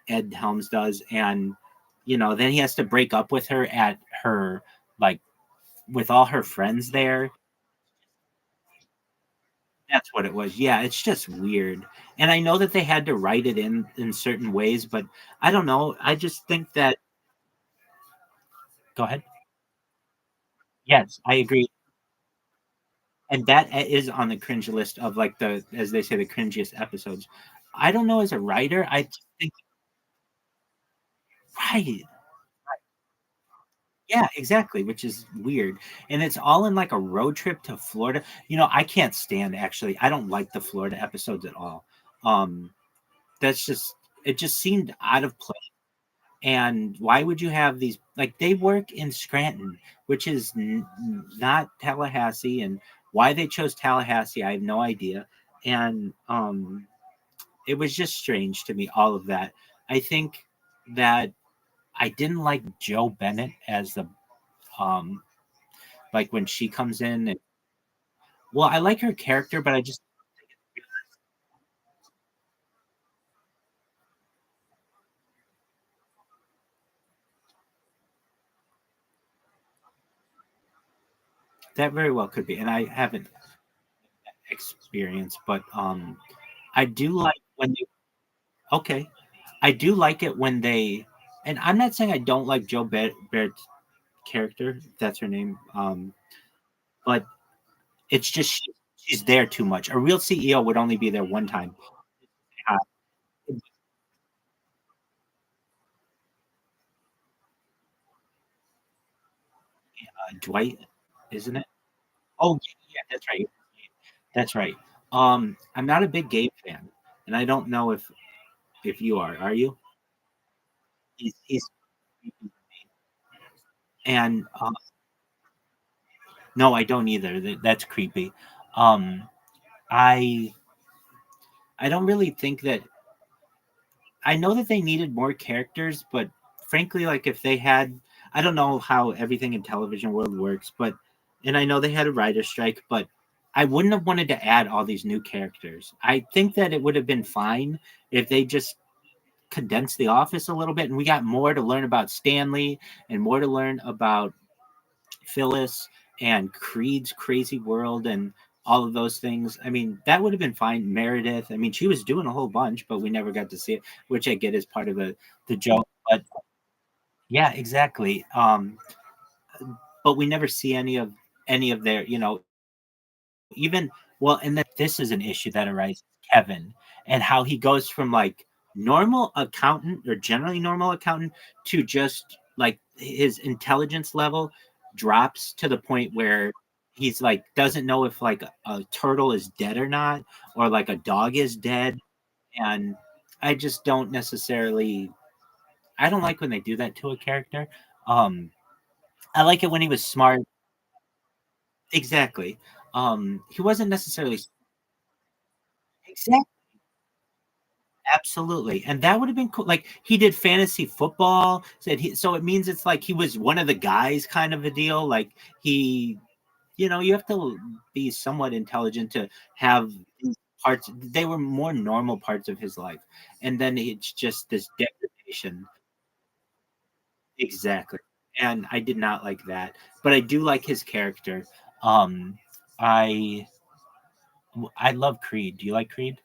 Ed Helms does, and then he has to break up with her at her like with all her friends there. That's what it was. Yeah, it's just weird. And I know that they had to write it in certain ways, but I don't know. I just think that go ahead. Yes, I agree. And that is on the cringe list of like the as they say the cringiest episodes. I don't know as a writer, I just think right. Yeah, exactly, which is weird. And it's all in like a road trip to Florida. I can't stand actually. I don't like the Florida episodes at all. Um that's just it just seemed out of place. And why would you have these like they work in Scranton, which is not Tallahassee, and why they chose Tallahassee, I have no idea. And it was just strange to me all of that. I think that I didn't like Joe Bennett as the um like when she comes in and well, I like her character, but I just that very well could be, and I haven't experienced, but I do like when they okay, I do like it when they, and I'm not saying I don't like Joe Barrett's character, if that's her name, but it's just she's there too much. A real CEO would only be there one time. Uh, Dwight, isn't it? Oh, yeah, that's right. That's right. I'm not a big Gabe fan, and I don't know if you are. Are you? He's and no, I don't either. That's creepy. Um, I I don't really think that I know that they needed more characters, but frankly, like if they had, I don't know how everything in television world works, but and I know they had a writer strike, but I wouldn't have wanted to add all these new characters. I think that it would have been fine if they just condensed the office a little bit and we got more to learn about Stanley and more to learn about Phyllis and Creed's crazy world and all of those things. I mean, that would have been fine. Meredith, I mean, she was doing a whole bunch, but we never got to see it, which I get is part of the joke. But yeah, exactly. But we never see any of their, even well, and then this is an issue that arises, Kevin, and how he goes from like normal accountant or generally normal accountant to just like his intelligence level drops to the point where he's like doesn't know if like a turtle is dead or not, or like a dog is dead. And I just don't necessarily I don't like when they do that to a character. um I like it when he was smart. Exactly. He wasn't necessarily exactly. Absolutely, and that would have been cool. Like he did fantasy football. So it means it's like he was one of the guys, kind of a deal. Like he, you have to be somewhat intelligent to have these parts. They were more normal parts of his life, and then it's just this degradation. Exactly, and I did not like that, but I do like his character. Um, I I love Creed. Do you like Creed?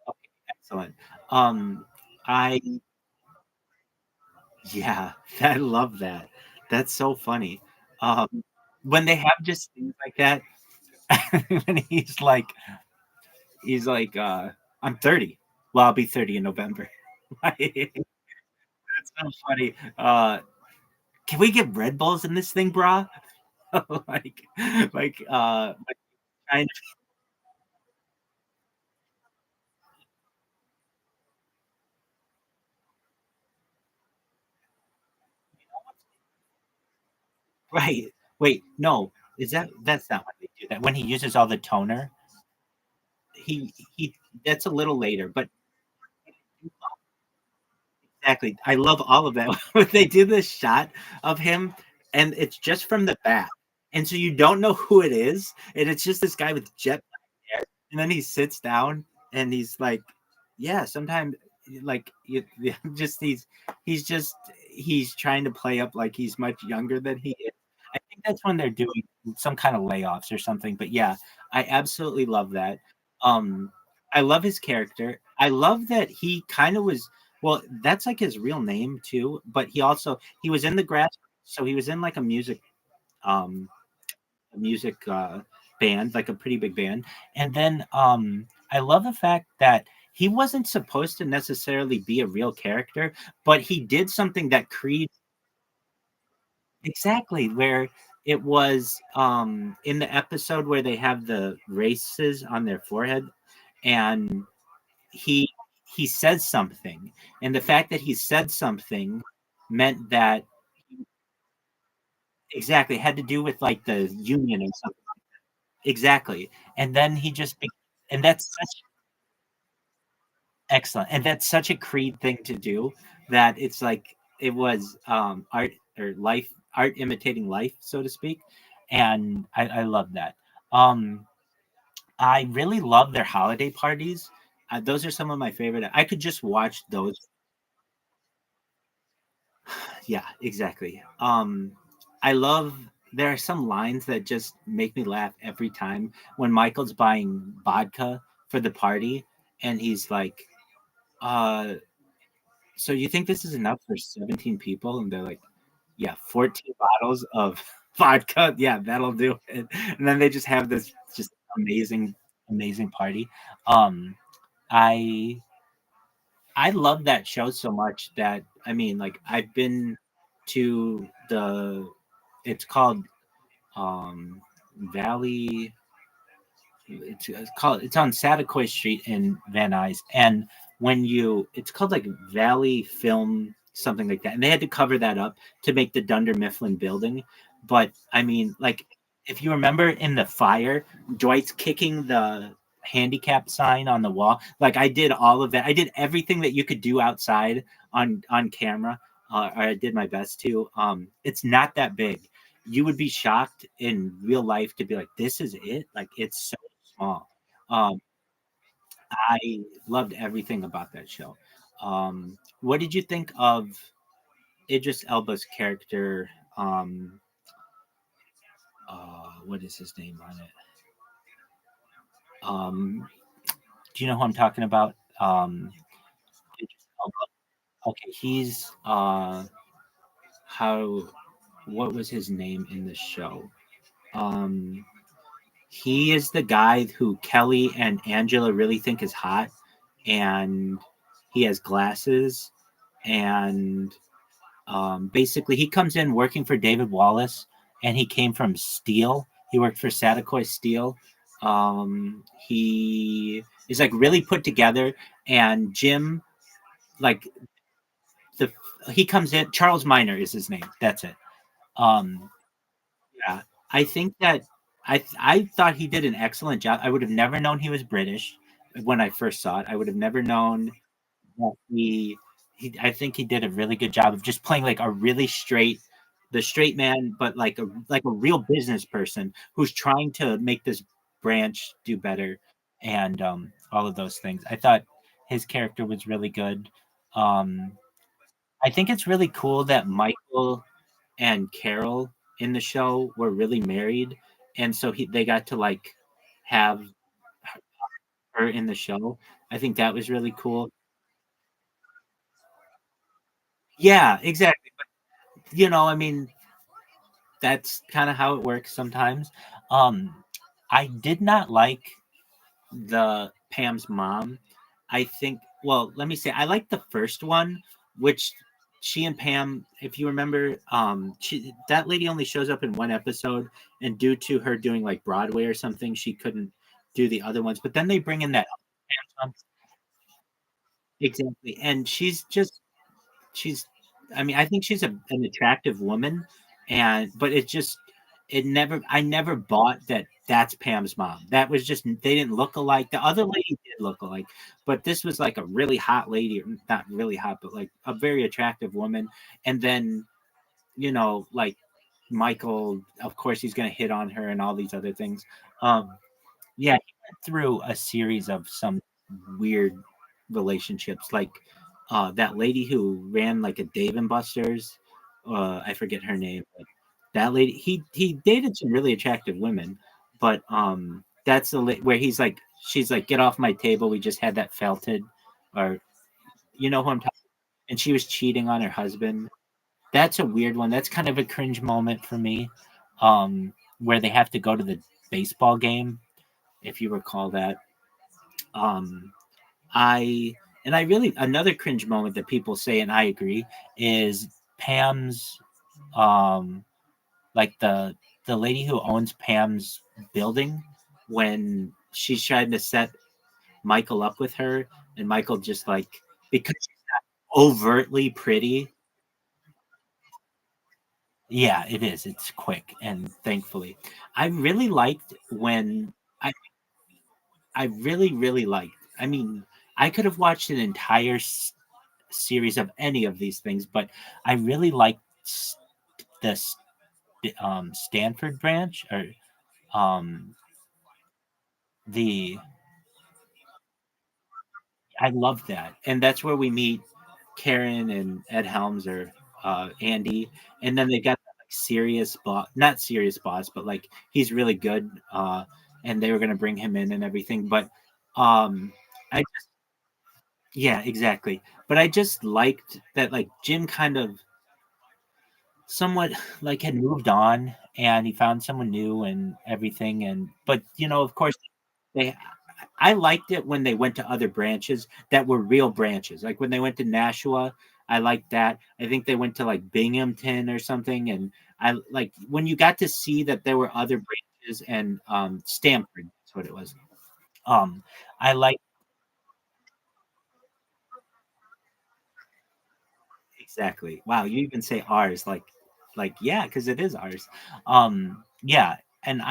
Okay, excellent. Um, I Yeah, I love that. That's so funny. Um, when they have just things like that, when he's like, I'm 30. Well, I'll be 30 in November. That's so funny. Can we get Red Bulls in this thing, brah? like, like, kind of, right. Wait, no, that's not when they do that. When he uses all the toner, he that's a little later, but exactly. I love all of that. When they do this shot of him, and it's just from the back, and so you don't know who it is, and it's just this guy with jet black hair, and then he sits down, and he's like, "Yeah, sometimes like just he's trying to play up like he's much younger than he is." I think that's when they're doing some kind of layoffs or something. But yeah, I absolutely love that. Um, I love his character. I love that he kind of was well, that's like his real name too, but he was in the grass, so he was in like um a music band, like a pretty big band. And then I love the fact that he wasn't supposed to necessarily be a real character, but he did something that Creed exactly where it was in the episode where they have the races on their forehead and he he says something, and the fact that he said something meant that exactly had to do with like the union and something exactly, and then he just and that's such excellent, and that's such a Creed thing to do that it's like it was art or life art imitating life, so to speak, and I love that. um I really love their holiday parties. Those are some of my favorite. I could just watch those. Yeah, exactly. I love there are some lines that just make me laugh every time when Michael's buying vodka for the party and he's like, uh, so you think this is enough for 17 people? And they're like, yeah, 14 bottles of vodka. Yeah, that'll do it. And then they just have this just amazing, amazing party. Um, I I love that show so much that I mean, like I've been to the it's called um Valley it's on Satakoy Street in Van Nuys, and when you it's called like Valley Film something like that, and they had to cover that up to make the Dunder Mifflin building. But I mean, like if you remember in the fire, Dwight's kicking the handicap sign on the wall. Like I did all of that. I did everything that you could do outside on camera. Or I did my best to. It's not that big. You would be shocked in real life to be like, this is it. Like it's so small. Um, I loved everything about that show. What did you think of Idris Elba's character? What is his name on it? Do you know who I'm talking about? Idris Elba. Okay, he's how. What was his name in the show? Um, he is the guy who Kelly and Angela really think is hot, and he has glasses and basically he comes in working for David Wallace, and he came from Steel. He worked for Satakoy Steel. He is like really put together, and Jim, like the he comes in. Charles Minor is his name. That's it. Um, yeah, I think that I thought he did an excellent job. I would have never known he was British. when I first saw it. I would have never known that I think he did a really good job of just playing like a really the straight man, but like a real business person who's trying to make this branch do better, and all of those things. I thought his character was really good. Um, I think it's really cool that Michael and Carol in the show were really married, and so they got to like have her in the show. I think that was really cool. Yeah, exactly. I mean, that's kind of how it works sometimes. Um, I did not like the Pam's mom. I think, well, let me say, I like the first one, which she and Pam, if you remember, that lady only shows up in one episode, and due to her doing like Broadway or something, she couldn't do the other ones. But then they bring in that Pam's mom. Exactly, and she's I mean, I think she's an attractive woman, and but it never I never bought that that's Pam's mom. That was just they didn't look alike. The other lady did look alike, but this was like a really hot lady, not really hot, but like a very attractive woman. And then, like Michael, of course he's gonna hit on her and all these other things. Um yeah, he went through a series of some weird relationships, like that lady who ran like a Dave and Buster's. I forget her name, but that lady. He dated some really attractive women, but that's where she's like, get off my table. We just had that felted, or you know who I'm talking. And she was cheating on her husband. That's a weird one. That's kind of a cringe moment for me, where they have to go to the baseball game, if you recall that. Um, I I really another cringe moment that people say, and I agree, is Pam's um like the lady who owns Pam's building, when she's trying to set Michael up with her, and Michael just like, because she's overtly pretty. Yeah, it is. It's quick, and thankfully, I really liked when I I really really liked. I mean, I could have watched an entire series of any of these things, but I really liked the Stanford branch, or um, the I love that, and that's where we meet Karen and Ed Helms, or Andy, and then they got that, like, serious boss, not serious boss, but like he's really good, and they were gonna bring him in and everything, but I just yeah, exactly, but I just liked that like Jim kind of somewhat like had moved on, and he found someone new and everything, and but of course they I liked it when they went to other branches that were real branches, like when they went to Nashua. I liked that. I think they went to like Binghamton or something, and I like when you got to see that there were other branches, and Stanford, that's what it was. I like Exactly. Wow, you even say ours, yeah, because it is ours. Yeah, and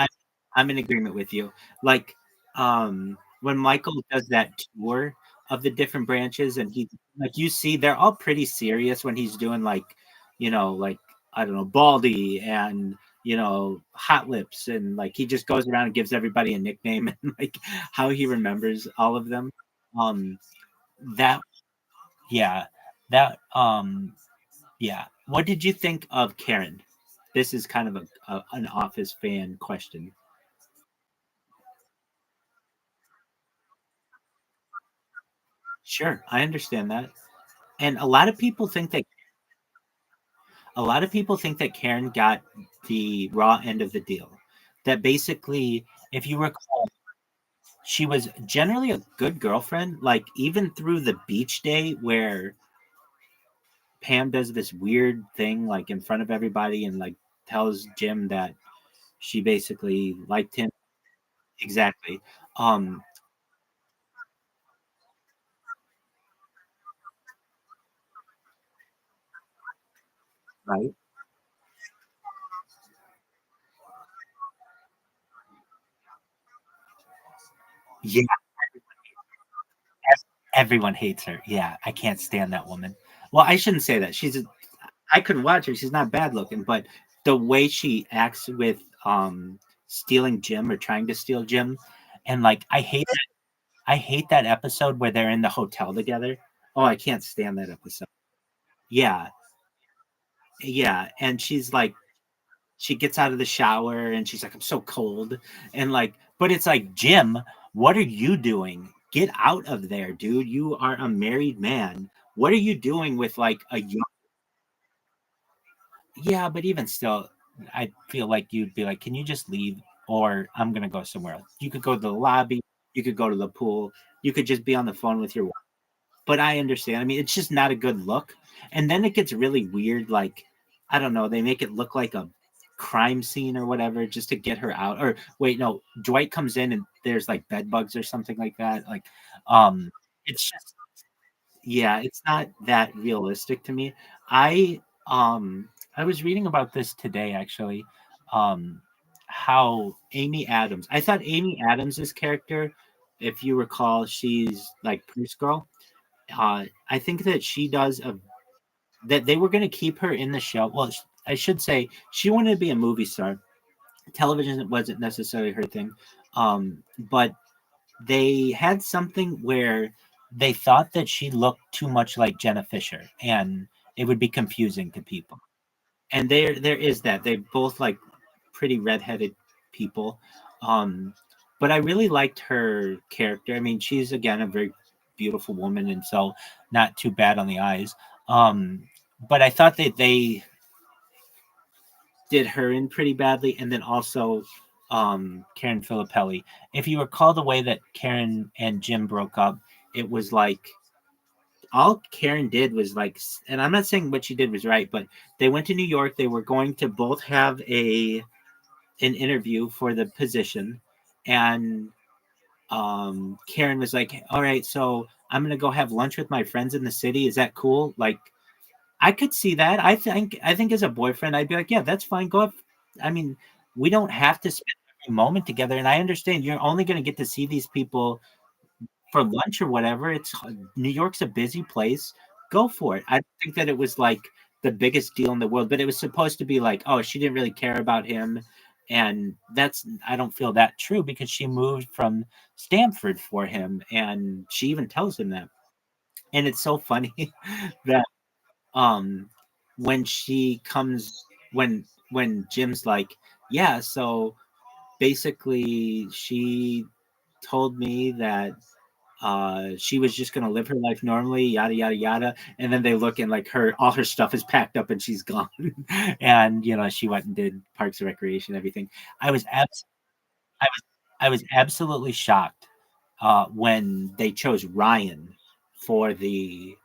I'm in agreement with you. Like, when Michael does that tour of the different branches, and he like you see, they're all pretty serious when he's doing like, like, I don't know, Baldy, and Hot Lips, and like he just goes around and gives everybody a nickname, and like how he remembers all of them. Um, that yeah, that yeah. What did you think of Karen? This is kind of an Office fan question. Sure, I understand that. And a lot of people think that Karen got the raw end of the deal. That basically, if you recall, she was generally a good girlfriend, like even through the beach day where Pam does this weird thing like in front of everybody, and like tells Jim that she basically liked him. Exactly. Um, right? Yeah, Everyone hates her. Yeah, I can't stand that woman. Well, I shouldn't say that. I could watch her. She's not bad looking, but the way she acts with stealing Jim or trying to steal Jim, and like I hate that episode where they're in the hotel together. Oh, I can't stand that episode. Yeah, yeah, and she's like she gets out of the shower and she's like, I'm so cold. And like, but it's like, Jim, what are you doing? Get out of there, dude. You are a married man. What are you doing with like a young? Yeah, but even still, I feel like you'd be like, can you just leave? Or I'm gonna go somewhere else. You could go to the lobby, you could go to the pool, you could just be on the phone with your wife. But I understand. I mean, it's just not a good look. And then it gets really weird, like, I don't know, they make it look like a crime scene or whatever just to get her out. Or wait, no, Dwight comes in and there's like bed bugs or something like that. Like, it's just yeah, it's not that realistic to me. I I was reading about this today actually. Um how Amy Adams. I thought Amy Adams's character, if you recall, she's like Purse Girl. I think that she does a that they were going to keep her in the show. Well, I should say she wanted to be a movie star. Television wasn't necessarily her thing, but they had something where they thought that she looked too much like Jenna Fisher, and it would be confusing to people. And there is that they both like pretty redheaded people, um, but I really liked her character. I mean, she's again a very beautiful woman, and so not too bad on the eyes. Um, but I thought that they did her in pretty badly, and then also Karen Filippelli. If you recall the way that Karen and Jim broke up, it was like all Karen did was like, and I'm not saying what she did was right, but they went to New York. They were going to both have an interview for the position, and Karen was like, "All right, so I'm gonna go have lunch with my friends in the city. Is that cool?" Like, I could see that. I think as a boyfriend, I'd be like, "Yeah, that's fine. Go up." I mean, we don't have to spend every moment together, and I understand you're only gonna get to see these people for lunch or whatever. It's New York's a busy place. Go for it. I don't think that it was like the biggest deal in the world, but it was supposed to be like, oh, she didn't really care about him. And that's I don't feel that true because she moved from Stanford for him and she even tells him that. And it's so funny that um when she comes when Jim's like, yeah, so basically she told me that she was just gonna live her life normally, yada yada yada. And then they look and like all her stuff is packed up and she's gone. And she went and did Parks and Recreation, everything. I was I was I was absolutely shocked when they chose Ryan for the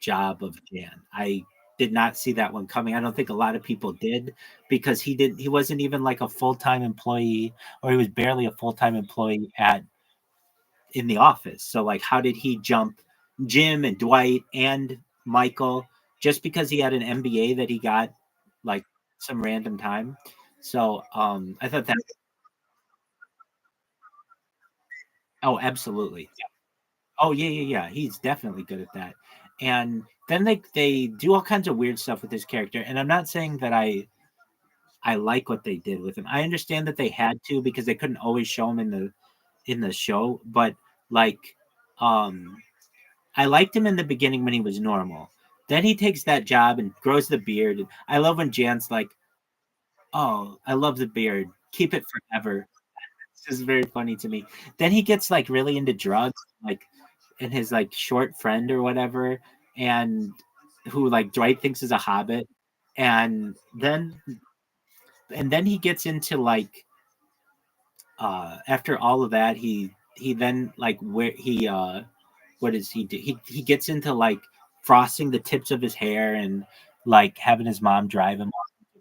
job of Jan. I did not see that one coming. I don't think a lot of people did because he wasn't even like a full-time employee, or he was barely a full-time employee at in the office. So like how did he jump Jim and Dwight and Michael just because he had an MBA that he got like some random time? So I thought that oh absolutely. Oh yeah, yeah, yeah. He's definitely good at that. And then they do all kinds of weird stuff with his character. And I'm not saying that I like what they did with him. I understand that they had to because they couldn't always show him in the show, but like um I liked him in the beginning when he was normal. Then he takes that job and grows the beard. I love when Jan's like, "Oh, I love the beard. Keep it forever." This is very funny to me. Then he gets like really into drugs, like and his like short friend or whatever, and who like Dwight thinks is a hobbit, and then he gets into like after all of that he then like where he what does he do? He gets into like frosting the tips of his hair and like having his mom drive him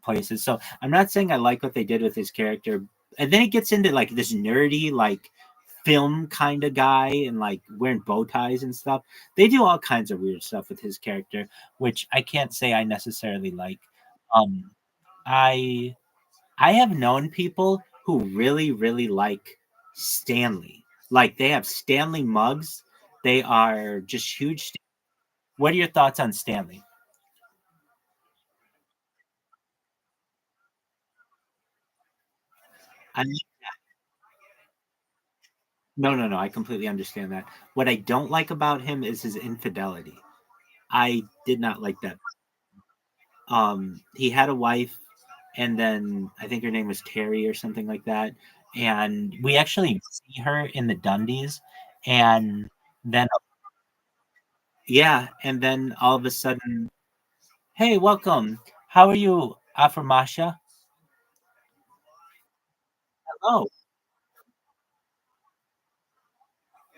places. So I'm not saying I like what they did with his character. And then he gets into like this nerdy like film kind of guy and like wearing bow ties and stuff. They do all kinds of weird stuff with his character, which I can't say I necessarily like. Um I I have known people who really, really like Stanley. Like they have Stanley mugs They are just huge. What are your thoughts on Stanley? I No. I completely understand that. What I don't like about him is his infidelity. I did not like that. He had a wife, and then I think her name was Terry or something like that. And we actually see her in the Dundies, and then yeah, and then all of a sudden, hey, welcome. How are you, Aframasha? Oh,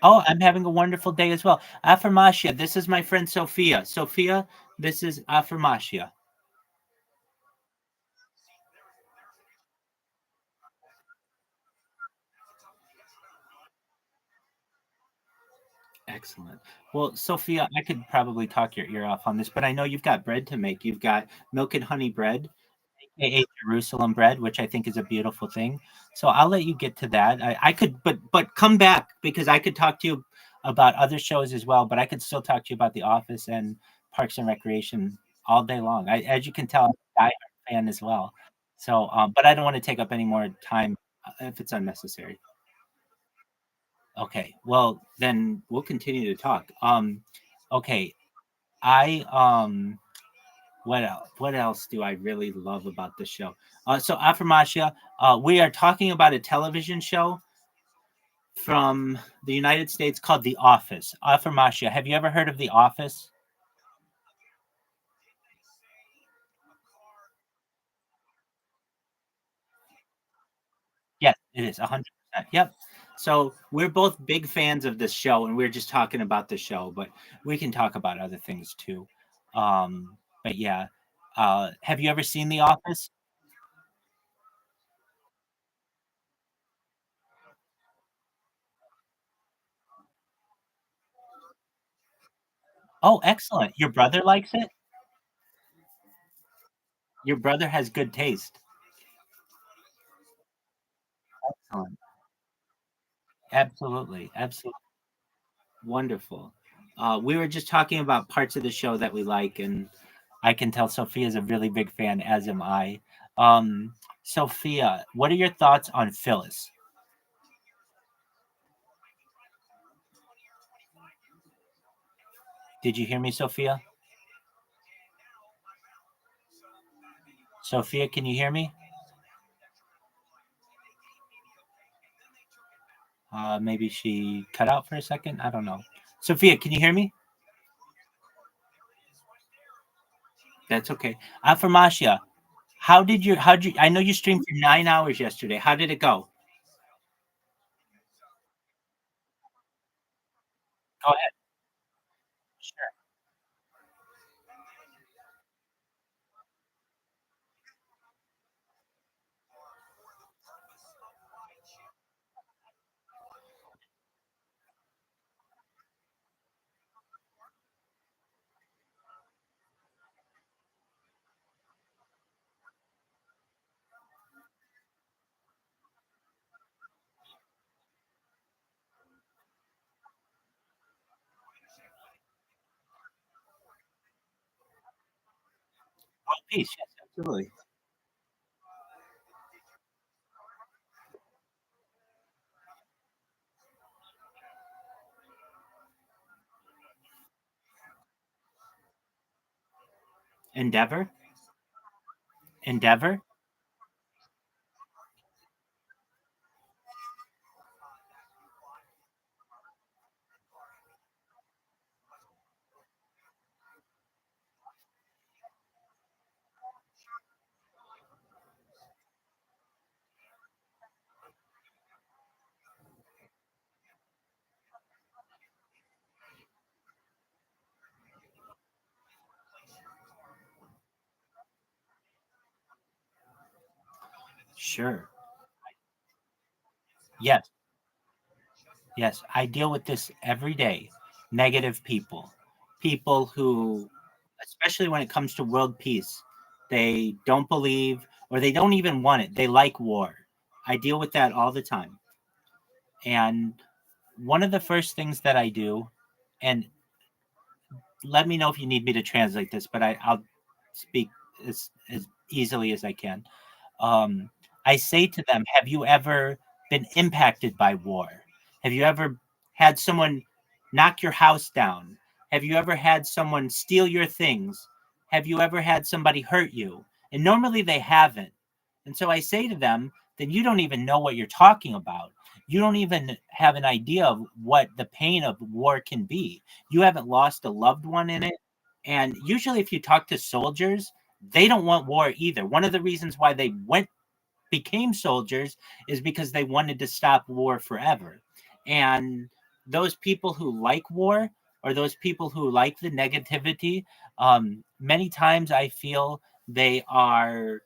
oh, I'm having a wonderful day as well. Aframasha, this is my friend Sophia. Sophia, this is Aframasha. Excellent. Well, Sophia, I could probably talk your ear off on this, but I know you've got bread to make. You've got milk and honey bread, aka Jerusalem bread, which I think is a beautiful thing. So I'll let you get to that. I could, but come back because I could talk to you about other shows as well. But I could still talk to you about The Office and Parks and Recreation all day long. As you can tell, I'm a diehard fan as well. So, but I don't want to take up any more time if it's unnecessary. Okay, well then we'll continue to talk. Okay, I what else do I really love about this show? So Aframasia, we are talking about a television show from the United States called The Office. Aframasia, have you ever heard of The Office? Yes, it is 100%. Yep. So we're both big fans of this show, and we're just talking about the show, but we can talk about other things too. But yeah, have you ever seen The Office? Oh, excellent. Your brother likes it? Your brother has good taste. Excellent. Absolutely. Absolutely. Wonderful. We were just talking about parts of the show that we like, and I can tell Sophia's a really big fan, as am I. Sophia, what are your thoughts on Phyllis? Did you hear me, Sophia? Sophia, can you hear me? Maybe she cut out for a second. I don't know. Sophia, can you hear me? That's okay. Afirmatia, I know you streamed for 9 hours yesterday. How did it go? Go ahead. Sure. Oh, peace. Yes, absolutely. Endeavor? Endeavor? Sure. Yes. Yes. I deal with this every day. Negative people. People who, especially when it comes to world peace, they don't believe or they don't even want it. They like war. I deal with that all the time. And one of the first things that I do and let me know if you need me to translate this, but I'll speak as easily as I can. I say to them, have you ever been impacted by war? Have you ever had someone knock your house down? Have you ever had someone steal your things? Have you ever had somebody hurt you? And normally they haven't. And so I say to them, then you don't even know what you're talking about. You don't even have an idea of what the pain of war can be. You haven't lost a loved one in it. And usually, if you talk to soldiers, they don't want war either. One of the reasons why they became soldiers is because they wanted to stop war forever. And those people who like war, or those people who like the negativity, many times I feel they are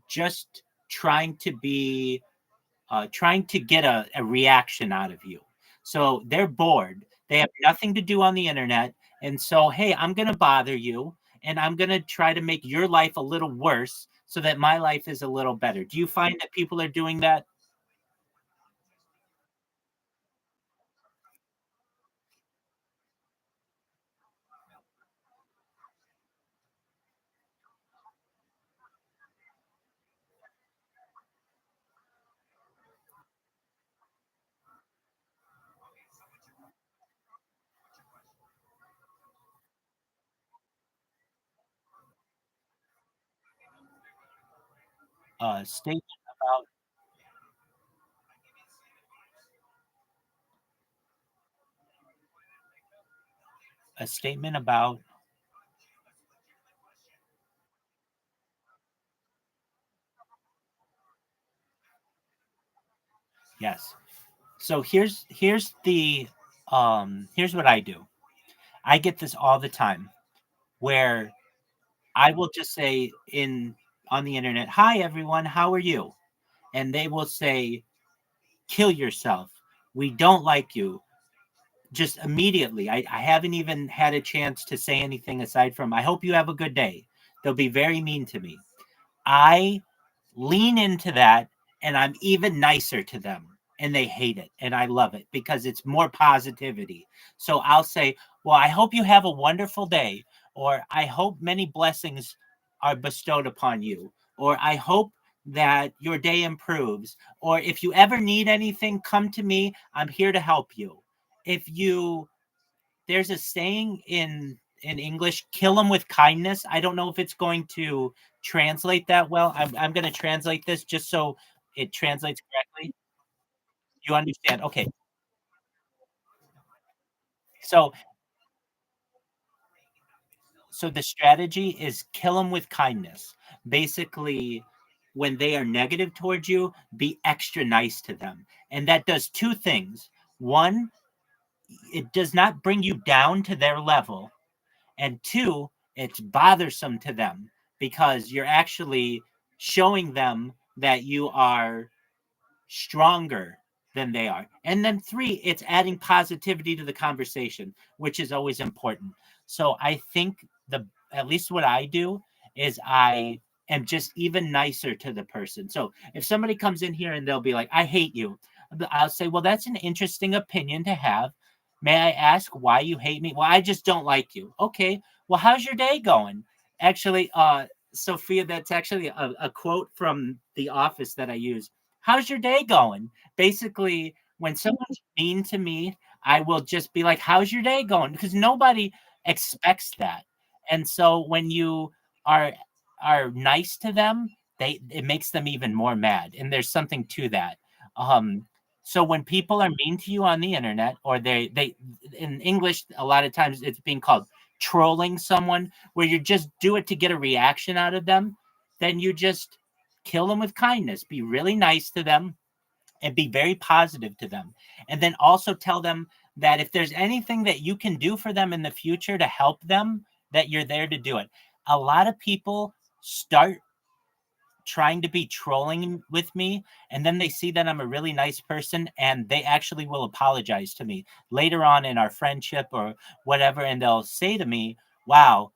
just trying to be trying to get a reaction out of you. So they're bored. They have nothing to do on the internet. And so, hey, I'm going to bother you and I'm going to try to make your life a little worse so that my life is a little better. Do you find that people are doing that? Statement about a statement about yes. So here's what I do. I get this all the time where I will just say in on the internet, "Hi everyone, how are you?" And they will say, "Kill yourself. We don't like you." Just immediately. I haven't even had a chance to say anything aside from, "I hope you have a good day." They'll be very mean to me. I lean into that and I'm even nicer to them and they hate it and I love it because it's more positivity. So I'll say, "Well, I hope you have a wonderful day," or "I hope many blessings are bestowed upon you," or "I hope that your day improves," or "If you ever need anything, come to me. I'm here to help you." If you There's a saying in English, "Kill them with kindness." I don't know if it's going to translate that well. I'm going to translate this just so it translates correctly. You understand? Okay. So the strategy is kill them with kindness. Basically, when they are negative towards you, be extra nice to them. And that does two things. One, it does not bring you down to their level. And two, it's bothersome to them because you're actually showing them that you are stronger than they are. And then three, it's adding positivity to the conversation, which is always important. So I think at least what I do is I am just even nicer to the person. So if somebody comes in here and they'll be like, "I hate you," I'll say, "Well, that's an interesting opinion to have. May I ask why you hate me?" "Well, I just don't like you." "Okay. Well, how's your day going?" Actually, Sophia, that's actually a quote from The Office that I use. "How's your day going?" Basically, when someone's mean to me, I will just be like, "How's your day going?" Because nobody expects that. And so when you are nice to them, it makes them even more mad. And there's something to that. So when people are mean to you on the internet, or they in English, a lot of times it's being called trolling someone, where you just do it to get a reaction out of them, then you just kill them with kindness. Be really nice to them and be very positive to them. And then also tell them that if there's anything that you can do for them in the future to help them, that you're there to do it. A lot of people start trying to be trolling with me, and then they see that I'm a really nice person and they actually will apologize to me later on in our friendship or whatever, and they'll say to me, "Wow,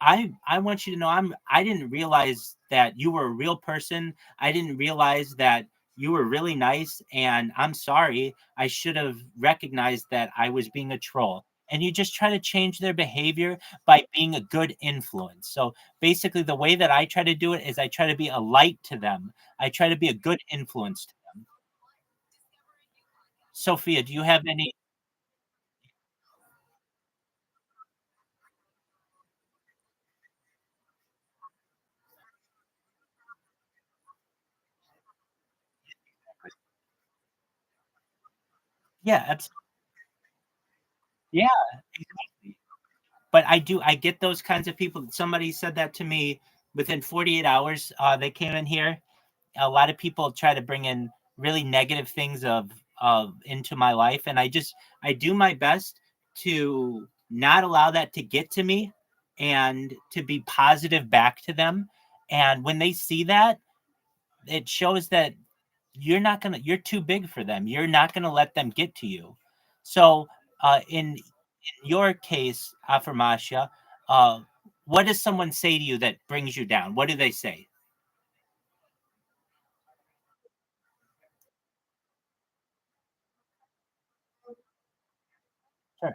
I want you to know I didn't realize that you were a real person. I didn't realize that you were really nice, and I'm sorry. I should have recognized that I was being a troll." and you just try to change their behavior by being a good influence. So basically, the way that I try to do it is I try to be a light to them. I try to be a good influence to them. Sophia, do you have any? Yeah, absolutely. Yeah, exactly. But I get those kinds of people. Somebody said that to me within 48 hours. They came in here. A lot of people try to bring in really negative things of into my life, and I do my best to not allow that to get to me and to be positive back to them. And when they see that, it shows that you're too big for them. You're not gonna let them get to you. So in your case, Afirmatia, uh, what does someone say to you that brings you down? What do they say? Sure.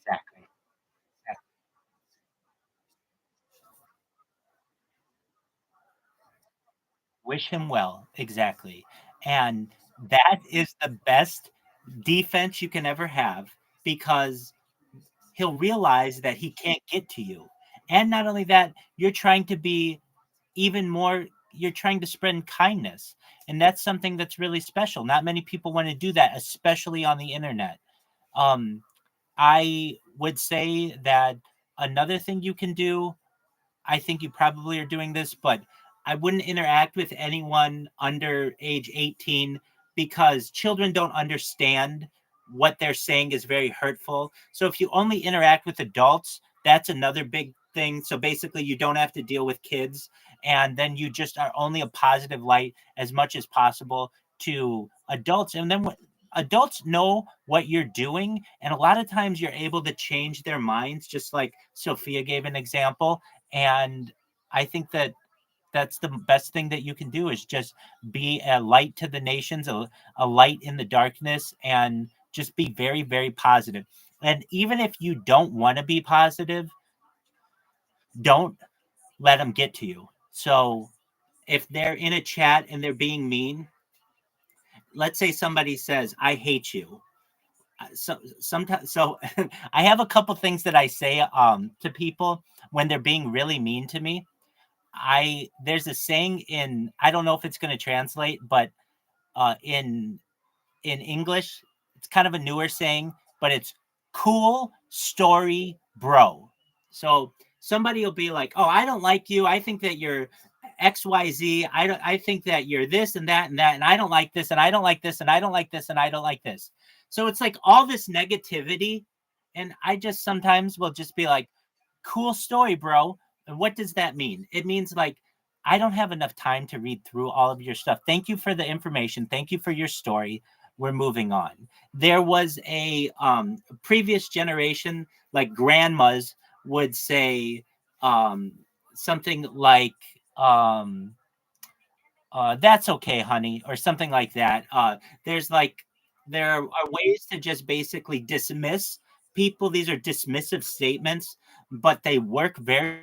Exactly. Exactly. Wish him well. Exactly. And that is the best defense you can ever have because he'll realize that he can't get to you. And not only that, you're trying to be even more, you're trying to spread kindness. And that's something that's really special. Not many people want to do that, especially on the internet. Um, I would say that another thing you can do, I think you probably are doing this, but I wouldn't interact with anyone under age 18 because children don't understand what they're saying is very hurtful. So if you only interact with adults, that's another big thing. So basically, you don't have to deal with kids, and then you just are only a positive light as much as possible to adults. And then adults know what you're doing, and a lot of times you're able to change their minds, just like Sophia gave an example. And I think that that's the best thing that you can do is just be a light to the nations, a light in the darkness, and just be very, very positive. And even if you don't want to be positive, don't let them get to you. So if they're in a chat and they're being mean, let's say somebody says, I hate you. So sometimes, so I have a couple things that I say to people when they're being really mean to me. I There's a saying in, I don't know if it's going to translate, but in English, it's kind of a newer saying, but it's cool story, bro. So somebody will be like, "Oh, I don't like you. I think that you're XYZ. I think that you're this and that and that, and I don't like this and I don't like this and I don't like this and I don't like this." So it's like all this negativity, and I just sometimes will just be like, cool story, bro. And what does that mean? It means like, I don't have enough time to read through all of your stuff. Thank you for the information. Thank you for your story. We're moving on. There was a previous generation, like grandmas would say um, something like, um, that's okay, honey, or something like that. There's like, there are ways to just basically dismiss people. These are dismissive statements, but they work very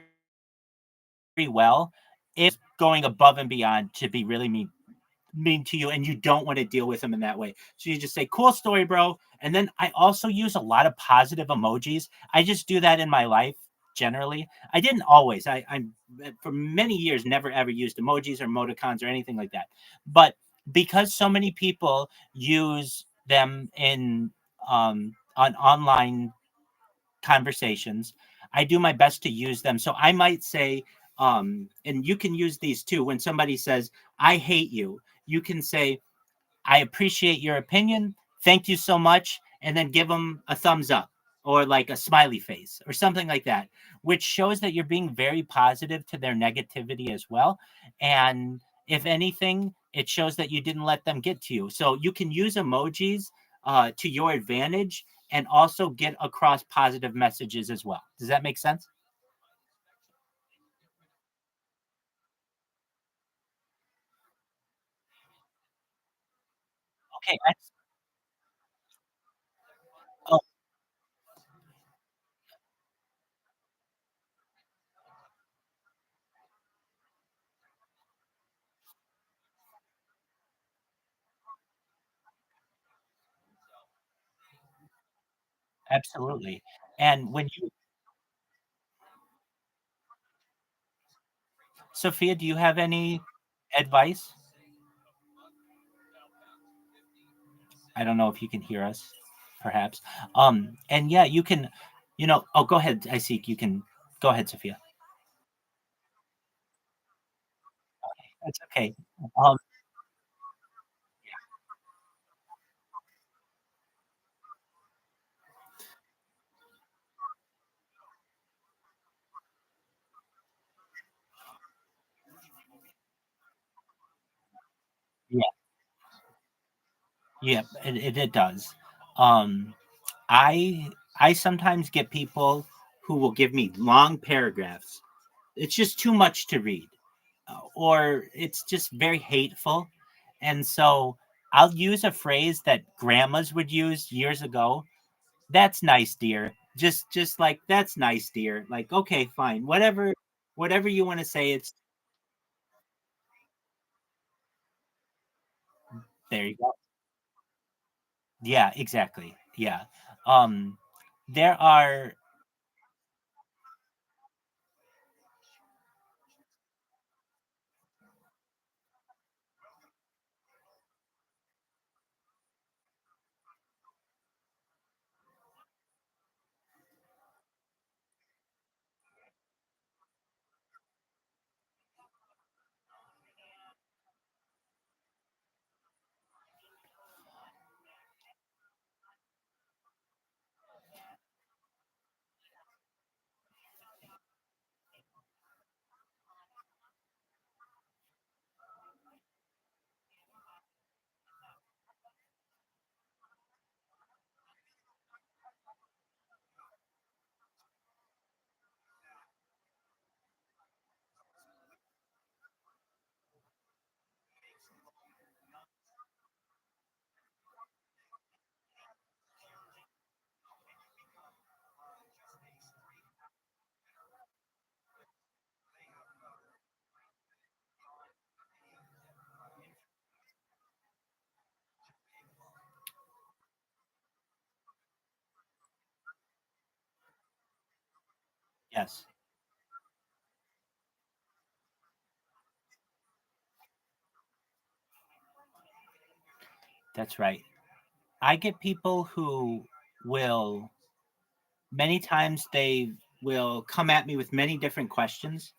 well if going above and beyond to be really mean to you and you don't want to deal with them in that way. So you just say, cool story, bro. And then I also use a lot of positive emojis. I just do that in my life generally. I didn't always. I for many years never ever used emojis or emoticons or anything like that. But because so many people use them in on online conversations, I do my best to use them. So I might say, and you can use these too. When somebody says, I hate you, you can say, I appreciate your opinion. Thank you so much. And then give them a thumbs up or like a smiley face or something like that, which shows that you're being very positive to their negativity as well. And if anything, it shows that you didn't let them get to you. So you can use emojis to your advantage and also get across positive messages as well. Does that make sense? Okay. Oh, absolutely. And when you, Sophia, do you have any advice? I don't know if you can hear us, perhaps. And yeah, you can, oh, go ahead. I see you can go ahead, Sophia. That's okay. Um, yeah, yeah, it does. Um, I sometimes get people who will give me long paragraphs. It's just too much to read, or it's just very hateful, and so I'll use a phrase that grandmas would use years ago. That's nice, dear. Just like that's nice, dear. Like, okay, fine. Whatever you want to say, it's there you go. Yeah, exactly. Yeah. Um there are yes, that's right. I get people who will many times they will come at me with many different questions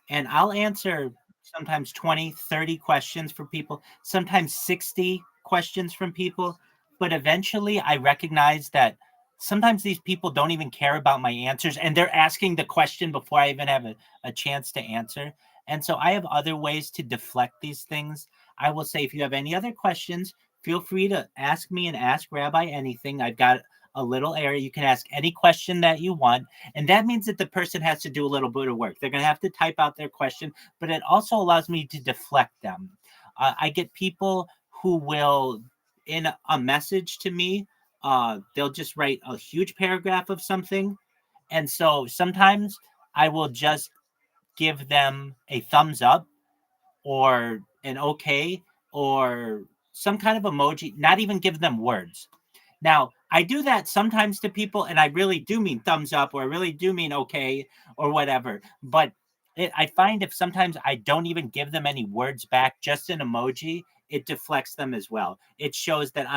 and I'll answer sometimes 20, 30 questions for people, sometimes 60 questions from people. But eventually I recognize that sometimes these people don't even care about my answers and they're asking the question before I even have a chance to answer. And so I have other ways to deflect these things. I will say, if you have any other questions, feel free to ask me and ask Rabbi anything. I've got a little area. You can ask any question that you want. And that means that the person has to do a little bit of work. They're going to have to type out their question, but it also allows me to deflect them. I get people who will, in a message to me, they'll just write a huge paragraph of something. And so sometimes I will just give them a thumbs up or an okay or some kind of emoji, not even give them words. Now, I do that sometimes to people, and I really do mean thumbs up, or I really do mean okay, or whatever. But I find if sometimes I don't even give them any words back, just an emoji, it deflects them as well. It shows that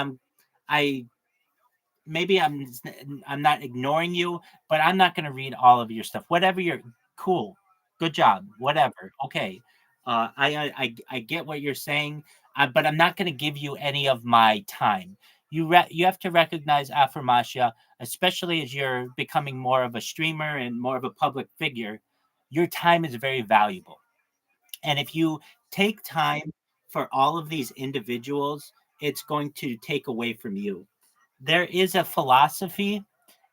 I maybe I'm not ignoring you, but I'm not going to read all of your stuff. Whatever you're cool, good job, whatever. Okay, I get what you're saying, but I'm not going to give you any of my time. You have to recognize affirmatia, especially as you're becoming more of a streamer and more of a public figure. Your time is very valuable, and if you take time for all of these individuals, it's going to take away from you. There is a philosophy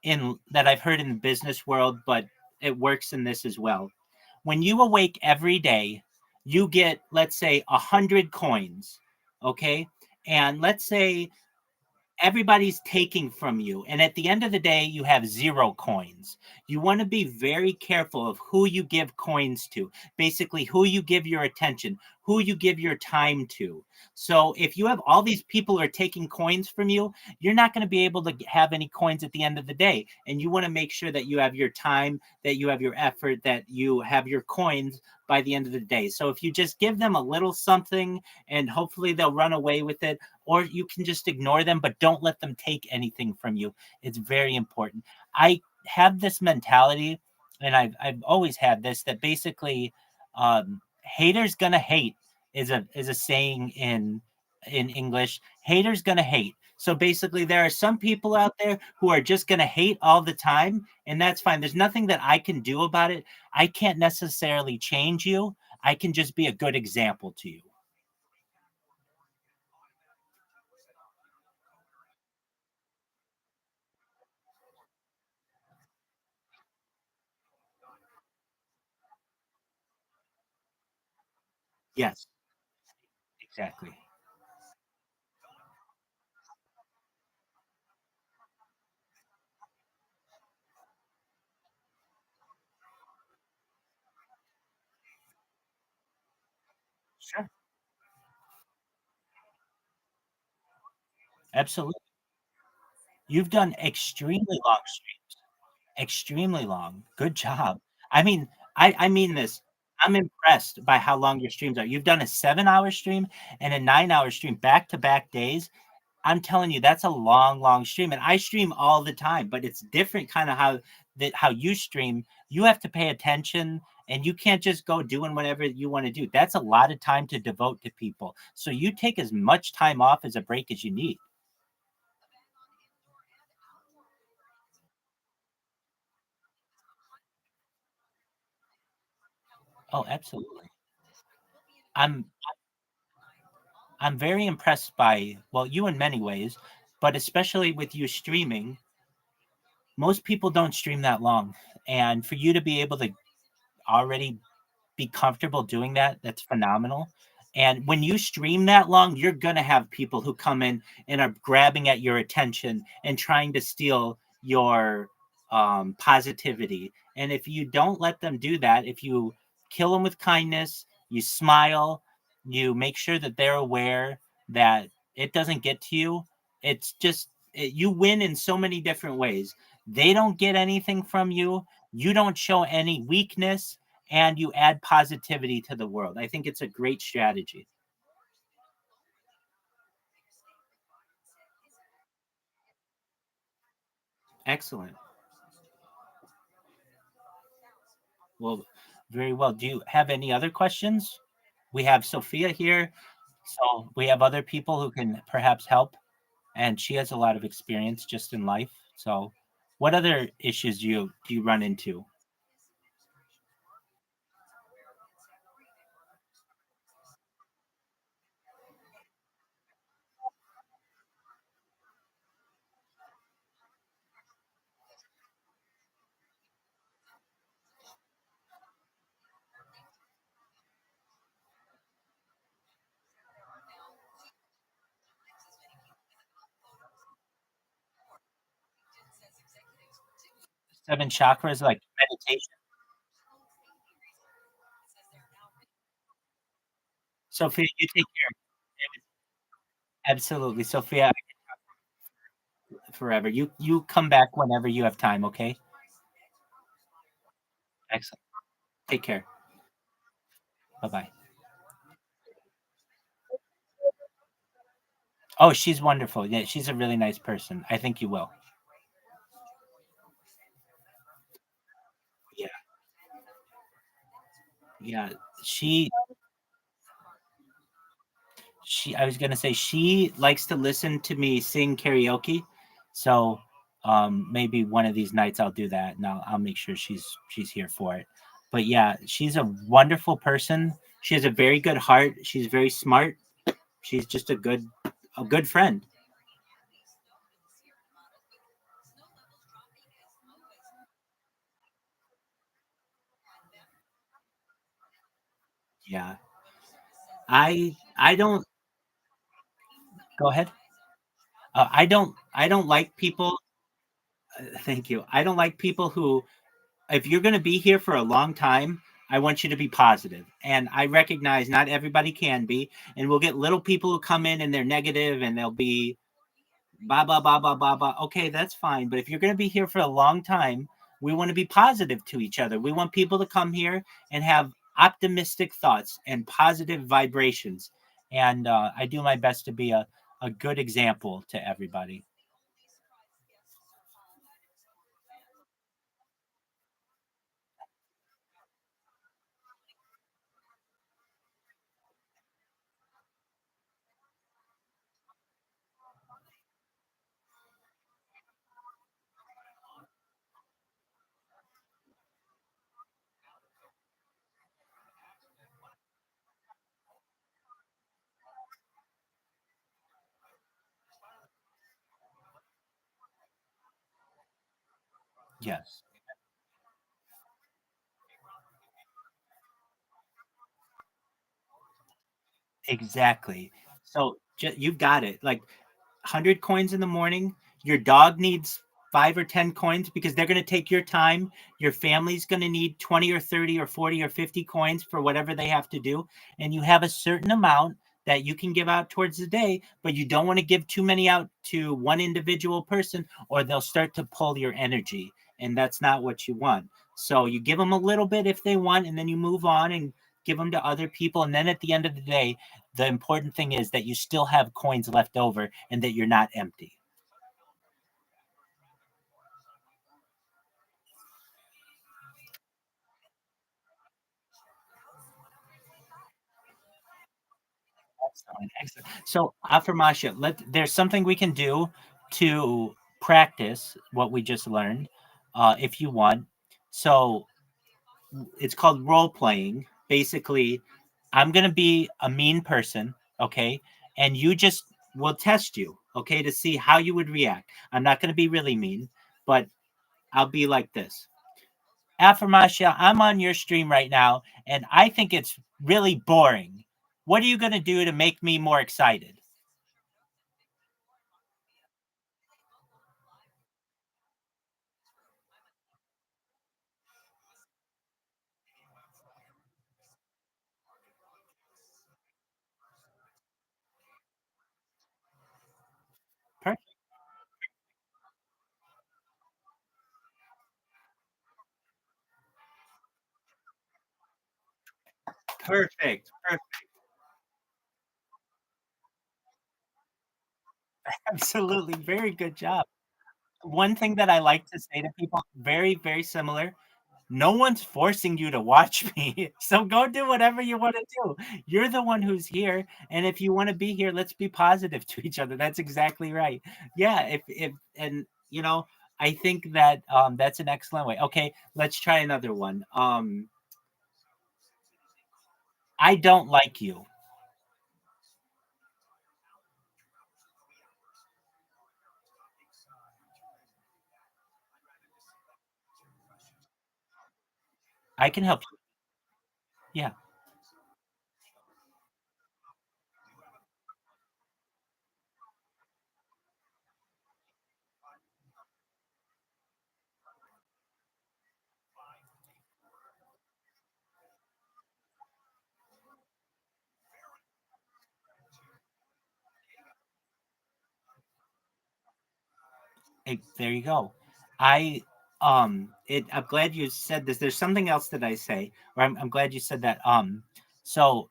in that I've heard in the business world, but it works in this as well. When you awake every day, you get, let's say, 100 coins. Okay. And let's say everybody's taking from you. And at the end of the day, you have 0 coins. You want to be very careful of who you give coins to, basically, who you give your attention, who you give your time to. So if you have all these people who are taking coins from you, you're not going to be able to have any coins at the end of the day. And you want to make sure that you have your time, that you have your effort, that you have your coins by the end of the day. So if you just give them a little something and hopefully they'll run away with it, or you can just ignore them, but don't let them take anything from you. It's very important. I have this mentality, and I've always had this, that basically haters gonna hate is a saying in English. Haters gonna hate. So basically, there are some people out there who are just gonna hate all the time, and that's fine. There's nothing that I can do about it. I can't necessarily change you. I can just be a good example to you. Yes, exactly. Sure. Absolutely. You've done extremely long streams, extremely long. Good job. I mean, I mean this. I'm impressed by how long your streams are. You've done a 7-hour stream and a 9-hour stream back-to-back days. I'm telling you, that's a long, long stream. And I stream all the time, but it's different kind of how you stream. You have to pay attention and you can't just go doing whatever you want to do. That's a lot of time to devote to people. So you take as much time off as a break as you need. Oh, absolutely. I'm I'm very impressed by, well, you in many ways, but especially with you streaming. Most people don't stream that long, and for you to be able to already be comfortable doing that, that's phenomenal. And when you stream that long, you're gonna have people who come in and are grabbing at your attention and trying to steal your positivity. And if you don't let them do that, if you kill them with kindness, you smile, you make sure that they're aware that it doesn't get to you. It's just you win in so many different ways. They don't get anything from you. You don't show any weakness, and you add positivity to the world. I think it's a great strategy. Excellent. Well, very well. Do you have any other questions? We have Sophia here, so we have other people who can perhaps help, and she has a lot of experience just in life. So, what other issues do you run into? 7 chakras, like meditation. Sophia, you take care. Absolutely, Sophia. Forever. You come back whenever you have time. Okay. Excellent. Take care. Bye bye. Oh, she's wonderful. Yeah, she's a really nice person. I think you will. Yeah, yeah. She I was gonna say she likes to listen to me sing karaoke. So maybe one of these nights I'll do that and I'll make sure she's here for it. But yeah, she's a wonderful person. She has a very good heart. She's very smart. She's just a good friend. Yeah. I don't go ahead. I don't like people. Thank you. I don't like people who, if you're going to be here for a long time, I want you to be positive. And I recognize not everybody can be, and we'll get little people who come in and they're negative and they'll be blah blah blah blah blah blah. Okay, that's fine. But if you're going to be here for a long time, we want to be positive to each other. We want people to come here and have optimistic thoughts and positive vibrations. And I do my best to be a good example to everybody. Yes. Exactly. So you've got it. Like 100 coins in the morning. Your dog needs 5 or 10 coins because they're going to take your time. Your family's going to need 20 or 30 or 40 or 50 coins for whatever they have to do. And you have a certain amount that you can give out towards the day, but you don't want to give too many out to one individual person or they'll start to pull your energy. And that's not what you want. So you give them a little bit if they want, and then you move on and give them to other people. And then at the end of the day, the important thing is that you still have coins left over and that you're not empty. Excellent, excellent. So, Afirmasha, there's something we can do to practice what we just learned, if you want. So, it's called role playing. Basically, I'm gonna be a mean person, okay, and you just will test you, okay, to see how you would react. I'm not gonna be really mean, but I'll be like this. Affirmasha, I'm on your stream right now, and I think it's really boring. What are you going to do to make me more excited? Perfect. Perfect. Perfect. Absolutely. Very good job. One thing that I like to say to people, very, very similar. No one's forcing you to watch me. So go do whatever you want to do. You're the one who's here. And if you want to be here, let's be positive to each other. That's exactly right. Yeah. And I think that that's an excellent way. Okay, let's try another one. I don't like you. I can help you. Yeah. There you go. I'm glad you said this. There's something else that I say, or I'm glad you said that. So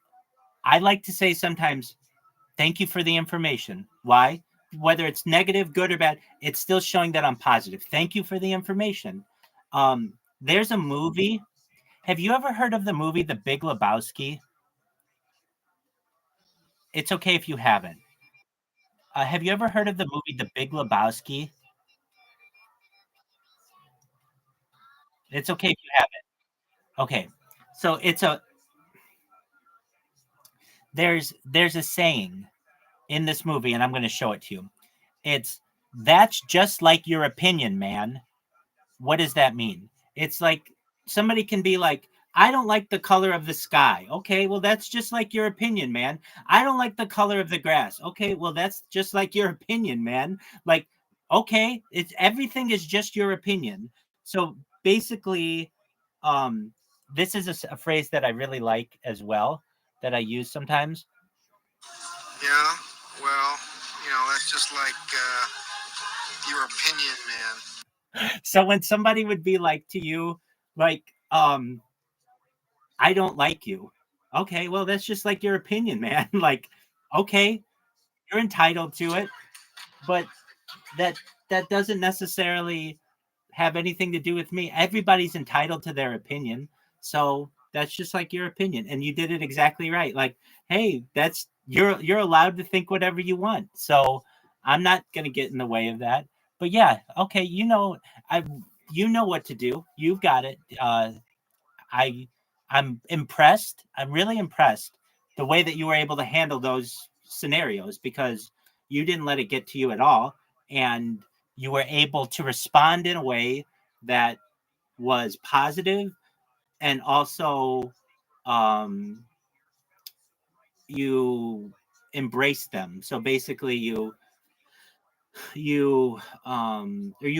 I like to say sometimes Thank you for the information. Why? Whether it's negative, good, or bad, it's still showing that I'm positive. Thank you for the information. There's a movie. Have you ever heard of the movie The Big Lebowski? It's okay if you haven't. Have you ever heard of the movie The Big Lebowski? It's okay if you haven't. Okay. So there's a saying in this movie, and I'm going to show it to you. It's that's just like your opinion, man. What does that mean? It's like somebody can be like, I don't like the color of the sky. Okay, well, that's just like your opinion, man. I don't like the color of the grass. Okay, well, that's just like your opinion, man. Like, okay, it's everything is just your opinion. So basically, um, this is a phrase that I really like as well that I use sometimes. Yeah, well, that's just like your opinion, man. So when somebody would be like to you, like, I don't like you. Okay, well, that's just like your opinion, man. Like, okay, you're entitled to it, but that that doesn't necessarily have anything to do with me. Everybody's entitled to their opinion. So that's just like your opinion. And you did it exactly right. Like, hey, that's you're allowed to think whatever you want. So I'm not gonna get in the way of that. But yeah, okay, you know what to do. You've got it. I I'm impressed. I'm really impressed the way that you were able to handle those scenarios because you didn't let it get to you at all, and you were able to respond in a way that was positive and also um, you embraced them. So basically, you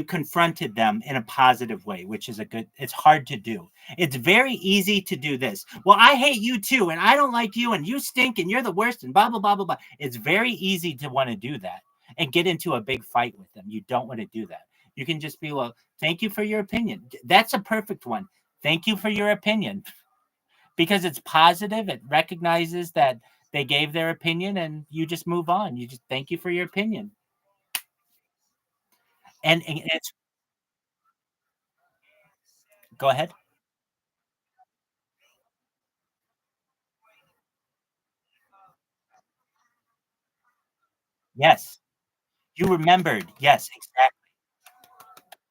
confronted them in a positive way, which is a good. It's hard to do. It's very easy to do this. Well, I hate you too, and I don't like you, and you stink, and you're the worst, and blah blah blah blah blah. It's very easy to want to do that and get into a big fight with them. You don't want to do that. You can just be, well, thank you for your opinion. That's a perfect one. Thank you for your opinion, because it's positive. It recognizes that they gave their opinion, and you just move on. You just thank you for your opinion. And it's go ahead. Yes, you remembered. Yes, exactly.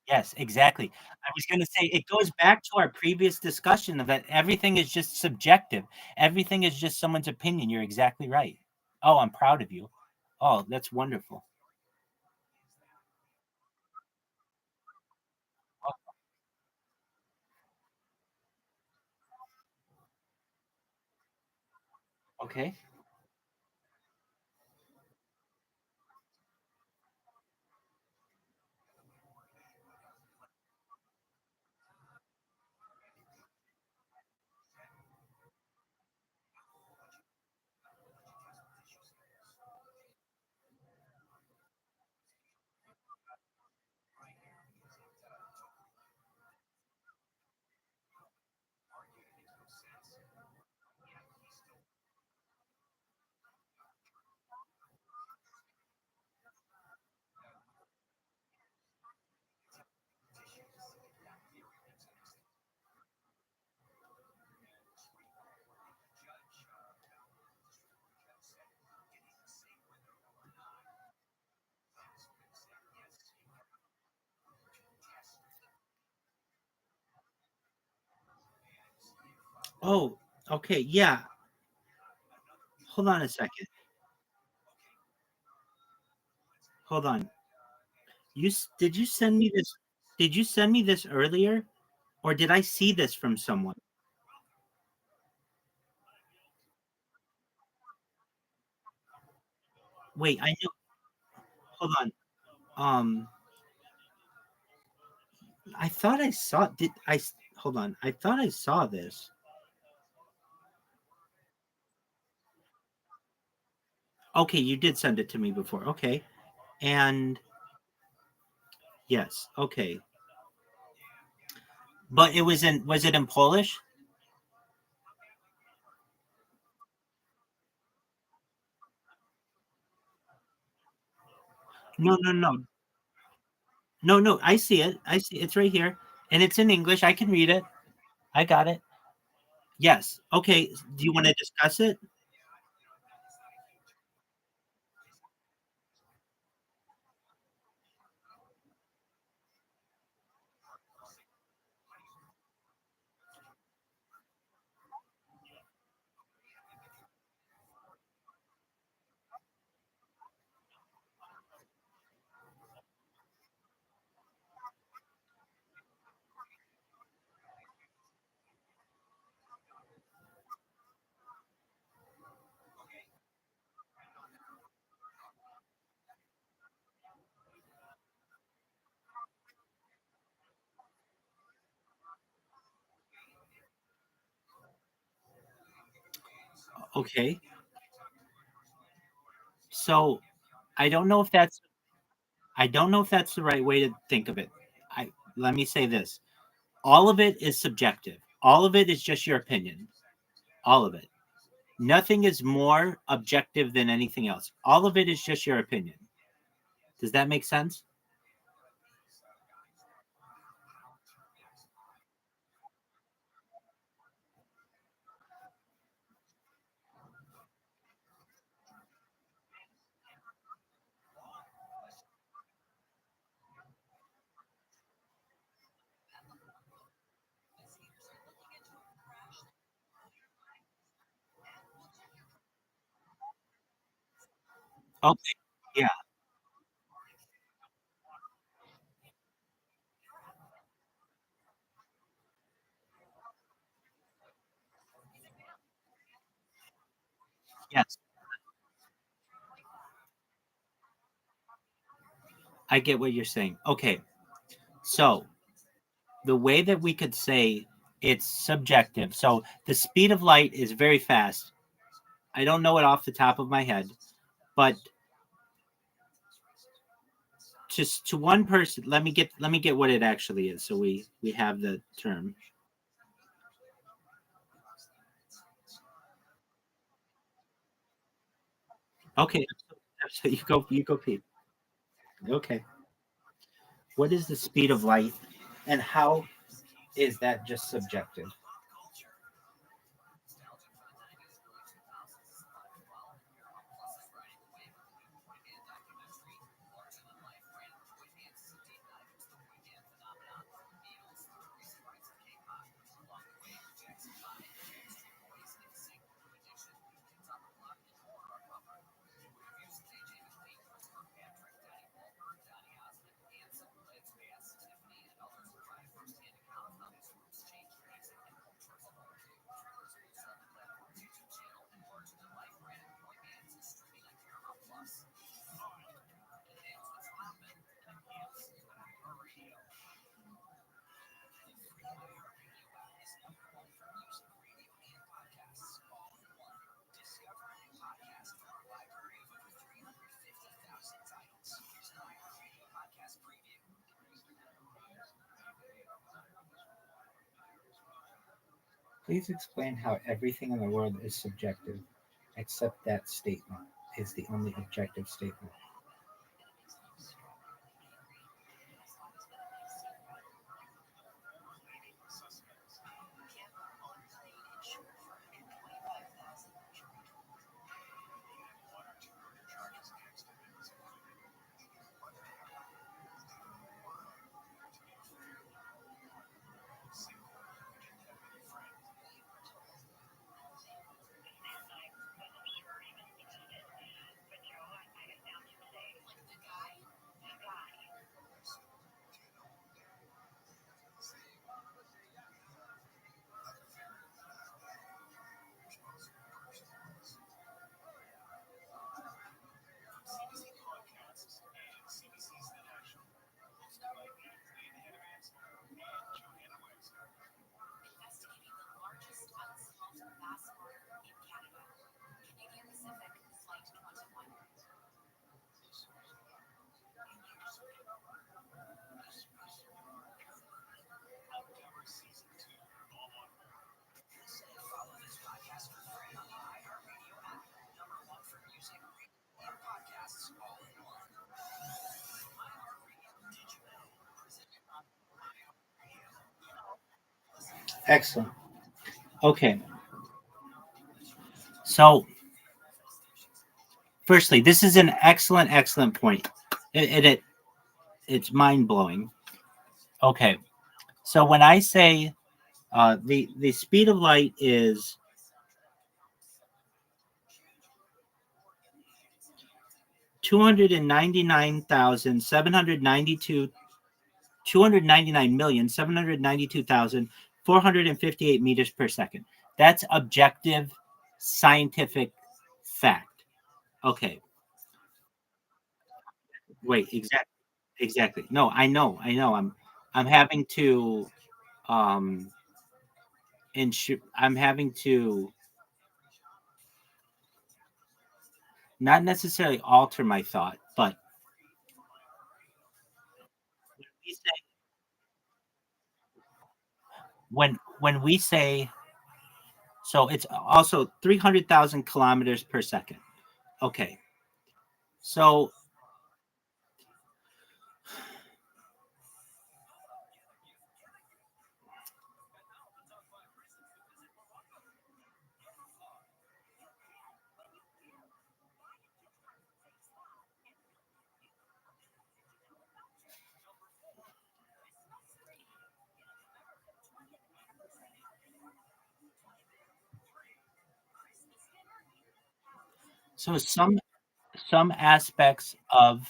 Yes, exactly. I was gonna say it goes back to our previous discussion of that everything is just subjective. Everything is just someone's opinion. You're exactly right. Oh, I'm proud of you. Oh, that's wonderful. Oh, okay. Oh, okay. Yeah. Hold on a second. Hold on. Did you send me this? Did you send me this earlier, or did I see this from someone? Wait, I know. Hold on. Um, I thought I saw. Did I? Hold on. I thought I saw this. Okay, you did send it to me before. Okay, and yes. Okay, but it was in. Was it in Polish? No, no, no. No, no, I see it. I see it's right here. And it's in English. I can read it. I got it. Yes. Okay. Do you want to discuss it? Okay. So I don't know if that's I don't know if that's the right way to think of it. I Let me say this. All of it is subjective. All of it is just your opinion. All of it. Nothing is more objective than anything else. All of it is just your opinion. Does that make sense? Okay. Yeah. Yes. I get what you're saying. Okay. So the way that we could say it's subjective. So the speed of light is very fast. I don't know it off the top of my head, but just to one person, let me get what it actually is. So we have the term. Okay. So you go Pete. Okay. What is the speed of light and how is that just subjective? Please explain how everything in the world is subjective, except that statement is the only objective statement. Excellent. Okay. So, firstly, this is an excellent point. It's mind blowing. Okay. So when I say the speed of light is 299,792,458 meters per second. That's objective scientific fact. Okay. Wait, exactly. No, I know. I'm having to um I'm having to not necessarily alter my thought, but we say, when we say, so it's also 300,000 kilometers per second. Okay. So some aspects of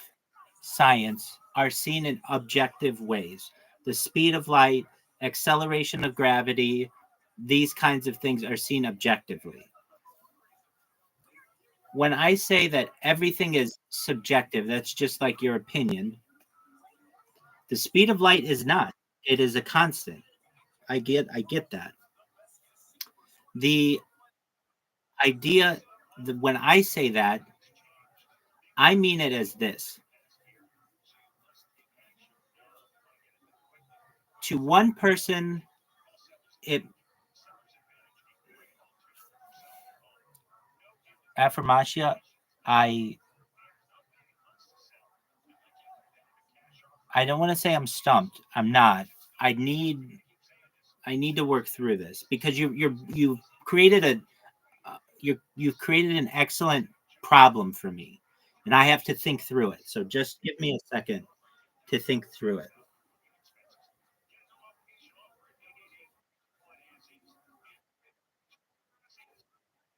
science are seen in objective ways. The speed of light, acceleration of gravity, these kinds of things are seen objectively. When I say that everything is subjective, that's just like your opinion. The speed of light is not. It is a constant. I get that. The idea that when I say that, I mean it as this. To one person, it affirmatia, I don't want to say I'm stumped. I'm not. I need to work through this because you've created you've created an excellent problem for me, and I have to think through it. So just give me a second to think through it.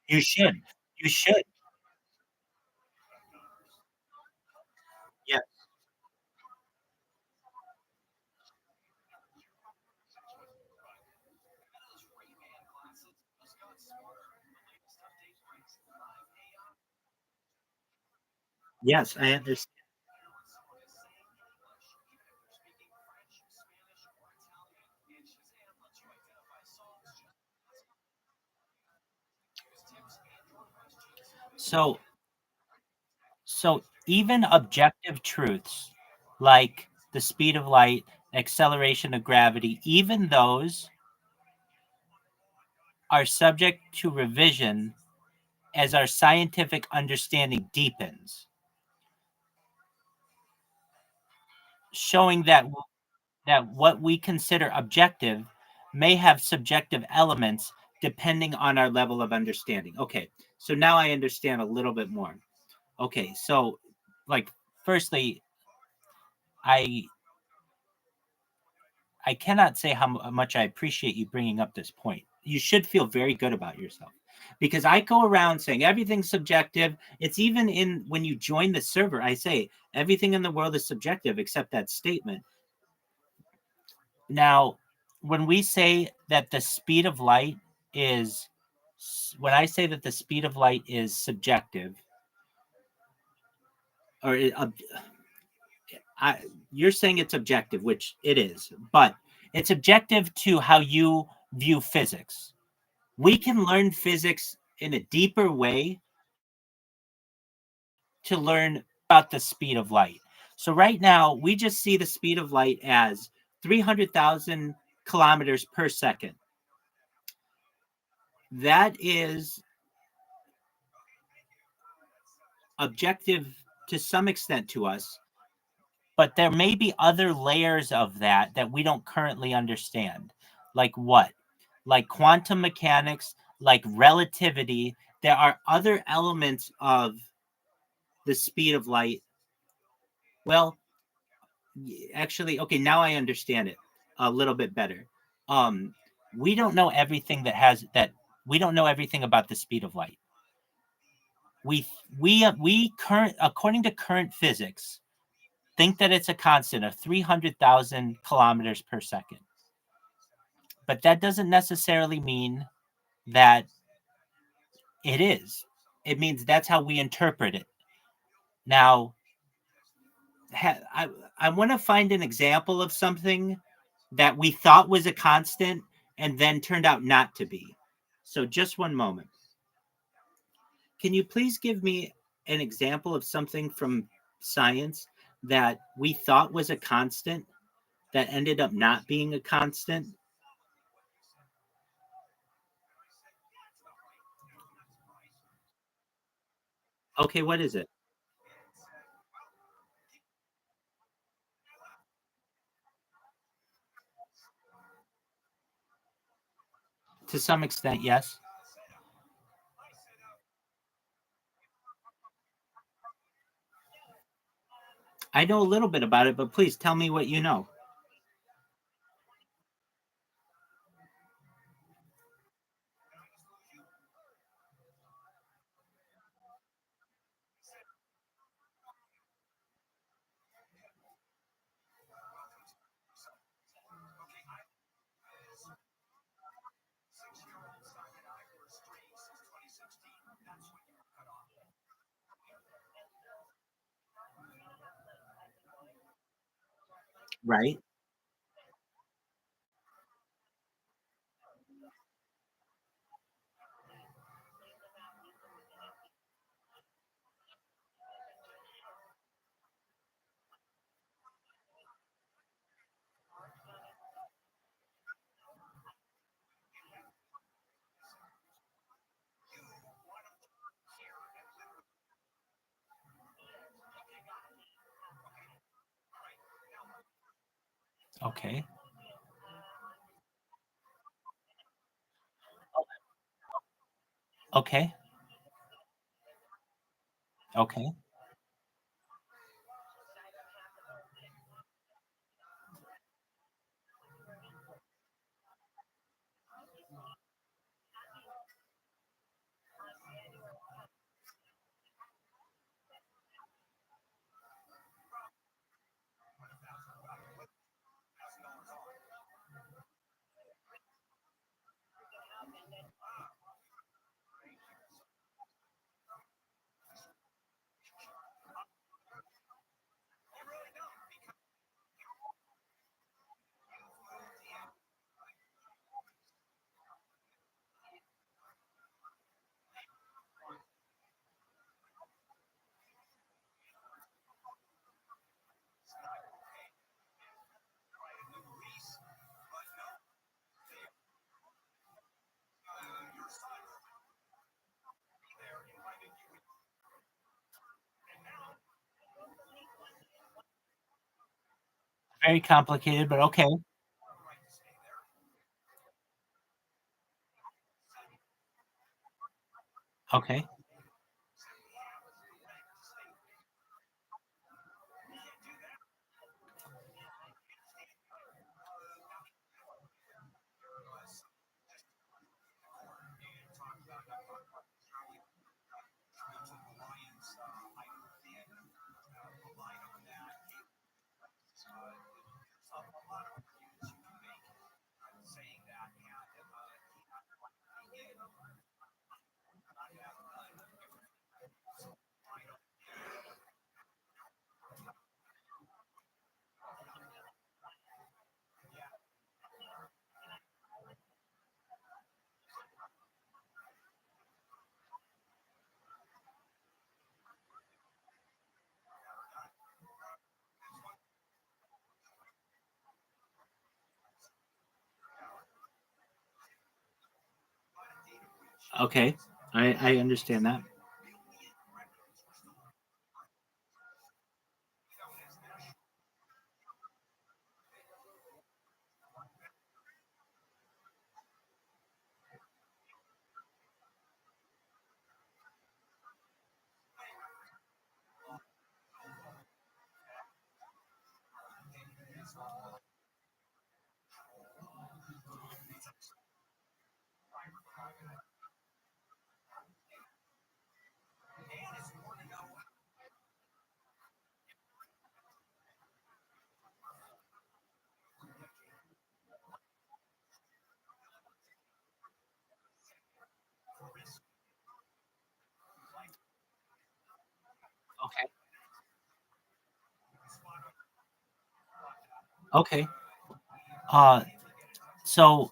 You should. You should. Yeah. Yes, I understand. So even objective truths like the speed of light, acceleration of gravity, even those are subject to revision as our scientific understanding deepens, showing that what we consider objective may have subjective elements depending on our level of understanding. Okay, so now I understand a little bit more. Okay, so like firstly, I I cannot say how much I appreciate you bringing up this point. You should feel very good about yourself because I go around saying everything's subjective. It's even in when you join the server, I say everything in the world is subjective except that statement. Now, when we say that the speed of light is, when I say that the speed of light is subjective, or you're saying it's objective, which it is, but it's objective to how you view physics. We can learn physics in a deeper way to learn about the speed of light. So right now, we just see the speed of light as 300,000 kilometers per second. That is objective to some extent to us, but there may be other layers of that that we don't currently understand. Like what? like quantum mechanics, like relativity. There are other elements of the speed of light. Well, actually, okay, now I understand it a little bit better. We don't know everything we don't know everything about the speed of light. We current according to current physics think that it's a constant of 300,000 kilometers per second. But that doesn't necessarily mean that it is. It means that's how we interpret it. Now, I want to find an example of something that we thought was a constant and then turned out not to be. So just one moment. Can you please give me an example of something from science that we thought was a constant that ended up not being a constant? Okay, what is it? To some extent, yes. I know a little bit about it, but please tell me what you know. Right? Okay. Okay. Okay. Very complicated, but okay. Okay. Okay. I understand that. Okay. So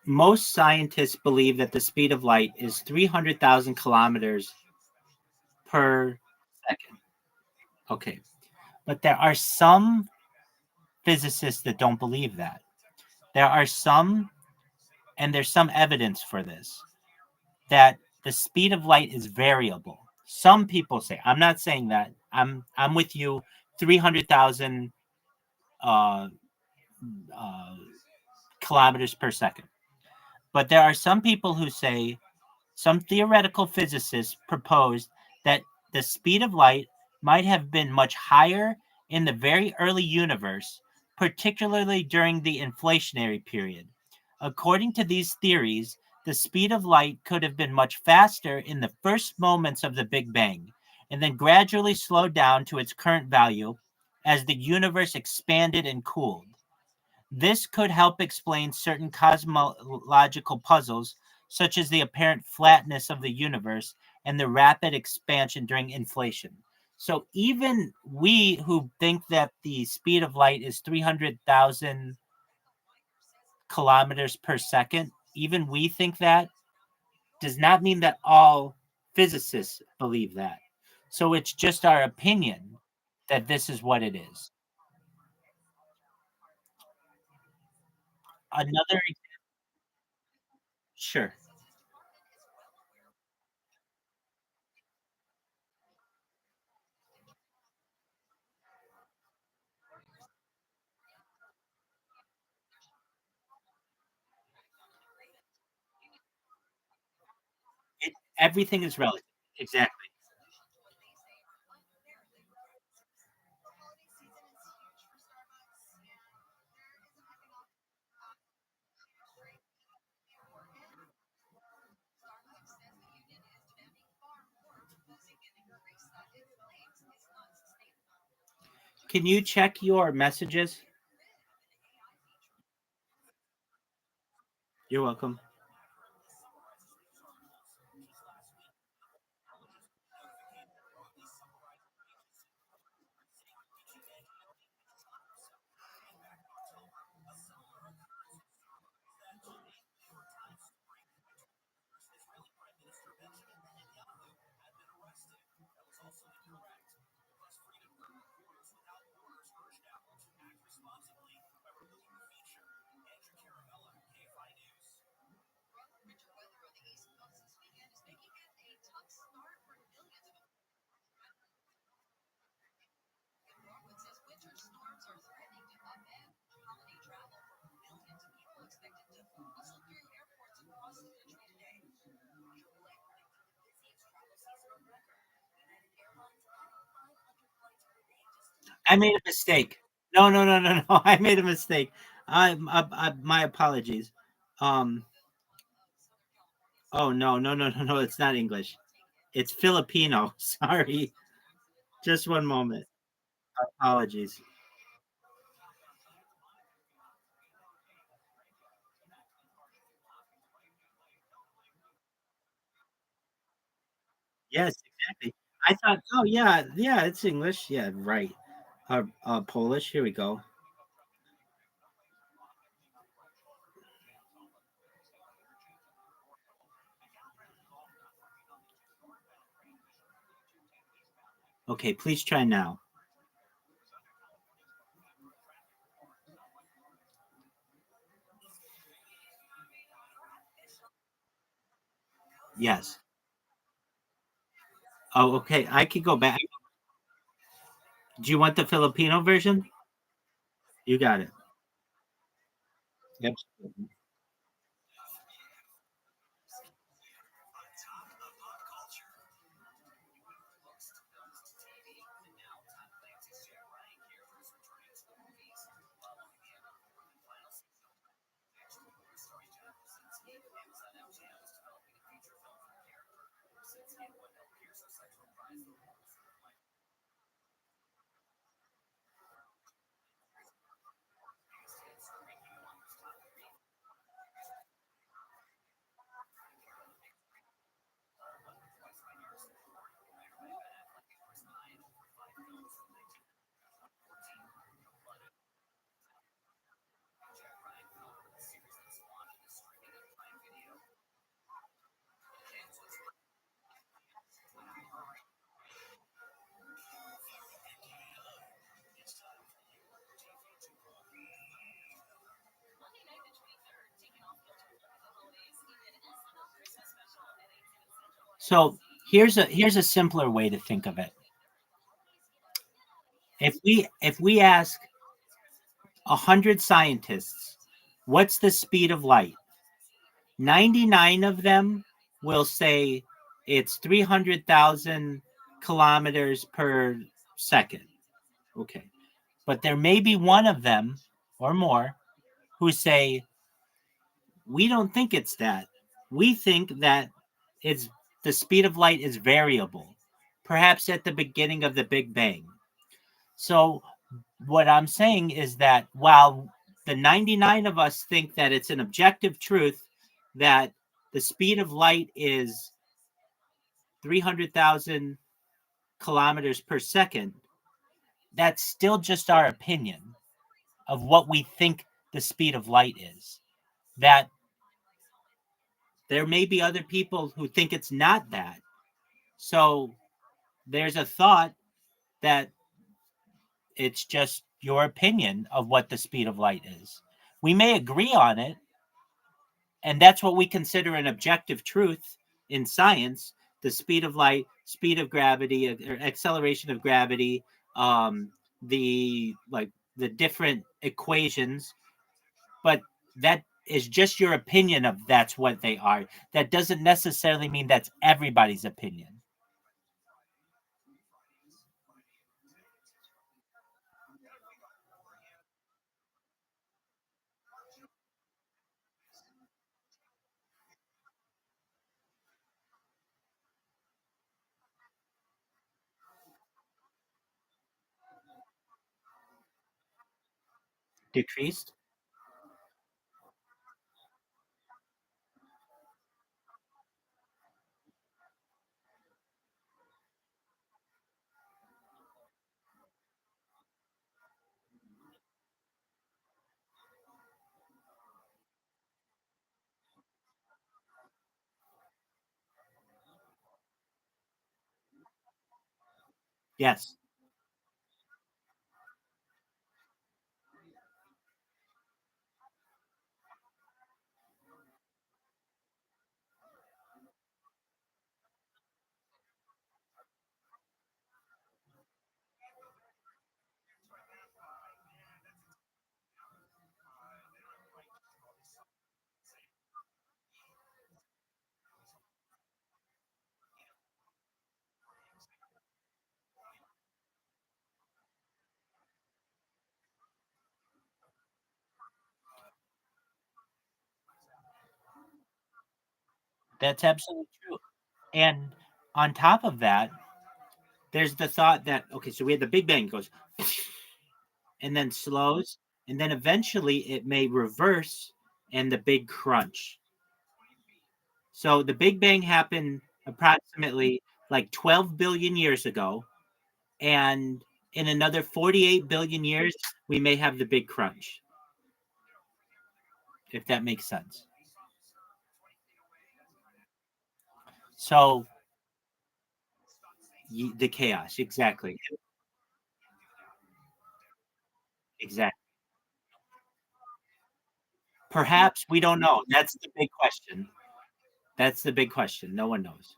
most scientists believe that the speed of light is 300,000 kilometers per second. Okay. But there are some physicists that don't believe that. There are some, and there's some evidence for this, that the speed of light is variable. Some people say, I'm not saying that. I'm with you, 300,000 uh, uh, kilometers per second. But there are some people who say, some theoretical physicists proposed that the speed of light might have been much higher in the very early universe, particularly during the inflationary period. According to these theories, the speed of light could have been much faster in the first moments of the Big Bang, and then gradually slowed down to its current value as the universe expanded and cooled. This could help explain certain cosmological puzzles, such as the apparent flatness of the universe and the rapid expansion during inflation. So, even we who think that the speed of light is 300,000 kilometers per second, even we think that, does not mean that all physicists believe that. So, it's just our opinion that this is what it is. Another, sure. Everything is relative. Exactly. Can you check your messages? You're welcome. I made a mistake. No, no, no, no, no. I made a mistake. My apologies. Um. Oh no, no, no, no, no. It's not English. It's Filipino. Sorry. Just one moment. Apologies. Yes, exactly. I thought. Oh yeah, yeah. It's English. Yeah, right. Polish. Here we go. Okay, please try now. Yes. Oh, okay. I could go back. Do you want the Filipino version? You got it. Yep. So here's a simpler way to think of it. If we ask 100 scientists, what's the speed of light? 99 of them will say it's 300,000 kilometers per second. Okay. But there may be one of them or more who say, we don't think it's that. We think that it's the speed of light is variable, perhaps at the beginning of the Big Bang. So what I'm saying is that while the 99 of us think that it's an objective truth that the speed of light is 300,000 kilometers per second, that's still just our opinion of what we think the speed of light is. That there may be other people who think it's not that. So there's a thought that it's just your opinion of what the speed of light is. We may agree on it, and that's what we consider an objective truth in science: the speed of light, speed of gravity, or acceleration of gravity, the different equations. But that is just your opinion of that's what they are. That doesn't necessarily mean that's everybody's opinion. Decreased? Yes. That's absolutely true. And on top of that, there's the thought that, okay, so we had the Big Bang goes and then slows, and then eventually it may reverse and the big crunch. So the Big Bang happened approximately like 12 billion years ago. And in another 48 billion years, we may have the big crunch, if that makes sense. So the chaos, exactly. Exactly. Perhaps we don't know. That's the big question. That's the big question. No one knows.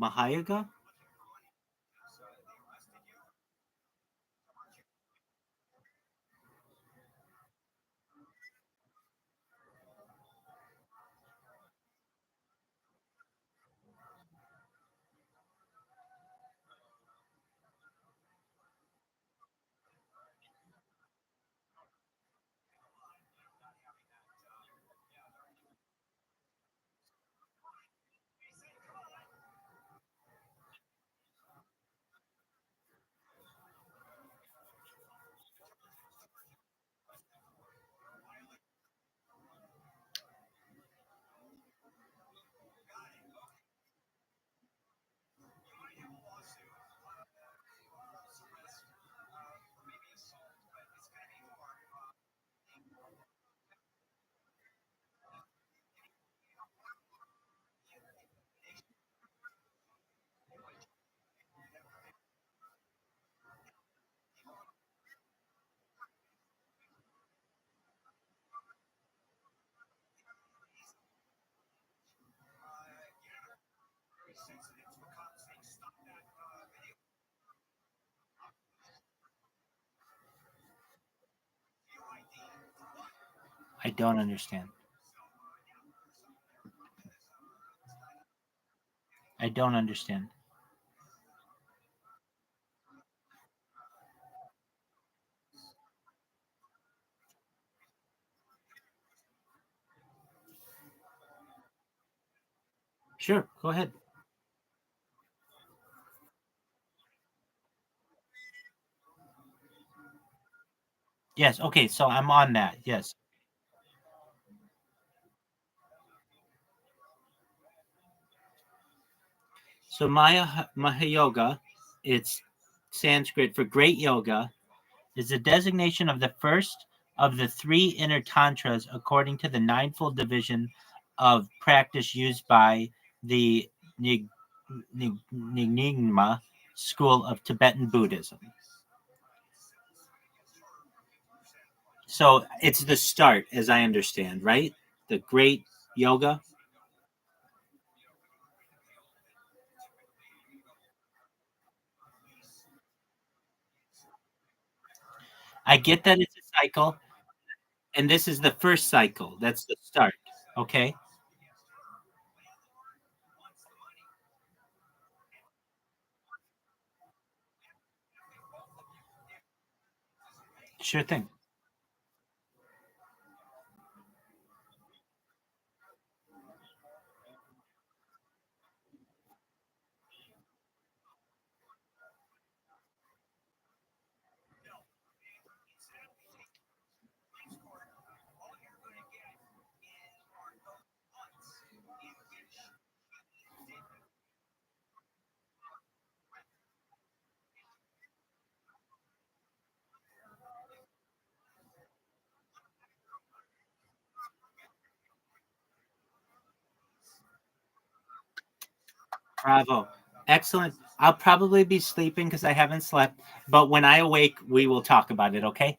Mahayaga? I don't understand. I don't understand. Sure, go ahead. Yes, okay, so I'm on that. Yes. So Mahayoga, it's Sanskrit for great yoga, is the designation of the first of the three inner tantras according to the ninefold division of practice used by the Nyingma school of Tibetan Buddhism. So it's the start, as I understand, right? The great yoga. I get that it's a cycle, and this is the first cycle. That's the start. Okay. Sure thing. Bravo. Excellent. I'll probably be sleeping because I haven't slept, but when I awake, we will talk about it, okay?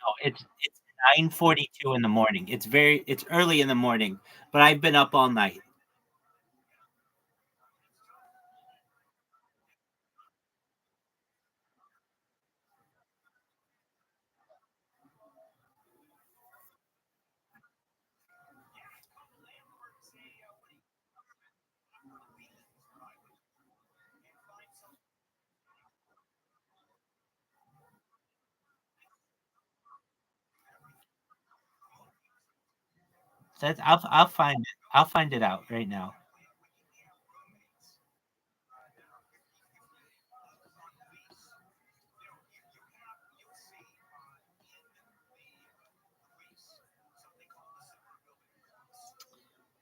No, it's 9:42 in the morning. It's early in the morning, but I've been up all night. I'll find it. I'll find it out right now.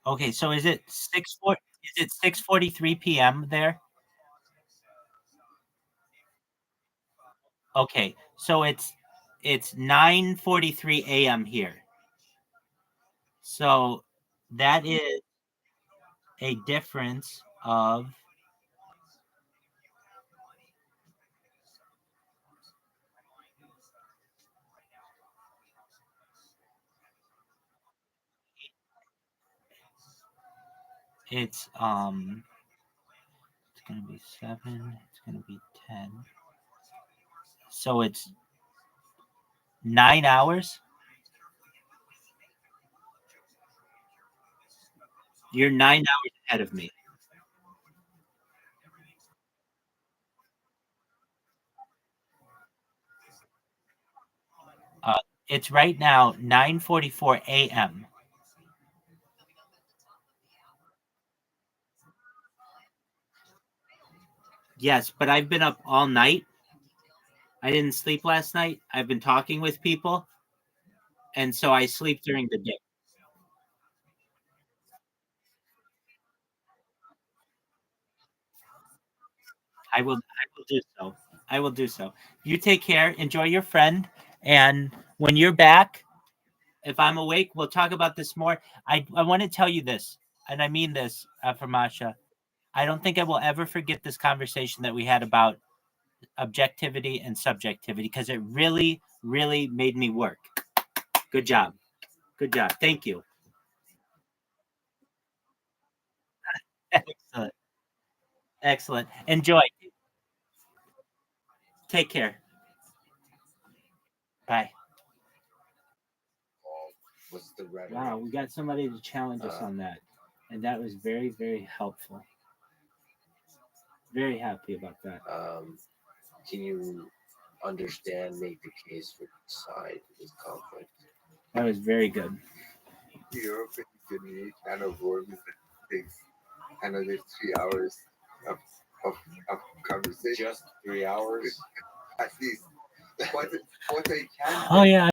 Okay, so is it 6:43 p.m. there? Okay, so it's 9:43 a.m. here. So that is a difference of it's it's gonna be 7, it's gonna be 10. So it's 9 hours. You're 9 hours ahead of me. Uh, it's right now 9:44 a.m. Yes, but I've been up all night. I didn't sleep last night. I've been talking with people, and so I sleep during the day. I will do so. I will do so. You take care. Enjoy your friend, and when you're back, if I'm awake, we'll talk about this more. I want to tell you this, and I mean this, for Masha. I don't think I will ever forget this conversation that we had about objectivity and subjectivity because it really, really made me work. Good job. Good job. Thank you. Excellent. Excellent. Enjoy. Take care. Bye. Was the rhetoric. Wow, we got somebody to challenge us on that. And that was very, very helpful. Very happy about that. Can you understand, make the case for each side of this conflict? That was very good. Europe and Germany kind of worms that takes another 3 hours of conversation. Just 3 hours? At least. What I can Oh, yeah.